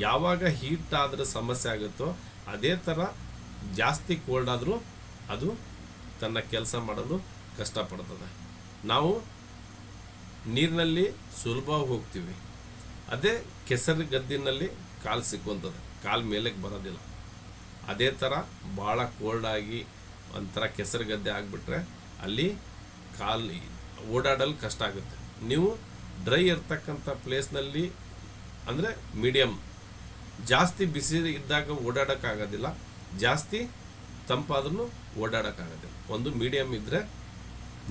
ಯಾವಾಗ ಹೀಟ್ ಆದರೆ ಸಮಸ್ಯೆ ಆಗುತ್ತೋ ಅದೇ ಥರ ಜಾಸ್ತಿ ಕೋಲ್ಡ್ ಆದರೂ ಅದು ತನ್ನ ಕೆಲಸ ಮಾಡಲು ಕಷ್ಟಪಡ್ತದೆ. ನಾವು ನೀರಿನಲ್ಲಿ ಸುಲಭವಾಗಿ ಹೋಗ್ತೀವಿ, ಅದೇ ಕೆಸರು ಗದ್ದಿನಲ್ಲಿ ಕಾಲು ಸಿಕ್ಕುವಂಥದ್ದು, ಕಾಲು ಮೇಲಕ್ಕೆ ಬರೋದಿಲ್ಲ. ಅದೇ ಥರ ಭಾಳ ಕೋಲ್ಡಾಗಿ ಒಂಥರ ಕೆಸರು ಗದ್ದೆ ಆಗಿಬಿಟ್ರೆ ಅಲ್ಲಿ ಕಾಲು ಓಡಾಡಲು ಕಷ್ಟ ಆಗುತ್ತೆ. ನೀವು ಡ್ರೈ ಇರ್ತಕ್ಕಂಥ ಪ್ಲೇಸ್ನಲ್ಲಿ ಅಂದರೆ ಮೀಡಿಯಮ್, ಜಾಸ್ತಿ ಬಿಸಿ ಇದ್ದಾಗ ಓಡಾಡೋಕ್ಕಾಗೋದಿಲ್ಲ, ಜಾಸ್ತಿ ತಂಪಾದ್ರೂ ಓಡಾಡೋಕ್ಕಾಗೋದಿಲ್ಲ. ಒಂದು ಮೀಡಿಯಮ್ ಇದ್ದರೆ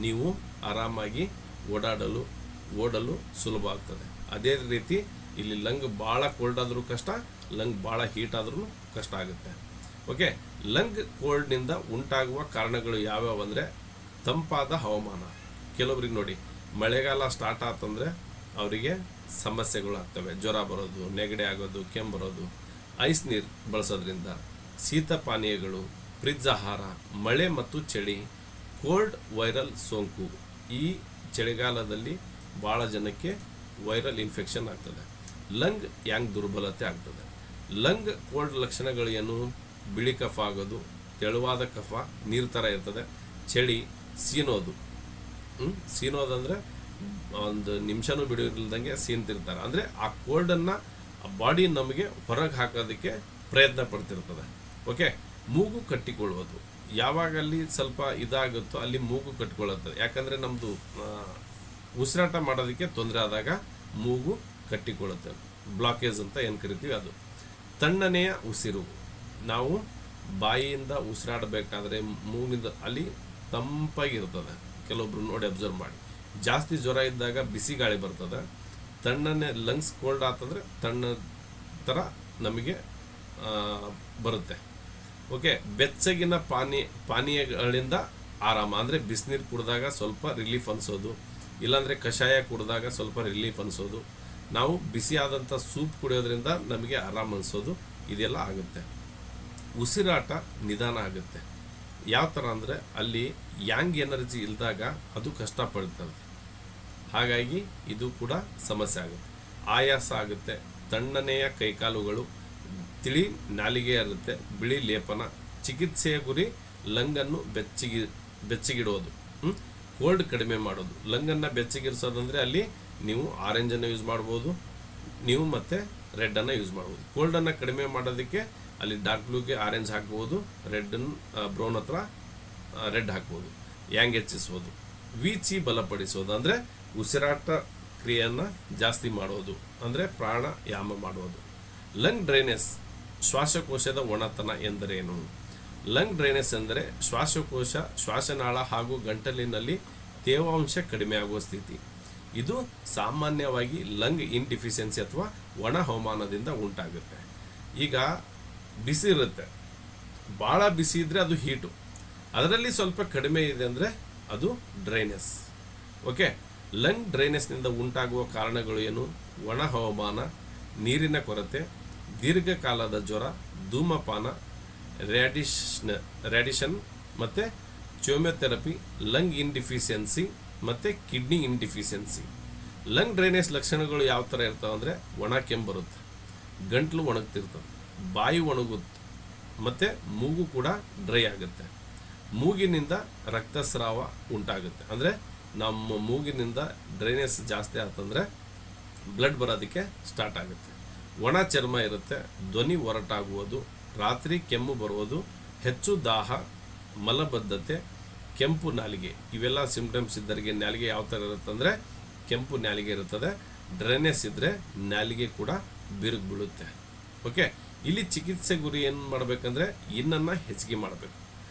ನೀವು ಆರಾಮಾಗಿ ಓಡಲು ಸುಲಭ ಆಗ್ತದೆ. ಅದೇ ರೀತಿ ಇಲ್ಲಿ ಲಂಗ್ ಭಾಳ ಕೋಲ್ಡ್ ಆದರೂ ಕಷ್ಟ, ಲಂಗ್ ಭಾಳ ಹೀಟ್ ಆದ್ರೂ ಕಷ್ಟ ಆಗುತ್ತೆ. ಓಕೆ. ಲಂಗ್ ಕೋಲ್ಡ್ನಿಂದ ಉಂಟಾಗುವ ಕಾರಣಗಳು ಯಾವ್ಯಾವು ಅಂದರೆ ತಂಪಾದ ಹವಾಮಾನ. ಕೆಲವರಿಗೆ ನೋಡಿ ಮಳೆಗಾಲ ಸ್ಟಾರ್ಟ್ ಆತಂದರೆ ಅವರಿಗೆ ಸಮಸ್ಯೆಗಳು ಆಗ್ತವೆ. ಜ್ವರ ಬರೋದು, ನೆಗಡಿ ಆಗೋದು, ಕೆಮ್ಮು ಬರೋದು. ಐಸ್ ನೀರು ಬಳಸೋದ್ರಿಂದ, ಶೀತ ಪಾನೀಯಗಳು, ಫ್ರಿಜ್ ಆಹಾರ, ಮಳೆ ಮತ್ತು ಚಳಿ, ಕೋಲ್ಡ್ ವೈರಲ್ ಸೋಂಕು. ಈ ಚಳಿಗಾಲದಲ್ಲಿ ಭಾಳ ಜನಕ್ಕೆ ವೈರಲ್ ಇನ್ಫೆಕ್ಷನ್ ಆಗ್ತದೆ. ಲಂಗ್ ಯಾಂಗ್ ದುರ್ಬಲತೆ ಆಗ್ತದೆ. ಲಂಗ್ ಕೋಲ್ಡ್ ಲಕ್ಷಣಗಳು ಏನು? ಬಿಳಿ ಕಫ ಆಗೋದು, ತೆಳುವಾದ ಕಫ, ನೀರು ಥರ ಇರ್ತದೆ, ಚಳಿ, ಸೀನೋದು. ಸೀನೋದಂದರೆ ಒಂದು ನಿಮಿಷನೂ ಬಿಡಿಲ್ದಂಗೆ ಸೀನ್ತಿರ್ತಾರೆ. ಅಂದರೆ ಆ ಕೋಲ್ಡನ್ನು ಬಾಡಿ ನಮಗೆ ಹೊರಗೆ ಹಾಕೋದಕ್ಕೆ ಪ್ರಯತ್ನ ಪಡ್ತಿರ್ತದೆ. ಓಕೆ. ಮೂಗು ಕಟ್ಟಿಕೊಳ್ಳೋದು, ಯಾವಾಗ ಅಲ್ಲಿ ಸ್ವಲ್ಪ ಇದಾಗುತ್ತೋ ಅಲ್ಲಿ ಮೂಗು ಕಟ್ಟಿಕೊಳ್ಳುತ್ತದೆ. ಯಾಕಂದರೆ ನಮ್ಮದು ಉಸಿರಾಟ ಮಾಡೋದಕ್ಕೆ ತೊಂದರೆ ಆದಾಗ ಮೂಗು ಕಟ್ಟಿಕೊಳ್ಳುತ್ತೆ, ಬ್ಲಾಕೇಜ್ ಅಂತ ಏನು ಕರಿತೀವಿ ಅದು. ತಣ್ಣನೆಯ ಉಸಿರು, ನಾವು ಬಾಯಿಯಿಂದ ಉಸಿರಾಡಬೇಕಾದ್ರೆ ಮೂಗಿನಿಂದ ಅಲ್ಲಿ ತಂಪಾಗಿರ್ತದೆ. ಕೆಲವೊಬ್ರು ನೋಡಿ ಅಬ್ಸರ್ವ್ ಮಾಡಿ, ಜಾಸ್ತಿ ಜ್ವರ ಇದ್ದಾಗ ಬಿಸಿ ಗಾಳಿ ಬರ್ತದೆ. ತಣ್ಣನೆ ಲಂಗ್ಸ್ ಕೋಲ್ಡ್ ಆತಂದರೆ ತಣ್ಣ ಥರ ನಮಗೆ ಬರುತ್ತೆ. ಓಕೆ. ಬೆಚ್ಚಗಿನ ಪಾನೀಯಗಳಿಂದ ಆರಾಮ, ಅಂದರೆ ಬಿಸಿನೀರು ಕುಡಿದಾಗ ಸ್ವಲ್ಪ ರಿಲೀಫ್ ಅನಿಸೋದು, ಇಲ್ಲಾಂದರೆ ಕಷಾಯ ಕುಡಿದಾಗ ಸ್ವಲ್ಪ ರಿಲೀಫ್ ಅನಿಸೋದು, ನಾವು ಬಿಸಿಯಾದಂಥ ಸೂಪ್ ಕುಡಿಯೋದ್ರಿಂದ ನಮಗೆ ಆರಾಮ ಅನಿಸೋದು, ಇದೆಲ್ಲ ಆಗುತ್ತೆ. ಉಸಿರಾಟ ನಿಧಾನ ಆಗುತ್ತೆ. ಯಾವ ಥರ ಅಂದರೆ ಅಲ್ಲಿ ಯಾಂಗ್ ಎನರ್ಜಿ ಇಲ್ದಾಗ ಅದು ಕಷ್ಟಪಡ್ತದೆ. ಹಾಗಾಗಿ ಇದು ಕೂಡ ಸಮಸ್ಯೆ ಆಗುತ್ತೆ. ಆಯಾಸ ಆಗುತ್ತೆ, ತಣ್ಣನೆಯ ಕೈಕಾಲುಗಳು, ತಿಳಿ ನಾಲಿಗೆ ಇರುತ್ತೆ, ಬಿಳಿ ಲೇಪನ. ಚಿಕಿತ್ಸೆಯ ಗುರಿ ಲಂಗನ್ನು ಬೆಚ್ಚಗಿಡೋದು, ಕೋಲ್ಡ್ ಕಡಿಮೆ ಮಾಡೋದು. ಲಂಗನ್ನು ಬೆಚ್ಚಗಿರಿಸೋದಂದರೆ ಅಲ್ಲಿ ನೀವು ಆರೆಂಜನ್ನು ಯೂಸ್ ಮಾಡ್ಬೋದು, ನೀವು ಮತ್ತು ರೆಡ್ಡನ್ನು ಯೂಸ್ ಮಾಡ್ಬೋದು. ಕೋಲ್ಡನ್ನು ಕಡಿಮೆ ಮಾಡೋದಕ್ಕೆ ಅಲ್ಲಿ ಡಾರ್ಕ್ ಬ್ಲೂಗೆ ಆರೆಂಜ್ ಹಾಕ್ಬೋದು, ರೆಡ್ಡನ್ನು ಬ್ರೌನ್ ಹತ್ರ ರೆಡ್ ಹಾಕ್ಬೋದು. ಯಾಂಗ್ ಹೆಚ್ಚಿಸೋದು. ವಿಚಿ ಬಲಪಡಿಸೋದು ಅಂದರೆ ಉಸಿರಾಟ ಕ್ರಿಯೆಯನ್ನು ಜಾಸ್ತಿ ಮಾಡೋದು, ಅಂದರೆ ಪ್ರಾಣಾಯಾಮ ಮಾಡೋದು. ಲಂಗ್ ಡ್ರೈನೆಸ್, ಶ್ವಾಸಕೋಶದ ಒಣತನ ಎಂದರೇನು? ಲಂಗ್ ಡ್ರೈನೆಸ್ ಎಂದರೆ ಶ್ವಾಸಕೋಶ, ಶ್ವಾಸನಾಳ ಹಾಗೂ ಗಂಟಲಿನಲ್ಲಿ ತೇವಾಂಶ ಕಡಿಮೆ ಆಗುವ ಸ್ಥಿತಿ. ಇದು ಸಾಮಾನ್ಯವಾಗಿ ಲಂಗ್ ಇನ್ಡಿಫಿಷಿಯನ್ಸಿ ಅಥವಾ ಒಣ ಹವಾಮಾನದಿಂದ ಉಂಟಾಗುತ್ತೆ. ಈಗ ಬಿಸಿ ಇರುತ್ತೆ, ಭಾಳ ಬಿಸಿ ಇದ್ದರೆ ಅದು ಹೀಟು, ಅದರಲ್ಲಿ ಸ್ವಲ್ಪ ಕಡಿಮೆ ಇದೆ ಅಂದರೆ ಅದು ಡ್ರೈನೆಸ್. ಓಕೆ, ಲಂಗ್ ಡ್ರೈನೆಸ್ನಿಂದ ಉಂಟಾಗುವ ಕಾರಣಗಳು ಏನು? ಒಣ ಹವಾಮಾನ, ನೀರಿನ ಕೊರತೆ, ದೀರ್ಘಕಾಲದ ಜ್ವರ, ಧೂಮಪಾನ, ರ್ಯಾಡಿಷನ್ ಮತ್ತು ಚ್ಯೂಮೊಥೆರಪಿ, ಲಂಗ್ ಇನ್ಡಿಫಿಷಿಯನ್ಸಿ ಮತ್ತು ಕಿಡ್ನಿ ಇನ್ಡಿಫಿಷಿಯನ್ಸಿ. ಲಂಗ್ ಡ್ರೈನೇಜ್ ಲಕ್ಷಣಗಳು ಯಾವ ಥರ ಇರ್ತಾವೆ ಅಂದರೆ ಒಣ ಕೆಮ್ಮು ಬರುತ್ತೆ, ಗಂಟ್ಲು ಒಣಗ್ತಿರ್ತದೆ, ಬಾಯಿ ಒಣಗುತ್ತೆ ಮತ್ತು ಮೂಗು ಕೂಡ ಡ್ರೈ ಆಗುತ್ತೆ. ಮೂಗಿನಿಂದ ರಕ್ತಸ್ರಾವ ಉಂಟಾಗುತ್ತೆ, ಅಂದರೆ ನಮ್ಮ ಮೂಗಿನಿಂದ ಡ್ರೈನೇಜ್ ಜಾಸ್ತಿ ಆತಂದರೆ ಬ್ಲಡ್ ಬರೋದಕ್ಕೆ ಸ್ಟಾರ್ಟ್ ಆಗುತ್ತೆ. ಒಣ ಚರ್ಮ ಇರುತ್ತೆ, ಧ್ವನಿ ಒರಟಾಗುವುದು, ರಾತ್ರಿ ಕೆಮ್ಮು ಬರುವುದು, ಹೆಚ್ಚು ದಾಹ, ಮಲಬದ್ಧತೆ, ಕೆಂಪು ನಾಲಿಗೆ. ಇವೆಲ್ಲ ಸಿಂಪ್ಟಮ್ಸ್ ಇದ್ದರಿಗೆ ನಾಲಿಗೆ ಯಾವ ಥರ ಇರುತ್ತೆ ಅಂದರೆ ಕೆಂಪು ನಾಲಿಗೆ ಇರುತ್ತದೆ. ಡ್ರೈನೆಸ್ ಇದ್ದರೆ ನಾಲಿಗೆ ಕೂಡ ಬಿರುಕು ಬೀಳುತ್ತೆ. ಓಕೆ, ಇಲ್ಲಿ ಚಿಕಿತ್ಸೆ ಗುರಿ ಏನು ಮಾಡಬೇಕಂದ್ರೆ ಇನ್ನನ್ನು ಹೆಚ್ಚಿಗೆ ಮಾಡಬೇಕು,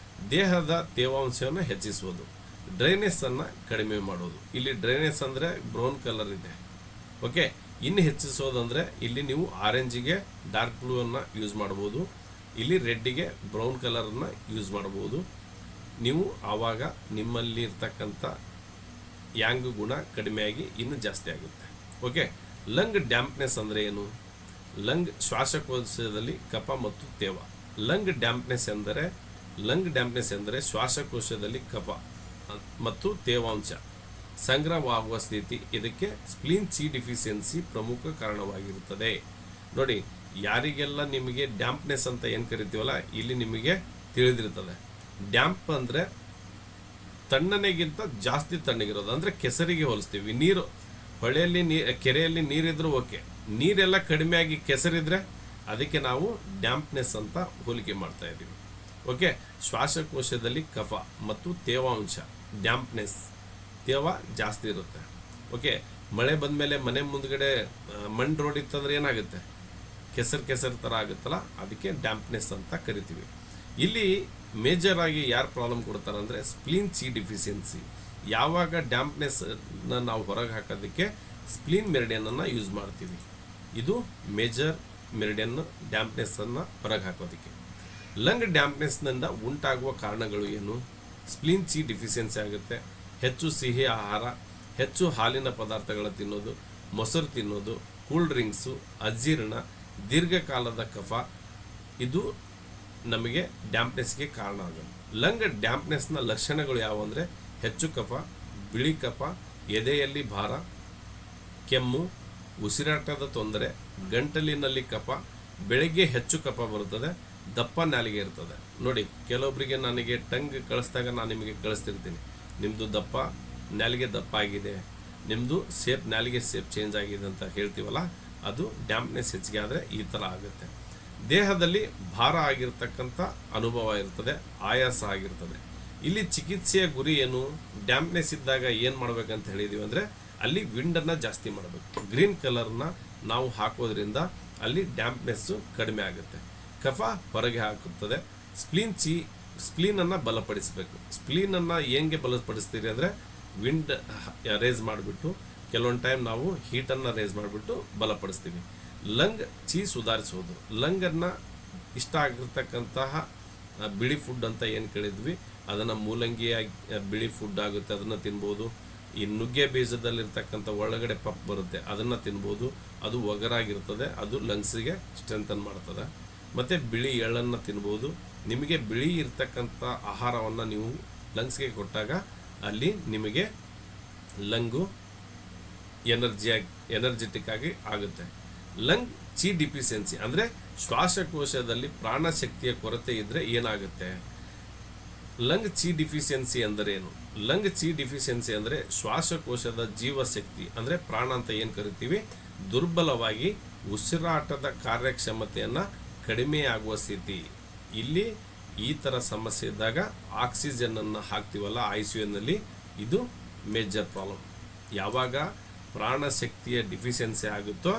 ದೇಹದ ತೇವಾಂಶವನ್ನು ಹೆಚ್ಚಿಸುವುದು, ಡ್ರೈನೆಸ್ಸನ್ನು ಕಡಿಮೆ ಮಾಡೋದು. ಇಲ್ಲಿ ಡ್ರೈನೆಸ್ ಅಂದರೆ ಬ್ರೌನ್ ಕಲರ್ ಇದೆ. ಓಕೆ, ಇನ್ನು ಹೆಚ್ಚಿಸೋದಂದರೆ ಇಲ್ಲಿ ನೀವು ಆರೆಂಜಿಗೆ ಡಾರ್ಕ್ ಬ್ಲೂವನ್ನು ಯೂಸ್ ಮಾಡ್ಬೋದು, ಇಲ್ಲಿ ರೆಡ್ಡಿಗೆ ಬ್ರೌನ್ ಕಲರನ್ನು ಯೂಸ್ ಮಾಡ್ಬೋದು. ನೀವು ಆವಾಗ ನಿಮ್ಮಲ್ಲಿ ಇರ್ತಕ್ಕಂಥ ಯಾಂಗ್ ಗುಣ ಕಡಿಮೆಯಾಗಿ ಇನ್ನೂ ಜಾಸ್ತಿ ಆಗುತ್ತೆ. ಓಕೆ, ಲಂಗ್ ಡ್ಯಾಂಪ್ನೆಸ್ ಅಂದರೆ ಏನು? ಲಂಗ್ ಶ್ವಾಸಕೋಶದಲ್ಲಿ ಕಫ ಮತ್ತು ತೇವ. ಲಂಗ್ ಡ್ಯಾಂಪ್ನೆಸ್ ಎಂದರೆ ಶ್ವಾಸಕೋಶದಲ್ಲಿ ಕಫ ಮತ್ತು ತೇವಾಂಶ ಸಂಗ್ರಹವಾಗುವ ಸ್ಥಿತಿ. ಇದಕ್ಕೆ ಸ್ಪ್ಲೀನ್ ಸಿ ಡಿಫಿಷಿಯನ್ಸಿ ಪ್ರಮುಖ ಕಾರಣವಾಗಿರುತ್ತದೆ. ನೋಡಿ, ಯಾರಿಗೆಲ್ಲ ನಿಮಗೆ ಡ್ಯಾಂಪ್ನೆಸ್ ಅಂತ ಏನು ಕರಿತೀವಲ್ಲ, ಇಲ್ಲಿ ನಿಮಗೆ ತಿಳಿದಿರ್ತದೆ. ಡ್ಯಾಂಪ್ ಅಂದರೆ ತಣ್ಣನೆಗಿಂತ ಜಾಸ್ತಿ ತಣ್ಣಗಿರೋದು, ಅಂದರೆ ಕೆಸರಿಗೆ ಹೋಲಿಸ್ತೀವಿ. ನೀರು ಹೊಳೆಯಲ್ಲಿ ಕೆರೆಯಲ್ಲಿ ನೀರಿದ್ರೂ ಓಕೆ, ನೀರೆಲ್ಲ ಕಡಿಮೆಯಾಗಿ ಕೆಸರಿದ್ರೆ ಅದಕ್ಕೆ ನಾವು ಡ್ಯಾಂಪ್ನೆಸ್ ಅಂತ ಹೋಲಿಕೆ ಮಾಡ್ತಾ ಇದ್ದೀವಿ. ಓಕೆ, ಶ್ವಾಸಕೋಶದಲ್ಲಿ ಕಫ ಮತ್ತು ತೇವಾಂಶ, ಡ್ಯಾಂಪ್ನೆಸ್, ತೇವ ಜಾಸ್ತಿ ಇರುತ್ತೆ. ಓಕೆ, ಮಳೆ ಬಂದಮೇಲೆ ಮನೆ ಮುಂದ್ಗಡೆ ಮಣ್ಣು ರೋಡ್ ಇತ್ತಂದ್ರೆ ಏನಾಗುತ್ತೆ? ಕೆಸರು ಥರ ಆಗುತ್ತಲ್ಲ, ಅದಕ್ಕೆ ಡ್ಯಾಂಪ್ನೆಸ್ ಅಂತ ಕರಿತೀವಿ. ಇಲ್ಲಿ ಮೇಜರ್ ಆಗಿ ಯಾರು ಪ್ರಾಬ್ಲಮ್ ಕೊಡ್ತಾರೆ ಅಂದರೆ ಸ್ಪ್ಲೀನ್ ಸಿ ಡಿಫಿಷಿಯನ್ಸಿ. ಯಾವಾಗ ಡ್ಯಾಂಪ್ನೆಸ್ನ ನಾವು ಹೊರಗೆ ಹಾಕೋದಕ್ಕೆ ಸ್ಪ್ಲೀನ್ ಮೆರಿಡಿಯನನ್ನು ಯೂಸ್ ಮಾಡ್ತೀವಿ. ಇದು ಮೇಜರ್ ಮೆರಿಡಿಯನ್, ಡ್ಯಾಂಪ್ನೆಸ್ಸನ್ನು ಹೊರಗೆ ಹಾಕೋದಕ್ಕೆ. ಲಂಗ್ ಡ್ಯಾಂಪ್ನೆಸ್ನಿಂದ ಉಂಟಾಗುವ ಕಾರಣಗಳು ಏನು? ಸ್ಪ್ಲೀನ್ ಸಿ ಡಿಫಿಷಿಯನ್ಸಿ ಆಗುತ್ತೆ, ಹೆಚ್ಚು ಸಿಹಿ ಆಹಾರ, ಹೆಚ್ಚು ಹಾಲಿನ ಪದಾರ್ಥಗಳ ತಿನ್ನೋದು, ಮೊಸರು ತಿನ್ನೋದು, ಕೂಲ್ ಡ್ರಿಂಕ್ಸು, ಅಜೀರ್ಣ, ದೀರ್ಘಕಾಲದ ಕಫ, ಇದು ನಮಗೆ ಡ್ಯಾಂಪ್ನೆಸ್ಗೆ ಕಾರಣ ಆಗುತ್ತೆ. ಲಂಗ್ ಡ್ಯಾಂಪ್ನೆಸ್ನ ಲಕ್ಷಣಗಳು ಯಾವುವು ಅಂದರೆ ಹೆಚ್ಚು ಕಫ, ಬಿಳಿ ಕಫ, ಎದೆಯಲ್ಲಿ ಭಾರ, ಕೆಮ್ಮು, ಉಸಿರಾಟದ ತೊಂದರೆ, ಗಂಟಲಿನಲ್ಲಿ ಕಫ, ಬೆಳಗ್ಗೆ ಹೆಚ್ಚು ಕಫ ಬರುತ್ತದೆ, ದಪ್ಪ ನಾಲಿಗೆ ಇರ್ತದೆ. ನೋಡಿ, ಕೆಲವೊಬ್ಬರಿಗೆ ನನಗೆ ಟಂಗ್ ಕಳಿಸಿದಾಗ ನಾನು ನಿಮಗೆ ಕಳಿಸ್ತಿರ್ತೀನಿ, ನಿಮ್ಮದು ದಪ್ಪ ನಾಲಿಗೆ ದಪ್ಪ ಆಗಿದೆ, ನಿಮ್ಮದು ನಾಲಿಗೆ ಶೇಪ್ ಚೇಂಜ್ ಆಗಿದೆ ಅಂತ ಹೇಳ್ತೀವಲ್ಲ, ಅದು ಡ್ಯಾಂಪ್ನೆಸ್ ಹೆಚ್ಚಿಗೆ ಆದರೆ ಈ ಥರ ಆಗುತ್ತೆ. ದೇಹದಲ್ಲಿ ಭಾರ ಆಗಿರ್ತಕ್ಕಂಥ ಅನುಭವ ಇರ್ತದೆ, ಆಯಾಸ ಆಗಿರ್ತದೆ. ಇಲ್ಲಿ ಚಿಕಿತ್ಸೆಯ ಗುರಿ ಏನು? ಡ್ಯಾಂಪ್ನೆಸ್ ಇದ್ದಾಗ ಏನು ಮಾಡಬೇಕಂತ ಹೇಳಿದೀವಿ ಅಂದರೆ ಅಲ್ಲಿ ವಿಂಡನ್ನು ಜಾಸ್ತಿ ಮಾಡಬೇಕು. ಗ್ರೀನ್ ಕಲರ್ನ ನಾವು ಹಾಕೋದ್ರಿಂದ ಅಲ್ಲಿ ಡ್ಯಾಂಪ್ನೆಸ್ಸು ಕಡಿಮೆ ಆಗುತ್ತೆ, ಕಫ ಹೊರಗೆ ಹಾಕುತ್ತದೆ. ಸ್ಪ್ಲೀನನ್ನು ಬಲಪಡಿಸಬೇಕು. ಸ್ಪ್ಲೀನನ್ನು ಹೆಂಗೆ ಬಲಪಡಿಸ್ತೀರಿ ಅಂದರೆ ವಿಂಡ್ ರೇಸ್ ಮಾಡಿಬಿಟ್ಟು, ಕೆಲವೊಂದು ಟೈಮ್ ನಾವು ಹೀಟನ್ನು ರೇಸ್ ಮಾಡಿಬಿಟ್ಟು ಬಲಪಡಿಸ್ತೀವಿ. ಲಂಗ್ ಸುಧಾರಿಸೋದು, ಲಂಗನ್ನು ಇಷ್ಟ ಆಗಿರ್ತಕ್ಕಂತಹ ಬಿಳಿ ಫುಡ್ ಅಂತ ಏನು ಕೇಳಿದ್ವಿ, ಅದನ್ನು ಮೂಲಂಗಿಯಾಗಿ ಬಿಳಿ ಫುಡ್ ಆಗುತ್ತೆ, ಅದನ್ನು ತಿನ್ಬೋದು. ಈ ನುಗ್ಗೆ ಬೀಜದಲ್ಲಿರ್ತಕ್ಕಂಥ ಒಳಗಡೆ ಪಪ್ ಬರುತ್ತೆ, ಅದನ್ನು ತಿನ್ಬೋದು. ಅದು ಒಗರಾಗಿರ್ತದೆ, ಅದು ಲಂಗ್ಸಿಗೆ ಸ್ಟ್ರೆಂಥನ್ ಮಾಡ್ತದೆ. ಮತ್ತು ಬಿಳಿ ಎಳ್ಳನ್ನು ತಿನ್ಬೋದು. ನಿಮಗೆ ಬಿಳಿ ಇರ್ತಕ್ಕಂಥ ಆಹಾರವನ್ನು ನೀವು ಲಂಗ್ಸ್ಗೆ ಅಲ್ಲಿ ನಿಮಗೆ ಲಂಗು ಎನರ್ಜೆಟಿಕ್ ಆಗಿ ಆಗುತ್ತೆ. ಲಂಗ್ ಸಿ ಡಿಫಿಷಿಯನ್ಸಿ ಅಂದರೆ ಶ್ವಾಸಕೋಶದಲ್ಲಿ ಪ್ರಾಣಶಕ್ತಿಯ ಕೊರತೆ ಇದ್ದರೆ ಏನಾಗುತ್ತೆ? ಲಂಗ್ ಚಿ ಡಿಫಿಷಿಯನ್ಸಿ ಅಂದರೇನು? ಲಂಗ್ ಚಿ ಡಿಫಿಷಿಯನ್ಸಿ ಅಂದರೆ ಶ್ವಾಸಕೋಶದ ಜೀವಶಕ್ತಿ ಅಂದರೆ ಪ್ರಾಣ ಅಂತ ಏನು ಕರಿತೀವಿ ದುರ್ಬಲವಾಗಿ ಉಸಿರಾಟದ ಕಾರ್ಯಕ್ಷಮತೆಯನ್ನು ಕಡಿಮೆಯಾಗುವ ಸ್ಥಿತಿ. ಇಲ್ಲಿ ಈ ಥರ ಸಮಸ್ಯೆ ಇದ್ದಾಗ ಆಕ್ಸಿಜನನ್ನು ಹಾಕ್ತೀವಲ್ಲ ICUನಲ್ಲಿ, ಇದು ಮೇಜರ್ ಪ್ರಾಬ್ಲಮ್. ಯಾವಾಗ ಪ್ರಾಣಶಕ್ತಿಯ ಡಿಫಿಷಿಯನ್ಸಿ ಆಗುತ್ತೋ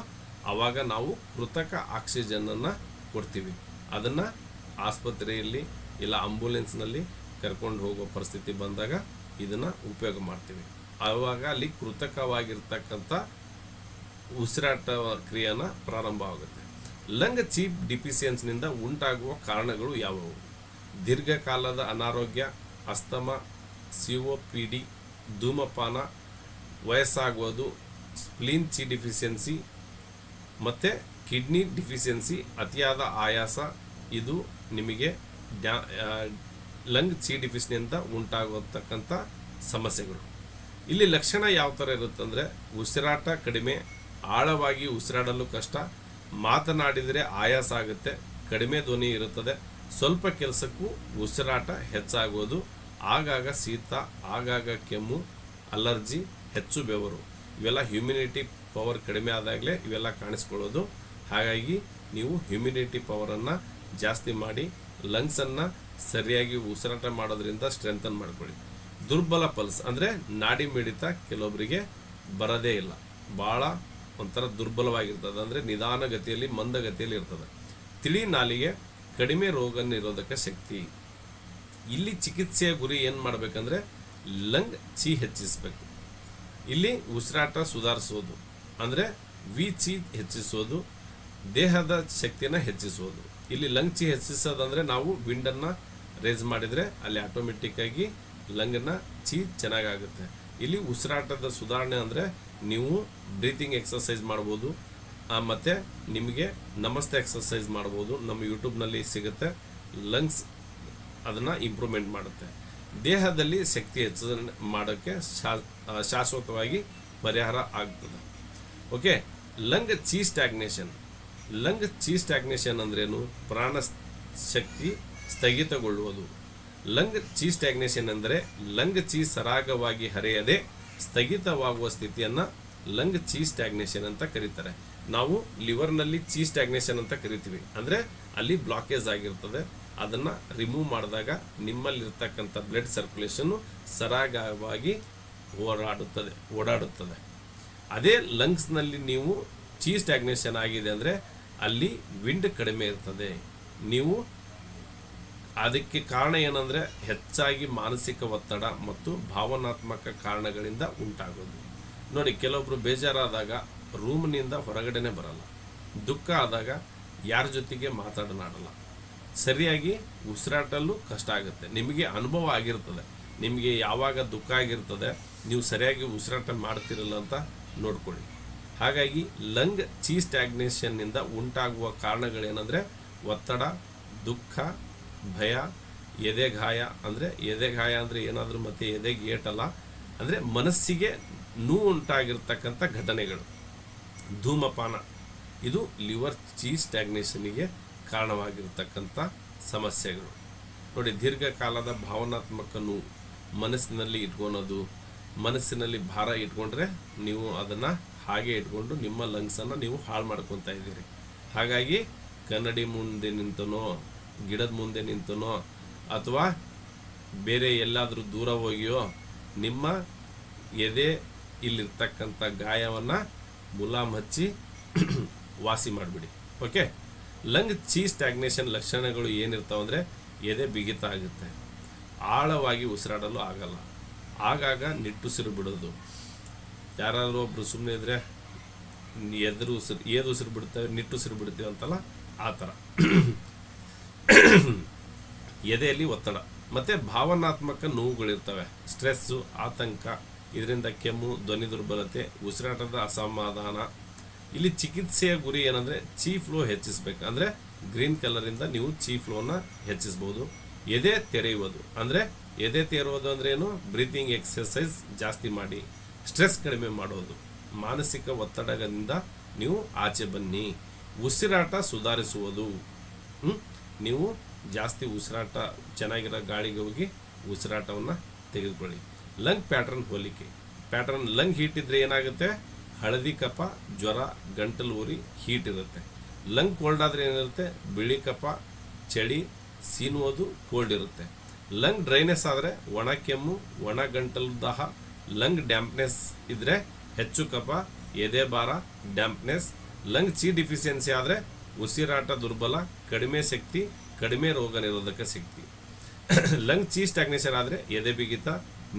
ಆವಾಗ ನಾವು ಕೃತಕ ಆಕ್ಸಿಜನನ್ನು ಕೊಡ್ತೀವಿ. ಅದನ್ನು ಆಸ್ಪತ್ರೆಯಲ್ಲಿ ಇಲ್ಲ ಆಂಬುಲೆನ್ಸ್ನಲ್ಲಿ ಕರ್ಕೊಂಡು ಹೋಗೋ ಪರಿಸ್ಥಿತಿ ಬಂದಾಗ ಇದನ್ನು ಉಪಯೋಗ ಮಾಡ್ತೀವಿ. ಆವಾಗ ಅಲ್ಲಿ ಕೃತಕವಾಗಿರ್ತಕ್ಕಂಥ ಉಸಿರಾಟ ಕ್ರಿಯೆನ ಪ್ರಾರಂಭ ಆಗುತ್ತೆ. ಲಂಗ್ ಚಿ ಡಿಫಿಷಿಯನ್ಸಿನಿಂದ ಉಂಟಾಗುವ ಕಾರಣಗಳು ಯಾವುವು? ದೀರ್ಘಕಾಲದ ಅನಾರೋಗ್ಯ, ಅಸ್ತಮ, COPD, ಧೂಮಪಾನ, ವಯಸ್ಸಾಗುವುದು, ಸ್ಪ್ಲೀನ್ ಚಿ ಡಿಫಿಷಿಯನ್ಸಿ ಮತ್ತು ಕಿಡ್ನಿ ಡಿಫಿಷಿಯನ್ಸಿ, ಅತಿಯಾದ ಆಯಾಸ, ಇದು ನಿಮಗೆ ಲಂಗ್ ಚಿ ಡಿಫಿಷಿಯನ್ಸಿನಿಂದ ಉಂಟಾಗತಕ್ಕಂಥ ಸಮಸ್ಯೆಗಳು. ಇಲ್ಲಿ ಲಕ್ಷಣ ಯಾವ ಥರ ಇರುತ್ತಂದರೆ ಉಸಿರಾಟ ಕಡಿಮೆ, ಆಳವಾಗಿ ಉಸಿರಾಡಲು ಕಷ್ಟ, ಮಾತನಾಡಿದರೆ ಆಯಾಸ ಆಗುತ್ತೆ, ಕಡಿಮೆ ಧ್ವನಿ ಇರುತ್ತದೆ, ಸ್ವಲ್ಪ ಕೆಲಸಕ್ಕೂ ಉಸಿರಾಟ ಹೆಚ್ಚಾಗೋದು, ಆಗಾಗ ಶೀತ, ಆಗಾಗ ಕೆಮ್ಮು, ಅಲರ್ಜಿ, ಹೆಚ್ಚು ಬೆವರು, ಇವೆಲ್ಲ ಹ್ಯುಮಿನಿಟಿ ಪವರ್ ಕಡಿಮೆ ಆದಾಗಲೇ ಇವೆಲ್ಲ ಕಾಣಿಸ್ಕೊಳ್ಳೋದು. ಹಾಗಾಗಿ ನೀವು ಹ್ಯುಮಿನಿಟಿ ಪವರನ್ನು ಜಾಸ್ತಿ ಮಾಡಿ ಲಂಗ್ಸನ್ನು ಸರಿಯಾಗಿ ಉಸಿರಾಟ ಮಾಡೋದ್ರಿಂದ ಸ್ಟ್ರೆಂಥನ್ ಮಾಡ್ಕೊಳ್ಳಿ. ದುರ್ಬಲ ಪಲ್ಸ್ ಅಂದರೆ ನಾಡಿ ಮಿಡಿತ ಕೆಲವೊಬ್ಬರಿಗೆ ಬರೋದೇ ಇಲ್ಲ, ಭಾಳ ಒಂಥರ ದುರ್ಬಲವಾಗಿರ್ತದೆ, ಅಂದರೆ ನಿಧಾನಗತಿಯಲ್ಲಿ ಮಂದಗತಿಯಲ್ಲಿ ಇರ್ತದೆ. ತಿಳಿ ನಾಲಿಗೆ, ಕಡಿಮೆ ರೋಗ ನಿರೋಧಕ ಶಕ್ತಿ. ಇಲ್ಲಿ ಚಿಕಿತ್ಸೆಯ ಗುರಿ ಏನು ಮಾಡಬೇಕಂದ್ರೆ ಲಂಗ್ ಚಿ ಹೆಚ್ಚಿಸಬೇಕು. ಇಲ್ಲಿ ಉಸಿರಾಟ ಸುಧಾರಿಸೋದು ಅಂದರೆ ಚಿ ಹೆಚ್ಚಿಸೋದು, ದೇಹದ ಶಕ್ತಿಯನ್ನು ಹೆಚ್ಚಿಸೋದು. ಇಲ್ಲಿ ಲಂಗ್ ಚಿ ಹೆಚ್ಚಿಸೋದಂದರೆ ನಾವು ವಿಂಡನ್ನು ರೇಸ್ ಮಾಡಿದರೆ ಅಲ್ಲಿ ಆಟೋಮೆಟಿಕ್ಕಾಗಿ ಲಂಗನ್ನ ಚಿ ಚೆನ್ನಾಗಾಗುತ್ತೆ. ಇಲ್ಲಿ ಉಸಿರಾಟದ ಸುಧಾರಣೆ ಅಂದರೆ ನೀವು ಬ್ರೀತಿಂಗ್ ಎಕ್ಸಸೈಸ್ ಮಾಡ್ಬೋದು, ಮತ್ತು ನಿಮಗೆ ನಮಸ್ತೆ ಎಕ್ಸಸೈಸ್ ಮಾಡ್ಬೋದು, ನಮ್ಮ ಯೂಟ್ಯೂಬ್ನಲ್ಲಿ ಸಿಗುತ್ತೆ. ಲಂಗ್ಸ್ ಅದನ್ನು ಇಂಪ್ರೂವ್ಮೆಂಟ್ ಮಾಡುತ್ತೆ. ದೇಹದಲ್ಲಿ ಶಕ್ತಿ ಹೆಚ್ಚು ಮಾಡೋಕ್ಕೆ ಶಾಶ್ವತವಾಗಿ ಪರಿಹಾರ ಆಗ್ತದೆ. ಓಕೆ, ಲಂಗ್ ಚಿ ಸ್ಟ್ಯಾಗ್ನೇಷನ್. ಲಂಗ್ ಚಿ ಸ್ಟ್ಯಾಗ್ನೇಷನ್ ಅಂದ್ರೇನು? ಪ್ರಾಣ ಶಕ್ತಿ ಸ್ಥಗಿತಗೊಳ್ಳುವುದು. ಲಂಗ್ ಚಿ ಸ್ಟ್ಯಾಗ್ನೇಷನ್ ಅಂದರೆ ಲಂಗ್ ಚಿ ಸರಾಗವಾಗಿ ಹರಿಯದೆ ಸ್ಥಗಿತವಾಗುವ ಸ್ಥಿತಿಯನ್ನು ಲಂಗ್ ಚಿ ಸ್ಟ್ಯಾಗ್ನೇಷನ್ ಅಂತ ಕರೀತಾರೆ. ನಾವು ಲಿವರ್ನಲ್ಲಿ ಚಿ ಸ್ಟ್ಯಾಗ್ನೇಷನ್ ಅಂತ ಕರಿತೀವಿ, ಅಂದರೆ ಅಲ್ಲಿ ಬ್ಲಾಕೇಜ್ ಆಗಿರ್ತದೆ. ಅದನ್ನು ರಿಮೂವ್ ಮಾಡಿದಾಗ ನಿಮ್ಮಲ್ಲಿರ್ತಕ್ಕಂಥ ಬ್ಲಡ್ ಸರ್ಕ್ಯುಲೇಷನ್ನು ಸರಾಗವಾಗಿ ಓಡಾಡುತ್ತದೆ. ಅದೇ ಲಂಗ್ಸ್ನಲ್ಲಿ ನೀವು ಚಿ ಸ್ಟ್ಯಾಗ್ನೇಷನ್ ಆಗಿದೆ ಅಂದರೆ ಅಲ್ಲಿ ವಿಂಡ್ ಕಡಿಮೆ ಇರ್ತದೆ. ನೀವು ಅದಕ್ಕೆ ಕಾರಣ ಏನಂದರೆ ಹೆಚ್ಚಾಗಿ ಮಾನಸಿಕ ಒತ್ತಡ ಮತ್ತು ಭಾವನಾತ್ಮಕ ಕಾರಣಗಳಿಂದ ಉಂಟಾಗೋದು. ನೋಡಿ, ಕೆಲವೊಬ್ಬರು ಬೇಜಾರಾದಾಗ ರೂಮ್ನಿಂದ ಹೊರಗಡೆನೆ ಬರಲ್ಲ, ದುಃಖ ಆದಾಗ ಯಾರ ಜೊತೆಗೆ ಮಾತಾಡನಾಡಲ್ಲ, ಸರಿಯಾಗಿ ಉಸಿರಾಟಲ್ಲೂ ಕಷ್ಟ ಆಗುತ್ತೆ. ನಿಮಗೆ ಅನುಭವ ಆಗಿರ್ತದೆ, ನಿಮಗೆ ಯಾವಾಗ ದುಃಖ ಆಗಿರ್ತದೆ ನೀವು ಸರಿಯಾಗಿ ಉಸಿರಾಟ ಮಾಡ್ತಿರಲ್ಲ ಅಂತ ನೋಡ್ಕೊಳ್ಳಿ. ಹಾಗಾಗಿ ಲಂಗ್ ಚಿ ಸ್ಟ್ಯಾಗ್ನೇಷನ್ನಿಂದ ಉಂಟಾಗುವ ಕಾರಣಗಳೇನೆಂದರೆ ಒತ್ತಡ, ದುಃಖ, ಭಯ, ಎದೆಗಾಯ. ಅಂದರೆ ಎದೆಗಾಯ ಅಂದರೆ ಏನಾದರೂ ಮತ್ತೆ ಎದೆಗೆ ಏಟಲ್ಲ, ಅಂದರೆ ಮನಸ್ಸಿಗೆ ನೋವು ಉಂಟಾಗಿರ್ತಕ್ಕಂಥ ಘಟನೆಗಳು. ಧೂಮಪಾನ, ಇದು ಲಿವರ್ ಚಿ ಸ್ಟ್ಯಾಗ್ನೇಷನ್ನಿಗೆ ಕಾರಣವಾಗಿರ್ತಕ್ಕಂಥ ಸಮಸ್ಯೆಗಳು. ನೋಡಿ, ದೀರ್ಘಕಾಲದ ಭಾವನಾತ್ಮಕ ನೋವು, ಮನಸ್ಸಿನಲ್ಲಿ ಇಟ್ಕೊಳೋದು, ಮನಸ್ಸಿನಲ್ಲಿ ಭಾರ ಇಟ್ಕೊಂಡ್ರೆ ನೀವು ಅದನ್ನು ಹಾಗೆ ಇಟ್ಕೊಂಡು ನಿಮ್ಮ ಲಂಗ್ಸನ್ನು ನೀವು ಹಾಳು ಮಾಡ್ಕೊತಾ ಇದ್ದೀರಿ. ಹಾಗಾಗಿ ಕನ್ನಡಿ ಮುಂದೆ ನಿಂತನೋ, ಗಿಡದ ಮುಂದೆ ನಿಂತನೋ, ಅಥವಾ ಬೇರೆ ಎಲ್ಲಾದರೂ ದೂರ ಹೋಗಿಯೋ ನಿಮ್ಮ ಎದೆ ಇಲ್ಲಿರ್ತಕ್ಕಂಥ ಗಾಯವನ್ನು ಮುಲಾಮ್ ಹಚ್ಚಿ ವಾಸಿ ಮಾಡಿಬಿಡಿ. ಓಕೆ, ಲಂಗ್ ಚಿ ಸ್ಟ್ಯಾಗ್ನೇಷನ್ ಲಕ್ಷಣಗಳು ಏನಿರ್ತಾವೆ ಅಂದರೆ ಎದೆ ಬಿಗಿತ ಆಗುತ್ತೆ, ಆಳವಾಗಿ ಉಸಿರಾಡಲು ಆಗಲ್ಲ, ಆಗಾಗ ನಿಟ್ಟುಸಿರು ಬಿಡೋದು. ಯಾರಾದರೂ ಒಬ್ಬರು ಸುಮ್ಮನೆ ಇದ್ದರೆ ಏದು ಉಸಿರು ಬಿಡ್ತೇವೆ, ನಿಟ್ಟುಸಿರು ಬಿಡ್ತೀವಿ ಅಂತಲ್ಲ, ಆ ಥರ. ಎದೆಯಲ್ಲಿ ಒತ್ತಡ ಮತ್ತು ಭಾವನಾತ್ಮಕ ನೋವುಗಳಿರ್ತವೆ, ಸ್ಟ್ರೆಸ್ಸು, ಆತಂಕ, ಇದರಿಂದ ಕೆಮ್ಮು, ಧ್ವನಿ ದುರ್ಬಲತೆ, ಉಸಿರಾಟದ ಅಸಮಾಧಾನ. ಇಲ್ಲಿ ಚಿಕಿತ್ಸೆಯ ಗುರಿ ಏನಂದರೆ ಚಿ ಫ್ಲೋ ಹೆಚ್ಚಿಸ್ಬೇಕು. ಅಂದರೆ ಗ್ರೀನ್ ಕಲರಿಂದ ನೀವು ಚಿ ಫ್ಲೋನ ಹೆಚ್ಚಿಸ್ಬೋದು. ಎದೆ ತೆರೆಯುವುದು ಅಂದರೆ ಎದೆ ತೆರೆಯೋದು ಅಂದ್ರೆ ಏನು? ಬ್ರೀತಿಂಗ್ ಎಕ್ಸಸೈಸ್ ಜಾಸ್ತಿ ಮಾಡಿ, ಸ್ಟ್ರೆಸ್ ಕಡಿಮೆ ಮಾಡೋದು, ಮಾನಸಿಕ ಒತ್ತಡದಿಂದ ನೀವು ಆಚೆ ಬನ್ನಿ. ಉಸಿರಾಟ ಸುಧಾರಿಸುವುದು, ನೀವು ಜಾಸ್ತಿ ಉಸಿರಾಟ ಚೆನ್ನಾಗಿರೋ ಗಾಳಿಗೆ ಹೋಗಿ ಉಸಿರಾಟವನ್ನು ತೆಗೆದುಕೊಳ್ಳಿ. ಲಂಗ್ ಪ್ಯಾಟ್ರನ್ ಹೋಲಿಕೆ. ಪ್ಯಾಟ್ರನ್ ಲಂಗ್ ಹೀಟ್ ಇದ್ದರೆ ಏನಾಗುತ್ತೆ? ಹಳದಿ ಕಫ, ಜ್ವರ, ಗಂಟಲು ಉರಿ, ಹೀಟ್ ಇರುತ್ತೆ. ಲಂಗ್ ಕೋಲ್ಡ್ ಆದರೆ ಏನಿರುತ್ತೆ? ಬಿಳಿ ಕಫ, ಚಳಿ, ಸೀನುವುದು, ಕೋಲ್ಡ್ ಇರುತ್ತೆ. ಲಂಗ್ ಡ್ರೈನೆಸ್ ಆದರೆ ಒಣ ಕೆಮ್ಮು, ಒಣ ಗಂಟಲು ದಾಹ. ಲಂಗ್ ಡ್ಯಾಂಪ್ನೆಸ್ ಇದ್ದರೆ ಹೆಚ್ಚು ಕಫ, ಎದೆ ಭಾರ, ಡ್ಯಾಂಪ್ನೆಸ್. ಲಂಗ್ ಚಿ ಡಿಫಿಷಿಯನ್ಸಿ ಆದರೆ ಉಸಿರಾಟ ದುರ್ಬಲ, ಕಡಿಮೆ ಶಕ್ತಿ, ಕಡಿಮೆ ರೋಗ ನಿರೋಧಕ ಶಕ್ತಿ. ಲಂಗ್ ಚಿ ಸ್ಟ್ಯಾಗ್ನೇಷನ್ ಆದರೆ ಎದೆ ಬಿಗಿತ,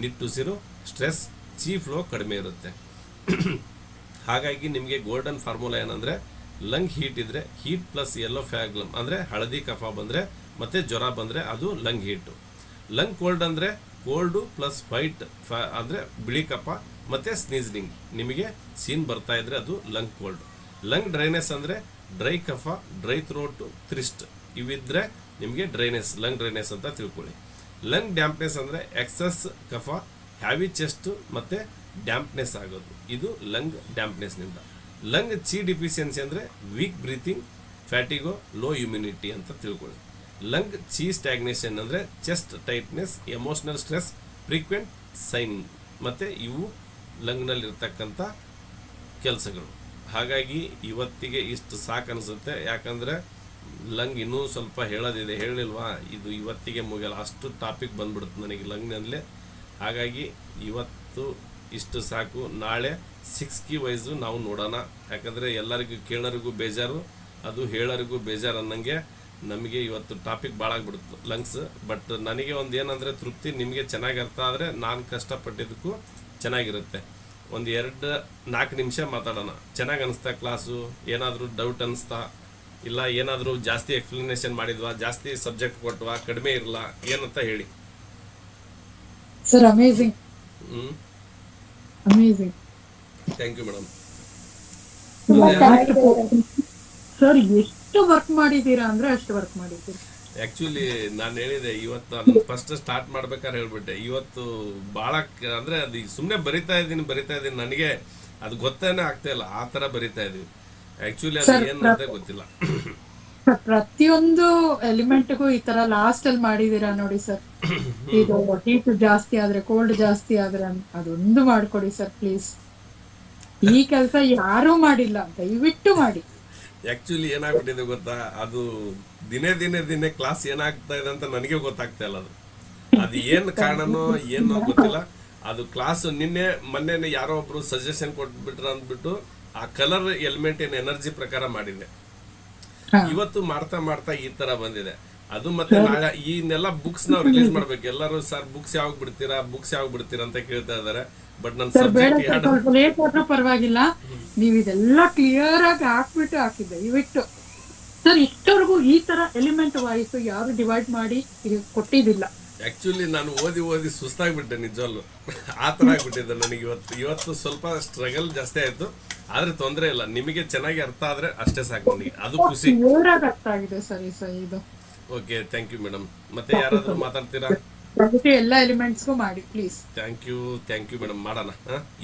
ನಿಟ್ಟುಸಿರು, ಸ್ಟ್ರೆಸ್, ಚಿ ಫ್ಲೋ ಕಡಿಮೆ ಇರುತ್ತೆ. ಹಾಗಾಗಿ ನಿಮಗೆ ಗೋಲ್ಡನ್ ಫಾರ್ಮುಲಾ ಏನಂದರೆ ಲಂಗ್ ಹೀಟ್ ಇದ್ದರೆ ಹೀಟ್ ಪ್ಲಸ್ ಯೆಲ್ಲೋ ಫ್ಯಾಗ್ಲಮ್ ಅಂದರೆ ಹಳದಿ ಕಫ ಬಂದರೆ ಮತ್ತು ಜ್ವರ ಬಂದರೆ ಅದು ಲಂಗ್ ಹೀಟು. ಲಂಗ್ ಕೋಲ್ಡ್ ಅಂದರೆ ಕೋಲ್ಡು ಪ್ಲಸ್ ವೈಟ್ ಅಂದರೆ ಬಿಳಿ ಕಫ ಮತ್ತು ಸ್ನೀಸ್ನಿಂಗ್, ನಿಮಗೆ ಸೀನ್ ಬರ್ತಾ ಇದ್ರೆ ಅದು ಲಂಗ್ ಕೋಲ್ಡ್. ಲಂಗ್ ಡ್ರೈನೆಸ್ ಅಂದರೆ ಡ್ರೈ ಕಫ, ಡ್ರೈ ಥ್ರೋಟು, ಥ್ರಿಸ್ಟ್ ಇವಿದ್ರೆ ನಿಮಗೆ ಡ್ರೈನೆಸ್, ಲಂಗ್ ಡ್ರೈನೆಸ್ ಅಂತ ತಿಳ್ಕೊಳ್ಳಿ. ಲಂಗ್ ಡ್ಯಾಂಪ್ನೆಸ್ ಅಂದರೆ ಎಕ್ಸಸ್ ಕಫ, ಹ್ಯಾವಿ ಚೆಸ್ಟ್ ಮತ್ತು ಡ್ಯಾಂಪ್ನೆಸ್ ಆಗೋದು, ಇದು ಲಂಗ್ ಡ್ಯಾಂಪ್ನೆಸ್ನಿಂದ. ಲಂಗ್ ಚಿ ಡಿಫಿಷಿಯನ್ಸಿ ಅಂದರೆ ವೀಕ್ ಬ್ರೀತಿಂಗ್, ಫ್ಯಾಟಿಗೋ, ಲೋ ಇಮ್ಯುನಿಟಿ ಅಂತ ತಿಳ್ಕೊಳ್ಳಿ. ಲಂಗ್ ಚಿ ಸ್ಟ್ಯಾಗ್ನೇಷನ್ ಅಂದರೆ chest tightness, emotional stress, frequent signing, ಮತ್ತು ಇವು ಲಂಗ್ನಲ್ಲಿರ್ತಕ್ಕಂಥ ಕೆಲಸಗಳು. ಹಾಗಾಗಿ ಇವತ್ತಿಗೆ ಇಷ್ಟು ಸಾಕು ಅನಿಸುತ್ತೆ. ಯಾಕಂದರೆ ಲಂಗ್ ಇನ್ನೂ ಸ್ವಲ್ಪ ಹೇಳೋದಿದೆ, ಹೇಳಿಲ್ವಾ? ಇದು ಇವತ್ತಿಗೆ ಮುಗಿಯಲ್ಲ, ಅಷ್ಟು ಟಾಪಿಕ್ ಬಂದ್ಬಿಡುತ್ತೆ ನನಗೆ ಲಂಗ್ನಲ್ಲೇ. ಹಾಗಾಗಿ ಇವತ್ತು ಇಷ್ಟು ಸಾಕು. ನಾಳೆ 6 ಕೀ ವೈಸು ನಾವು ನೋಡೋಣ. ಯಾಕಂದರೆ ಎಲ್ಲರಿಗೂ ಕೇಳೋರಿಗೂ ಬೇಜಾರು, ಅದು ಹೇಳೋರಿಗೂ ಬೇಜಾರು ಅನ್ನಂಗೆ ನಮಗೆ ಇವತ್ತು ಟಾಪಿಕ್ ಭಾಳ ಆಗ್ಬಿಡುತ್ತೆ ಲಂಗ್ಸ್. ಬಟ್ ನನಗೆ ಒಂದು ಏನಂದರೆ ತೃಪ್ತಿ, ನಿಮಗೆ ಚೆನ್ನಾಗಿ ಅರ್ಥ ಆದರೆ ನಾನು ಕಷ್ಟಪಟ್ಟಿದ್ದಕ್ಕೂ ಚೆನ್ನಾಗಿರುತ್ತೆ. ಒಂದು 2-4 ನಿಮಿಷ ಮಾತಾಡೋಣ. ಚೆನ್ನಾಗಿ ಅನಿಸ್ತಾ ಕ್ಲಾಸು? ಏನಾದರೂ ಡೌಟ್ ಅನಿಸ್ತಾ? ಇಲ್ಲ ಏನಾದರೂ ಜಾಸ್ತಿ ಎಕ್ಸ್ಪ್ಲನೇಷನ್ ಮಾಡಿದ್ವಾ? ಜಾಸ್ತಿ ಸಬ್ಜೆಕ್ಟ್ ಕೊಟ್ವಾ? ಕಡಿಮೆ ಇರಲ್ಲ? ಏನಂತ ಹೇಳಿ. Sir amazing, amazing. Thank you madam. Sir ಎಷ್ಟು ವರ್ಕ್ ಮಾಡಿದ್ದೀರಾ ಅಂದ್ರೆ ಅಷ್ಟು ವರ್ಕ್ ಮಾಡಿದ್ದೀರಾ. ಆ್ಯಕ್ಚುಲಿ ನಾನು ಹೇಳಿದೆ ಇವತ್ತು, ನಾನು ಫಸ್ಟ್ ಸ್ಟಾರ್ಟ್ ಮಾಡ್ಬೇಕಾದ್ರೆ ಹೇಳ್ಬಿಟ್ಟೆ, ಇವತ್ತು ಭಾಳ ಅಂದರೆ ಅದು ಸುಮ್ಮನೆ ಬರಿತಾ ಇದ್ದೀನಿ ನನಗೆ ಅದು ಗೊತ್ತೇನೆ ಆಗ್ತಾ ಇಲ್ಲ, ಆ ಥರ ಬರಿತಾ ಇದ್ದೀವಿ. ಆ್ಯಕ್ಚುಲಿ ಅದು ಏನು ಅಂತ ಗೊತ್ತಿಲ್ಲ. ಪ್ರತಿಯೊಂದು ಎಲಿಮೆಂಟ್ಗೂ ಈ ತರ ಲಾಸ್ಟ್ ಅಲ್ಲಿ ಮಾಡಿದೀರಾ ನೋಡಿ ಸರ್. ಇದು ಹೀಟ್ ಜಾಸ್ತಿ ಆದ್ರೆ, ಕೋಲ್ಡ್ ಜಾಸ್ತಿ ಆದ್ರೆ ಅದೊಂದು ಮಾಡ್ಕೊಡಿ ಸರ್ ಪ್ಲೀಸ್. ಈ ಕೆಲಸ ಯಾರೂ ಮಾಡಿಲ್ಲ, ದಯವಿಟ್ಟು ಮಾಡಿ. ಆ್ಯಕ್ಚುಲಿ ಏನಾಗ್ಬಿಟ್ಟಿದೆ ಗೊತ್ತಾ, ಅದು ದಿನೇ ಕ್ಲಾಸ್ ಏನಾಗ್ತಾ ಇದೆ ಅಂತ ನನಗೆ ಗೊತ್ತಾಗ್ತಾ ಇಲ್ಲ. ಅದು ಏನು ಕಾರಣನೋ ಏನೋ ಗೊತ್ತಿಲ್ಲ. ಅದು ಕ್ಲಾಸ್ ಮೊನ್ನೆ ಯಾರೋ ಒಬ್ರು ಸಜೆಷನ್ ಕೊಟ್ಬಿಟ್ರ ಅಂದ್ಬಿಟ್ಟು ಆ ಕಲರ್ ಎಲಿಮೆಂಟ್ ಏನು ಎನರ್ಜಿ ಪ್ರಕಾರ ಮಾಡಿದೆ. ಇವತ್ತು ಮಾಡ್ತಾ ಈ ತರ ಬಂದಿದೆ. ಅದು ಮತ್ತೆ ನಾಳೆ ಈನೆಲ್ಲ ಬುಕ್ಸ್ ನಾವು ರಿಲೀಸ್ ಮಾಡ್ಬೇಕು. ಎಲ್ಲರೂ ಸರ್ ಬುಕ್ಸ್ ಯಾವಾಗ ಬಿಡ್ತೀರಾ ಅಂತ ಕೇಳ್ತಾ ಇದಾರೆ. ಬಟ್ ನನ್ನ ಸಬ್ಜೆಕ್ಟ್ ಲೇಟ್ ಆದ್ರೂ ಪರವಾಗಿಲ್ಲ, ನೀವು ಇದೆಲ್ಲ ಕ್ಲಿಯರ್ ಆಗಿ ಹಾಕಿದ್ದೆ ದಯವಿಟ್ಟು ಸರ್. ಇಷ್ಟವರೆಗೂ ಈ ತರ ಎಲಿಮೆಂಟ್ ವಾಯ್ಸ್ ಯಾರು ಡಿವೈಡ್ ಮಾಡಿ ಕೊಟ್ಟಿದ್ದಿಲ್ಲ. ಆಕ್ಚುಲಿ ನಾನು ಓದಿ ಸುಸ್ತಾಗ್ಬಿಟ್ಟೆ ನಿಜವಲ್ಲೂ. ಆ ತರ ಆಗ್ಬಿಟ್ಟಿದೆ ನನಗೆ ಇವತ್ತು ಸ್ವಲ್ಪ ಸ್ಟ್ರಗಲ್ ಜಾಸ್ತಿ ಆಯ್ತು. ಆದ್ರೆ ತೊಂದರೆ ಇಲ್ಲ, ನಿಮಗೆ ಚೆನ್ನಾಗಿ ಅರ್ಥ ಆದ್ರೆ ಅಷ್ಟೇ ಸಾಕು ನನಗೆ, ಅದು ಖುಷಿ. ಅರ್ಥ ಆಗಿದೆ ಸರಿ ಸರ್ ಇದು. Okay, thank you madam. ಮತ್ತೆ ಯಾರಾದ್ರೂ ಮಾತಾಡ್ತೀರಾ? ಎಲ್ಲ ಎಲಿಮೆಂಟ್ಸ್ಗೂ ಮಾಡಿ ಪ್ಲೀಸ್. Thank you madam. ಮಾಡೋಣ.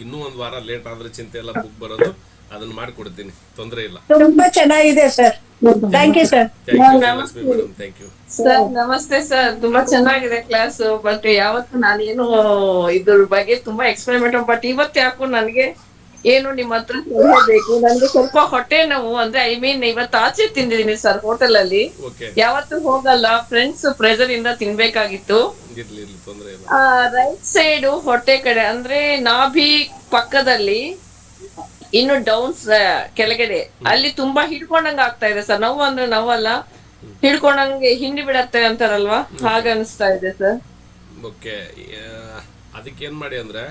ಇನ್ನೂ ಒಂದು ವಾರ ಲೇಟ್ ಆದ್ರೆ ಚಿಂತೆ ಎಲ್ಲ, ಬುಕ್ ಬರೋದು ಅದನ್ನ ಮಾಡಿಕೊಡ್ತೀನಿ, ತೊಂದರೆ ಇಲ್ಲ. ತುಂಬಾ ಚೆನ್ನಾಗಿದೆ sir. Thank you sir. Lakshmi madam, thank you sir. ನಮಸ್ತೆ ಸರ್, ತುಂಬಾ ಚೆನ್ನಾಗಿದೆ ಕ್ಲಾಸ್. ಬಟ್ ಯಾವತ್ತು ನಾನೇನು ಇದ್ರ ಬಗ್ಗೆ ತುಂಬಾ ಎಕ್ಸ್ಪೆರಿಮೆಂಟ್, ಬಟ್ ಇವತ್ತು ಯಾಕೋ ನನಗೆ ಏನು ನಿಮ್ಮ ಹತ್ರ ಹೇಳಬೇಕು. ನನ್ಗೆ ಸ್ವಲ್ಪ ಹೊಟ್ಟೆ ನೋವು, ಅಂದ್ರೆ ಇವತ್ತು ಆಚೆ ತಿಂದಿದ್ದೀನಿ ಸರ್ ಹೋಟೆಲ್ ಅಲ್ಲಿ. ಯಾವತ್ತು ಹೋಗಲ್ಲ, ಫ್ರೆಂಡ್ಸ್ ಪ್ರೆಷರ್ ಇಂದ ತಿನ್ಬೇಕಾಗಿತ್ತು. ರೈಟ್ ಸೈಡ್ ಹೊಟ್ಟೆ ಕಡೆ ಅಂದ್ರೆ ನಾಭಿ ಪಕ್ಕದಲ್ಲಿ, ಇನ್ನು ಡೌನ್ಸ್ ಕೆಳಗಡೆ ಅಲ್ಲಿ ತುಂಬಾ ಹಿಡ್ಕೊಂಡಂಗ ಆಗ್ತಾ ಇದೆ ಸರ್. ನೋವು ಅಂದ್ರೆ ನೋವಲ್ಲ, ಹಿಡ್ಕೊಂಡಂಗೆ ಹಿಂಡಿ ಬಿಡತ್ತೆ ಅಂತಾರಲ್ವಾ, ಹಾಗ ಅನಿಸ್ತಾ ಇದೆ ಸರ್. ಓಕೆ, ಅದಕ್ಕೆ ಏನ್ ಮಾಡಿ ಅಂದ್ರೆ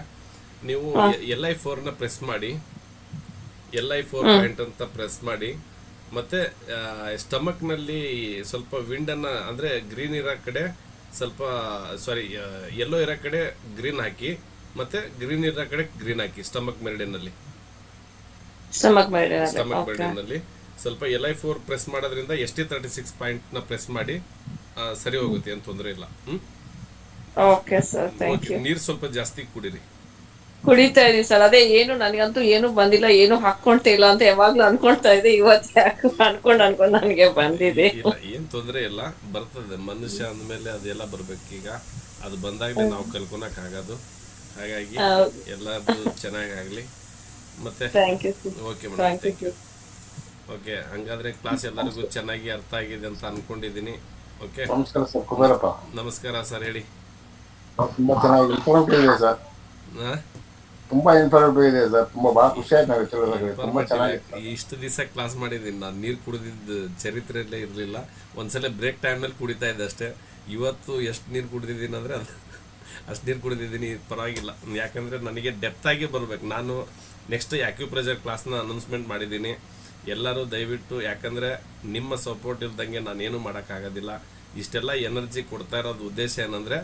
ನೀವು LI4 ನ ಪ್ರೆಸ್ ಮಾಡಿ, LI4 ಪಾಯಿಂಟ್ ಅಂತ ಪ್ರೆಸ್ ಮಾಡಿ, ಮತ್ತೆ ಸ್ಟಮಕ್ ನಲ್ಲಿ ಸ್ವಲ್ಪ ವಿಂಡ್ ಅನ್ನ ಅಂದ್ರೆ ಗ್ರೀನ್ ಇರೋ ಕಡೆ ಸ್ವಲ್ಪ, ಯೆಲ್ಲೋ ಇರೋ ಕಡೆ ಗ್ರೀನ್ ಹಾಕಿ, ಮತ್ತೆ ಗ್ರೀನ್ ಇರೋ ಕಡೆ ಗ್ರೀನ್ ಹಾಕಿ. ಸ್ಟಮಕ್ ಮೆರಿಡಿಯನ್ ನಲ್ಲಿ ಸ್ವಲ್ಪ LI4 ಪ್ರೆಸ್ ಮಾಡೋದ್ರಿಂದ ST36 ಪಾಯಿಂಟ್ ನ ಪ್ರೆಸ್ ಮಾಡಿ, ಸರಿ ಹೋಗುತ್ತೆ, ಏನು ತೊಂದರೆ ಇಲ್ಲ. Okay sir, thank you. ನೀರು ಸ್ವಲ್ಪ ಜಾಸ್ತಿ ಕುಡೀರಿ. ಕುಡಿತಾ ಇದೀನಿ ಸರ್. ಅದೇ ಏನು ನನಗಂತೂ ಏನು ಬಂದಿಲ್ಲ, ಏನು ಹಾಕೊಳ್ತಾ ಇಲ್ಲ ಅಂತ ಯಾವಾಗ್ಲೂ ಅನ್ಕೊಳ್ತಾ ಇದೆ. ಇವತ್ತು ಅನ್ಕೊಂಡ್ ನನಗೆ ಬಂದಿದೆ. ಏನ್ ತೊಂದರೆ ಇಲ್ಲ, ಬರ್ತದೆ. ಮನುಷ್ಯ ಅಂದ್ಮೇಲೆ ಅದೆಲ್ಲ ಬರ್ಬೇಕು. ಈಗ ಅದು ಬಂದಾಗಲೇ ನಾವು ಕಲ್ಕೊಳಕ್ಕಾಗೋದು. ಹಾಗಾಗಿ ಹೌದು. ಎಲ್ಲರದು ಚೆನ್ನಾಗಾಗಲಿ. ಮತ್ತೆ thank you sir. Okay madam, thank you. Okay, ಹಂಗಾದ್ರೆ ಕ್ಲಾಸ್ ಎಲ್ಲರಿಗೂ ಚೆನ್ನಾಗಿ ಅರ್ಥ ಆಗಿದೆ ಅಂತ ಅನ್ಕೊಂಡಿದ್ದೀನಿ. ಓಕೆ, ನಮಸ್ಕಾರ ಸರ್, ಕುಬೇರಪ್ಪ. ನಮಸ್ಕಾರ ಸರ್, ಹೇಳಿ. ತುಂಬಾ ಚೆನ್ನಾಗಿ ಇನ್ಫಾರ್ಮೇಟಿವ್ ಇದೆ ಸರ್, ತುಂಬಾ ಇನ್ಫಾರ್ಮೇಟಿವ್ ಇದೆ ಸರ್. ತುಂಬಾ ಬಹಳ ಖುಷಿ ಆಯ್ತು ನಾವು ಕೇಳೋದಾದ್ರೆ. ತುಂಬಾ ಚೆನ್ನಾಗಿ ಇಷ್ಟು ದಿವಸ ಕ್ಲಾಸ್ ಮಾಡಿದ್ದೀನಿ ನಾನು. ನೀರು ಕುಡಿದಿದ್ದು ಚರಿತ್ರೆಯಲ್ಲೇ ಇರಲಿಲ್ಲ. ಒಂದ್ಸಲ ಬ್ರೇಕ್ ಟೈಮ್ನಲ್ಲಿ ಕುಡಿತಾ ಇದ್ದೆ ಅಷ್ಟೇ. ಇವತ್ತು ಎಷ್ಟು ನೀರು ಕುಡಿದಿದ್ದೀನಿ ಅಂದರೆ ಅದು ಅಷ್ಟು ನೀರು ಕುಡಿದಿದ್ದೀನಿ, ಪರವಾಗಿಲ್ಲ. ಯಾಕಂದರೆ ನನಗೆ ಡೆಪ್ತಾಗಿ ಬರಬೇಕು. ನಾನು ನೆಕ್ಸ್ಟ್ ಆಕ್ಯುಪ್ರೆಷರ್ ಕ್ಲಾಸ್ನ ಅನೌನ್ಸ್ಮೆಂಟ್ ಮಾಡಿದ್ದೀನಿ. ಎಲ್ಲರೂ ದಯವಿಟ್ಟು, ಯಾಕಂದರೆ ನಿಮ್ಮ ಸಪೋರ್ಟ್ ಇಲ್ದಂಗೆ ನಾನೇನು ಮಾಡೋಕ್ಕಾಗೋದಿಲ್ಲ. ಇಷ್ಟೆಲ್ಲ ಎನರ್ಜಿ ಕೊಡ್ತಾ ಇರೋದು ಉದ್ದೇಶ ಏನಂದರೆ,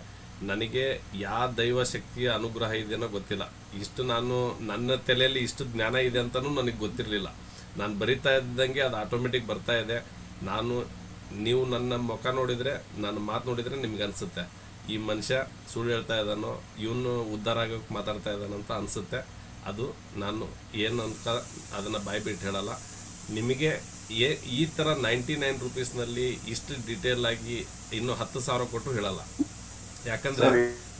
ನನಗೆ ಯಾವ ದೈವ ಶಕ್ತಿಯ ಅನುಗ್ರಹ ಇದೆಯೋ ಗೊತ್ತಿಲ್ಲ. ಇಷ್ಟು ನಾನು ನನ್ನ ತಲೆಯಲ್ಲಿ ಇಷ್ಟು ಜ್ಞಾನ ಇದೆ ಅಂತಲೂ ನನಗೆ ಗೊತ್ತಿರಲಿಲ್ಲ. ನಾನು ಬರಿತಾ ಇದ್ದಂಗೆ ಅದು ಆಟೋಮೆಟಿಕ್ ಬರ್ತಾ ಇದೆ. ನೀವು ನನ್ನ ಮುಖ ನೋಡಿದರೆ, ನನ್ನ ಮಾತು ನೋಡಿದರೆ ನಿಮ್ಗೆ ಅನಿಸುತ್ತೆ ಈ ಮನುಷ್ಯ ಸುಳ್ಳು ಹೇಳ್ತಾ ಇದ್ದಾನೋ, ಇವನು ಉದ್ಧಾರ ಆಗೋಕ್ಕೆ ಮಾತಾಡ್ತಾ ಇದ್ದಾನಂತ ಅನಿಸುತ್ತೆ. ಅದು ನಾನು ಏನು ಅಂತ ಅದನ್ನು ಬಾಯ್ಬಿಟ್ಟು ಹೇಳಲ್ಲ. ನಿಮಗೆ ಈ ಥರ 99 ರೂಪೀಸ್ನಲ್ಲಿ ಇಷ್ಟು ಡೀಟೇಲ್ ಆಗಿ ಇನ್ನೂ 10,000 ಕೊಟ್ಟು ಹೇಳಲ್ಲ. ಯಾಕಂದ್ರೆ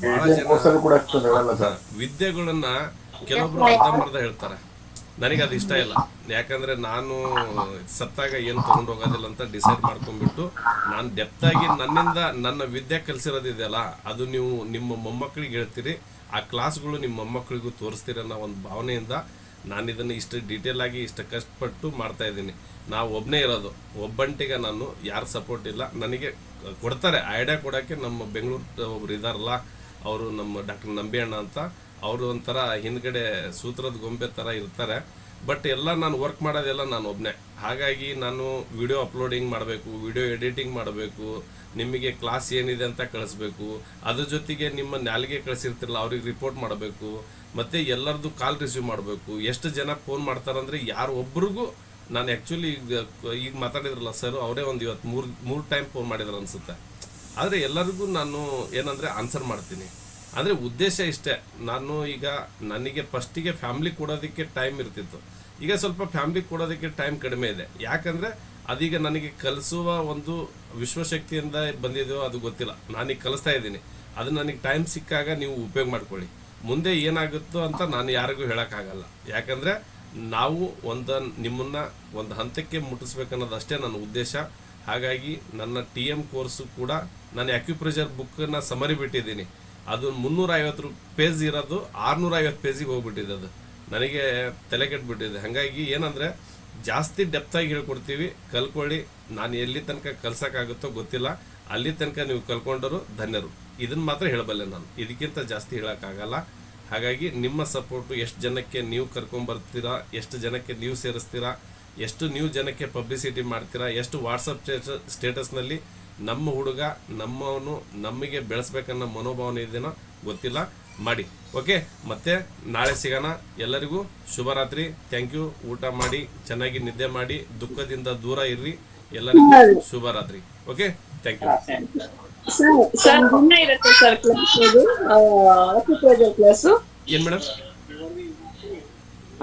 ಬಹಳ ಜನ ವಿದ್ಯೆಗಳನ್ನ ಕೆಲವೊಬ್ರು ಅರ್ಧಂಬರ್ಧ ಹೇಳ್ತಾರೆ. ನನಗೆ ಅದು ಇಷ್ಟ ಇಲ್ಲ. ಯಾಕಂದ್ರೆ ನಾನು ಸತ್ತಾಗ ಏನು ತಗೊಂಡು ಹೋಗೋದಿಲ್ಲ ಅಂತ ಡಿಸೈಡ್ ಮಾಡ್ಕೊಂಡ್ಬಿಟ್ಟು, ನಾನು ಡೆಪ್ತಾಗಿ ನನ್ನಿಂದ ನನ್ನ ವಿದ್ಯೆ ಕಲಿಸಿರೋದಿದೆಯಲ್ಲ, ಅದು ನೀವು ನಿಮ್ಮ ಮೊಮ್ಮಕ್ಕಳಿಗೆ ಹೇಳ್ತೀರಿ, ಆ ಕ್ಲಾಸ್ಗಳು ನಿಮ್ಮ ಮೊಮ್ಮಕ್ಕಳಿಗೂ ತೋರಿಸ್ತೀರಿ ಅನ್ನೋ ಒಂದು ಭಾವನೆಯಿಂದ ನಾನು ಇದನ್ನು ಇಷ್ಟು ಡೀಟೇಲ್ ಆಗಿ ಇಷ್ಟು ಕಷ್ಟಪಟ್ಟು ಮಾಡ್ತಾ ಇದ್ದೀನಿ. ನಾವು ಒಬ್ಬನೇ ಇರೋದು, ಒಬ್ಬಂಟಿಗೆ ನಾನು ಯಾರು ಸಪೋರ್ಟ್ ಇಲ್ಲ. ನನಗೆ ಕೊಡ್ತಾರೆ ಐಡಿಯಾ ಕೊಡೋಕ್ಕೆ. ನಮ್ಮ ಬೆಂಗಳೂರು ಒಬ್ರು ಇದ್ದಾರಲ್ಲ, ಅವರು ನಮ್ಮ ಡಾಕ್ಟರ್ ನಂಬಿಯಣ್ಣ ಅಂತ, ಅವರು ಒಂಥರ ಹಿಂದ್ಗಡೆ ಸೂತ್ರದ ಗೊಂಬೆ ಥರ ಇರ್ತಾರೆ. ಬಟ್ ಎಲ್ಲ ನಾನು ವರ್ಕ್ ಮಾಡೋದೆಲ್ಲ ನಾನು ಒಬ್ಬನೇ. ಹಾಗಾಗಿ ನಾನು ವಿಡಿಯೋ ಅಪ್ಲೋಡಿಂಗ್ ಮಾಡಬೇಕು, ವಿಡಿಯೋ ಎಡಿಟಿಂಗ್ ಮಾಡಬೇಕು, ನಿಮಗೆ ಕ್ಲಾಸ್ ಏನಿದೆ ಅಂತ ಕಳಿಸ್ಬೇಕು, ಅದ್ರ ಜೊತೆಗೆ ನಿಮ್ಮ ನಾಲಿಗೆ ಕಳಿಸಿರ್ತಿರಲ್ಲ ಅವ್ರಿಗೆ ರಿಪೋರ್ಟ್ ಮಾಡಬೇಕು, ಮತ್ತು ಎಲ್ಲರದ್ದು ಕಾಲ್ ರಿಸೀವ್ ಮಾಡಬೇಕು. ಎಷ್ಟು ಜನ ಫೋನ್ ಮಾಡ್ತಾರಂದರೆ ಯಾರು ಒಬ್ರಿಗೂ ನಾನು ಆ್ಯಕ್ಚುಲಿ ಈಗ ಮಾತಾಡಿದ್ರಲ್ಲ ಸರ್, ಅವರೇ ಒಂದು ಇವತ್ತು ಮೂರು ಟೈಮ್ ಫೋನ್ ಮಾಡಿದ್ರು ಅನಿಸುತ್ತೆ. ಆದರೆ ಎಲ್ಲರಿಗೂ ನಾನು ಏನಂದರೆ ಆನ್ಸರ್ ಮಾಡ್ತೀನಿ. ಅಂದರೆ ಉದ್ದೇಶ ಇಷ್ಟೇ. ನಾನು ಈಗ ನನಗೆ ಫಸ್ಟಿಗೆ ಫ್ಯಾಮ್ಲಿ ಕೊಡೋದಕ್ಕೆ ಟೈಮ್ ಇರ್ತಿತ್ತು, ಈಗ ಸ್ವಲ್ಪ ಫ್ಯಾಮ್ಲಿ ಕೊಡೋದಕ್ಕೆ ಟೈಮ್ ಕಡಿಮೆ ಇದೆ. ಯಾಕಂದರೆ ಅದೀಗ ನನಗೆ ಕಲಿಸುವ ಒಂದು ವಿಶ್ವಶಕ್ತಿಯಿಂದ ಬಂದಿದೆಯೋ ಅದು ಗೊತ್ತಿಲ್ಲ. ನಾನೀಗ ಕಲಿಸ್ತಾ ಇದ್ದೀನಿ, ಅದು ನನಗೆ ಟೈಮ್ ಸಿಕ್ಕಾಗ ನೀವು ಉಪಯೋಗ ಮಾಡ್ಕೊಳ್ಳಿ. ಮುಂದೆ ಏನಾಗುತ್ತೋ ಅಂತ ನಾನು ಯಾರಿಗೂ ಹೇಳೋಕ್ಕಾಗಲ್ಲ. ಯಾಕಂದರೆ ನಾವು ನಿಮ್ಮನ್ನು ಒಂದು ಹಂತಕ್ಕೆ ಮುಟ್ಟಿಸ್ಬೇಕನ್ನೋದು ಅಷ್ಟೇ ನನ್ನ ಉದ್ದೇಶ. ಹಾಗಾಗಿ ನನ್ನ TM ಕೋರ್ಸು ಕೂಡ ನಾನು ಆಕ್ಯುಪ್ರೆಷರ್ ಬುಕ್ಕನ್ನು ಸಮರಿ ಬಿಟ್ಟಿದ್ದೀನಿ. ಅದು 350 ಪೇಜ್ ಇರೋದು 650 ಪೇಜಿಗೆ ಹೋಗ್ಬಿಟ್ಟಿದೆ. ಅದು ನನಗೆ ತಲೆ ಕೆಟ್ಬಿಟ್ಟಿದೆ. ಹಾಗಾಗಿ ಏನಂದರೆ ಜಾಸ್ತಿ ಡೆಪ್ತಾಗಿ ಹೇಳ್ಕೊಡ್ತೀವಿ, ಕಲ್ಕೊಳ್ಳಿ. ನಾನು ಎಲ್ಲಿ ತನಕ ಕಲ್ಸೋಕ್ಕಾಗುತ್ತೋ ಗೊತ್ತಿಲ್ಲ, ಅಲ್ಲಿ ತನಕ ನೀವು ಕಲ್ಕೊಂಡರು ಧನ್ಯರು. ಇದನ್ನು ಮಾತ್ರ ಹೇಳಬಲ್ಲೆ ನಾನು, ಇದಕ್ಕಿಂತ ಜಾಸ್ತಿ ಹೇಳೋಕ್ಕಾಗಲ್ಲ. ಹಾಗಾಗಿ ನಿಮ್ಮ ಸಪೋರ್ಟು, ಎಷ್ಟು ಜನಕ್ಕೆ ನೀವು ಕರ್ಕೊಂಬರ್ತೀರಾ, ಎಷ್ಟು ಜನಕ್ಕೆ ನೀವು ಸೇರಿಸ್ತೀರಾ, ಎಷ್ಟು ನೀವು ಜನಕ್ಕೆ ಪಬ್ಲಿಸಿಟಿ ಮಾಡ್ತೀರಾ, ಎಷ್ಟು ವಾಟ್ಸಪ್ ಸ್ಟೇಟಸ್ನಲ್ಲಿ ನಮ್ಮ ಹುಡುಗ ನಮ್ಮವನು ನಮಗೆ ಬೆಳೆಸ್ಬೇಕನ್ನೋ ಮನೋಭಾವನೆ ಇದೆಯೋ ಗೊತ್ತಿಲ್ಲ, ಮಾಡಿ. ಓಕೆ, ಮತ್ತೆ ನಾಳೆ ಸಿಗೋಣ. ಎಲ್ಲರಿಗೂ ಶುಭರಾತ್ರಿ. Thank you. ಊಟ ಮಾಡಿ, ಚೆನ್ನಾಗಿ ನಿದ್ದೆ ಮಾಡಿ, ದುಃಖದಿಂದ ದೂರ ಇರ್ರಿ. ಎಲ್ಲರಿಗೂ ಶುಭರಾತ್ರಿ. Okay, thank you. ಸರ್ ದಿನ ಇರುತ್ತೆ ಸರ್ ಕ್ಲಾಸ್, ಆಕ್ಯುಪ್ರೆಷರ್ ಕ್ಲಾಸು? ಏನ್ ಮೇಡಮ್?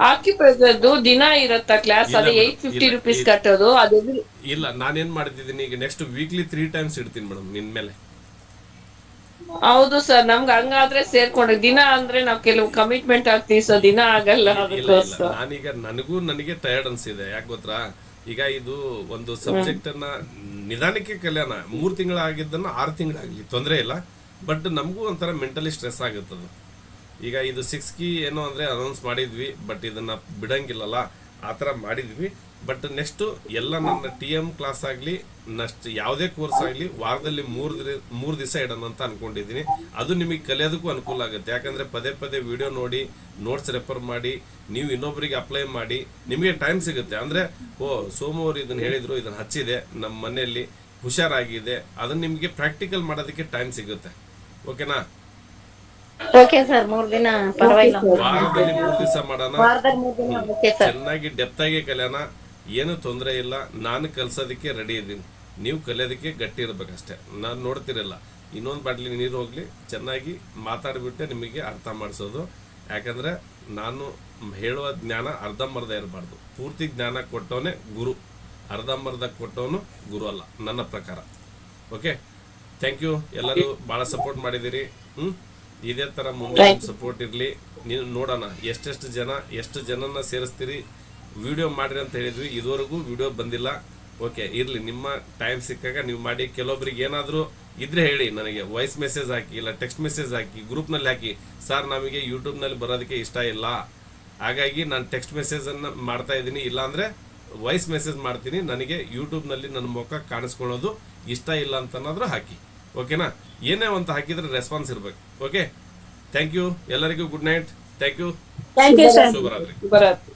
ಆಕ್ಯುಪ್ರೆಷರ್ದು ದಿನ ಇರುತ್ತಾ ಕ್ಲಾಸ್? ಅದು 850 ರೂಪೀಸ್ ಕಟ್ಟೋದು? ಅದು ಇಲ್ಲ, ನಾನೇನ್ ಮಾಡ್ತಿದ್ದೀನಿ ಈಗ ನೆಕ್ಸ್ಟ್ ವೀಕ್ಲಿ 3 times ಇಡ್ತೀನಿ ಮೇಡಮ್ ನಿನ್ ಮೇಲೆ. ಹೌದು ಸರ್, ನಮ್ಗೆ ಹಂಗಾದ್ರೆ ಸೇರ್ಕೊಂಡ್ರೆ ದಿನ ಅಂದ್ರೆ ನಾವು ಕೆಲವು ಕಮಿಟ್ಮೆಂಟ್ ಆಗ್ತೀವಿ ಸರ್, ದಿನ ಆಗಲ್ಲ. ಅದಕ್ಕೋಸ್ಕರ ನಾನೀಗ ನನಗೆ ಟಯರ್ಡ್ ಅನ್ಸಿದೆ. ಯಾಕೆ ಗೊತ್ತಾ, ಈಗ ಇದು ಒಂದು ಸಬ್ಜೆಕ್ಟ್ ಅನ್ನ ನಿಧಾನಕ್ಕೆ ಕಲ್ಯಾಣ 3 ತಿಂಗಳಾಗಿದ್ದನ್ನ 6 ತಿಂಗಳಾಗ್ಲಿ ತೊಂದರೆ ಇಲ್ಲ. ಬಟ್ ನಮಗೂ ಒಂಥರ ಮೆಂಟಲಿ ಸ್ಟ್ರೆಸ್ ಆಗುತ್ತದೆ. ಈಗ ಇದು 6 ಕೀ ಏನೋ ಅಂದರೆ ಅನೌನ್ಸ್ ಮಾಡಿದ್ವಿ, ಬಟ್ ಇದನ್ನು ಬಿಡಂಗಿಲ್ಲಲ್ಲ, ಆ ಥರ ಮಾಡಿದ್ವಿ. ಬಟ್ ನೆಕ್ಸ್ಟು ಎಲ್ಲ ನನ್ನ TM ಕ್ಲಾಸ್ ಆಗಲಿ, ನೆಕ್ಸ್ಟ್ ಯಾವುದೇ ಕೋರ್ಸ್ ಆಗಲಿ ವಾರದಲ್ಲಿ 3 ದಿವಸ ಇಡೋಣ ಅಂತ ಅಂದ್ಕೊಂಡಿದ್ದೀನಿ. ಅದು ನಿಮಗೆ ಕಲಿಯೋದಕ್ಕೂ ಅನುಕೂಲ ಆಗುತ್ತೆ. ಯಾಕಂದರೆ ಪದೇ ಪದೇ ವಿಡಿಯೋ ನೋಡಿ, ನೋಟ್ಸ್ ರೆಫರ್ ಮಾಡಿ, ನೀವು ಇನ್ನೊಬ್ಬರಿಗೆ ಅಪ್ಲೈ ಮಾಡಿ, ನಿಮಗೆ ಟೈಮ್ ಸಿಗುತ್ತೆ. ಅಂದರೆ ಸೋಮವಾರ ಇದನ್ನು ಹೇಳಿದರು, ಇದನ್ನು ಹಚ್ಚಿದೆ, ನಮ್ಮ ಮನೆಯಲ್ಲಿ ಹುಷಾರಾಗಿದೆ, ಅದನ್ನು ನಿಮಗೆ ಪ್ರಾಕ್ಟಿಕಲ್ ಮಾಡೋದಕ್ಕೆ ಟೈಮ್ ಸಿಗುತ್ತೆ. ಓಕೆನಾ? ಓಕೆ ಸರ್, 3 ದಿನ ಪರವಾಗಿಲ್ಲ. ವಾರದಲ್ಲಿ 3 ದಿವಸ ಮಾಡೋಣ, ಚೆನ್ನಾಗಿ ಡೆಪ್ತಾಗಿ ಕಲಿಯೋಣ. ಏನು ತೊಂದರೆ ಇಲ್ಲ. ನಾನು ಕಲ್ಸೋದಕ್ಕೆ ರೆಡಿ ಇದ್ದೀನಿ, ನೀವು ಕಲಿಯೋದಕ್ಕೆ ಗಟ್ಟಿ ಇರ್ಬೇಕಷ್ಟೇ. ನಾನು ನೋಡ್ತಿರಲ್ಲ, ಇನ್ನೊಂದು ಬಾಟ್ಲಿ ನೀರು ಹೋಗ್ಲಿ, ಚೆನ್ನಾಗಿ ಮಾತಾಡಿಬಿಟ್ಟೆ ನಿಮಗೆ ಅರ್ಥ ಮಾಡಿಸೋದು. ಯಾಕಂದರೆ ನಾನು ಹೇಳುವ ಜ್ಞಾನ ಅರ್ಧಂಬರ್ಧ ಇರಬಾರ್ದು. ಪೂರ್ತಿ ಜ್ಞಾನ ಕೊಟ್ಟವನೇ ಗುರು, ಅರ್ಧಂಬರ್ಧ ಕೊಟ್ಟವನು ಗುರು ಅಲ್ಲ ನನ್ನ ಪ್ರಕಾರ. Okay, thank you. ಎಲ್ಲರೂ ಭಾಳ ಸಪೋರ್ಟ್ ಮಾಡಿದ್ದೀರಿ. ಇದೇ ಥರ ಮುಂದೆ ಸಪೋರ್ಟ್ ಇರಲಿ. ನೀವು ನೋಡೋಣ ಎಷ್ಟು ಜನನ ಸೇರಿಸ್ತೀರಿ. ವಿಡಿಯೋ ಮಾಡಿರಿ ಅಂತ ಹೇಳಿದ್ವಿ, ಇದುವರೆಗೂ ವಿಡಿಯೋ ಬಂದಿಲ್ಲ. ಓಕೆ, ಇರಲಿ, ನಿಮ್ಮ ಟೈಮ್ ಸಿಕ್ಕಾಗ ನೀವು ಮಾಡಿ. ಕೆಲವೊಬ್ರಿಗೆ ಏನಾದರೂ ಇದ್ರೆ ಹೇಳಿ, ನನಗೆ ವಾಯ್ಸ್ ಮೆಸೇಜ್ ಹಾಕಿ, ಇಲ್ಲ ಟೆಕ್ಸ್ಟ್ ಮೆಸೇಜ್ ಹಾಕಿ, ಗ್ರೂಪ್ನಲ್ಲಿ ಹಾಕಿ. ಸರ್, ನಮಗೆ ಯೂಟ್ಯೂಬ್ನಲ್ಲಿ ಬರೋದಕ್ಕೆ ಇಷ್ಟ ಇಲ್ಲ, ಹಾಗಾಗಿ ನಾನು ಟೆಕ್ಸ್ಟ್ ಮೆಸೇಜನ್ನು ಮಾಡ್ತಾ ಇದ್ದೀನಿ, ಇಲ್ಲಾಂದರೆ ವಾಯ್ಸ್ ಮೆಸೇಜ್ ಮಾಡ್ತೀನಿ, ನನಗೆ ಯೂಟ್ಯೂಬ್ನಲ್ಲಿ ನನ್ನ ಮುಖ ಕಾಣಿಸ್ಕೊಳ್ಳೋದು ಇಷ್ಟ ಇಲ್ಲ ಅಂತನಾದರೂ ಹಾಕಿ. ಓಕೆನಾ? ಏನೇ ಒಂದು ಹಾಕಿದರೆ ರೆಸ್ಪಾನ್ಸ್ ಇರಬೇಕು. Okay, thank you. ಎಲ್ಲರಿಗೂ good night. Thank you. Thank you sir. ಶುಭರಾತ್ರಿ. ಶುಭರಾತ್ರಿ.